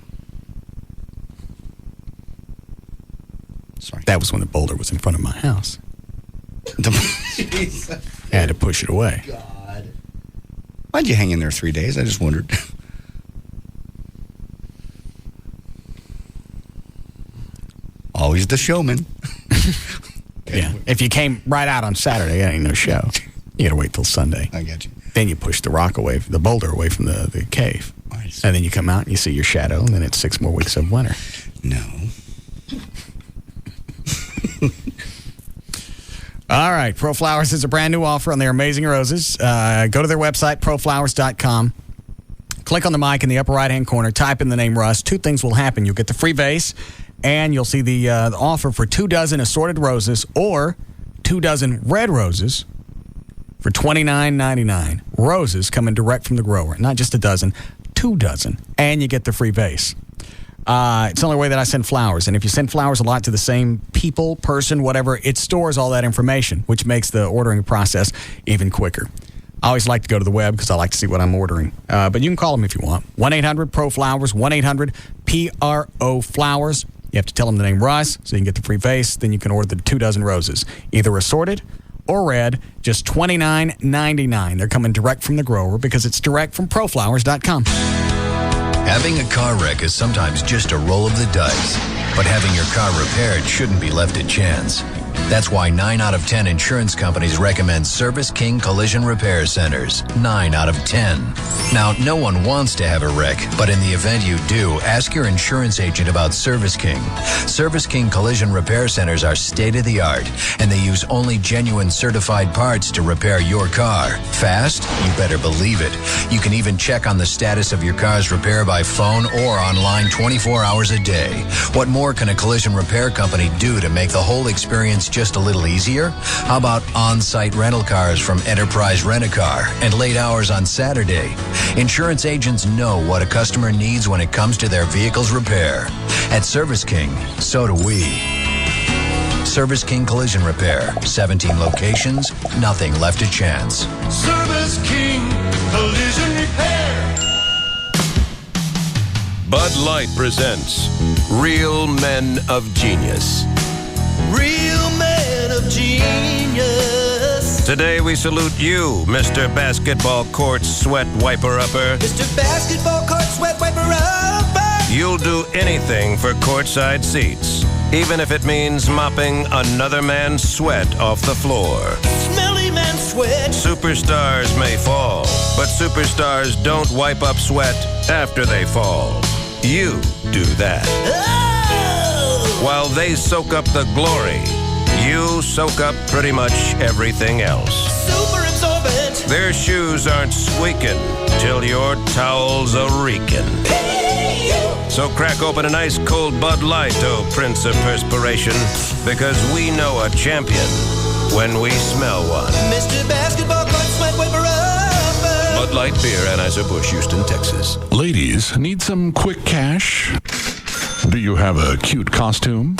S4: Sorry.
S1: That was when the boulder was in front of my house. I had to push it away.
S4: God. Why'd you hang in there 3 days? I just wondered. Always the showman.
S1: Yeah. If you came right out on Saturday, it ain't no show. You got to wait till Sunday.
S4: I get you.
S1: Then you push the rock away, the boulder away from the cave. And then you come out and you see your shadow, and then it's 6 more weeks of winter.
S4: No.
S1: All right. ProFlowers is a brand new offer on their amazing roses. Go to their website, proflowers.com. Click on the mic in the upper right-hand corner. Type in the name Russ. 2 things will happen. You'll get the free vase, and you'll see the offer for 2 dozen assorted roses or 2 dozen red roses for $29.99. Roses coming direct from the grower. Not just a dozen, 2 dozen. And you get the free vase. It's the only way that I send flowers. And if you send flowers a lot to the same people, person, whatever, it stores all that information, which makes the ordering process even quicker. I always like to go to the web because I like to see what I'm ordering. But you can call them if you want. 1-800-PRO-FLOWERS, 1-800-PRO-FLOWERS. You have to tell them the name Russ so you can get the free vase. Then you can order the 2 dozen roses, either assorted or red, just $29.99. They're coming direct from the grower because it's direct from ProFlowers.com.
S21: Having a car wreck is sometimes just a roll of the dice, but having your car repaired shouldn't be left to chance. That's why 9 out of 10 insurance companies recommend Service King Collision Repair Centers. 9 out of 10. Now, no one wants to have a wreck, but in the event you do, ask your insurance agent about Service King. Service King Collision Repair Centers are state-of-the-art, and they use only genuine certified parts to repair your car. Fast? You better believe it. You can even check on the status of your car's repair by phone or online 24 hours a day. What more can a collision repair company do to make the whole experience just a little easier? How about on-site rental cars from Enterprise Rent-A-Car and late hours on Saturday? Insurance agents know what a customer needs when it comes to their vehicle's repair. At Service King, so do we. Service King Collision Repair. 17 locations, nothing left to chance.
S22: Service King Collision Repair.
S14: Bud Light presents Real Men of Genius.
S19: Real men of genius.
S14: Today we salute you, Mr. Basketball Court Sweat Wiper-Upper.
S19: Mr. Basketball Court Sweat Wiper-Upper.
S14: You'll do anything for courtside seats, even if it means mopping another man's sweat off the floor.
S19: Smelly man sweat.
S14: Superstars may fall, but superstars don't wipe up sweat after they fall. You do that.
S19: Oh!
S14: While they soak up the glory, you soak up pretty much everything else.
S19: Super absorbent.
S14: Their shoes aren't squeaking till your towels are reeking. So crack open an ice cold Bud Light, oh Prince of Perspiration, because we know a champion when we smell one.
S19: Mr. Basketball Court Sweat Wiper-Upper.
S14: Bud Light Beer, Anheuser-Busch, Houston, Texas.
S22: Ladies, need some quick cash? Do you have a cute costume?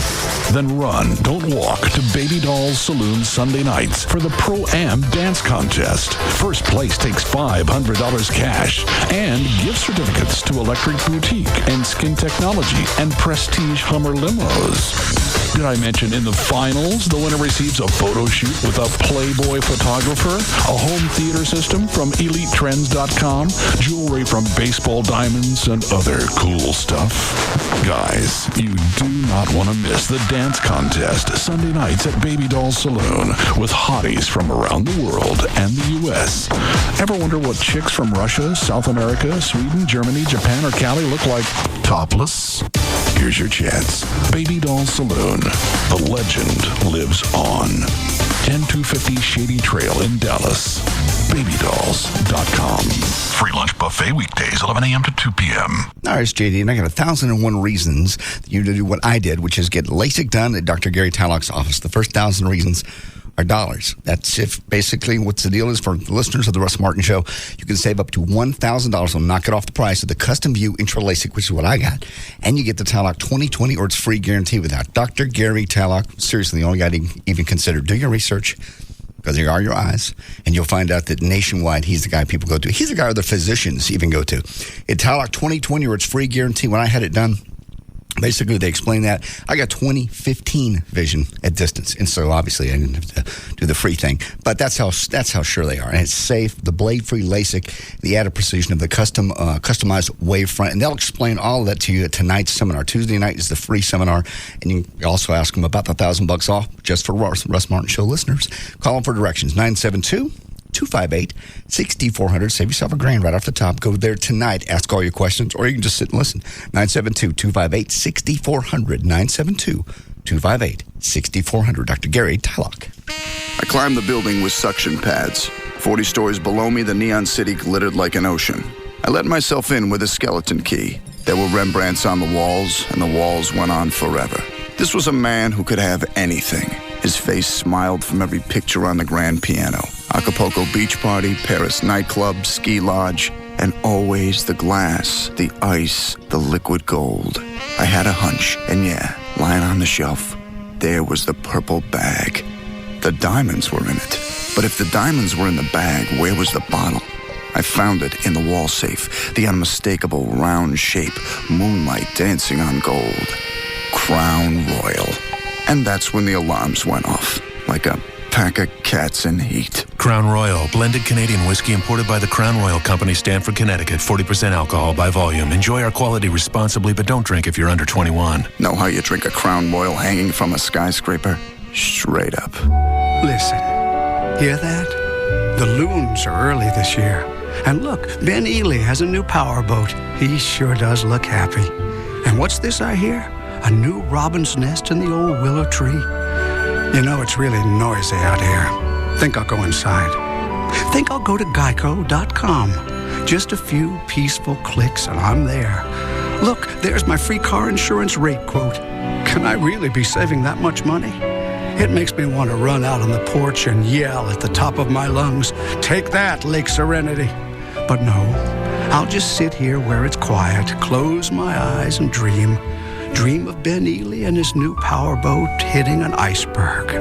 S22: Then run, don't walk, to Baby Doll's Saloon Sunday nights for the Pro-Am Dance Contest. First place takes $500 cash and gift certificates to Electric Boutique and Skin Technology and Prestige Hummer Limos. Did I mention in the finals, the winner receives a photo shoot with a Playboy photographer, a home theater system from EliteTrends.com, jewelry from Baseball Diamonds, and other cool stuff? Guys, you do not want to miss the dance contest Sunday nights at Baby Doll Saloon with hotties from around the world and the U.S. Ever wonder what chicks from Russia, South America, Sweden, Germany, Japan, or Cali look like topless? Here's your chance. Baby Doll Saloon. The legend lives on. 10250 Shady Trail in Dallas. BabyDolls.com. Free lunch buffet weekdays, 11 a.m. to 2 p.m.
S4: All right, it's JD, and I got 1,001 reasons for you to do what I did, which is get LASIK done at Dr. Gary Tallock's office. The first 1,000 reasons are dollars. That's if basically what's the deal is for the listeners of the Russ Martin Show. You can save up to $1,000. So knock it off the price of the Custom View Intra LASIK, which is what I got. And you get the Tallock 2020 or it's free guarantee without Dr. Gary Tallock. Seriously, the only guy to even consider. Do your research, because they are your eyes, and you'll find out that nationwide, he's the guy people go to. He's the guy the physicians even go to. At Tallock 2020 or it's free guarantee. When I had it done, basically, they explained that. I got 20/15 vision at distance, and so obviously I didn't have to do the free thing. But that's how sure they are, and it's safe. The blade-free LASIK, the added precision of the customized wavefront, and they'll explain all of that to you at tonight's seminar. Tuesday night is the free seminar, and you can also ask them about the $1,000 off just for Russ Martin Show listeners. Call them for directions 972-258-6400. Save yourself $1,000 right off the top. Go there tonight. Ask all your questions, or you can just sit and listen. 972-258-6400. 972-258-6400. Dr. Gary Tallock.
S23: I climbed the building with suction pads. 40 stories below me, the neon city glittered like an ocean. I let myself in with a skeleton key. There were Rembrandts on the walls, and the walls went on forever. This was a man who could have anything. His face smiled from every picture on the grand piano. Acapulco beach party, Paris nightclub, ski lodge, and always the glass, the ice, the liquid gold. I had a hunch, and yeah, lying on the shelf, there was the purple bag. The diamonds were in it. But if the diamonds were in the bag, where was the bottle? I found it in the wall safe, the unmistakable round shape, moonlight dancing on gold. Crown Royal. And that's when the alarms went off, like a pack of cats in heat.
S24: Crown Royal, blended Canadian whiskey imported by the Crown Royal Company, Stamford, Connecticut. 40% alcohol by volume. Enjoy our quality responsibly, but don't drink if you're under 21.
S23: Know how you drink a Crown Royal hanging from a skyscraper? Straight up.
S25: Listen, hear that? The loons are early this year. And look, Ben Ely has a new powerboat. He sure does look happy. And what's this I hear? A new robin's nest in the old willow tree. You know, it's really noisy out here. Think I'll go inside. Think I'll go to Geico.com. Just a few peaceful clicks and I'm there. Look, there's my free car insurance rate quote. Can I really be saving that much money? It makes me want to run out on the porch and yell at the top of my lungs, "Take that, Lake Serenity." But no, I'll just sit here where it's quiet, close my eyes and dream. Dream of Ben Ely and his new powerboat hitting an iceberg.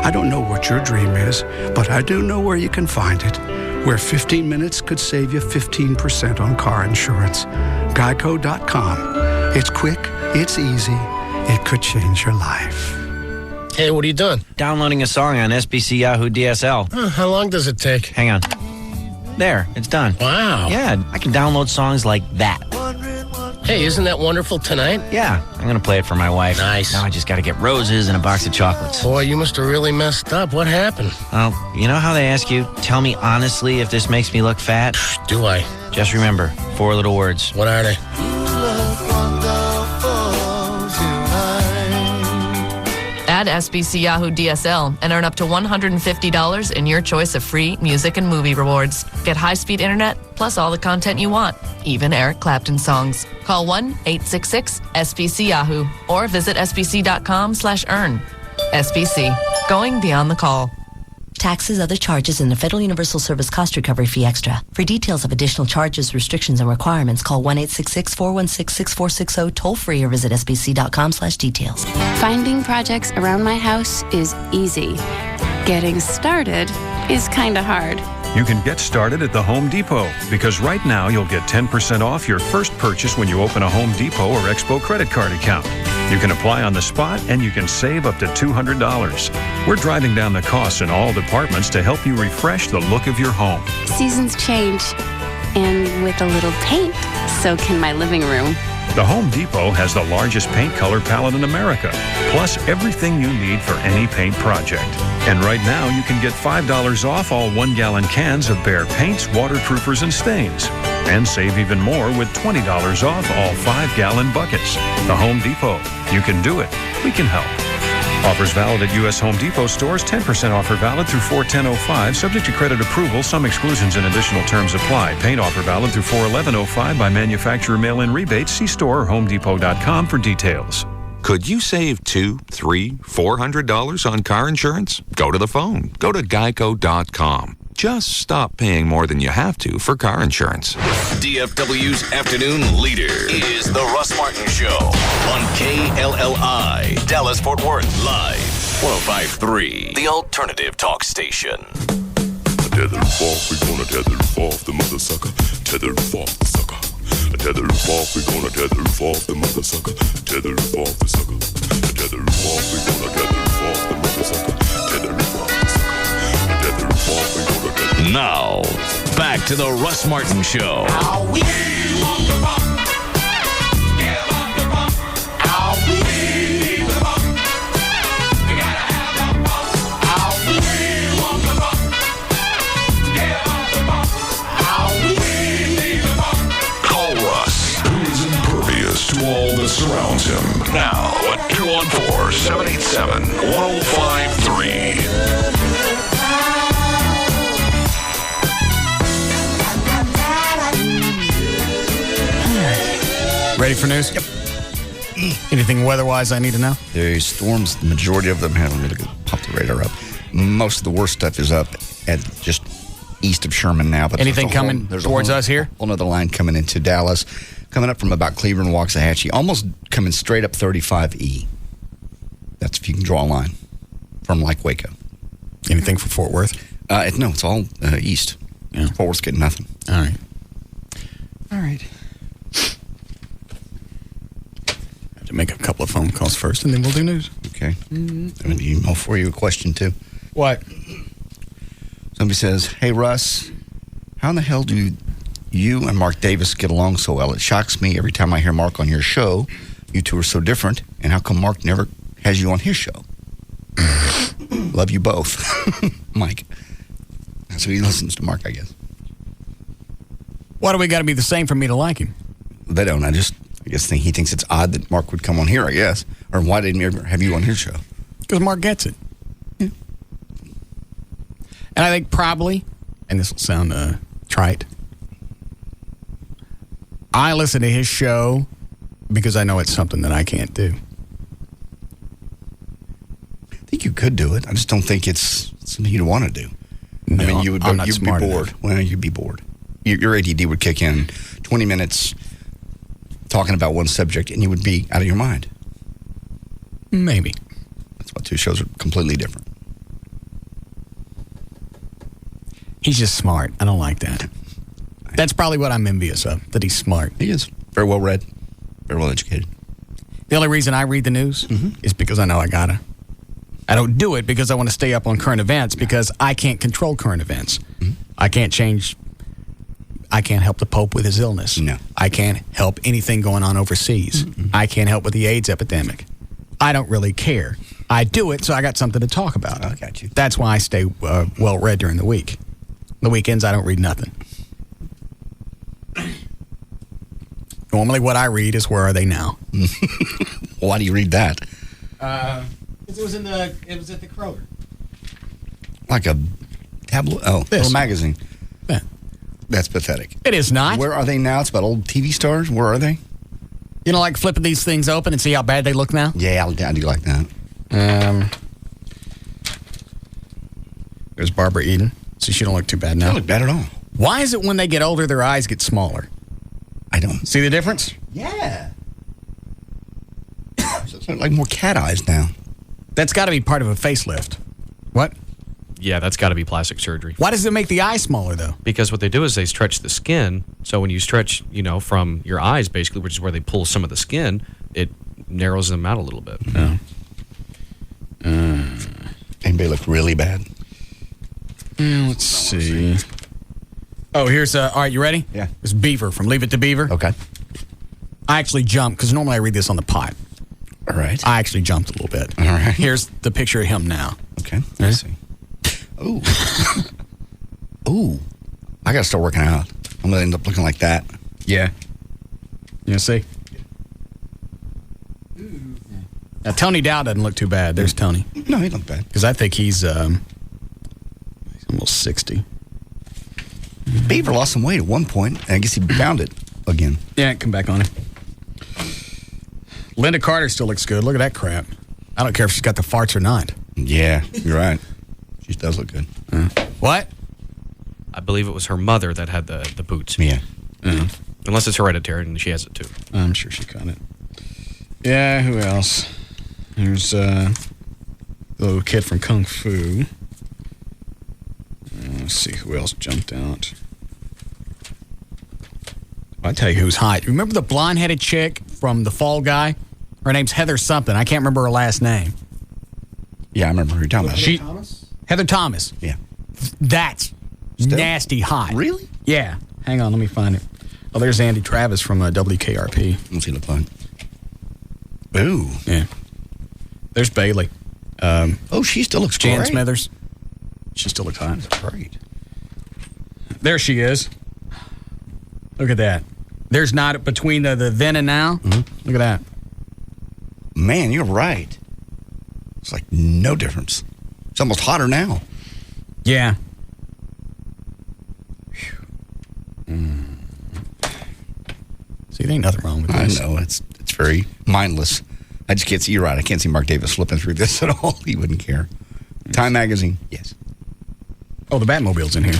S25: I don't know what your dream is, but I do know where you can find it. Where 15 minutes could save you 15% on car insurance. Geico.com. It's quick, it's easy, it could change your life.
S9: Hey, what are you doing?
S18: Downloading a song on SBC Yahoo DSL.
S9: How long does it take?
S18: Hang on. There, it's done.
S9: Wow.
S18: Yeah, I can download songs like that.
S9: Hey, isn't that wonderful tonight?
S18: Yeah, I'm going to play it for my wife.
S9: Nice.
S18: Now I just got to get roses and a box of chocolates.
S9: Boy, you must have really messed up. What happened?
S18: Well, you know how they ask you, tell me honestly if this makes me look fat?
S9: Do I?
S18: Just remember, 4 little words.
S9: What are they?
S10: Add SBC Yahoo DSL and earn up to $150 in your choice of free music and movie rewards. Get high-speed internet plus all the content you want, even Eric Clapton songs. Call 1-866-SBC-YAHOO or visit sbc.com/earn. SBC, going beyond the call.
S12: Taxes, other charges, and the Federal Universal Service Cost Recovery Fee Extra. For details of additional charges, restrictions, and requirements, call 1-866-416-6460 toll-free or visit sbc.com/details.
S16: Finding projects around my house is easy. Getting started is kind of hard.
S13: You can get started at the Home Depot because right now you'll get 10% off your first purchase when you open a Home Depot or Expo credit card account. You can apply on the spot and you can save up to $200. We're driving down the costs in all departments to help you refresh the look of your home.
S16: Seasons change, and with a little paint, so can my living room.
S13: The Home Depot has the largest paint color palette in America, plus everything you need for any paint project. And right now, you can get $5 off all 1-gallon cans of Behr paints, waterproofers, and stains. And save even more with $20 off all 5-gallon buckets. The Home Depot. You can do it. We can help. Offers valid at U.S. Home Depot stores. 10% offer valid through 4/10/05. Subject to credit approval. Some exclusions and additional terms apply. Paint offer valid through 4/11/05 by manufacturer mail-in rebates. See store or homedepot.com for details.
S15: Could you save $200, $300, $400 on car insurance? Go to the phone. Go to geico.com. Just stop paying more than you have to for car insurance.
S8: DFW's afternoon leader is The Russ Martin Show on KLLI, Dallas-Fort Worth, live, 105.3, the alternative talk station.
S17: Tether off, we gonna tether off the mother sucker. Tether off the sucker. Tether off, we gonna tether off the mother sucker. Tether off the sucker. Tether off, we gonna tether off the mother sucker. Tether off the sucker. Tether off, we gonna tether.
S8: Now, back to the Russ Martin Show.
S22: To all that surrounds him. Now at 214-787-1053.
S1: Ready for news? Yep. Anything weather-wise I need to know?
S4: There's storms. The majority of them haven't really popped the radar up. Most of the worst stuff is up at just east of Sherman now. But
S1: anything coming towards us here?
S4: Whole other line coming into Dallas. Coming up from about Cleveland, Waxahachie, almost coming straight up 35E. That's if you can draw a line from like Waco.
S1: Anything for Fort Worth?
S4: No, it's all east. Yeah. Fort Worth's getting nothing.
S1: All right. Have to make a couple of phone calls first, and then we'll do news.
S4: Okay. I have an email for you, a question too.
S1: What?
S4: Somebody says, "Hey Russ, how in the hell do you and Mark Davis get along so well? It shocks me every time I hear Mark on your show. You two are so different. And how come Mark never has you on his show?" Love you both. Mike. So he listens to Mark, I guess.
S1: Why do we got to be the same for me to like him?
S4: They don't. I guess think he thinks it's odd that Mark would come on here, I guess. Or why didn't he ever have you on his show?
S1: Because Mark gets it. Yeah. And I think probably, and this will sound trite, I listen to his show because I know it's something that I can't do.
S4: I think you could do it. I just don't think it's something you'd want to do.
S1: No,
S4: I mean, you'd
S1: I'm not
S4: be
S1: smart
S4: bored.
S1: enough.
S4: Well, you'd be bored. Your ADD would kick in 20 minutes talking about one subject, and you would be out of your mind.
S1: Maybe.
S4: That's why two shows are completely different.
S1: He's just smart. I don't like that. That's probably what I'm envious of, that he's smart.
S4: He is. Very well read. Very well educated.
S1: The only reason I read the news is because I know I gotta. I don't do it because I want to stay up on current events because I can't control current events. I can't help the Pope with his illness.
S4: No.
S1: I can't help anything going on overseas. I can't help with the AIDS epidemic. I don't really care. I do it so I got something to talk about.
S4: I got you.
S1: That's why I stay well-read during the week. The weekends, I don't read nothing. Normally what I read is Where Are They Now?
S4: Why do you read that?
S1: It was at the Kroger.
S4: Like a tabloid? Oh,
S1: This.
S4: little magazine.
S1: Yeah.
S4: That's pathetic.
S1: It is not.
S4: Where are they now? It's about old TV stars. Where are they?
S1: You know, like flipping these things open and see how bad they look now?
S4: Yeah, I do like that.
S1: There's Barbara Eden. See, she don't look too bad now.
S4: They don't look bad at all.
S1: Why is it when they get older, their eyes get smaller?
S4: I don't.
S1: See the difference?
S4: Yeah. So it's like more cat eyes now.
S1: That's got to be part of a facelift. What?
S2: Yeah, that's got to be plastic surgery.
S1: Why does it make the eye smaller, though?
S2: Because what they do is they stretch the skin. So when you stretch, from your eyes, basically, which is where they pull some of the skin, it narrows them out a little bit.
S1: Oh.
S4: Anybody look really bad?
S1: Let's see. Oh, here's, all right, you ready?
S4: Yeah.
S1: It's Beaver from Leave It to Beaver.
S4: Okay.
S1: I actually jumped, because normally I read this on the pot.
S4: All right.
S1: I actually jumped a little bit.
S4: All right.
S1: Here's the picture of him now.
S4: Okay. Let's see. Ooh. Ooh. I got to start working out. I'm going to end up looking like that.
S1: Yeah. You see? Now, Tony Dow doesn't look too bad. There's Tony.
S4: No, he looked bad.
S1: Because I think he's almost 60.
S4: Beaver lost some weight at one point, and I guess he found it again.
S1: Yeah, come back on it. Linda Carter still looks good. Look at that crap. I don't care if she's got the farts or not.
S4: Yeah, you're right. She does look good.
S1: What?
S2: I believe it was her mother that had the boots.
S4: Yeah.
S2: Unless it's hereditary and she has it too.
S1: I'm sure she caught it. Yeah, who else? There's the little kid from Kung Fu. Let's see who else jumped out. I'll tell you who's hot. Remember the blonde-headed chick from The Fall Guy? Her name's Heather something. I can't remember her last name.
S4: Yeah, I remember who you're talking about.
S1: Heather Thomas.
S4: Yeah.
S1: That's nasty hot.
S4: Really?
S1: Yeah. Hang on, let me find it. Oh, there's Andy Travis from WKRP.
S4: What's he look like? Ooh.
S1: Yeah. There's Bailey.
S4: Oh, she still looks
S1: Jan
S4: great.
S1: Smithers. She still looks hot.
S4: That's great.
S1: There she is. Look at that. There's not between the then and now. Look at that.
S4: Man, you're right. It's like no difference. It's almost hotter now.
S1: Yeah. See, there ain't nothing wrong with this.
S4: I know. It's very mindless. I just can't see you right. I can't see Mark Davis flipping through this at all. He wouldn't care. Time Magazine. Yes.
S1: Oh, the Batmobile's in here.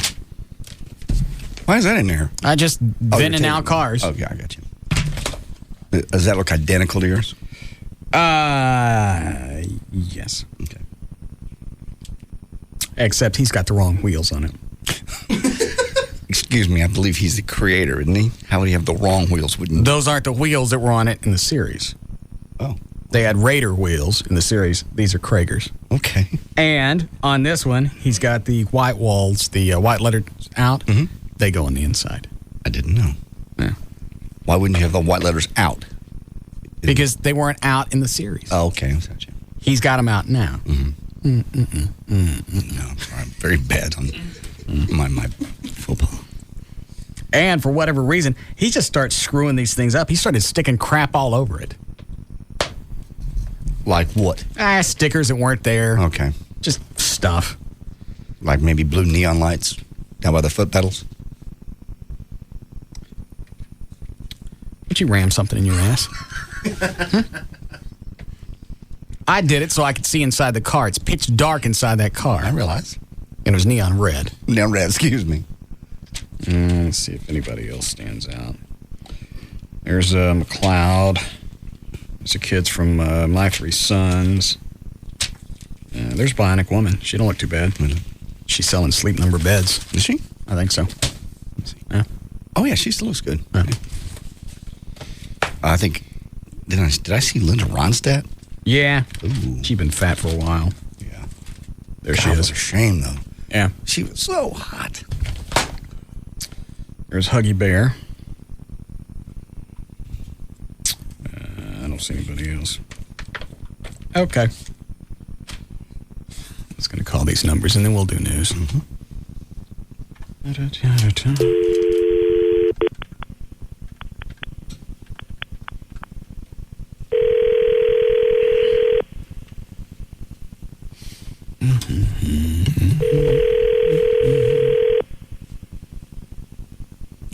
S4: Why is that in there?
S1: I just then and now cars.
S4: Oh, yeah, I got you. Does that look identical to yours?
S1: Yes.
S4: Okay.
S1: Except he's got the wrong wheels on it.
S4: Excuse me, I believe he's the creator, isn't he? How would he have the wrong wheels?
S1: Those aren't the wheels that were on it in the series.
S4: Oh.
S1: They had Raider wheels in the series. These are Krager's.
S4: Okay.
S1: And on this one, he's got the white walls, the white letters out. They go on the inside.
S4: I didn't know.
S1: Yeah.
S4: Why wouldn't you have the white letters out?
S1: Because they weren't out in the series.
S4: Oh, okay. I got you.
S1: He's got them out now.
S4: No, I'm sorry. I'm very bad on my football.
S1: And for whatever reason, he just starts screwing these things up. He started sticking crap all over it.
S4: Like what?
S1: Stickers that weren't there.
S4: Okay.
S1: Just stuff.
S4: Like maybe blue neon lights down by the foot pedals?
S1: Would you ram something in your ass? I did it so I could see inside the car. It's pitch dark inside that car.
S4: I realize.
S1: And it was neon red.
S4: Neon red, excuse me.
S1: Let's see if anybody else stands out. There's McLeod. There's the kids from My Three Sons. There's Bionic Woman. She don't look too bad. She's selling Sleep Number beds.
S4: Is she?
S1: I think so.
S4: Yeah. Oh, yeah, she still looks good.
S1: Yeah.
S4: I think, did I see Linda Ronstadt?
S1: Yeah.
S4: Ooh.
S1: She's been fat for a while.
S4: Yeah.
S1: There
S4: God,
S1: she is.
S4: What a shame, though.
S1: Yeah.
S4: She was so hot.
S1: There's Huggy Bear. I don't see anybody else. Okay. I'm just going to call these numbers and then we'll do news.
S4: Mm-hmm.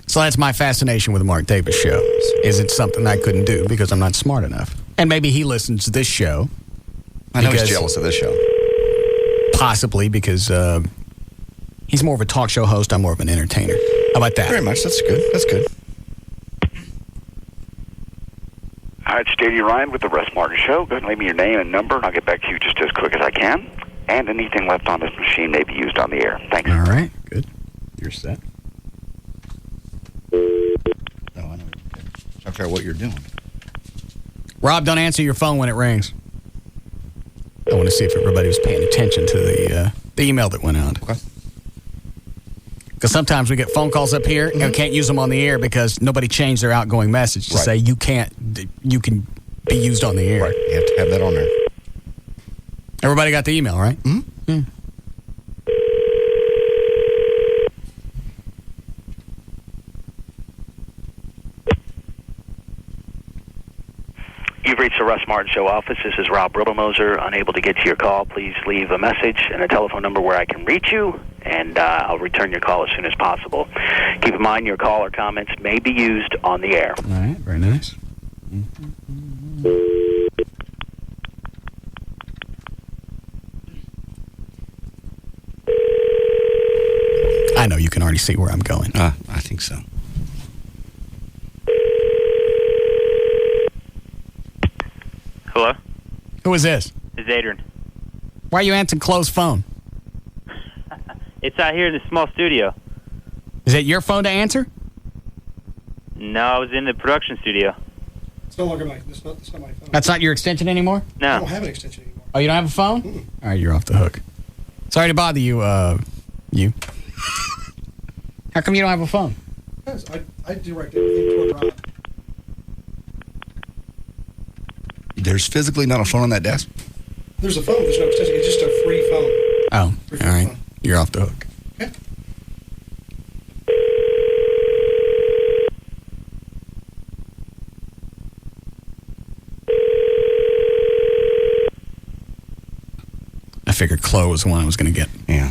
S1: So that's my fascination with the Mark Davis show. Is it something I couldn't do because I'm not smart enough? And maybe he listens to this show.
S4: I know he's jealous of this show.
S1: Possibly because he's more of a talk show host. I'm more of an entertainer. How about that?
S4: Very much. That's good. That's good.
S3: Hi, it's J.D. Ryan with the Russ Martin Show. Go ahead and leave me your name and number, and I'll get back to you just as quick as I can. And anything left on this machine may be used on the air. Thanks.
S1: All right. Good. You're set.
S4: No, I know. I figure out what you're doing.
S1: Rob, don't answer your phone when it rings. I want to see if everybody was paying attention to the email that went out.
S4: Okay.
S1: Because sometimes we get phone calls up here and we can't use them on the air because nobody changed their outgoing message to say you can be used on the air.
S4: Right. You have to have that on there.
S1: Everybody got the email, right?
S4: Mm-hmm.
S1: Yeah.
S3: You've reached the Russ Martin Show office. This is Rob Riddlemoser. Unable to get to your call. Please leave a message and a telephone number where I can reach you, and I'll return your call as soon as possible. Keep in mind your call or comments may be used on the air.
S1: All right, very nice. I know you can already see where I'm going.
S4: I think so.
S5: Hello?
S1: Who is this?
S5: It's Adrian.
S1: Why are you answering closed phone?
S5: It's out here in the small studio.
S1: Is that your phone to answer?
S5: No, I was in the production studio.
S6: It's no longer that's not my phone.
S1: That's not your extension anymore?
S5: No.
S6: I don't have an extension anymore.
S1: Oh, you don't have a phone?
S6: Mm-mm.
S1: All right, you're off the hook. Sorry to bother you, you. How come you don't have a phone?
S6: Because I direct everything toward Rob.
S4: There's physically not a phone on that desk?
S6: There's a phone, there's no extension. It's just a free phone.
S1: Oh, all right. You're off the hook.
S6: Okay.
S1: I figured Chloe was the one I was going to get.
S4: Yeah.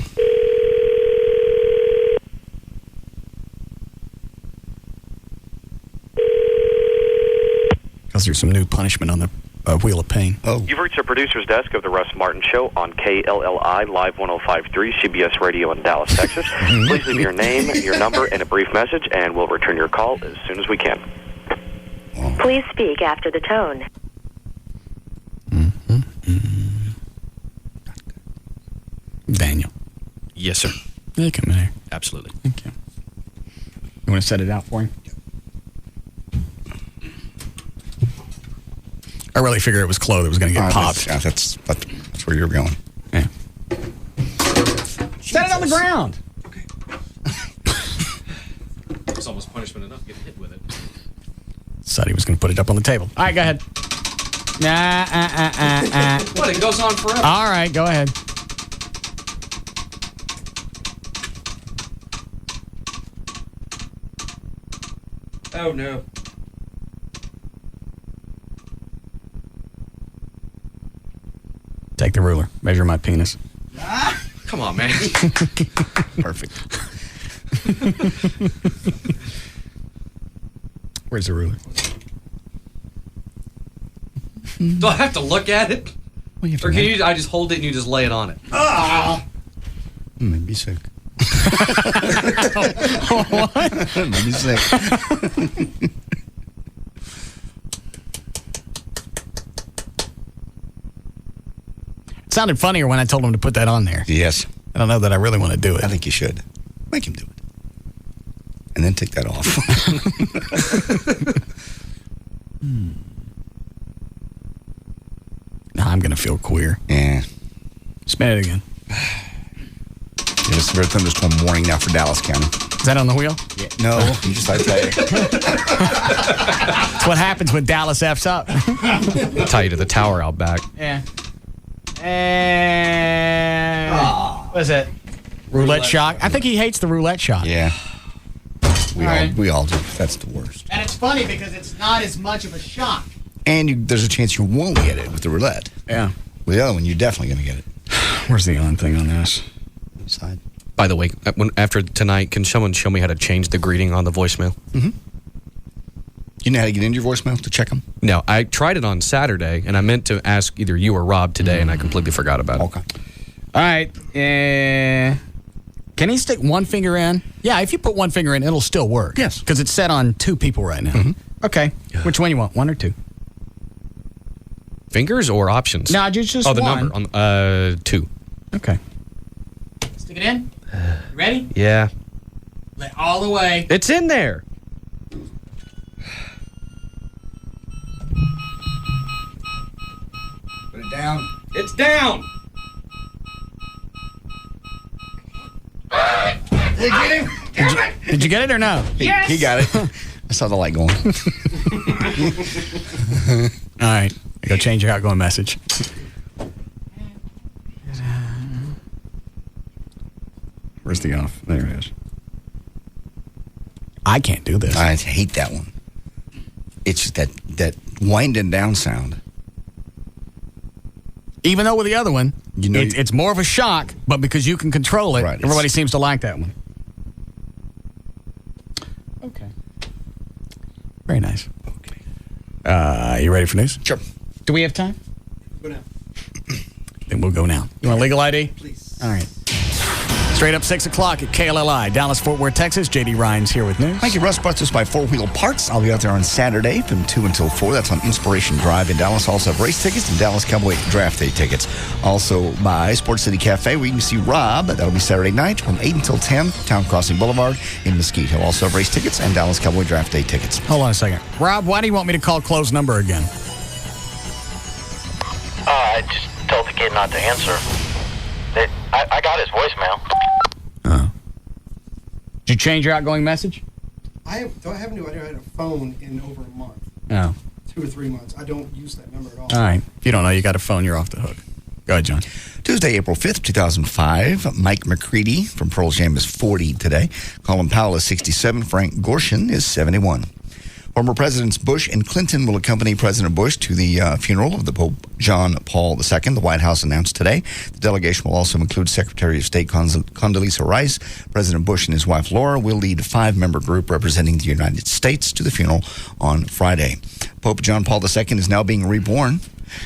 S1: Because there's some new punishment on the Wheel of Pain.
S4: Oh.
S3: You've reached the producer's desk of the Russ Martin Show on KLLI Live 105.3 CBS Radio in Dallas, Texas. Please leave your name, your number, and a brief message, and we'll return your call as soon as we can.
S7: Please speak after the tone.
S1: Daniel.
S2: Yes, sir.
S1: Yeah, come in here.
S2: Absolutely.
S1: Thank you. You want to set it out for him? I really figured it was Chloe that was going to get popped.
S4: That's where you're going.
S1: Yeah. Set it on the ground.
S2: It's almost punishment enough to get hit with it.
S1: Said he was going to put it up on the table. All right, go ahead.
S2: What? It goes on forever.
S1: All right, go ahead.
S2: Oh, no.
S1: Take the ruler. Measure my penis.
S2: Come on, man.
S1: Perfect. Where's the ruler?
S2: Do I have to look at it?
S1: Well, you have to
S2: Or can
S1: measure.
S2: you? I just hold it and you just lay it on it.
S4: Made me sick.
S1: What?
S4: Made me sick.
S1: It sounded funnier when I told him to put that on there.
S4: Yes.
S1: I don't know that I really want to do it.
S4: I think you should. Make him do it. And then take that off.
S1: feel queer.
S4: Yeah.
S1: Spin it again.
S4: It was severe thunderstorm warning now for Dallas County.
S1: Is that on the wheel?
S4: Yeah. No, you just I tell you.
S1: That's what happens when Dallas F's up.
S2: Tie you to the tower out back.
S1: Yeah. And what is it? Roulette shock. I think he hates the roulette shock.
S4: Yeah. We all do. That's the worst.
S1: And it's funny because it's not as much of a shock.
S4: And there's a chance you won't get it with the roulette.
S1: Yeah.
S4: With the other one, you're definitely going to get it.
S1: Where's the on thing on this?
S4: Side.
S2: By the way, after tonight, can someone show me how to change the greeting on the voicemail?
S4: Mm-hmm. You know how to get into your voicemail to check them?
S2: No, I tried it on Saturday, and I meant to ask either you or Rob today, and I completely forgot about it.
S4: Okay.
S1: All right. Can he stick one finger in? Yeah, if you put one finger in, it'll still work.
S4: Yes.
S1: Because it's set on 2 people right now.
S4: Mm-hmm.
S1: Okay. Which one you want, 1 or 2?
S2: Fingers or options?
S1: No, just
S2: the
S1: one.
S2: number. On 2.
S1: Okay. Stick it in. You ready?
S2: Yeah.
S1: Let all the way.
S2: It's in there.
S4: Put it down.
S2: It's down.
S4: Did you get him?
S1: Did you get it or no?
S4: Yes. He got it. I saw the light going.
S1: All right. Go change your outgoing message. Where's the off? There it is. I can't do this.
S4: I hate that one. It's just that winding down sound.
S1: Even though with the other one,
S4: you know,
S1: it's more of a shock, but because you can control it,
S4: right,
S1: everybody seems to like that one. Okay. Very nice.
S4: Okay.
S1: You ready for news?
S4: Sure.
S1: Do we have time?
S6: Go now.
S1: Then we'll go now. You want legal ID?
S6: Please.
S1: All right. Straight up 6 o'clock at KLLI, Dallas, Fort Worth, Texas. J.D. Ryan's here with news.
S4: Thank you, Russ. Brought to us by 4 Wheel Parts. I'll be out there on Saturday from 2 until 4. That's on Inspiration Drive in Dallas. Also have race tickets and Dallas Cowboy Draft Day tickets. Also by Sports City Cafe, where you can see Rob. That'll be Saturday night from 8 until 10, Town Crossing Boulevard in Mesquite. He'll also have race tickets and Dallas Cowboy Draft Day tickets.
S1: Hold on a second. Rob, why do you want me to call closed number again?
S11: I just told the kid not to answer. I got his voicemail.
S1: Oh. Did you change your outgoing message?
S6: I have no idea. I had a phone in over a month.
S1: Oh.
S6: 2 or 3 months. I don't use that number at all.
S1: All right. If you don't know, you got a phone, you're off the hook. Go ahead, John.
S4: Tuesday, April 5th, 2005. Mike McCready from Pearl Jam is 40 today. Colin Powell is 67. Frank Gorshin is 71. Former Presidents Bush and Clinton will accompany President Bush to the funeral of the Pope John Paul II. The White House announced today. The delegation will also include Secretary of State Condoleezza Rice. President Bush and his wife Laura will lead a 5-member group representing the United States to the funeral on Friday. Pope John Paul II is now being reborn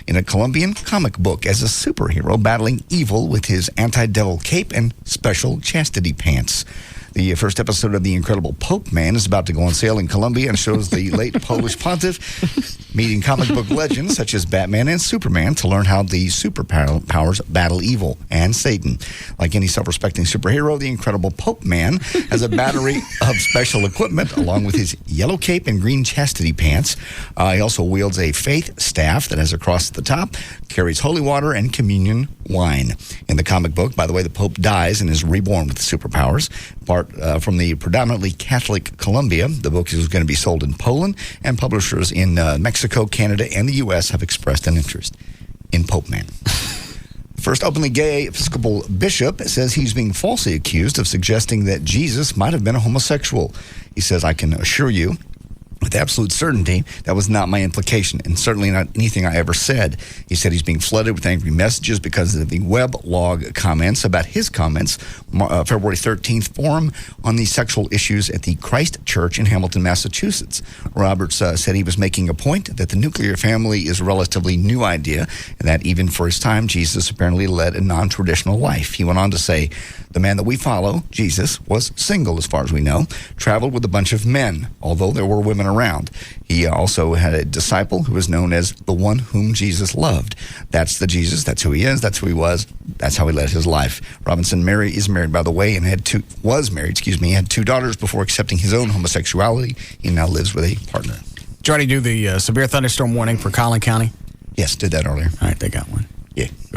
S4: in a Colombian comic book as a superhero battling evil with his anti-devil cape and special chastity pants. The first episode of The Incredible Pope Man is about to go on sale in Colombia and shows the late Polish pontiff meeting comic book legends such as Batman and Superman to learn how the superpowers battle evil and Satan. Like any self-respecting superhero, the Incredible Pope Man has a battery of special equipment along with his yellow cape and green chastity pants. He also wields a faith staff that has a cross at the top, carries holy water and communion wine. In the comic book, by the way, the Pope dies and is reborn with superpowers. From the predominantly Catholic Colombia. The book is going to be sold in Poland, and publishers in Mexico, Canada, and the U.S. have expressed an interest in Pope Man. First openly gay Episcopal bishop says he's being falsely accused of suggesting that Jesus might have been a homosexual. He says, "I can assure you with absolute certainty, that was not my implication, and certainly not anything I ever said." He said he's being flooded with angry messages because of the web log comments about his comments, February 13th forum on the sexual issues at the Christ Church in Hamilton, Massachusetts. Roberts said he was making a point that the nuclear family is a relatively new idea, and that even for his time, Jesus apparently led a non-traditional life. He went on to say, "The man that we follow, Jesus, was single as far as we know, traveled with a bunch of men, although there were women around. He also had a disciple who was known as the one whom Jesus loved. That's the Jesus. That's who he is. That's who he was. That's how he led his life." Robinson is married, by the way, and was married. He had 2 daughters before accepting his own homosexuality. He now lives with a partner.
S1: Did you already do the severe thunderstorm warning for Collin County?
S4: Yes, did that earlier.
S1: All right, they got one.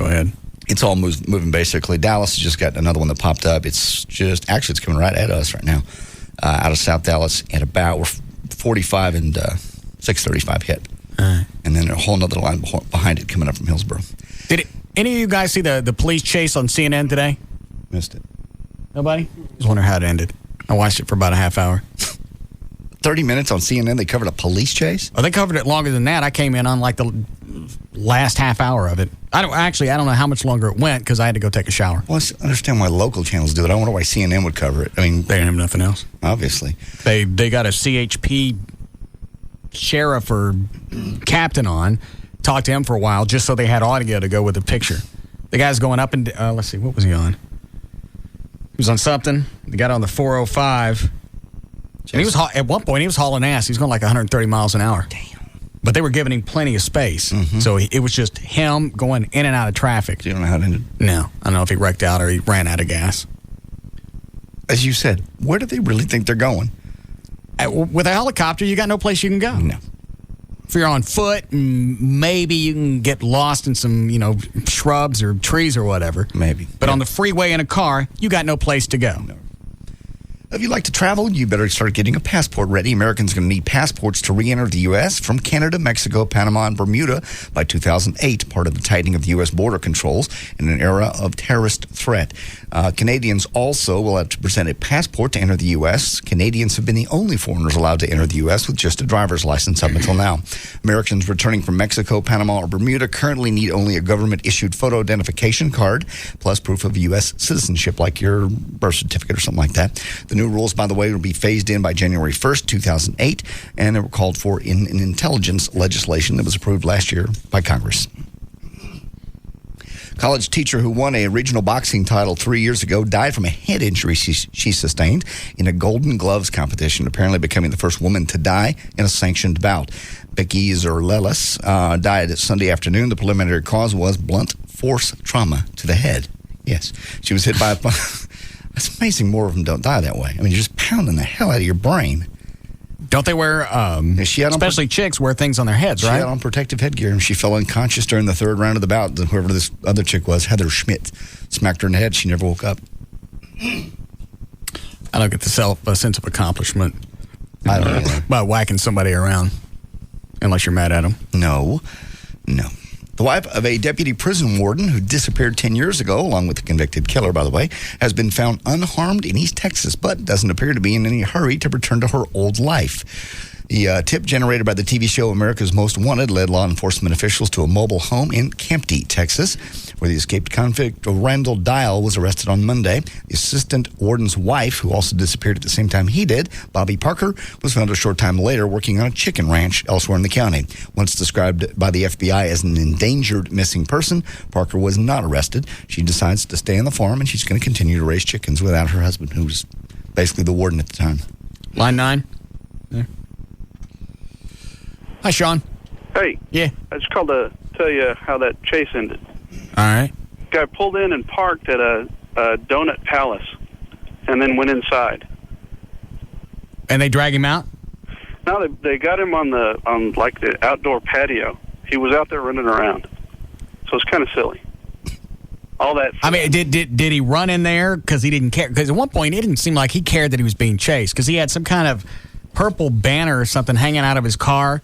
S1: Go ahead.
S4: It's all moving basically. Dallas has just got another one that popped up. It's coming right at us right now. Out of South Dallas at we're 45 and 635 hit. And then a whole nother line behind it coming up from Hillsborough.
S1: Did any of you guys see the police chase on CNN today?
S4: Missed it.
S1: Nobody? I was wondering how it ended. I watched it for about a half hour.
S4: 30 minutes on CNN, they covered a police chase?
S1: Oh, they covered it longer than that. I came in on like the last half hour of it. I don't know how much longer it went because I had to go take a shower.
S4: Well, I understand why local channels do it. I wonder why CNN would cover it. I mean,
S1: they didn't have nothing else.
S4: Obviously.
S1: They got a CHP sheriff or captain on, talked to him for a while just so they had audio to go with the picture. The guy's going up and let's see, what was he on? He was on something. He got on the 405. And he was at one point he was hauling ass. He was going like 130 miles an hour. Damn. But they were giving him plenty of space. Mm-hmm. So it was just him going in and out of traffic.
S4: You don't know how it ended?
S1: No. I don't know if he wrecked out or he ran out of gas.
S4: As you said, where do they really think they're going?
S1: With a helicopter, you got no place you can go.
S4: No.
S1: If you're on foot, maybe you can get lost in some, shrubs or trees or whatever.
S4: Maybe.
S1: But on the freeway in a car, you got no place to go.
S4: No. If you like to travel, you better start getting a passport ready. Americans are going to need passports to re-enter the U.S. from Canada, Mexico, Panama, and Bermuda by 2008, part of the tightening of the U.S. border controls in an era of terrorist threat. Canadians also will have to present a passport to enter the U.S. Canadians have been the only foreigners allowed to enter the U.S. with just a driver's license up until now. Americans returning from Mexico, Panama, or Bermuda currently need only a government-issued photo identification card, plus proof of U.S. citizenship, like your birth certificate or something like that. The new rules, by the way, will be phased in by January 1st, 2008, and they were called for in an intelligence legislation that was approved last year by Congress. College teacher who won a regional boxing title 3 years ago died from a head injury she sustained in a Golden Gloves competition, apparently becoming the first woman to die in a sanctioned bout. Becky Zerlelis died Sunday afternoon. The preliminary cause was blunt force trauma to the head. Yes, she was hit by a... It's amazing more of them don't die that way. I mean, you're just pounding the hell out of your brain.
S1: Don't they wear, especially chicks, wear things on their heads, right?
S4: She had on protective headgear, and she fell unconscious during the third round of the bout. Whoever this other chick was, Heather Schmidt, smacked her in the head. She never woke up.
S1: I don't get the sense of accomplishment.
S4: I don't either.
S1: By whacking somebody around, unless you're mad at them.
S4: No. The wife of a deputy prison warden who disappeared 10 years ago, along with the convicted killer, by the way, has been found unharmed in East Texas, but doesn't appear to be in any hurry to return to her old life. The tip generated by the TV show America's Most Wanted led law enforcement officials to a mobile home in Kamptee, Texas, where the escaped convict Randall Dial was arrested on Monday. The assistant warden's wife, who also disappeared at the same time he did, Bobby Parker, was found a short time later working on a chicken ranch elsewhere in the county. Once described by the FBI as an endangered missing person, Parker was not arrested. She decides to stay on the farm, and she's going to continue to raise chickens without her husband, who was basically the warden at the time.
S1: Line 9. There. Hi, Sean.
S14: Hey.
S1: Yeah.
S14: I just called to tell you how that chase ended.
S1: All right.
S14: Guy pulled in and parked at a donut palace and then went inside.
S1: And they drag him out?
S14: No, they got him on the outdoor patio. He was out there running around. So it's kind of silly. All that.
S1: I mean, did he run in there because he didn't care? Because at one point, it didn't seem like he cared that he was being chased because he had some kind of purple banner or something hanging out of his car.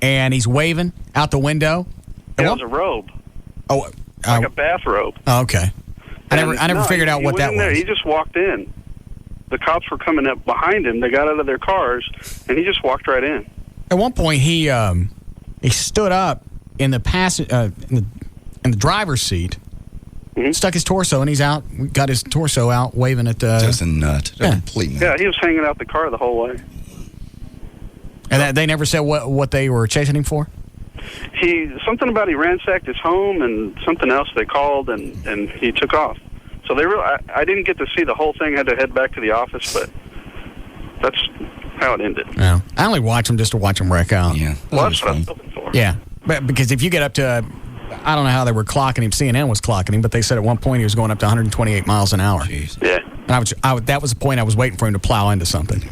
S1: And he's waving out the window.
S14: Yeah, it was a robe.
S1: Oh,
S14: like a bathrobe.
S1: Oh, okay. I never figured out what that was.
S14: He just walked in. The cops were coming up behind him. They got out of their cars, and he just walked right in.
S1: At one point, he stood up in the in the driver's seat, stuck his torso, and he's out. Got his torso out, waving at the.
S4: Just a nut.
S1: Yeah.
S4: Complete nut.
S14: Yeah, he was hanging out the car the whole way.
S1: And they never said what they were chasing him for?
S14: Something about he ransacked his home and something else they called, and he took off. So I didn't get to see the whole thing. I had to head back to the office, but that's how it ended.
S1: Yeah. I only watch them just to watch them wreck out.
S4: Yeah.
S14: Well, that's what I was hoping for.
S1: Yeah. But because if you get up to, I don't know how they were clocking him. CNN was clocking him, but they said at one point he was going up to 128 miles an hour.
S4: Jeez.
S14: Yeah.
S1: And that was the point I was waiting for him to plow into something.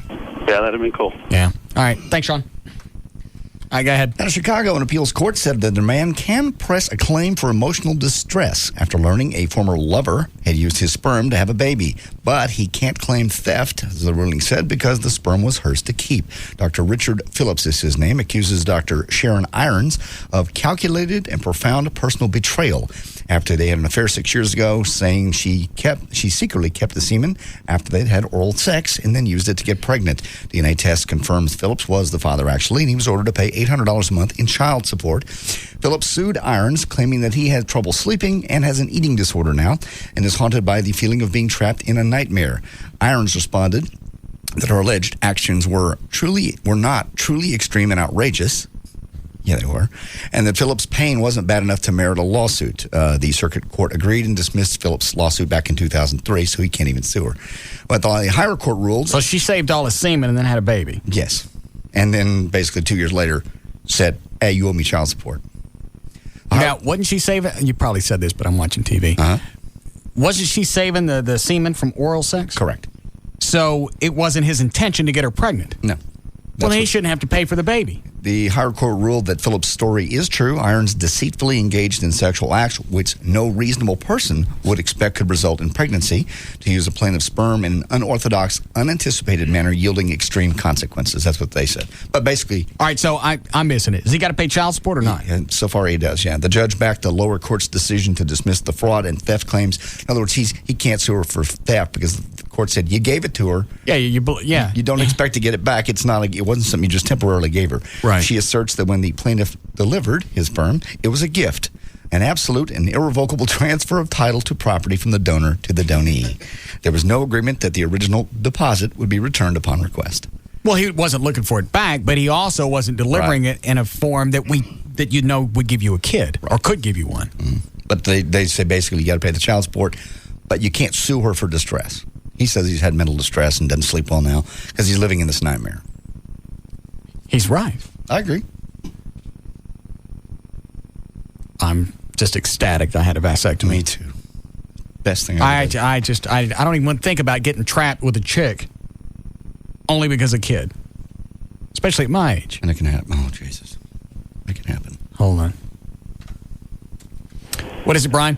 S14: Yeah, that'd have been cool.
S1: Yeah. All right. Thanks, Sean. I go ahead.
S4: Out of Chicago, an appeals court said that the man can press a claim for emotional distress after learning a former lover had used his sperm to have a baby. But he can't claim theft, as the ruling said, because the sperm was hers to keep. Dr. Richard Phillips is his name, accuses Dr. Sharon Irons of calculated and profound personal betrayal after they had an affair 6 years ago, saying she secretly kept the semen after they'd had oral sex and then used it to get pregnant. DNA test confirms Phillips was the father, actually, and he was ordered to pay $800 a month in child support. Phillips sued Irons, claiming that he had trouble sleeping and has an eating disorder now and is haunted by the feeling of being trapped in a nightmare. Irons responded that her alleged actions were not truly extreme and outrageous. Yeah, they were. And that Phillips' pain wasn't bad enough to merit a lawsuit. The circuit court agreed and dismissed Phillips' lawsuit back in 2003, so he can't even sue her. But the higher court ruled...
S1: So she saved all his semen and then had a baby?
S4: Yes. And then basically 2 years later said, hey, you owe me child support.
S1: Now, wasn't she saving... You probably said this, but I'm watching TV. Wasn't she saving the semen from oral sex?
S4: Correct.
S1: So it wasn't his intention to get her pregnant?
S4: No.
S1: Well, then he shouldn't have to pay for the baby.
S4: The higher court ruled that Phillips' story is true. Irons deceitfully engaged in sexual acts which no reasonable person would expect could result in pregnancy, to use a plaintiff's sperm in an unorthodox, unanticipated manner, yielding extreme consequences. That's what they said. But basically...
S1: All right, so I'm missing it. Does he got to pay child support or not?
S4: So far he does, yeah. The judge backed the lower court's decision to dismiss the fraud and theft claims. In other words, he can't sue her for theft because the court said you gave it to her.
S1: Yeah, you
S4: don't expect to get it back. It wasn't something you just temporarily gave her.
S1: Right.
S4: She asserts that when the plaintiff delivered his sperm, it was a gift, an absolute and irrevocable transfer of title to property from the donor to the donee. There was no agreement that the original deposit would be returned upon request.
S1: Well, he wasn't looking for it back, but he also wasn't delivering it in a form that would give you a kid or could give you one.
S4: But they say basically you got to pay the child support, but you can't sue her for distress. He says he's had mental distress and doesn't sleep well now because he's living in this nightmare.
S1: He's right.
S4: I agree.
S1: I'm just ecstatic I had a vasectomy.
S4: Me too. Best thing
S1: I don't even want to think about getting trapped with a chick only because of a kid. Especially at my age.
S4: And it can happen. Oh, Jesus. It can happen.
S1: Hold on. What is it, Brian?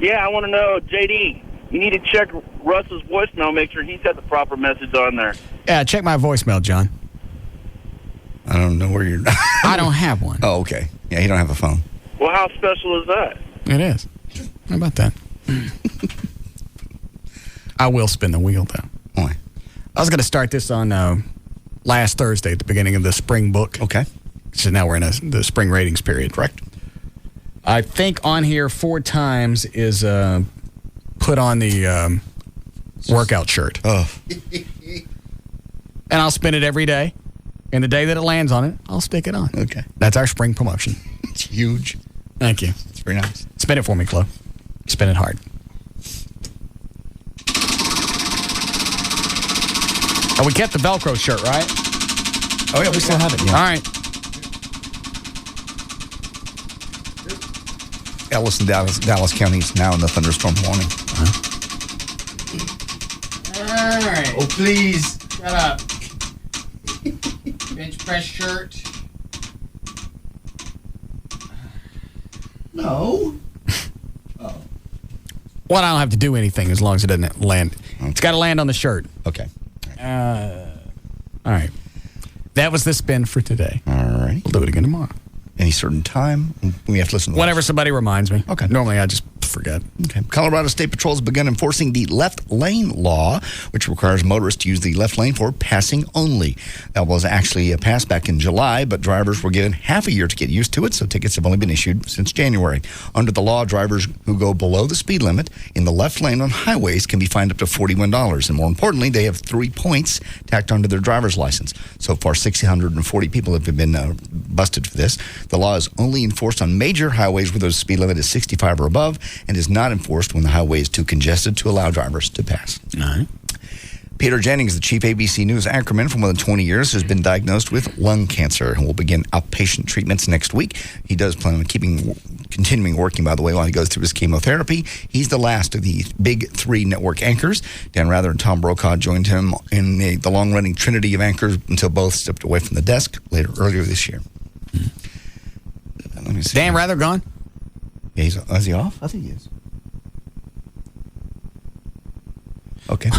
S19: Yeah, I want to know, JD, you need to check Russ's voicemail, make sure he's got the proper message on there.
S1: Yeah, check my voicemail, John.
S4: I don't know where you're...
S1: I don't have one.
S4: Oh, okay. Yeah, he don't have a phone.
S19: Well, how special is that?
S1: It is. How about that? I will spin the wheel, though.
S4: Why?
S1: I was going to start this on last Thursday at the beginning of the spring book.
S4: Okay.
S1: So now we're in the spring ratings period.
S4: Correct.
S1: I think on here 4 times is put on the workout shirt.
S4: Oh.
S1: And I'll spin it every day. And the day that it lands on it, I'll stick it on.
S4: Okay.
S1: That's our spring promotion.
S4: It's huge.
S1: Thank you.
S4: It's very nice.
S1: Spin it for me, Chloe. Spin it hard. Oh, we kept the Velcro shirt, right?
S4: Oh, yeah, we still have it. Yeah.
S1: All right.
S4: Ellis and Dallas counties now in the thunderstorm warning.
S1: All right.
S4: Oh, please.
S1: Shut up. Bench press shirt.
S4: No.
S1: Oh. Well, I don't have to do anything as long as it doesn't land. Okay. It's got to land on the shirt.
S4: Okay.
S1: All right. That was the spin for today.
S4: All right.
S1: We'll do it again tomorrow.
S4: Any certain time? We have to listen to
S1: whenever somebody reminds me.
S4: Okay.
S1: Normally I just forget.
S4: Okay. Colorado State Patrol has begun enforcing the left lane law, which requires motorists to use the left lane for passing only. That was actually passed back in July, but drivers were given half a year to get used to it, so tickets have only been issued since January. Under the law, drivers who go below the speed limit in the left lane on highways can be fined up to $41. And more importantly, they have 3 points tacked onto their driver's license. So far, 640 people have been busted for this. The law is only enforced on major highways where the speed limit is 65 or above, and is not enforced when the highway is too congested to allow drivers to pass.
S1: All right.
S4: Peter Jennings, the chief ABC News anchorman for more than 20 years, has been diagnosed with lung cancer and will begin outpatient treatments next week. He does plan on continuing working, by the way, while he goes through his chemotherapy. He's the last of the big 3 network anchors. Dan Rather and Tom Brokaw joined him in the long-running trinity of anchors until both stepped away from the desk earlier this year. Let me see.
S1: Dan Rather gone?
S4: Yeah, is he off? I think he is. Okay.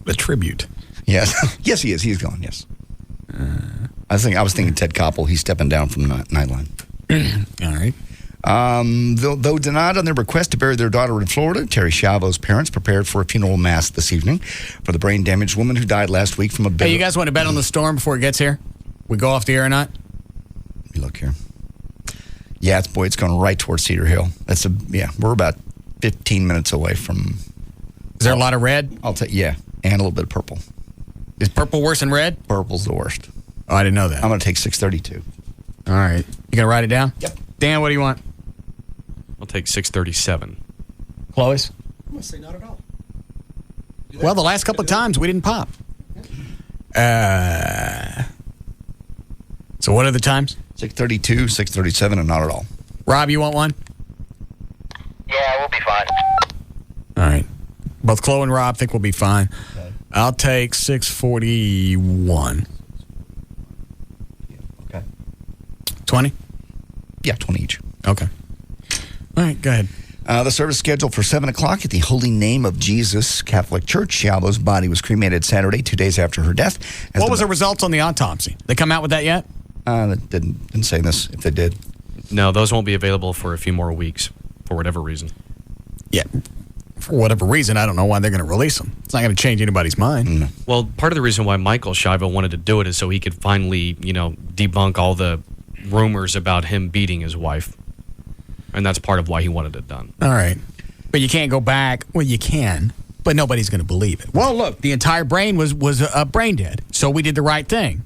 S1: A tribute.
S4: Yes. Yes, he is. He's gone, yes. I was thinking Ted Koppel. He's stepping down from Nightline.
S1: All right.
S4: Though denied on their request to bury their daughter in Florida, Terry Schiavo's parents prepared for a funeral mass this evening for the brain-damaged woman who died last week from a
S1: Hey, you guys want to bet on the storm before it gets here? We go off the air or not?
S4: Let me look here. Yeah, it's going right towards Cedar Hill. We're about 15 minutes away from...
S1: Is there a lot of red?
S4: I'll take, yeah, and a little bit of purple.
S1: Is purple worse than red?
S4: Purple's the worst.
S1: Oh, I didn't know that.
S4: I'm going to take 632.
S1: All right. You going to write it down?
S4: Yep.
S1: Dan, what do you want?
S2: I'll take 637.
S1: Chloe's?
S6: I'm going to say not at all.
S1: Well, the last couple of times we didn't pop. So what are the times?
S4: 632, 637, and not at all.
S1: Rob, you want one?
S11: Yeah, we'll be fine.
S1: All right. Both Chloe and Rob think we'll be fine. Okay. I'll take 641.
S4: Okay.
S1: 20?
S4: Yeah, 20 each.
S1: Okay. All right, go ahead.
S4: The service scheduled for 7 o'clock at the Holy Name of Jesus Catholic Church. Schiavo's body was cremated Saturday, 2 days after her death.
S1: What was the results on the autopsy? They come out with that yet?
S4: That didn't say this, if they did.
S2: No, those won't be available for a few more weeks, for whatever reason.
S1: Yeah. For whatever reason, I don't know why they're going to release them. It's not going to change anybody's mind.
S4: No.
S2: Well, part of the reason why Michael Schiavo wanted to do it is so he could finally, debunk all the rumors about him beating his wife. And that's part of why he wanted it done.
S1: All right. But you can't go back. Well, you can, but nobody's going to believe it. Well, look, the entire brain was brain dead, so we did the right thing.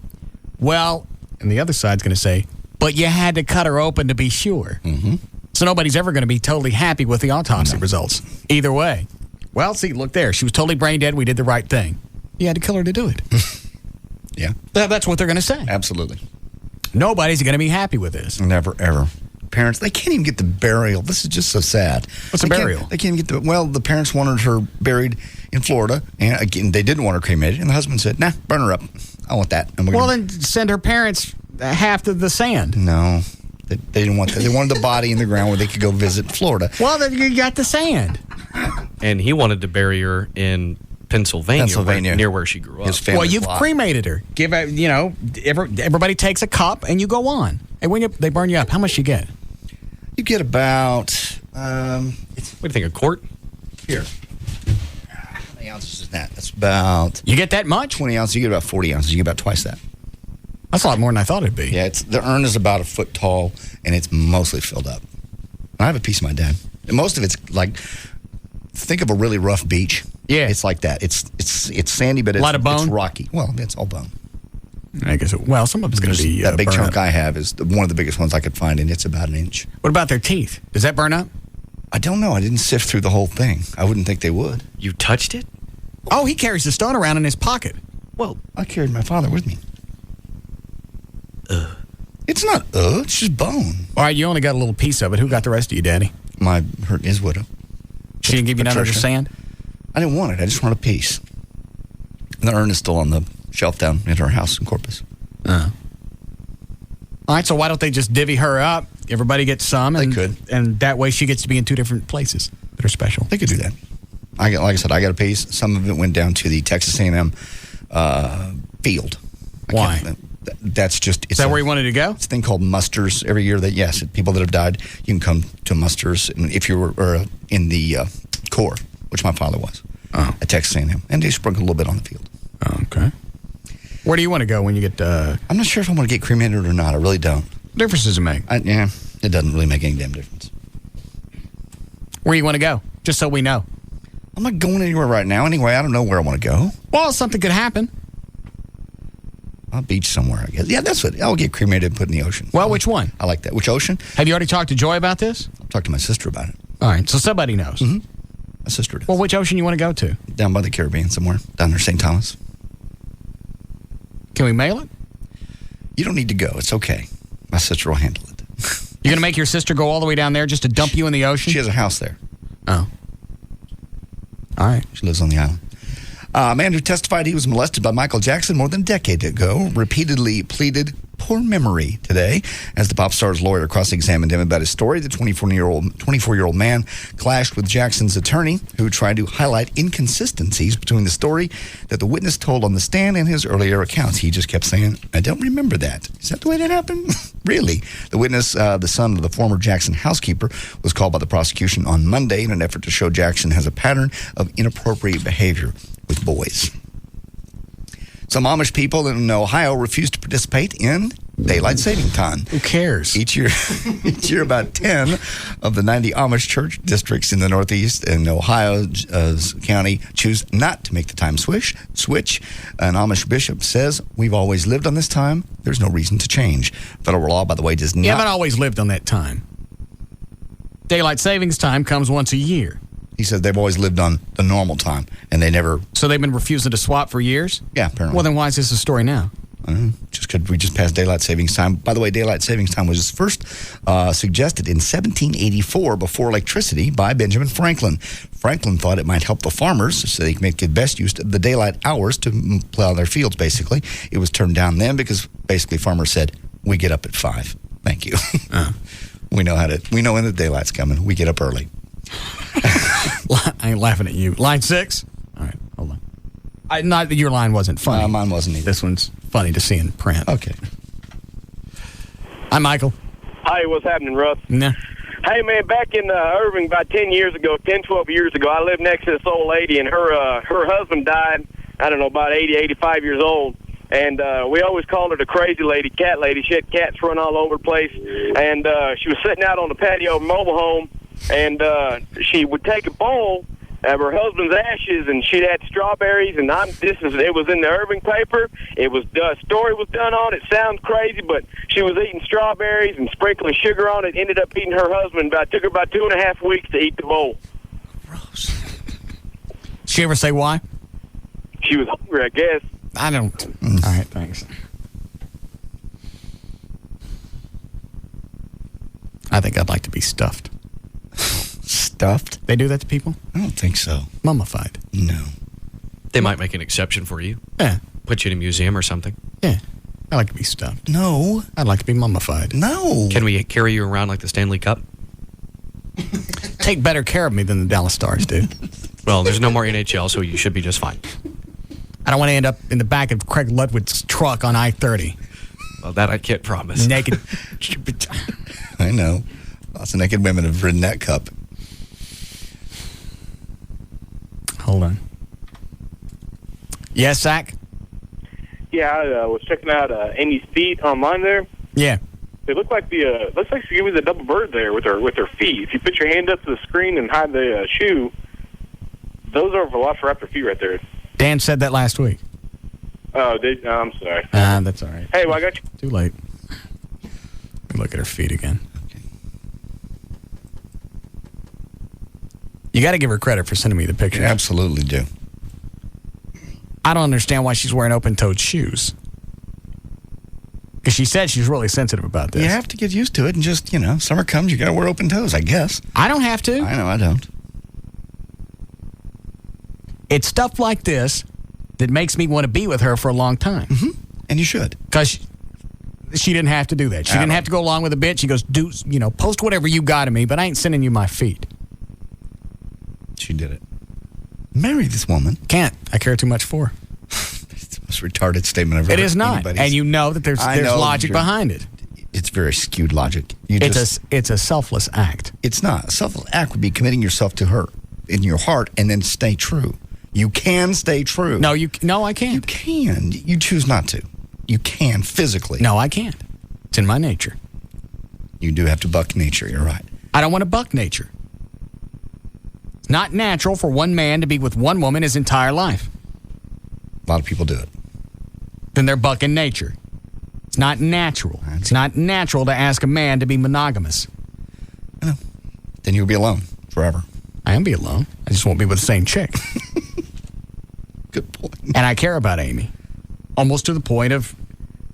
S1: Well, and the other side's going to say, but you had to cut her open to be sure.
S4: Mm-hmm.
S1: So nobody's ever going to be totally happy with the autopsy results. Either way. Well, see, look there. She was totally brain dead. We did the right thing. You had to kill her to do it.
S4: Yeah.
S1: That's what they're going to say.
S4: Absolutely.
S1: Nobody's going to be happy with this.
S4: Never, ever. Parents, they can't even get the burial. This is just so sad.
S1: What's a burial?
S4: They can't get the parents wanted her buried in Florida, and again, they didn't want her cremated, and the husband said, nah, burn her up. I want that. And
S1: then send her parents half to the sand.
S4: No. They didn't want that. They wanted the body in the ground where they could go visit Florida.
S1: Well, then you got the sand.
S2: And he wanted to bury her in Pennsylvania. Near where she grew up.
S1: Well, you've cremated her. Give everybody takes a cup and you go on. And when they burn you up, how much you get?
S4: You get about
S2: what do you think, a quart?
S4: Here. How many ounces is that? That's about...
S1: You get that much?
S4: 20 ounces. You get about 40 ounces. You get about twice that.
S1: That's a lot more than I thought it'd be.
S4: Yeah, the urn is about a foot tall, and it's mostly filled up. I have a piece of my dad. And most of it's like, think of a really rough beach.
S1: Yeah.
S4: It's like that. It's sandy, but it's,
S1: a lot of bone?
S4: It's rocky. Well, it's all bone.
S1: I guess, some of it's going to be
S4: that big
S1: burn
S4: chunk
S1: up.
S4: I have is one of the biggest ones I could find, and it's about an inch.
S1: What about their teeth? Does that burn up?
S4: I don't know. I didn't sift through the whole thing. I wouldn't think they would.
S2: You touched it?
S1: Oh, he carries the stone around in his pocket.
S4: Well, I carried my father with me. It's not it's just bone.
S1: All right, you only got a little piece of it. Who got the rest of you, Daddy?
S4: His widow.
S1: She didn't give you none of the sand?
S4: I didn't want it. I just wanted a piece. And the urn is still on the shelf down at her house in Corpus.
S1: All right, so why don't they just divvy her up? Everybody gets some.
S4: They could.
S1: And that way she gets to be in two different places that are special.
S4: They could do that. Like I said, I got a piece. Some of it went down to the Texas A&M field.
S1: Why?
S4: That's just...
S1: Is that where you wanted to go?
S4: It's a thing called musters every year that, yes, people that have died, you can come to musters. And if you were in the Corps, which my father was, at Texas A&M. And they sprinkled a little bit on the field.
S1: Okay. Where do you want to go when you get...
S4: I'm not sure if I want to get cremated or not. I really don't.
S1: What difference does it make?
S4: It doesn't really make any damn difference.
S1: Where you want to go? Just so we know.
S4: I'm not going anywhere right now anyway. I don't know where I want to go.
S1: Well, something could happen.
S4: A beach somewhere, I guess. Yeah, that's what. I'll get cremated and put in the ocean.
S1: Well, which one?
S4: I like that. Which ocean?
S1: Have you already talked to Joy about this?
S4: I'll talk to my sister about it.
S1: All right, so somebody knows.
S4: Mm-hmm. My sister does.
S1: Well, which ocean you want to go to?
S4: Down by the Caribbean somewhere. Down there, St. Thomas.
S1: Can we mail it?
S4: You don't need to go. It's okay. My sister will handle it.
S1: You're going to make your sister go all the way down there just to dump you in the ocean?
S4: She has a house there.
S1: Oh. All right.
S4: She lives on the island. A man who testified he was molested by Michael Jackson more than a decade ago repeatedly pleaded poor memory today as the pop star's lawyer cross-examined him about his story. The 24-year-old man clashed with Jackson's attorney, who tried to highlight inconsistencies between the story that the witness told on the stand and his earlier accounts. He just kept saying, I don't remember that. Is that the way that happened? Really? The witness, the son of the former Jackson housekeeper, was called by the prosecution on Monday in an effort to show Jackson has a pattern of inappropriate behavior with boys. Some Amish people in Ohio refuse to participate in daylight saving time.
S1: Who cares?
S4: Each year, about 10 of the 90 Amish church districts in the Northeast and Ohio's county choose not to make the time switch. An Amish bishop says, we've always lived on this time. There's no reason to change. Federal law, by the way, does not...
S1: You haven't always lived on that time. Daylight savings time comes once a year.
S4: He said they've always lived on the normal time, and they never...
S1: So they've been refusing to swap for years?
S4: Yeah, apparently.
S1: Well, then why is this a story now?
S4: I don't know. Just because we just passed daylight savings time. By the way, daylight savings time was first suggested in 1784 before electricity by Benjamin Franklin. Franklin thought it might help the farmers so they could make the best use of the daylight hours to plow their fields, basically. It was turned down then because basically farmers said, we get up at 5. Thank you. We know when the daylight's coming. We get up early.
S1: I ain't laughing at you. Line 6? All right, hold on. Not that your line wasn't funny.
S4: Mine wasn't either.
S1: This one's funny to see in print.
S4: Okay.
S1: Hi, Michael.
S20: Hi, what's happening, Russ?
S1: Nah.
S20: Hey, man, back in Irving about 10, 12 years ago, I lived next to this old lady, and her husband died, I don't know, about 80, 85 years old. And we always called her the crazy lady, cat lady. She had cats run all over the place. And she was sitting out on the patio of a mobile home, and she would take a bowl of her husband's ashes, and she'd add strawberries, and it was in the Irving paper. It was story was done on it. Sounds crazy, but she was eating strawberries and sprinkling sugar on it. Ended up eating her husband. Took her about 2.5 weeks to eat the bowl.
S1: Gross. She ever say why?
S20: She was hungry, I guess.
S1: I don't. All right, thanks. I think I'd like to be stuffed.
S4: Stuffed?
S1: They do that to people?
S4: I don't think so.
S1: Mummified?
S4: No.
S2: They might make an exception for you.
S1: Yeah.
S2: Put you in a museum or something.
S1: Yeah. I like to be stuffed.
S4: No.
S1: I'd like to be mummified.
S4: No.
S2: Can we carry you around like the Stanley Cup?
S1: Take better care of me than the Dallas Stars do.
S2: Well, there's no more NHL, so you should be just fine.
S1: I don't want to end up in the back of Craig Ludwig's truck on I-30.
S2: Well, that I can't promise.
S1: Naked.
S4: I know. Lots of naked women have ridden that cup.
S1: Hold on. Yes, Zach?
S20: Yeah, I was checking out Amy's feet online there.
S1: Yeah.
S20: They look like looks like she was a double bird there with her feet. If you put your hand up to the screen and hide the shoe, those are Velociraptor feet right there.
S1: Dan said that last week.
S20: Oh, I'm sorry.
S1: That's all right.
S20: Hey, well, I got you.
S1: Too late. Let me look at her feet again. You got to give her credit for sending me the picture.
S4: You absolutely do.
S1: I don't understand why she's wearing open-toed shoes. Because she said she's really sensitive about this.
S4: You have to get used to it and just, summer comes, you got to wear open toes, I guess.
S1: I don't have to.
S4: I know, I don't.
S1: It's stuff like this that makes me want to be with her for a long time.
S4: Mm-hmm. And you should.
S1: Because she didn't have to do that. She didn't have to go along with a bit. She goes, post whatever you got of me, but I ain't sending you my feet.
S4: She did it. Marry this woman.
S1: Can't. I care too much for her.
S4: It's the most retarded statement I've ever heard.
S1: It is not. And you know that there's logic behind it.
S4: It's very skewed logic.
S1: It's a selfless act.
S4: It's not. A selfless act would be committing yourself to her in your heart and then stay true. You can stay true.
S1: No, I can't.
S4: You can. You choose not to. You can physically.
S1: No, I can't. It's in my nature.
S4: You do have to buck nature. You're right.
S1: I don't want to buck nature. It's not natural for one man to be with one woman his entire life.
S4: A lot of people do it.
S1: Then they're bucking nature. It's not natural. It's not natural to ask a man to be monogamous.
S4: I know. Then you'll be alone forever.
S1: I am be alone. I just won't be with the same chick.
S4: Good point.
S1: And I care about Amy. Almost to the point of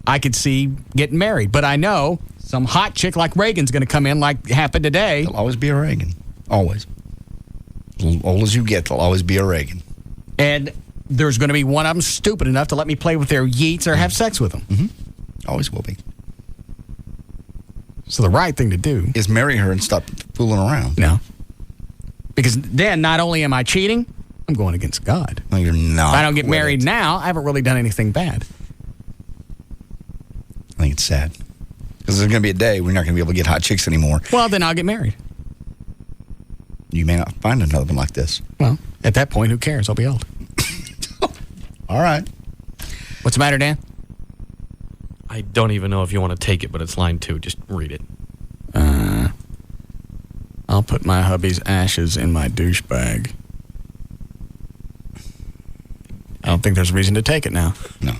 S1: I could see getting married. But I know some hot chick like Reagan's going to come in like happened today.
S4: There'll always be a Reagan. Always. As old as you get, there'll always be a Reagan.
S1: And there's going to be one of them stupid enough to let me play with their yeets or have sex with them.
S4: Mm-hmm. Always will be.
S1: So the right thing to do
S4: is marry her and stop fooling around.
S1: No. Because then not only am I cheating, I'm going against God.
S4: No, you're not.
S1: If I don't get married now, I haven't really done anything bad.
S4: I think it's sad. Because there's going to be a day we're not going to be able to get hot chicks anymore.
S1: Well, then I'll get married.
S4: You may not find another one like this.
S1: Well, at that point, who cares? I'll be old.
S4: All right.
S1: What's the matter, Dan?
S2: I don't even know if you want to take it, but it's line 2. Just read it.
S1: I'll put my hubby's ashes in my douche bag. I don't think there's a reason to take it now.
S4: No.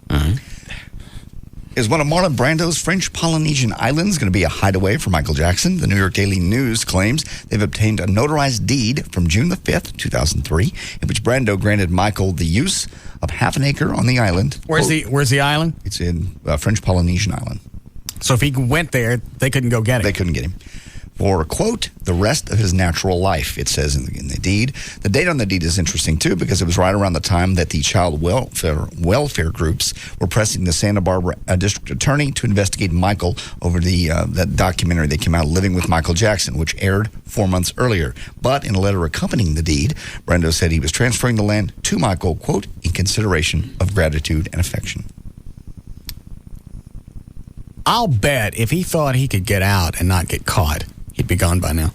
S1: All right.
S4: Is one of Marlon Brando's French Polynesian islands going to be a hideaway for Michael Jackson? The New York Daily News claims they've obtained a notarized deed from June the 5th, 2003, in which Brando granted Michael the use of half an acre on the island.
S1: Where's the island?
S4: It's in French Polynesian island.
S1: So if he went there, they couldn't go get him.
S4: They couldn't get him. For, quote, the rest of his natural life, it says in the deed. The date on the deed is interesting, too, because it was right around the time that the child welfare groups were pressing the Santa Barbara district attorney to investigate Michael over that documentary that came out, Living with Michael Jackson, which aired 4 months earlier. But in a letter accompanying the deed, Brando said he was transferring the land to Michael, quote, in consideration of gratitude and affection.
S1: I'll bet if he thought he could get out and not get caught, he'd be gone by now.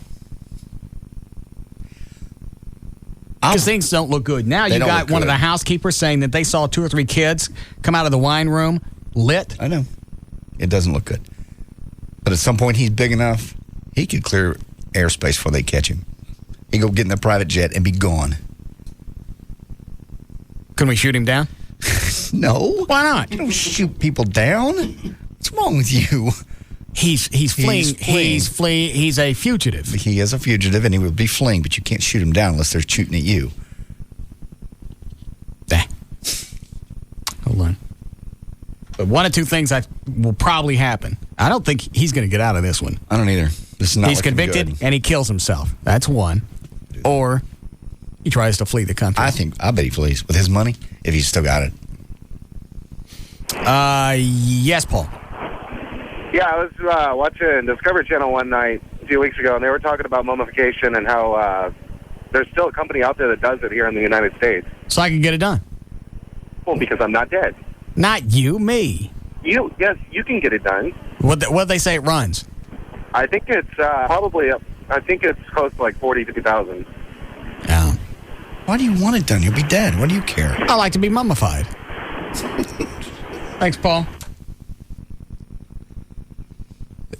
S1: Because things don't look good. Now you got one of the housekeepers saying that they saw 2 or 3 kids come out of the wine room lit.
S4: I know. It doesn't look good. But at some point, he's big enough, he could clear airspace before they catch him. He can go get in the private jet and be gone.
S1: Can we shoot him down?
S4: No.
S1: Why not?
S4: You don't shoot people down. What's wrong with you?
S1: He's fleeing. He's fleeing. He's a fugitive.
S4: He is a fugitive, and he will be fleeing, but you can't shoot him down unless they're shooting at you.
S1: Hold on. But one of 2 things will probably happen. I don't think he's going to get out of this one.
S4: I don't either. This is not.
S1: He's convicted and he kills himself. That's one. Or he tries to flee the country.
S4: I bet he flees with his money if he's still got it.
S1: Yes, Paul.
S18: Yeah, I was watching Discovery Channel one night a few weeks ago, and they were talking about mummification and how there's still a company out there that does it here in the United States.
S1: So I can get it done.
S18: Well, because I'm not dead.
S1: Not you, me.
S18: Yes, you can get it done.
S1: What they say it runs?
S18: I think it's probably I think it's close to like 40,000, 50,000.
S1: Yeah.
S4: Why do you want it done? You'll be dead. What do you care?
S1: I like to be mummified. Thanks, Paul.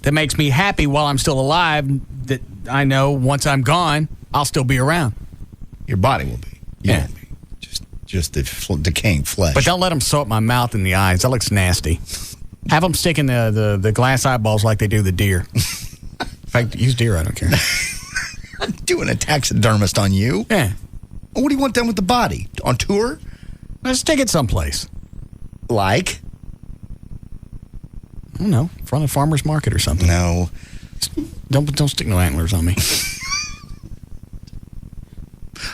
S1: That makes me happy while I'm still alive, that I know once I'm gone, I'll still be around.
S4: Your body will be. You won't be. Just the decaying flesh.
S1: But don't let them sew up my mouth and the eyes. That looks nasty. Have them stick in the glass eyeballs like they do the deer. In fact, use deer, I don't care.
S4: I'm doing a taxidermist on you.
S1: Yeah.
S4: Well, what do you want done with the body? On tour?
S1: Let's take it someplace.
S4: Like?
S1: I don't know, in front of farmer's market or something.
S4: No.
S1: Don't stick no antlers on me.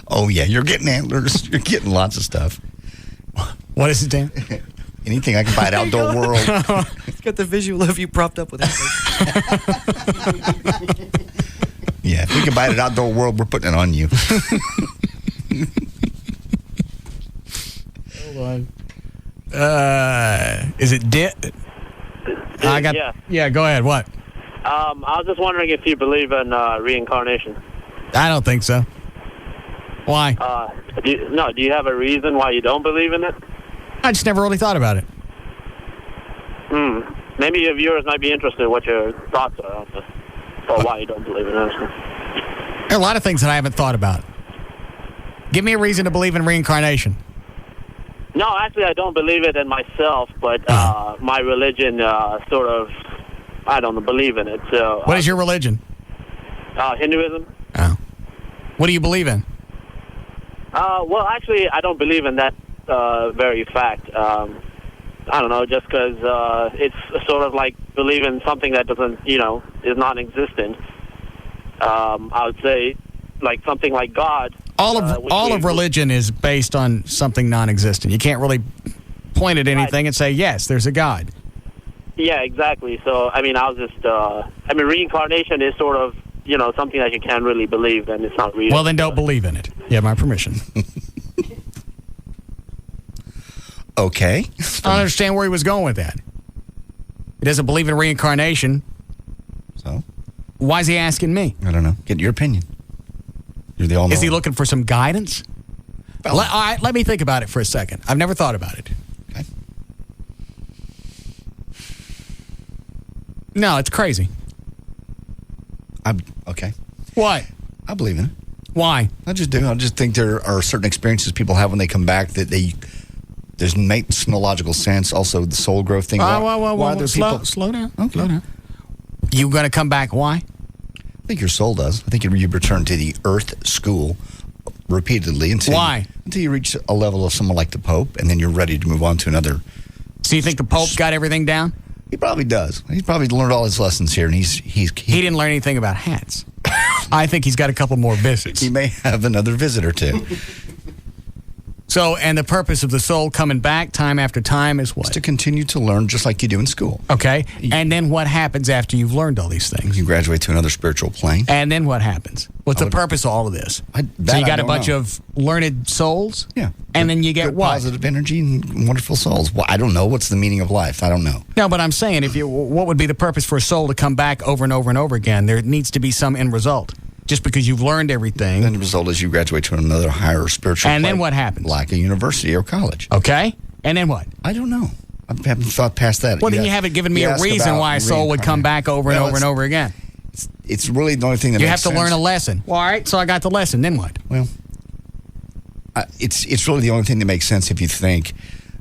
S4: Oh, yeah, you're getting antlers. You're getting lots of stuff.
S1: What is it, Dan?
S4: Anything I can buy at Outdoor World.
S2: It's got the visual of you propped up with antlers.
S4: Yeah, if we can buy it at Outdoor World, we're putting it on you.
S1: Hold on. Is it Yeah, go ahead. What?
S5: I was just wondering if you believe in reincarnation.
S1: I don't think so. Why?
S5: Do you have a reason why you don't believe in it?
S1: I just never really thought about it.
S5: Maybe your viewers might be interested in what your thoughts are on this, or why you don't believe in it.
S1: There are a lot of things that I haven't thought about. Give me a reason to believe in reincarnation.
S5: No, actually, I don't believe it in myself, but my religion sort of, I don't believe in it. So,
S1: what is your religion?
S5: Hinduism.
S1: Oh. What do you believe in?
S5: Well, actually, I don't believe in that very fact. I don't know, just because it's sort of like believing something that doesn't, is non-existent. I would say, like something like God.
S1: All of religion is based on something non-existent. You can't really point at anything and say, yes, there's a God.
S5: Yeah, exactly. So, I mean, I was just, reincarnation is sort of, something that you can't really believe, and it's not real.
S1: Well, then don't believe in it. You have my permission.
S4: Okay.
S1: I don't understand where he was going with that. He doesn't believe in reincarnation.
S4: So?
S1: Why is he asking me?
S4: I don't know. Get your opinion. You're the all-knowing.
S1: Is he looking for some guidance?
S4: Well,
S1: all right, let me think about it for a second. I've never thought about it.
S4: Okay.
S1: No, it's crazy.
S4: Okay.
S1: What?
S4: I believe in it.
S1: Why?
S4: I just do. I just think there are certain experiences people have when they come back that there's makes no logical sense. Also, the soul growth thing.
S1: Slow down. Okay. Slow down. You going to come back? Why?
S4: I think your soul does. I think you return to the Earth school repeatedly until you reach a level of someone like the Pope, and then you're ready to move on to another.
S1: So you think the Pope got everything down?
S4: He probably does. He's probably learned all his lessons here, and he
S1: didn't learn anything about hats. I think he's got a couple more visits.
S4: He may have another visit or two.
S1: So, and the purpose of the soul coming back time after time is what?
S4: It's to continue to learn just like you do in school.
S1: Okay. And then what happens after you've learned all these things?
S4: You graduate to another spiritual plane.
S1: And then what happens? What's the purpose of all of this? So you got a bunch of learned souls?
S4: Yeah.
S1: And then you get what?
S4: Positive energy and wonderful souls. Well, I don't know. What's the meaning of life? I don't know.
S1: No, but I'm saying, what would be the purpose for a soul to come back over and over and over again? There needs to be some end result. Just because you've learned everything.
S4: Then the result is you graduate to another higher spiritual
S1: And
S4: plane,
S1: then what happens?
S4: Like a university or college.
S1: Okay. And then what?
S4: I don't know. I haven't thought past that.
S1: Well, then you haven't given me a reason why a soul would come back over and over and over again.
S4: It's really the only thing that
S1: you
S4: makes
S1: have to learn a lesson. Well, all right, so I got the lesson. Then what?
S4: Well, it's really the only thing that makes sense if you think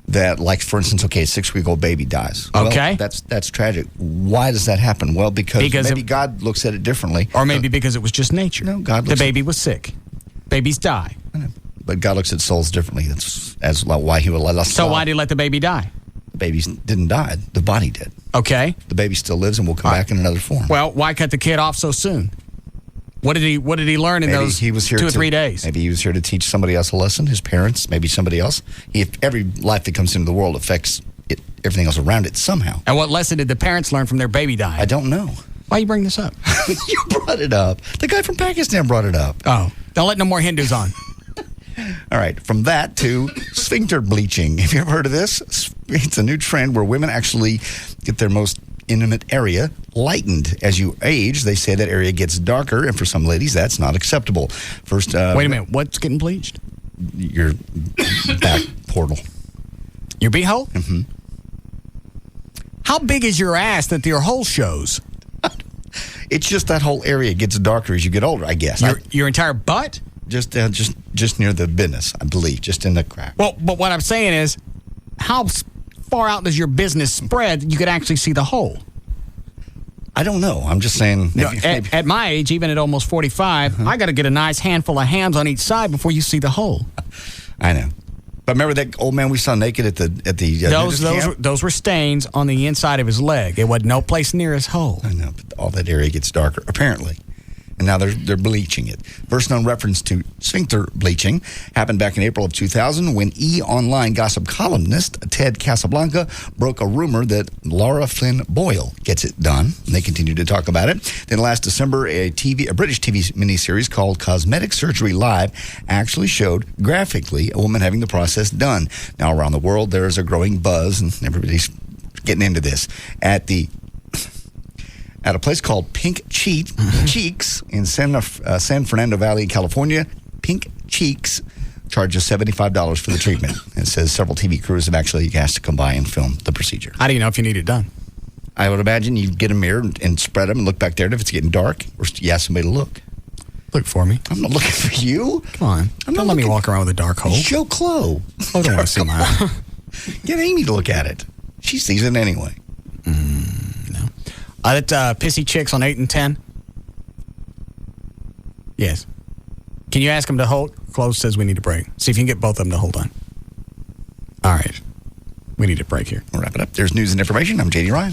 S4: that, like, for instance, a 6-week-old baby dies.
S1: Okay.
S4: Well, that's tragic. Why does that happen? Well, because maybe God looks at it differently.
S1: Or maybe because it was just nature.
S4: No, God looks
S1: the baby was sick. Babies die.
S4: I know. But God looks at souls differently. That's why he would let us.
S1: So why did he let the baby die?
S4: The baby didn't die. The body did.
S1: Okay.
S4: The baby still lives and will come back in another form.
S1: Well, why cut the kid off so soon? What did he learn in those 2 or 3 days?
S4: Maybe he was here to teach somebody else a lesson, his parents, maybe somebody else. Every life that comes into the world affects everything else around it somehow.
S1: And what lesson did the parents learn from their baby dying?
S4: I don't know.
S1: Why you bring this up?
S4: You brought it up. The guy from Pakistan brought it up.
S1: Oh, don't let no more Hindus on.
S4: All right, from that to sphincter bleaching. Have you ever heard of this? It's a new trend where women actually get their most intimate area lightened. As you age, they say that area gets darker, and for some ladies, that's not acceptable. First,
S1: wait a minute. What's getting bleached?
S4: Your back portal.
S1: Your beehole?
S4: Mm-hmm.
S1: How big is your ass that your hole shows?
S4: It's just that whole area gets darker as you get older, I guess.
S1: Your entire butt?
S4: Just near the business, I believe, just in the crack.
S1: Well, but what I'm saying is, how far out does your business spread that you could actually see the hole?
S4: I don't know. I'm just saying.
S1: At my age, even at almost 45, I got to get a nice handful of hands on each side before you see the hole.
S4: I know. But remember that old man we saw naked at the
S1: those were stains on the inside of his leg. It was no place near his hole.
S4: I know, but all that area gets darker, apparently. And now they're bleaching it. First known reference to sphincter bleaching happened back in April of 2000 when E! Online gossip columnist Ted Casablanca broke a rumor that Laura Flynn Boyle gets it done. And they continued to talk about it. Then last December, a British TV miniseries called Cosmetic Surgery Live actually showed graphically a woman having the process done. Now around the world, there is a growing buzz, and everybody's getting into this. At a place called Pink Cheeks in San Fernando Valley, California, Pink Cheeks charges $75 for the treatment. It says several TV crews have actually asked to come by and film the procedure.
S1: How do you know if you need it done?
S4: I would imagine you get a mirror and spread them and look back there. And if it's getting dark, or you ask somebody to look.
S1: Look for me.
S4: I'm not looking for you.
S1: Come on. Don't let me walk around with a dark hole.
S4: Show Chloe.
S1: I don't want to see mine.
S4: Get Amy to look at it. She sees it anyway.
S1: No. That Pissy Chicks on 8 and 10? Yes. Can you ask them to hold? Chloe says we need a break. See if you can get both of them to hold on. All right. We need a break here.
S4: We'll wrap it up. There's news and information. I'm J.D. Ryan.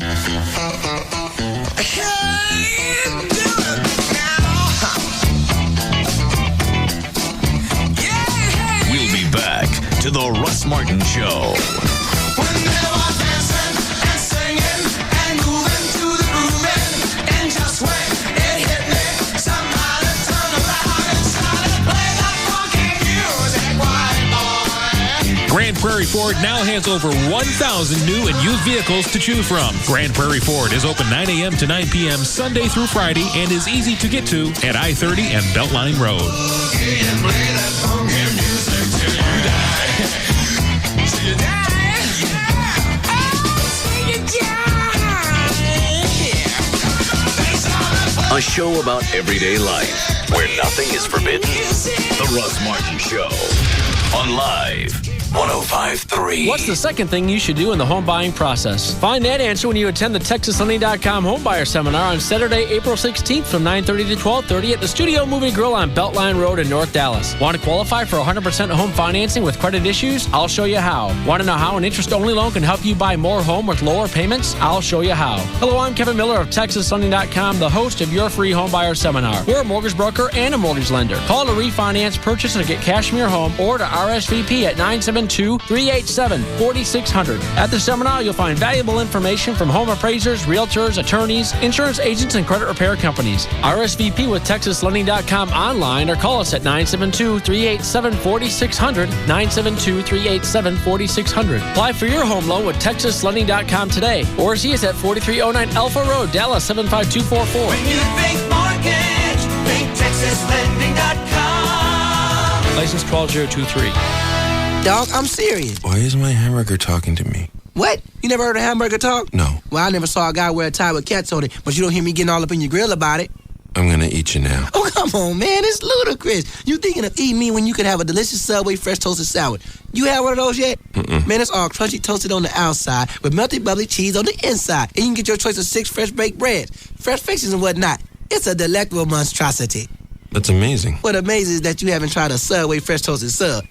S8: We'll be back to the Russ Martin Show.
S9: When they were dancing and singing Prairie Ford now has over 1,000 new and used vehicles to choose from. Grand Prairie Ford is open 9 a.m. to 9 p.m. Sunday through Friday and is easy to get to at I-30 and Beltline Road.
S8: A show about everyday life where nothing is forbidden. The Russ Martin Show on Live 105.3.
S21: What's the second thing you should do in the home buying process? Find that answer when you attend the TexasLending.com Homebuyer Seminar on Saturday, April 16th from 9:30 to 12:30 at the Studio Movie Grill on Beltline Road in North Dallas. Want to qualify for 100% home financing with credit issues? I'll show you how. Want to know how an interest-only loan can help you buy more home with lower payments? I'll show you how. Hello, I'm Kevin Miller of TexasLending.com, the host of your free homebuyer seminar. We're a mortgage broker and a mortgage lender. Call to refinance, purchase, or get cash from your home or to RSVP at 972-387-4600. At the seminar, you'll find valuable information from home appraisers, realtors, attorneys, insurance agents, and credit repair companies. RSVP with TexasLending.com online or call us at 972-387-4600, 972-387-4600. Apply for your home loan with TexasLending.com today or see us at 4309 Alpha Road, Dallas 75244.
S23: When you think mortgage, think TexasLending.com.
S21: License 12023.
S24: Dog, I'm serious.
S25: Why is my hamburger talking to me?
S24: What? You never heard of hamburger talk?
S25: No.
S24: Well, I never saw a guy wear a tie with cats on it, but you don't hear me getting all up in your grill about it.
S25: I'm gonna eat you now.
S24: Oh, come on, man. It's ludicrous. You thinking of eating me when you could have a delicious Subway fresh toasted salad. You had one of those yet?
S25: Mm-mm.
S24: Man, it's all crunchy toasted on the outside with melted bubbly cheese on the inside. And you can get your choice of 6 fresh baked breads, fresh fixings and whatnot. It's a delectable monstrosity.
S25: That's amazing.
S24: What amazing is that you haven't tried a Subway fresh toasted sub.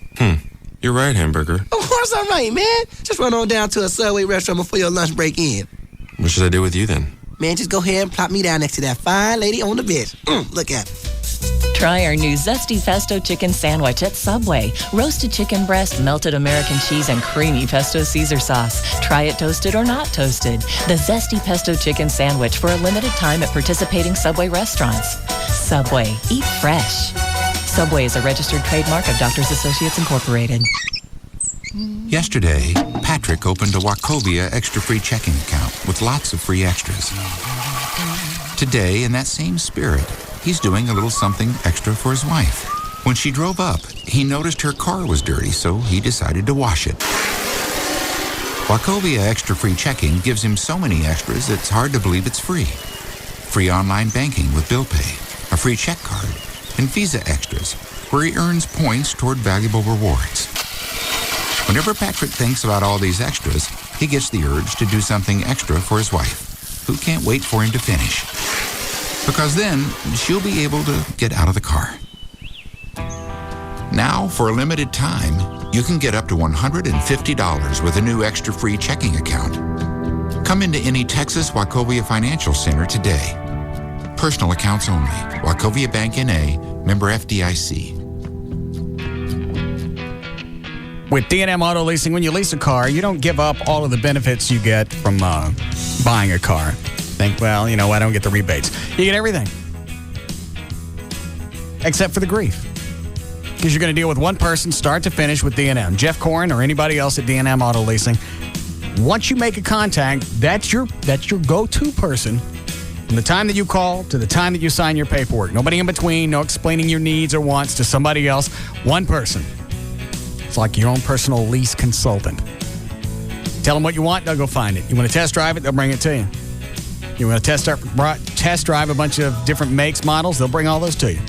S25: You're right, hamburger.
S24: Of course I'm right, man. Just run on down to a Subway restaurant before your lunch break in.
S25: What should I do with you then?
S24: Man, just go ahead and plop me down next to that fine lady on the bench. Look at it.
S26: Try our new Zesty Pesto Chicken Sandwich at Subway. Roasted chicken breast, melted American cheese, and creamy pesto Caesar sauce. Try it toasted or not toasted. The Zesty Pesto Chicken Sandwich for a limited time at participating Subway restaurants. Subway. Eat fresh. Subway is a registered trademark of Doctors Associates Incorporated.
S27: Yesterday, Patrick opened a Wachovia extra free checking account with lots of free extras. Today, in that same spirit, he's doing a little something extra for his wife. When she drove up, he noticed her car was dirty, so he decided to wash it. Wachovia extra free checking gives him so many extras it's hard to believe it's free. Free online banking with Bill Pay, a free check card, and Visa extras, where he earns points toward valuable rewards. Whenever Patrick thinks about all these extras, he gets the urge to do something extra for his wife, who can't wait for him to finish. Because then she'll be able to get out of the car. Now, for a limited time, you can get up to $150 with a new extra free checking account. Come into any Texas Wachovia Financial Center today. Personal accounts only. Wachovia Bank N.A., member FDIC.
S1: With D&M Auto Leasing, when you lease a car, you don't give up all of the benefits you get from buying a car. Think, well, you know, I don't get the rebates. You get everything. Except for the grief. Because you're going to deal with one person start to finish with D&M. Jeff Corrin or anybody else at D&M Auto Leasing. Once you make a contact, that's your go-to person. From the time that you call to the time that you sign your paperwork. Nobody in between, no explaining your needs or wants to somebody else. One person. It's like your own personal lease consultant. Tell them what you want, they'll go find it. You want to test drive it, they'll bring it to you. You want to test drive a bunch of different makes, models, they'll bring all those to you.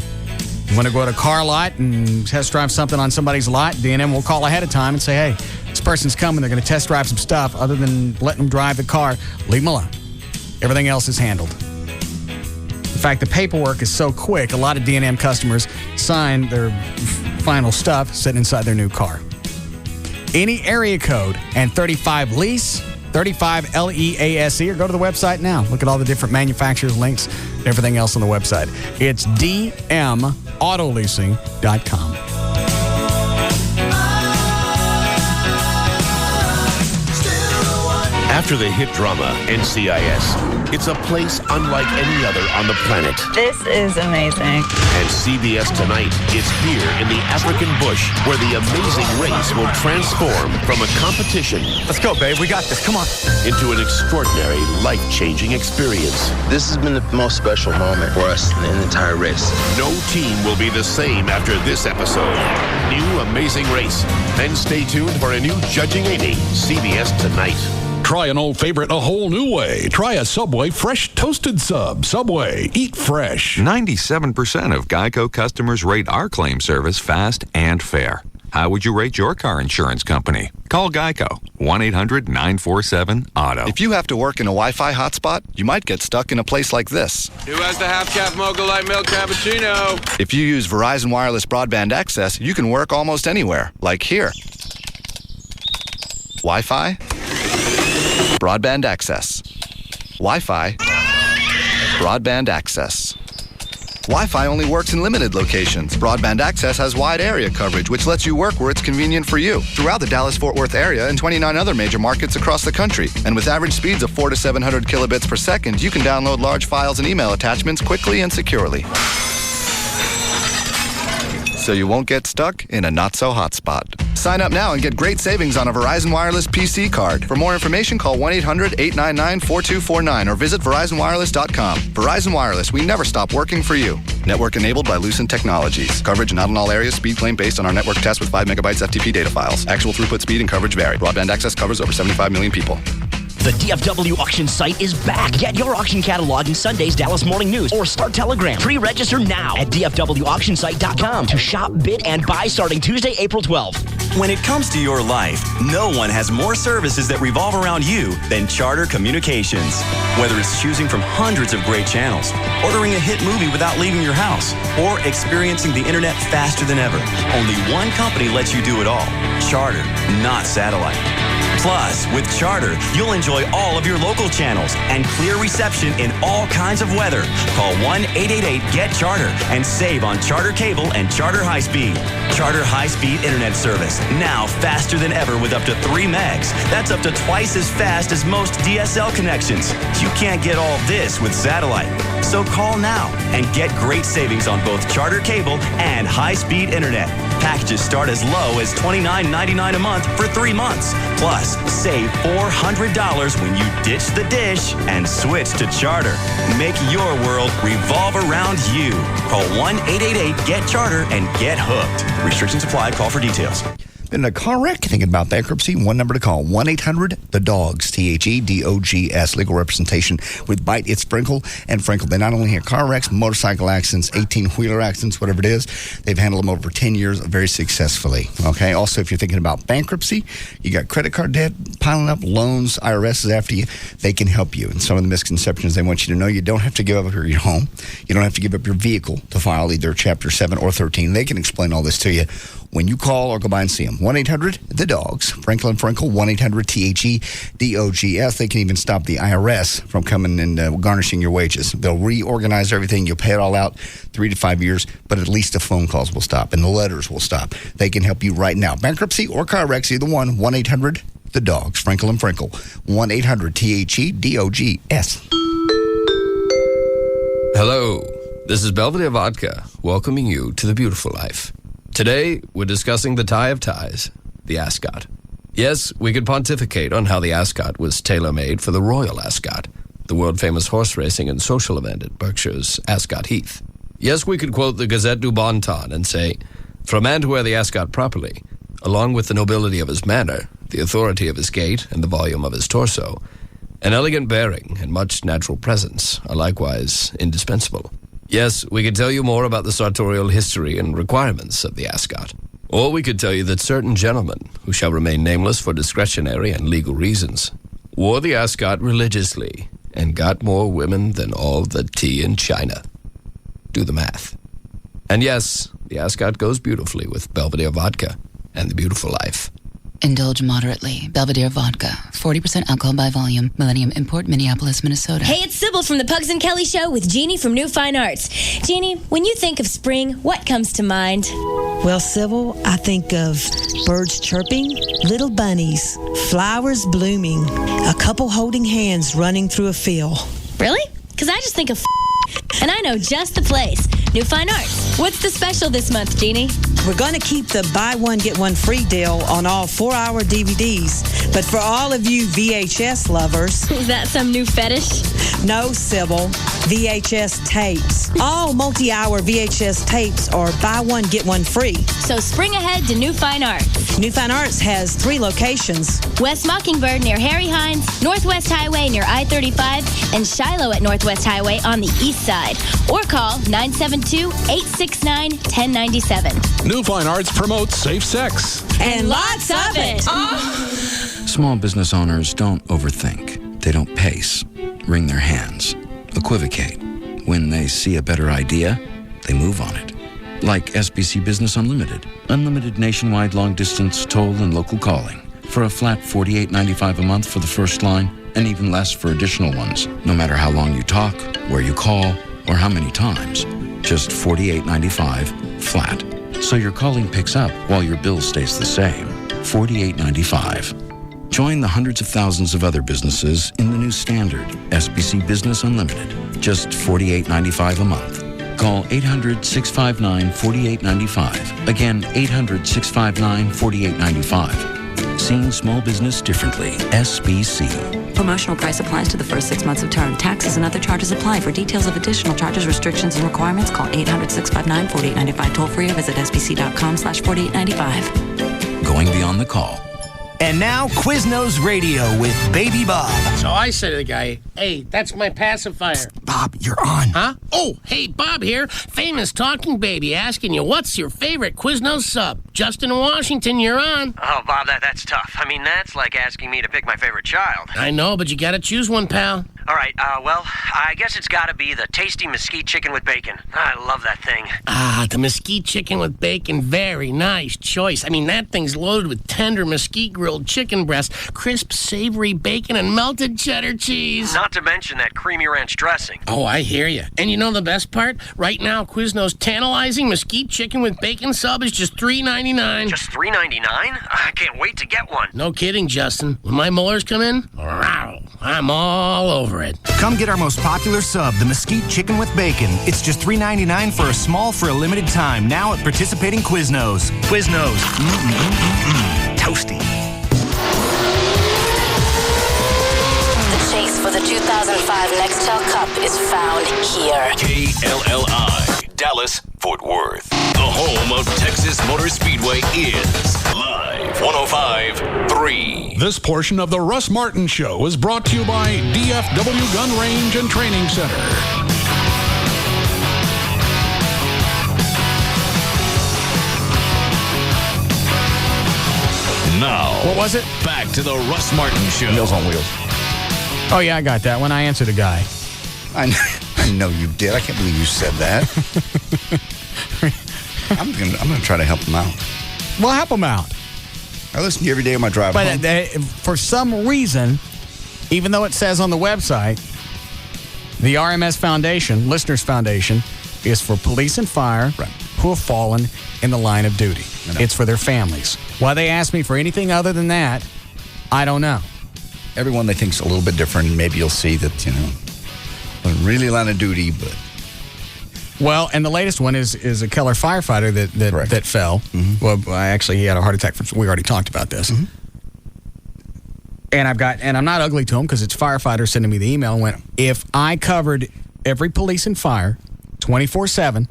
S1: You want to go to a car lot and test drive something on somebody's lot, D&M will call ahead of time and say, hey, this person's coming, they're going to test drive some stuff. Other than letting them drive the car, leave them alone. Everything else is handled. In fact, the paperwork is so quick, a lot of D&M customers sign their final stuff sitting inside their new car. Any area code and 35 lease, 35 LEASE, or go to the website now. Look at all the different manufacturers, links, and everything else on the website. It's dmautololeasing.com.
S10: After the hit drama NCIS, it's a place unlike any other on the planet.
S12: This is amazing.
S10: And CBS Tonight is here in the African bush where the amazing race will transform from a competition.
S13: Let's go, babe. We got this. Come on.
S10: Into an extraordinary, life-changing experience.
S15: This has been the most special moment for us in the entire race.
S10: No team will be the same after this episode. New Amazing Race. Then stay tuned for a new Judging Amy, CBS Tonight.
S16: Try an old favorite a whole new way. Try a Subway fresh toasted sub. Subway, eat fresh.
S17: 97% of GEICO customers rate our claim service fast and fair. How would you rate your car insurance company? Call GEICO, 1-800-947-AUTO.
S22: If you have to work in a Wi-Fi hotspot, you might get stuck in a place like this.
S28: Who has the half-cap Mocha Light Milk Cappuccino?
S22: If you use Verizon Wireless Broadband Access, you can work almost anywhere, like here. Wi-Fi, broadband access. Wi-Fi, broadband access. Wi-Fi only works in limited locations. Broadband access has wide area coverage, which lets you work where it's convenient for you. Throughout the Dallas-Fort Worth area and 29 other major markets across the country. And with average speeds of 400 to 700 kilobits per second, you can download large files and email attachments quickly and securely. So you won't get stuck in a not-so-hot spot. Sign up now and get great savings on a Verizon Wireless PC card. For more information, call 1-800-899-4249 or visit VerizonWireless.com. Verizon Wireless, we never stop working for you. Network enabled by Lucent Technologies. Coverage not in all areas. Speed claim based on our network test with 5 megabytes FTP data files. Actual throughput speed and coverage vary. Broadband access covers over 75 million people.
S29: The DFW auction site is back. Get your auction catalog in Sunday's Dallas Morning News or Star Telegram. Pre-register now at DFWauctionsite.com to shop, bid, and buy starting Tuesday, April 12th.
S30: When it comes to your life, no one has more services that revolve around you than Charter Communications. Whether it's choosing from hundreds of great channels, ordering a hit movie without leaving your house, or experiencing the internet faster than ever, only one company lets you do it all. Charter, not satellite. Plus, with Charter, you'll enjoy all of your local channels and clear reception in all kinds of weather. Call 1-888-GET-CHARTER and save on Charter Cable and Charter High Speed. Charter High Speed Internet Service, now faster than ever with up to 3 megs. That's up to twice as fast as most DSL connections. You can't get all this with satellite. So call now and get great savings on both Charter Cable and High Speed Internet. Packages start as low as $29.99 a month for 3 months. Plus, save $400 when you ditch the dish and switch to Charter. Make your world revolve around you. Call 1-888-GET-CHARTER and get hooked. Restrictions apply. Call for details.
S4: In a car wreck, thinking about bankruptcy, one number to call, 1-800-THE-DOGS, THEDOGS, legal representation with Bite It Sprinkle and Frinkle. They not only handle car wrecks, motorcycle accidents, 18-wheeler accidents, whatever it is. They've handled them over 10 years very successfully. Okay. Also, if you're thinking about bankruptcy, you got credit card debt piling up, loans, IRS is after you, they can help you. And some of the misconceptions they want you to know, you don't have to give up your home. You don't have to give up your vehicle to file either Chapter 7 or 13. They can explain all this to you when you call or go by and see them. 1-800-THE-DOGS. Franklin Frinkle, 1-800-THEDOGS. They can even stop the IRS from coming and garnishing your wages. They'll reorganize everything. You'll pay it all out 3 to 5 years, but at least the phone calls will stop and the letters will stop. They can help you right now. Bankruptcy or car wrecks, either one, 1-800-THE-DOGS. Franklin and Frinkle, 1-800-THEDOGS.
S31: Hello, this is Belvedere Vodka, welcoming you to the beautiful life. Today, we're discussing the tie of ties, the ascot. Yes, we could pontificate on how the ascot was tailor-made for the Royal Ascot, the world-famous horse racing and social event at Berkshire's Ascot Heath. Yes, we could quote the Gazette du Bon Ton and say, for a man to wear the ascot properly, along with the nobility of his manner, the authority of his gait, and the volume of his torso, an elegant bearing and much natural presence are likewise indispensable. Yes, we could tell you more about the sartorial history and requirements of the ascot. Or we could tell you that certain gentlemen, who shall remain nameless for discretionary and legal reasons, wore the ascot religiously and got more women than all the tea in China. Do the math. And yes, the ascot goes beautifully with Belvedere Vodka and the beautiful life.
S32: Indulge moderately. Belvedere Vodka. 40% alcohol by volume. Millennium Import, Minneapolis, Minnesota.
S33: Hey, it's Sybil from the Pugs and Kelly Show with Jeannie from New Fine Arts. Jeannie, when you think of spring, what comes to mind?
S2: Well, Sybil, I think of birds chirping, little bunnies, flowers blooming, a couple holding hands running through a field.
S3: Really? Because I just think of and I know just the place. New Fine Arts. What's the special this month, Jeannie?
S2: We're going to keep the buy one, get one free deal on all 4-hour DVDs. But for all of you VHS lovers...
S3: Is that some new fetish?
S2: No, Sybil. VHS tapes. All multi-hour VHS tapes are buy one, get one free.
S3: So spring ahead to New Fine Arts.
S2: New Fine Arts has 3 locations.
S3: West Mockingbird near Harry Hines, Northwest Highway near I-35, and Shiloh at Northwest Highway on the east side. Or call 972-869-1097.
S16: New Fine Arts promotes safe sex.
S3: And lots of it.
S27: Small business owners don't overthink. They don't pace, wring their hands, equivocate. When they see a better idea, they move on it. Like SBC Business Unlimited. Unlimited nationwide long-distance toll and local calling. For a flat $48.95 a month for the first line, and even less for additional ones. No matter how long you talk, where you call, or how many times. Just $48.95 flat. So your calling picks up while your bill stays the same. $48.95. Join the hundreds of thousands of other businesses in the new standard, SBC Business Unlimited. Just $48.95 a month. Call 800-659-4895. Again, 800-659-4895. Seeing small business differently. SBC.
S32: Promotional price applies to the first 6 months of term. Taxes and other charges apply. For details of additional charges, restrictions, and requirements, call 800-659-4895 toll free or visit sbc.com/4895.
S27: Going beyond the call.
S5: And now, Quiznos Radio with Baby Bob.
S6: So I said to the guy, hey, that's my pacifier.
S5: Psst, Bob, you're on.
S6: Huh? Oh, hey, Bob here. Famous talking baby asking you, what's your favorite Quiznos sub? Justin in Washington, you're on.
S7: Oh, Bob, that's tough. I mean, that's like asking me to pick my favorite child.
S6: I know, but you gotta choose one, pal.
S7: All right, well, I guess it's gotta be the tasty mesquite chicken with bacon. I love that thing.
S6: Ah, the mesquite chicken with bacon. Very nice choice. I mean, that thing's loaded with tender mesquite grilled chicken breast, crisp, savory bacon, and melted cheddar cheese.
S7: Not to mention that creamy ranch dressing.
S6: Oh, I hear you. And you know the best part? Right now, Quiznos tantalizing mesquite chicken with bacon sub is just $3.99.
S7: Just $3.99? I can't wait to get one.
S6: No kidding, Justin. When my molars come in, I'm all over it.
S5: Come get our most popular sub, the mesquite chicken with bacon. It's just $3.99 for a small for a limited time. Now at participating Quiznos. Quiznos. Toasty.
S8: The chase for the 2005 Nextel Cup is found here.
S10: KLLI, Dallas, Fort Worth. The home of Texas Motor Speedway is Live 105.3.
S16: This portion of the Russ Martin Show is brought to you by DFW Gun Range and Training Center.
S10: Now,
S1: what was it?
S10: Back to the Russ Martin Show.
S4: Meals on Wheels.
S1: Oh, yeah, I got that when I answered a guy.
S4: I know you did. I can't believe you said that. I'm gonna try to help him out.
S1: Well, help him out.
S4: I listen to you every day on my drive home.
S1: But for some reason, even though it says on the website, the RMS Foundation, Listeners Foundation, is for police and fire who have fallen in the line of duty. It's for their families. Why they ask me for anything other than that, I don't know.
S4: Everyone they think's a little bit different, and maybe you'll see that, really line of duty, but...
S1: Well, and the latest one is a Keller firefighter that fell. Mm-hmm. Well, actually, he had a heart attack. We already talked about this. Mm-hmm. And I'm not ugly to him because it's firefighter sending me the email and went, if I covered every police and fire 24/7,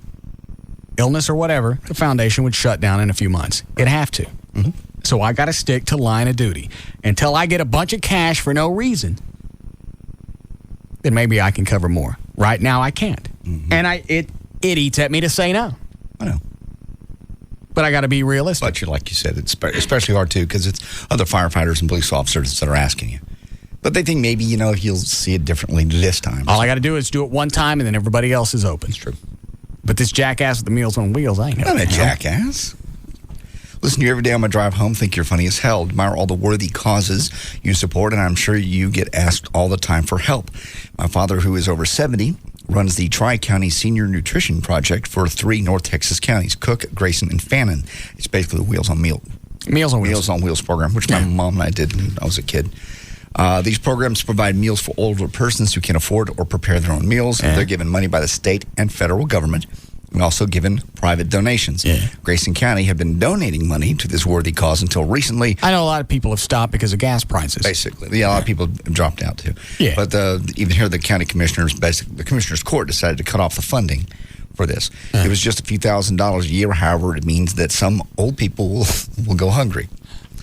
S1: illness or whatever, the foundation would shut down in a few months. It'd have to. Mm-hmm. So I got to stick to line of duty until I get a bunch of cash for no reason. Then maybe I can cover more. Right now, I can't. Mm-hmm. And it eats at me to say no.
S4: I know.
S1: But I got to be realistic.
S4: But like you said, it's especially hard, too, because it's other firefighters and police officers that are asking you. But they think maybe, you'll see it differently this time.
S1: All I got to do is do it one time, and then everybody else is open.
S4: It's true.
S1: But this jackass with the Meals on Wheels, I ain't
S4: I'm not a jackass. Listen to you every day on my drive home. Think you're funny as hell. Admire all the worthy causes you support, and I'm sure you get asked all the time for help. My father, who is over 70, runs the Tri-County Senior Nutrition Project for 3 North Texas counties, Cook, Grayson, and Fannin. It's basically the Meals on Wheels program, which my mom and I did when I was a kid. These programs provide meals for older persons who can't afford or prepare their own meals. They're given money by the state and federal government, and also given private donations. Grayson County have been donating money to this worthy cause until recently.
S1: I know a lot of people have stopped because of gas prices.
S4: Basically. A lot of people have dropped out too. Yeah. But even here, the county commissioners, the commissioner's court decided to cut off the funding for this. It was just a few $1,000s a year. However, it means that some old people will go hungry.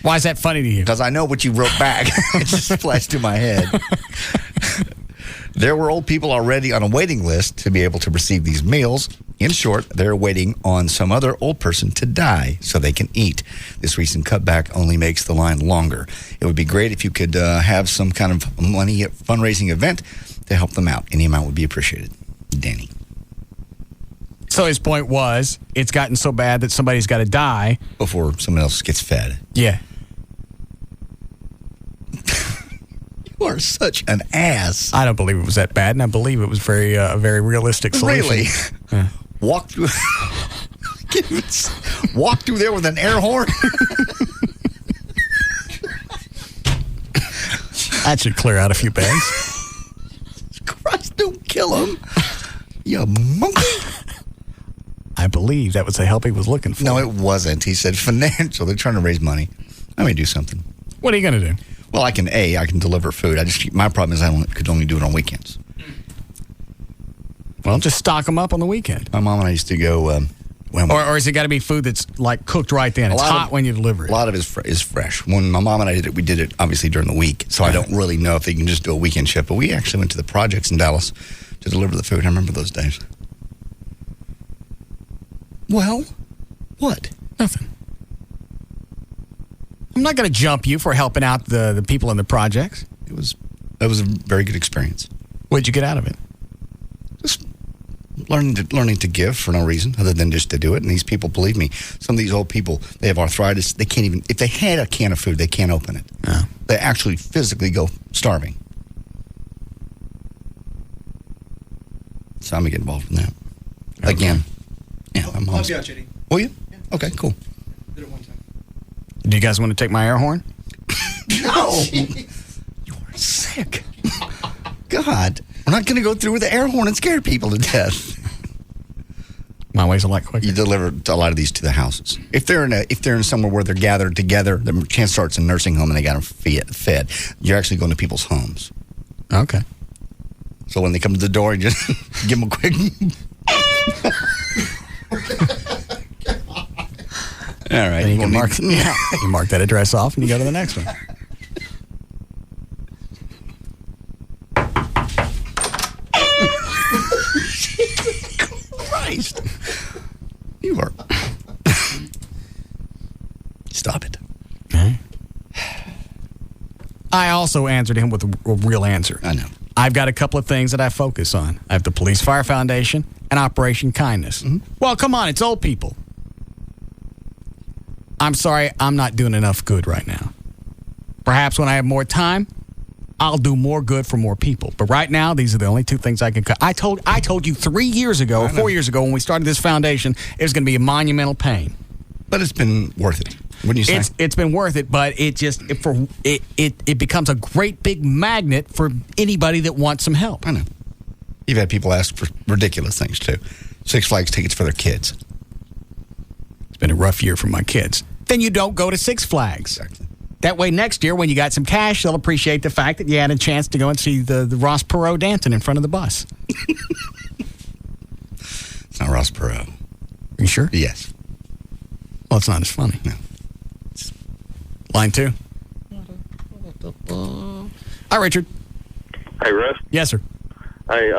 S1: Why is that funny to you?
S4: Because I know what you wrote back. It just flashed to my head. There were old people already on a waiting list to be able to receive these meals. In short, they're waiting on some other old person to die so they can eat. This recent cutback only makes the line longer. It would be great if you could have some kind of money fundraising event to help them out. Any amount would be appreciated. Danny.
S1: So his point was, it's gotten so bad that somebody's got to die
S4: before someone else gets fed.
S1: Yeah.
S4: You are such an ass.
S1: I don't believe it was that bad, and I believe it was a very realistic solution.
S4: Really?
S1: Yeah.
S4: Walk through there with an air horn?
S1: That should clear out a few bags.
S4: Christ, don't kill him. You monkey.
S1: I believe that was the help he was looking for.
S4: No, it wasn't. He said financial. They're trying to raise money. Let me do something.
S1: What are you going to do?
S4: Well, I can deliver food. My problem is I could only do it on weekends.
S1: Well, just stock them up on the weekend.
S4: My mom and I used to go.
S1: Or has it got to be food that's like cooked right then? It's hot when you deliver it.
S4: A lot of it is fresh. When my mom and I did it, we did it obviously during the week. So I don't really know if they can just do a weekend shift. But we actually went to the projects in Dallas to deliver the food. I remember those days. Well, what?
S1: Nothing. I'm not going to jump you for helping out the people in the projects.
S4: It was a very good experience.
S1: What'd you get out of it?
S4: Just learning to give for no reason other than just to do it. And these people, believe me, some of these old people, they have arthritis. They can't even, if they had a can of food, they can't open it.
S1: No.
S4: They actually physically go starving. So I'm going to get involved in that. Okay. Again. Yeah, my mom's.
S9: I'll be out, JD.
S4: Will you? Okay, cool.
S9: Did it one time.
S1: Do you guys want to take my air horn?
S4: No. You're sick. God. We're not going to go through with the air horn and scare people to death.
S1: My way's a lot quicker.
S4: You deliver a lot of these to the houses. If they're in somewhere where they're gathered together, the chance starts in a nursing home and they got them fed. You're actually going to people's homes.
S1: Okay.
S4: So when they come to the door, you just give them a quick. All right.
S1: And you can mark that address off and you go to the next one.
S4: Jesus Christ. You are. Stop it.
S1: Okay. I also answered him with a real answer.
S4: I know.
S1: I've got a couple of things that I focus on. I have the Police Fire Foundation and Operation Kindness. Mm-hmm. Well, come on, it's old people. I'm sorry, I'm not doing enough good right now. Perhaps when I have more time, I'll do more good for more people. But right now, these are the only two things I can cut. I told you 3 years ago, or 4 years ago, when we started this foundation, it was going to be a monumental pain.
S4: But it's been worth it. Wouldn't you say?
S1: It's been worth it, but it becomes a great big magnet for anybody that wants some help.
S4: I know. You've had people ask for ridiculous things too. Six Flags tickets for their kids.
S1: It's been a rough year for my kids. Then you don't go to Six Flags.
S4: Exactly.
S1: That way, next year when you got some cash, they'll appreciate the fact that you had a chance to go and see the Ross Perot dancing in front of the bus.
S4: It's not Ross Perot.
S1: You sure?
S4: Yes.
S1: Well, it's not as funny.
S4: No.
S1: Line 2. Hi, Richard.
S11: Hey, Russ.
S1: Yes, sir.
S11: Hey,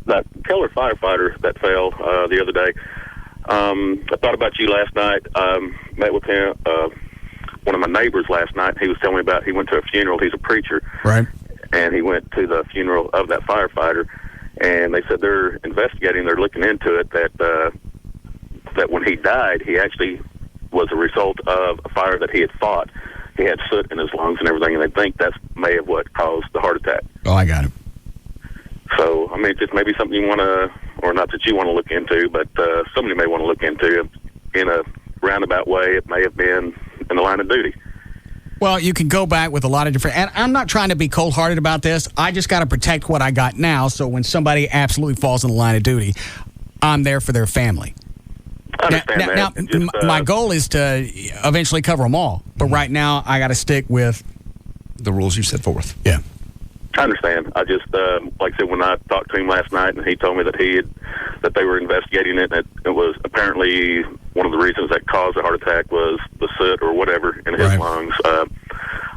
S11: that killer firefighter that fell the other day, I thought about you last night. Met with him, one of my neighbors last night. He was telling me about, he went to a funeral. He's a preacher.
S1: Right.
S11: And he went to the funeral of that firefighter, and they said they're investigating, they're looking into it, that when he died, he actually was a result of a fire that he had fought. He had soot in his lungs and everything, and they think that's may have what caused the heart attack.
S1: Oh, I got it.
S11: So I mean, just maybe something you want to, or not that you want to look into, but somebody may want to look into in a roundabout way. It may have been in the line of duty.
S1: Well, you can go back with a lot of different, and I'm not trying to be cold-hearted about this. I just got to protect what I got now, so when somebody absolutely falls in the line of duty, I'm there for their family.
S11: I understand that.
S1: My goal is to eventually cover them all, but right now I got to stick with
S4: the rules you set forth.
S1: Yeah.
S11: I understand. I just, like I said, when I talked to him last night, and he told me that that they were investigating it, and it was apparently one of the reasons that caused the heart attack was the soot or whatever in his lungs. I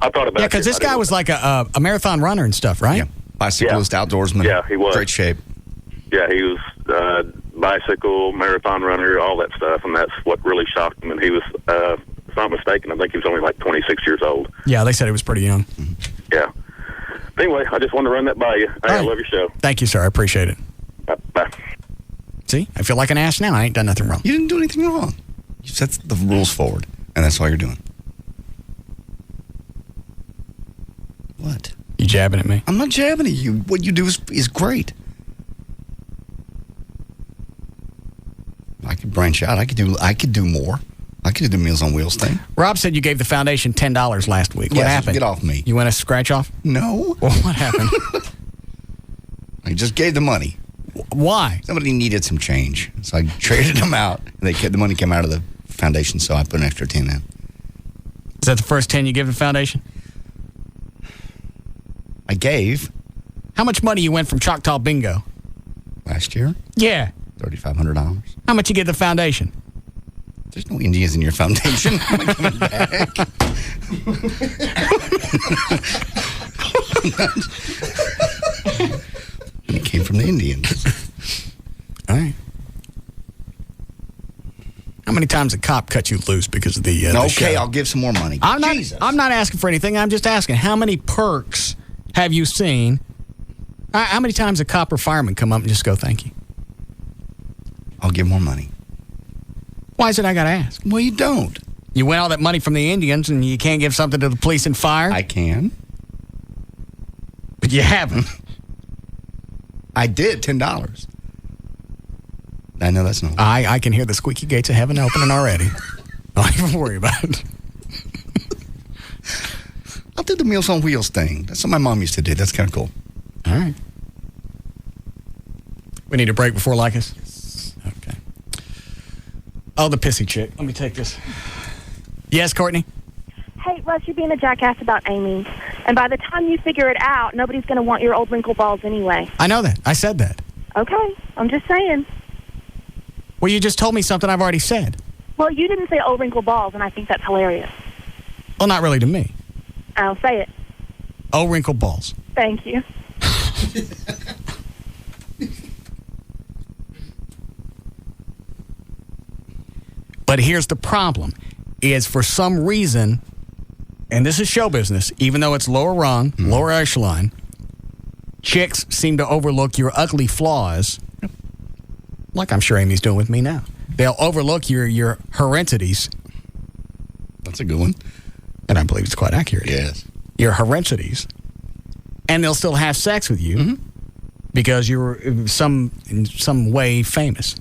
S11: thought about it.
S1: Yeah, because this guy was like a marathon runner and stuff, right?
S4: Yeah. Bicyclist, outdoorsman.
S11: Yeah, he was.
S4: Great shape.
S11: Yeah, he was bicycle, marathon runner, all that stuff, and that's what really shocked him. And he was, if I'm not mistaken, I think he was only like 26 years old.
S1: Yeah, they said he was pretty young.
S11: Yeah. Anyway, I just wanted to run that by you. I love your show.
S1: Thank you, sir. I appreciate it.
S11: Bye.
S1: See, I feel like an ass now. I ain't done nothing wrong.
S4: You didn't do anything wrong. You set the rules forward, and that's all you're doing. What?
S1: You jabbing at me?
S4: I'm not jabbing at you. What you do is great. I could branch out. I could do more. I could do the Meals on Wheels thing.
S1: Rob said you gave the foundation $10 last week. What
S4: Yes,
S1: happened?
S4: get off me.
S1: You went a scratch off?
S4: No.
S1: Well, what happened?
S4: I just gave the money.
S1: Why?
S4: Somebody needed some change, so I traded them out. The money came out of the foundation, so I put an extra 10 in.
S1: Is that the first 10 you give the foundation?
S4: I gave.
S1: How much money you went from Choctaw Bingo?
S4: Last year?
S1: Yeah.
S4: $3,500.
S1: How much you give the foundation?
S4: There's no Indians in your foundation. I'm not coming back. It came from the Indians.
S1: All right. How many times a cop cut you loose because of the
S4: okay,
S1: show?
S4: I'll give some more money.
S1: I'm not asking for anything. I'm just asking, how many perks have you seen? How many times a cop or fireman come up and just go, thank you?
S4: I'll give more money.
S1: Why is it I got to ask?
S4: Well, you don't.
S1: You win all that money from the Indians and you can't give something to the police and fire?
S4: I can.
S1: But you haven't.
S4: I did, $10. I know that's not.
S1: I can hear the squeaky gates of heaven opening already. Don't even worry about it.
S4: I'll do the Meals on Wheels thing. That's what my mom used to do. That's kind of cool.
S1: All right. We need a break before Lycus? Okay. Oh, the pissy chick. Let me take this. Yes, Courtney?
S9: Hey, Russ, you're being a jackass about Amy. And by the time you figure it out, nobody's going to want your old wrinkle balls anyway.
S1: I know that. I said that.
S9: Okay, I'm just saying.
S1: Well, you just told me something I've already said.
S9: Well, you didn't say old wrinkle balls, and I think that's hilarious.
S1: Well, not really to me.
S9: I'll say it.
S1: Oh, wrinkle balls.
S9: Thank you.
S1: But here's the problem, is for some reason, and this is show business, even though it's lower rung, lower echelon, chicks seem to overlook your ugly flaws, like I'm sure Amy's doing with me now. They'll overlook your herentities.
S4: That's a good one.
S1: And I believe it's quite accurate.
S4: Yes.
S1: Your herentities. And they'll still have sex with you because you're in some way famous.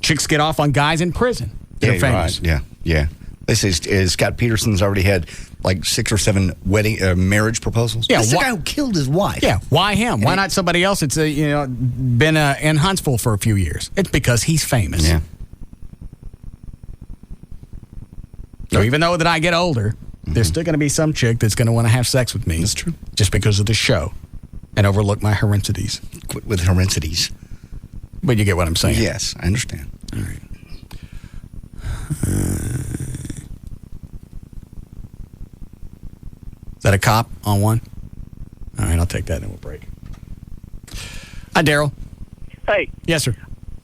S1: Chicks get off on guys in prison. They're famous.
S4: Right. Yeah. They say Scott Peterson's already had like 6 or 7 marriage proposals.
S1: Yeah,
S4: That's the guy who killed his wife.
S1: Yeah, why him? Why not somebody else that's been in Huntsville for a few years? It's because he's famous.
S4: Yeah.
S1: So even though that I get older, there's still going to be some chick that's going to want to have sex with me.
S4: That's true.
S1: Just because of the show and overlook my herentities.
S4: Quit with herentities.
S1: But you get what I'm saying.
S4: Yes, I understand.
S1: All right. Is that a cop on one? All right, I'll take that and we'll break. Hi, Daryl.
S12: Hey.
S1: Yes, sir.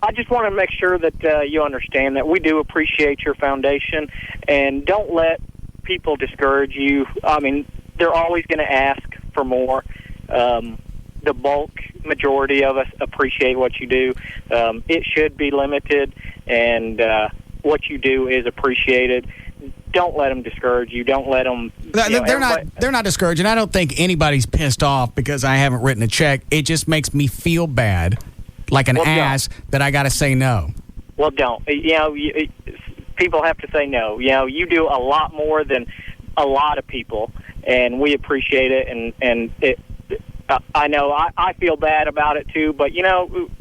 S12: I just want to make sure that you understand that we do appreciate your foundation, and don't let people discourage you. I mean, they're always going to ask for more. The bulk majority of us appreciate what you do. It should be limited, and what you do is appreciated. don't let them discourage you. Don't let them.
S1: They're not discouraging. I don't think anybody's pissed off because I haven't written a check. It just makes me feel bad, like an ass, that I got to say no.
S12: Well, don't. People have to say no. You do a lot more than a lot of people, and we appreciate it. And I know I feel bad about it too, but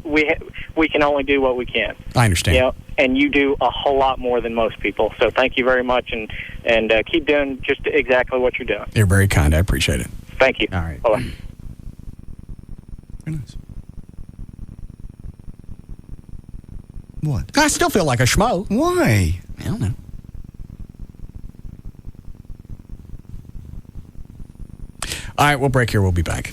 S12: we can only do what we can.
S1: I understand.
S12: And you do a whole lot more than most people. So thank you very much, and keep doing just exactly what you're doing.
S1: You're very kind. I appreciate it.
S12: Thank you.
S1: All right.
S12: Bye-bye.
S4: Very nice. What?
S1: I still feel like a schmo.
S4: Why?
S1: I don't know. All right, we'll break here. We'll be back.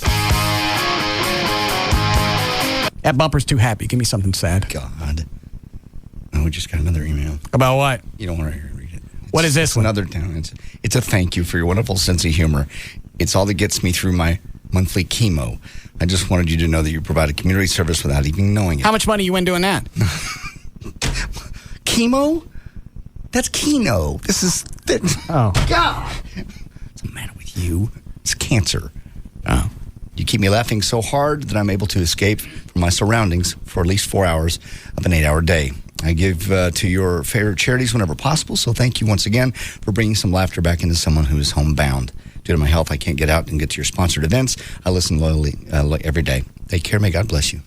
S1: That bumper's too happy. Give me something sad.
S4: God. Oh, we just got another email.
S1: About what?
S4: You don't want to read it.
S1: What is this one?
S4: Another town. It's a thank you for your wonderful sense of humor. It's all that gets me through my monthly chemo. I just wanted you to know that you provide a community service without even knowing it.
S1: How much money you win doing that?
S4: Chemo? That's Keno. This is...
S1: Oh.
S4: God! What's the matter with you? It's cancer.
S1: Oh.
S4: You keep me laughing so hard that I'm able to escape from my surroundings for at least 4 hours of an 8-hour day. I give to your favorite charities whenever possible, so thank you once again for bringing some laughter back into someone who is homebound. Due to my health, I can't get out and get to your sponsored events. I listen loyally every day. Take care. May God bless you.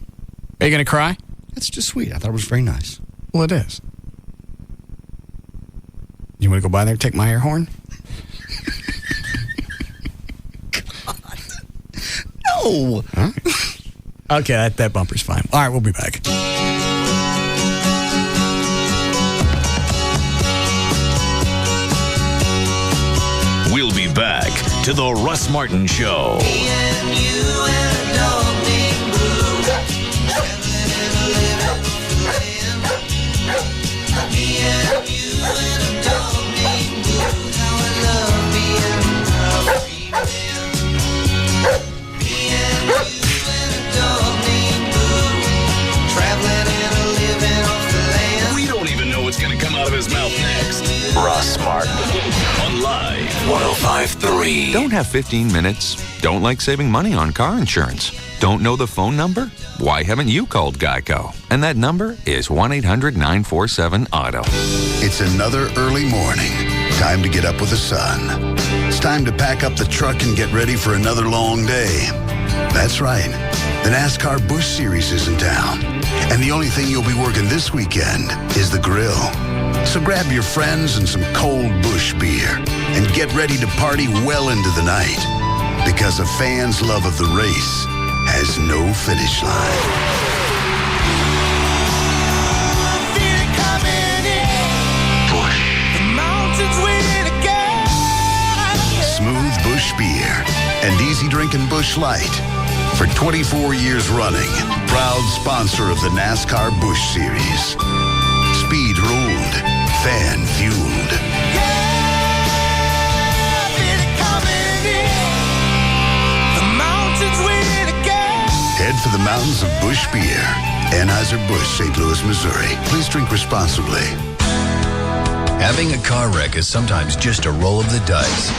S1: Are you going to cry?
S4: That's just sweet. I thought it was very nice.
S1: Well, it is. You want to go by there and take my air horn?
S4: God. No.
S1: Huh? Okay, that bumper's fine. All right, we'll be back.
S13: We'll be back to the Russ Martin Show. We don't even know what's going to come out of his mouth next. Russ Martin on Live 105.3.
S14: Don't have 15 minutes? Don't like saving money on car insurance? Don't know the phone number? Why haven't you called Geico? And that number is 1-800-947-AUTO.
S15: It's another early morning. Time to get up with the sun. It's time to pack up the truck and get ready for another long day. That's right. The NASCAR Busch Series is in town. And the only thing you'll be working this weekend is the grill. So grab your friends and some cold Busch beer and get ready to party well into the night. Because a fan's love of the race has no finish line. Smooth Busch beer and easy drinking Busch Light. For 24 years running, proud sponsor of the NASCAR Busch Series. Speed ruled, fan fueled. Head for the mountains of Busch beer. Anheuser-Busch, St. Louis, Missouri. Please drink responsibly.
S17: Having a car wreck is sometimes just a roll of the dice.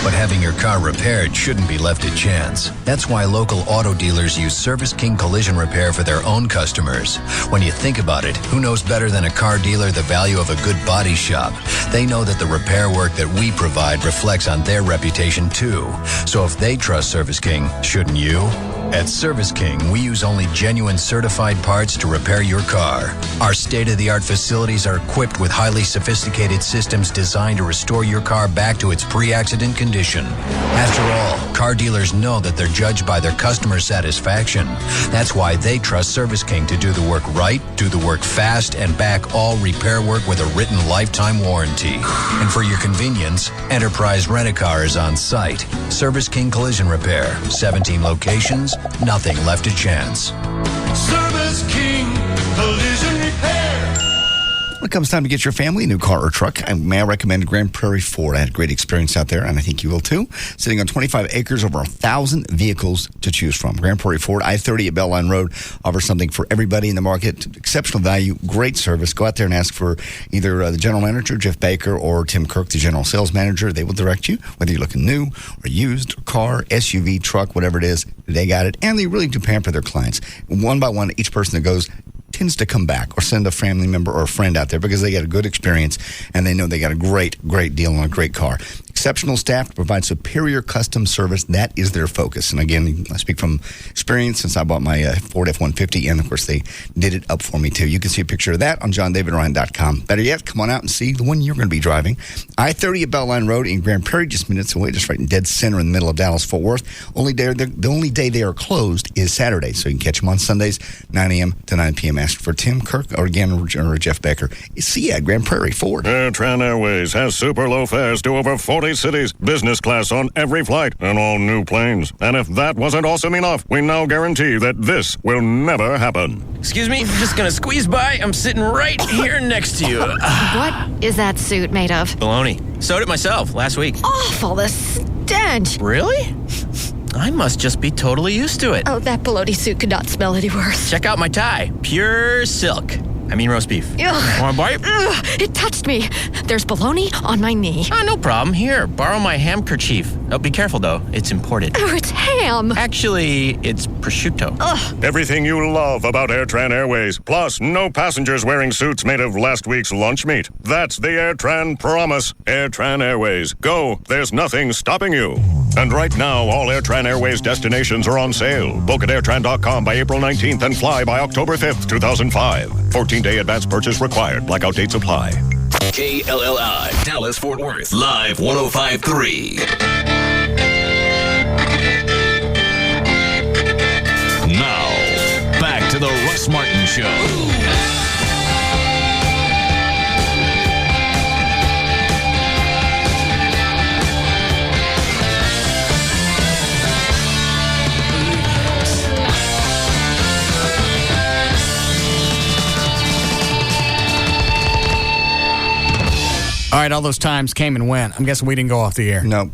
S17: But having your car repaired shouldn't be left to chance. That's why local auto dealers use Service King Collision Repair for their own customers. When you think about it, who knows better than a car dealer the value of a good body shop? They know that the repair work that we provide reflects on their reputation too. So if they trust Service King, shouldn't you? At Service King, we use only genuine certified parts to repair your car. Our state-of-the-art facilities are equipped with highly sophisticated systems designed to restore your car back to its pre-accident condition. After all, car dealers know that they're judged by their customer satisfaction. That's why they trust Service King to do the work right, do the work fast, and back all repair work with a written lifetime warranty. And for your convenience, Enterprise Rent-A-Car is on site. Service King Collision Repair, 17 locations, nothing left to chance.
S18: Service King Collision Repair.
S4: When it comes time to get your family a new car or truck, may I recommend Grand Prairie Ford. I had a great experience out there, and I think you will too. Sitting on 25 acres, over 1,000 vehicles to choose from. Grand Prairie Ford, I-30 at Belline Road, offers something for everybody in the market. Exceptional value, great service. Go out there and ask for either the general manager, Jeff Baker, or Tim Kirk, the general sales manager. They will direct you, whether you're looking new or used, or car, SUV, truck, whatever it is. They got it, and they really do pamper their clients. One by one, each person that goes tends to come back or send a family member or a friend out there because they get a good experience and they know they got a great deal on a great car. Exceptional staff to provide superior custom service. That is their focus. And again, I speak from experience since I bought my Ford F-150, and of course they did it up for me too. You can see a picture of that on JohnDavidRyan.com. Better yet, come on out and see the one you're going to be driving. I-30 at Belline Road in Grand Prairie, just minutes away, just right in dead center in the middle of Dallas-Fort Worth. The only day they are closed is Saturday, so you can catch them on Sundays, 9 a.m. to 9 p.m. Ask for Tim Kirk or Jeff Baker. See ya at Grand Prairie Ford.
S18: AirTran Airways has super low fares to over 40 cities, business class on every flight, and all new planes. And if that wasn't awesome enough, we now guarantee that this will never happen.
S19: Excuse me, I'm just gonna squeeze by. I'm sitting right here next to you.
S20: What is that suit made of?
S19: Baloney. Sewed it myself last week.
S20: Awful, the stench.
S19: Really? I must just be totally used to it.
S20: Oh, that bologna suit could not smell any worse.
S19: Check out my tie. Pure silk. I mean roast beef.
S20: Ugh.
S19: Want a bite?
S20: Ugh, it touched me. There's bologna on my knee.
S19: No problem. Here, borrow my handkerchief. Oh, be careful, though. It's imported.
S20: Oh, it's ham.
S19: Actually, it's prosciutto.
S20: Ugh.
S18: Everything you love about AirTran Airways, plus no passengers wearing suits made of last week's lunch meat. That's the AirTran promise. AirTran Airways. Go. There's nothing stopping you. And right now, all AirTran Airways destinations are on sale. Book at airtran.com by April 19th and fly by October 5th, 2005. 14-day advance purchase required. Blackout dates apply.
S13: KLLI, Dallas, Fort Worth, live 105.3. Now, back to the Russ Martin Show.
S1: All right, all those times came and went. I'm guessing we didn't go off the air.
S4: No.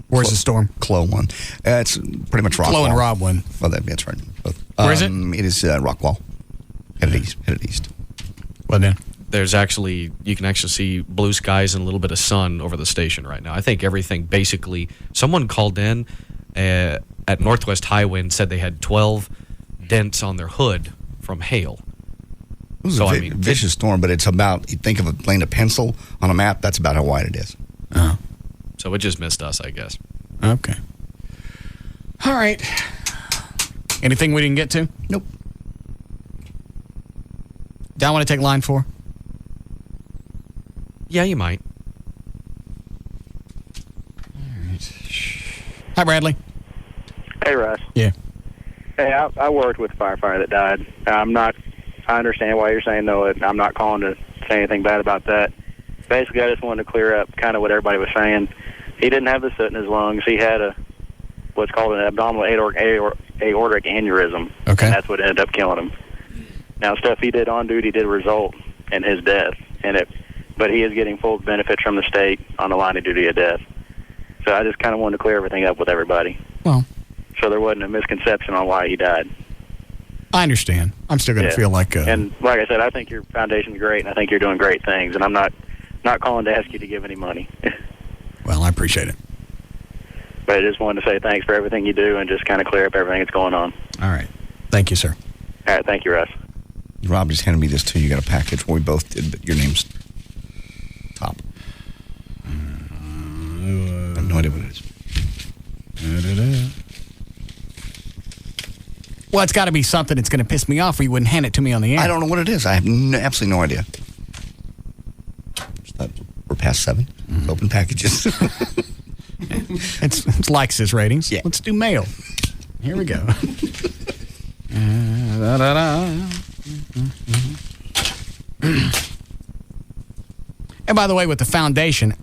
S1: Where's the storm?
S4: Clo one. It's pretty much Rockwall.
S1: Clo and Rob one.
S4: Well, that's right. Both.
S1: Where is it?
S4: It is Rockwall. Headed east.
S1: Well, then.
S21: You can actually see blue skies and a little bit of sun over the station right now. I think everything basically, someone called in at Northwest Highway and said they had 12 dents on their hood from hail.
S4: It was a vicious storm, but it's about, you think of it laying a pencil on a map, that's about how wide it is.
S1: Oh.
S21: So it just missed us, I guess.
S1: Okay. All right. Anything we didn't get to?
S4: Nope.
S1: Don, want to take line 4?
S21: Yeah, you might.
S1: All right. Hi, Bradley.
S12: Hey, Russ.
S1: Yeah.
S12: Hey, I worked with a firefighter that died. I understand why you're saying no. I'm not calling to say anything bad about that. Basically, I just wanted to clear up kind of what everybody was saying. He didn't have the soot in his lungs. He had what's called an abdominal aortic aneurysm.
S1: Okay.
S12: And that's what ended up killing him. Now, stuff he did on duty did result in his death, but he is getting full benefits from the state on the line of duty of death. So I just kind of wanted to clear everything up with everybody.
S1: Well.
S12: So there wasn't a misconception on why he died.
S1: I understand. I'm still going to feel like...
S12: and like I said, I think your foundation's great, and I think you're doing great things, and I'm not calling to ask you to give any money.
S1: Well, I appreciate it.
S12: But I just wanted to say thanks for everything you do and just kind of clear up everything that's going on.
S1: All right. Thank you, sir.
S12: All right. Thank you, Russ.
S4: Rob just handed me this, too. You got a package where we both did, but your name's top. I have no idea what it is.
S1: Well, it's got to be something that's going to piss me off or you wouldn't hand it to me on the air.
S4: I don't know what it is. I have absolutely no idea. We're past 7. Mm-hmm. Open packages.
S1: It's likes his ratings.
S4: Yeah.
S1: Let's do mail. Here we go. And by the way, with the foundation,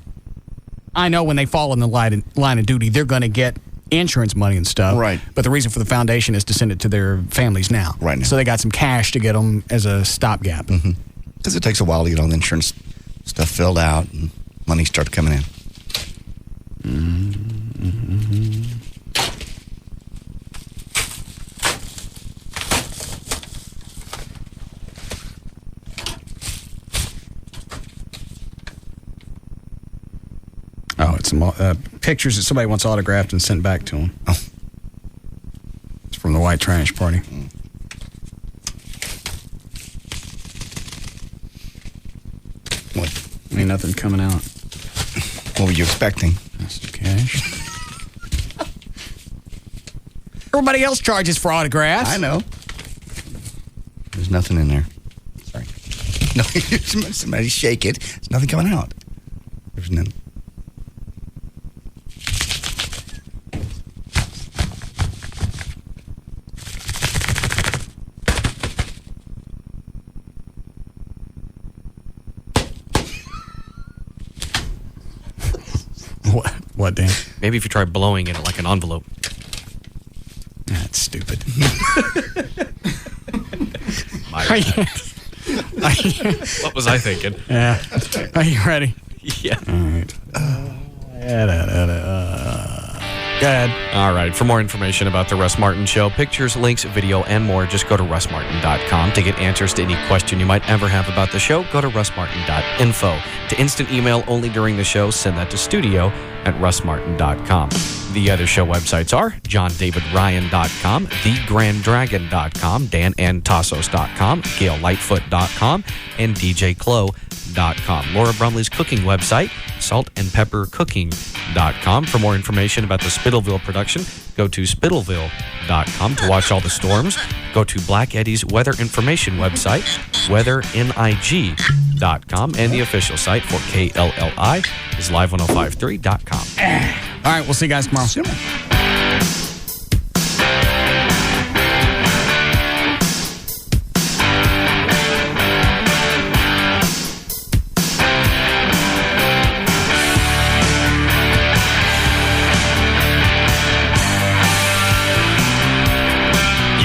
S1: I know when they fall in the line of duty, they're going to get insurance money and stuff.
S4: Right.
S1: But the reason for the foundation is to send it to their families now.
S4: Right now.
S1: So they got some cash to get them as a stopgap.
S4: Mm-hmm. Because it takes a while to get all the insurance stuff filled out and money starts coming in.
S1: Oh, it's some pictures that somebody wants autographed and sent back to them. Oh. It's from the white trash party.
S4: What?
S1: Ain't nothing coming out.
S4: What were you expecting?
S1: That's the cash. Everybody else charges for autographs.
S4: I know. There's nothing in there. Sorry. No, somebody shake it. There's nothing coming out. There's none.
S1: What, Dan?
S21: Maybe if you try blowing in it like an envelope.
S1: That's stupid.
S21: What was I thinking?
S1: Yeah. Are you ready?
S21: Yeah.
S1: All right. Go ahead.
S21: All right. For more information about the Russ Martin Show, pictures, links, video, and more, just go to russmartin.com. To get answers to any question you might ever have about the show, go to russmartin.info. To instant email only during the show, send that to studio@russmartin.com. The other show websites are johndavidryan.com, thegranddragon.com, danandtassos.com, gaillightfoot.com, and djclo.com. Laura Brumley's cooking website, saltandpeppercooking.com. For more information about the Spittleville production, go to spittleville.com. To watch all the storms, go to Black Eddie's weather information website, weathering.com, and the official site for KLLI is live1053.com.
S1: All right, we'll see you guys tomorrow.
S13: You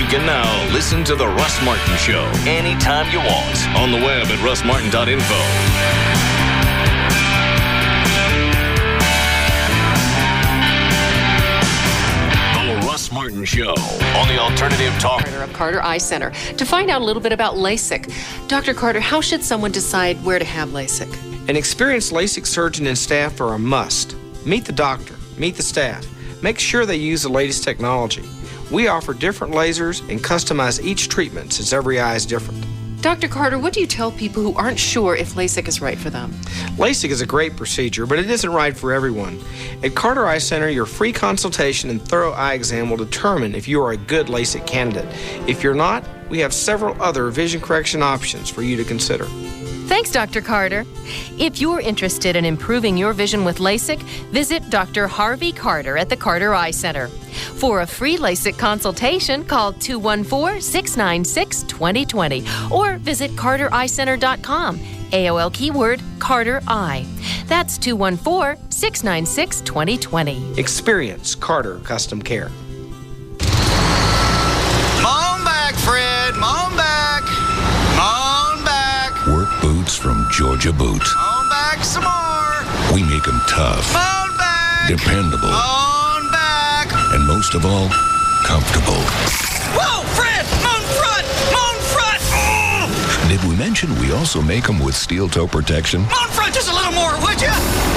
S13: can now listen to The Russ Martin Show anytime you want on the web at russmartin.info. Russ Martin Show on the Alternative Talk.
S2: Carter of Carter Eye Center to find out a little bit about LASIK. Dr. Carter, how should someone decide where to have LASIK?
S3: An experienced LASIK surgeon and staff are a must. Meet the doctor, meet the staff. Make sure they use the latest technology. We offer different lasers and customize each treatment since every eye is different.
S2: Dr. Carter, what do you tell people who aren't sure if LASIK is right for them?
S3: LASIK is a great procedure, but it isn't right for everyone. At Carter Eye Center, your free consultation and thorough eye exam will determine if you are a good LASIK candidate. If you're not, we have several other vision correction options for you to consider.
S22: Thanks, Dr. Carter. If you're interested in improving your vision with LASIK, visit Dr. Harvey Carter at the Carter Eye Center. For a free LASIK consultation, call 214-696-2020 or visit cartereyecenter.com. AOL keyword Carter Eye. That's 214-696-2020.
S3: Experience Carter Custom Care.
S23: On back, Fred. On back. On back.
S24: Work boots from Georgia Boot.
S23: On back some more.
S24: We make them tough,
S23: On back.
S24: dependable,
S23: On back.
S24: and most of all, comfortable.
S23: Whoa, Fred. On front. On front.
S24: Did we mention we also make them with steel toe protection?
S23: On front just a little more, would you?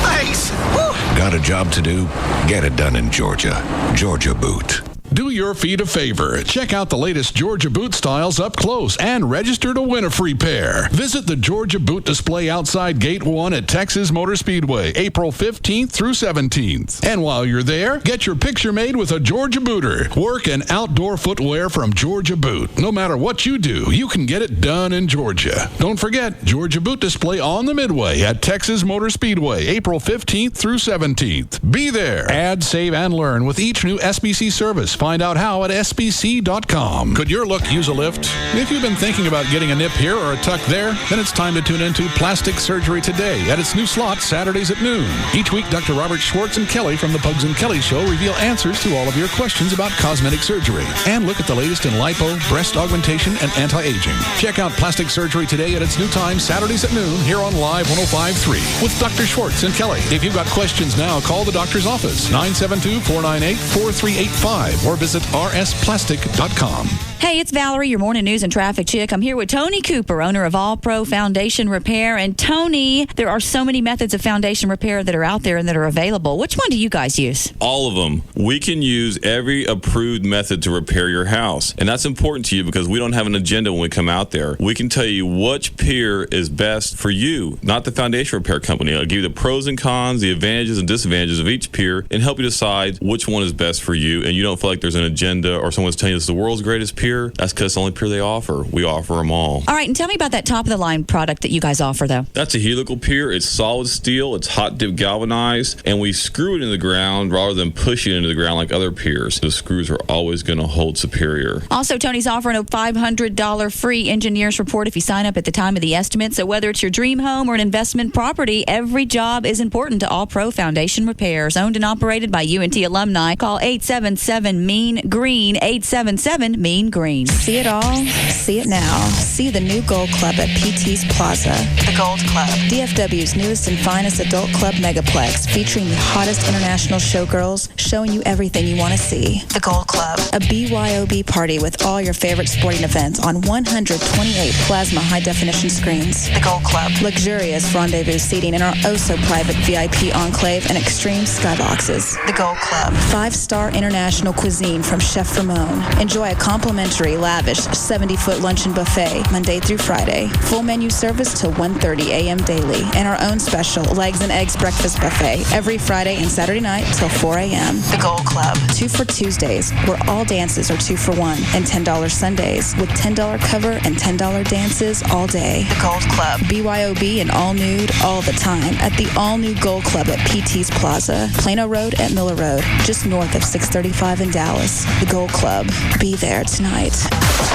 S23: Thanks. Whew.
S24: Got a job to do? Get it done in Georgia. Georgia Boot.
S16: Do your feet a favor. Check out the latest Georgia Boot styles up close and register to win a free pair. Visit the Georgia Boot display outside Gate 1 at Texas Motor Speedway, April 15th through 17th. And while you're there, get your picture made with a Georgia Booter. Work and outdoor footwear from Georgia Boot. No matter what you do, you can get it done in Georgia. Don't forget, Georgia Boot display on the Midway at Texas Motor Speedway, April 15th through 17th. Be there. Add, save, and learn with each new SBC service. Find out how at SBC.com. Could your look use a lift? If you've been thinking about getting a nip here or a tuck there, then it's time to tune into Plastic Surgery Today at its new slot Saturdays at noon. Each week, Dr. Robert Schwartz and Kelly from the Pugs and Kelly Show reveal answers to all of your questions about cosmetic surgery and look at the latest in lipo, breast augmentation, and anti-aging. Check out Plastic Surgery Today at its new time Saturdays at noon here on Live 105.3 with Dr. Schwartz and Kelly. If you've got questions now, call the doctor's office, 972-498-4385, or visit rsplastic.com.
S5: Hey, it's Valerie, your morning news and traffic chick. I'm here with Tony Cooper, owner of All Pro Foundation Repair. And Tony, there are so many methods of foundation repair that are out there and that are available. Which one do you guys use?
S6: All of them. We can use every approved method to repair your house. And that's important to you because we don't have an agenda when we come out there. We can tell you which pier is best for you, not the foundation repair company. I'll give you the pros and cons, the advantages and disadvantages of each pier, and help you decide which one is best for you. And you don't feel like there's an agenda or someone's telling you it's the world's greatest pier. That's because it's the only pier they offer. We offer them all.
S5: All right, and tell me about that top-of-the-line product that you guys offer, though.
S6: That's a helical pier. It's solid steel. It's hot-dip galvanized, and we screw it into the ground rather than push it into the ground like other piers. The screws are always going to hold superior.
S5: Also, Tony's offering a $500 free engineer's report if you sign up at the time of the estimate. So whether it's your dream home or an investment property, every job is important to All Pro Foundation Repairs. Owned and operated by UNT alumni. Call 877-MEAN-GREEN, 877-MEAN-GREEN.
S7: See it all, see it now. See the new Gold Club at PT's Plaza. The Gold Club, DFW's newest and finest adult club megaplex, featuring the hottest international showgirls, showing you everything you want to see. The Gold Club, a BYOB party with all your favorite sporting events on 128 plasma high-definition screens. The Gold Club, luxurious rendezvous seating in our oh-so-private VIP enclave and extreme skyboxes. The Gold Club, 5-star international cuisine from Chef Ramon. Enjoy a complimentary, lavish 70-foot luncheon buffet Monday through Friday. Full menu service till 1:30 a.m. daily. And our own special legs and eggs breakfast buffet every Friday and Saturday night till 4 a.m. The Gold Club, 2 for Tuesdays, where all dances are 2 for $1, and $10 Sundays with $10 cover and $10 dances all day. The Gold Club, BYOB and all nude all the time at the all-new Gold Club at PT's Plaza, Plano Road at Miller Road, just north of 635 in Dallas. The Gold Club, be there tonight.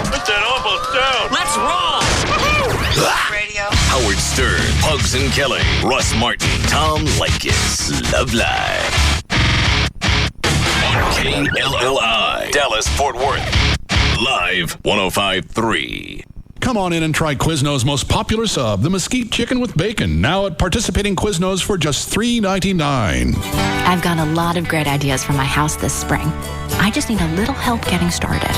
S13: Put that almost down. Let's roll. Radio.
S8: Howard Stern, Pugs and Kelly, Russ Martin, Tom Leykis, Love Live. On KLLI, Dallas, Fort Worth. Live 105.3.
S16: Come on in and try Quizno's most popular sub, the mesquite chicken with bacon, now at participating Quiznos for just $3.99.
S25: I've got a lot of great ideas for my house this spring. I just need a little help getting started.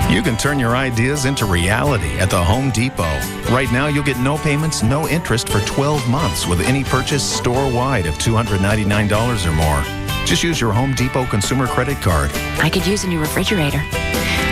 S26: You can turn your ideas into reality at the Home Depot. Right now, you'll get no payments, no interest for 12 months with any purchase store-wide of $299 or more. Just use your Home Depot consumer credit card.
S25: I could use a new refrigerator,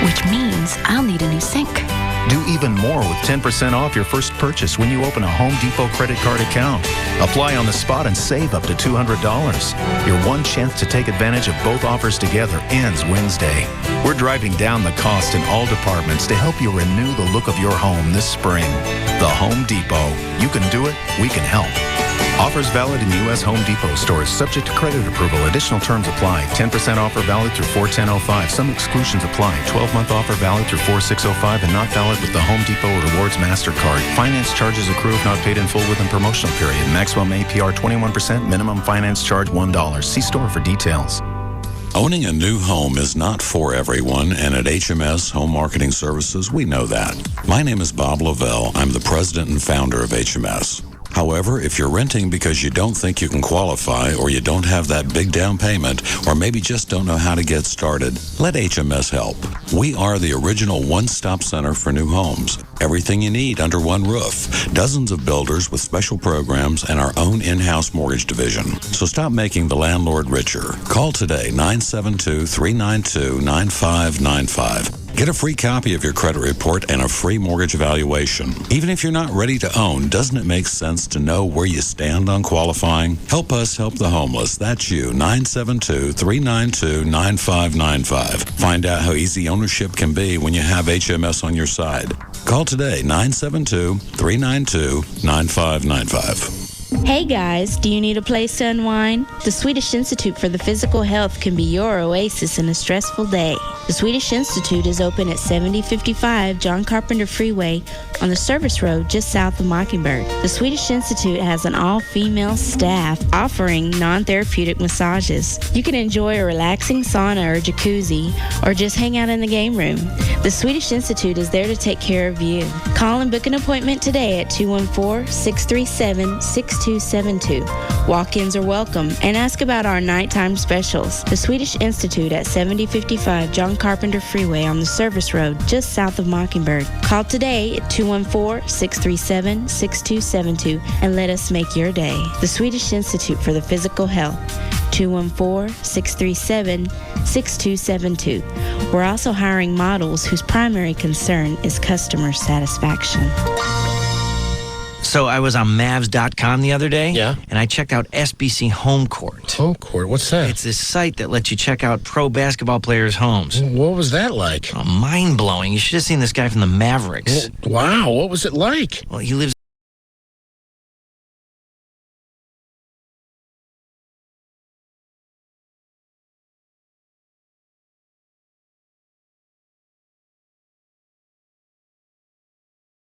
S25: which means I'll need a new sink.
S26: Do even more with 10% off your first purchase when you open a Home Depot credit card account. Apply on the spot and save up to $200. Your one chance to take advantage of both offers together ends Wednesday. We're driving down the cost in all departments to help you renew the look of your home this spring. The Home Depot. You can do it, we can help. Offers valid in U.S. Home Depot stores, subject to credit approval. Additional terms apply. 10% offer valid through 4/10/05. Some exclusions apply. 12-month offer valid through 4/6/05 and not valid with the Home Depot Rewards MasterCard. Finance charges accrue if not paid in full within promotional period. Maximum APR 21%. Minimum finance charge $1. See store for details.
S24: Owning a new home is not for everyone, and at HMS Home Marketing Services, we know that. My name is Bob Lavelle. I'm the president and founder of HMS. However, if you're renting because you don't think you can qualify, or you don't have that big down payment, or maybe just don't know how to get started, let HMS help. We are the original one-stop center for new homes. Everything you need under one roof. Dozens of builders with special programs and our own in-house mortgage division. So stop making the landlord richer. Call today, 972-392-9595. Get a free copy of your credit report and a free mortgage evaluation. Even if you're not ready to own, doesn't it make sense to know where you stand on qualifying? Help us help the homeless. That's you, 972-392-9595. Find out how easy ownership can be when you have HMS on your side. Call today, 972-392-9595.
S27: Hey guys, do you need a place to unwind? The Swedish Institute for the Physical Health can be your oasis in a stressful day. The Swedish Institute is open at 7055 John Carpenter Freeway on the service road just south of Mockingbird. The Swedish Institute has an all-female staff offering non-therapeutic massages. You can enjoy a relaxing sauna or jacuzzi or just hang out in the game room. The Swedish Institute is there to take care of you. Call and book an appointment today at 214-637-6272. Walk-ins are welcome, and ask about our nighttime specials. The Swedish Institute at 7055 John Carpenter Freeway on the service road just south of Mockingbird. Call today at 214-637-6272 and let us make your day. The Swedish Institute for the Physical Health. 214-637-6272. We're also hiring models whose primary concern is customer satisfaction.
S9: So I was on Mavs.com the other day, and I checked out SBC Home Court.
S10: Home Court? What's that?
S9: It's this site that lets you check out pro basketball players' homes.
S10: What was that like?
S9: Mind-blowing. You should have seen this guy from the Mavericks.
S10: Wow, what was it like?
S9: Well, he lives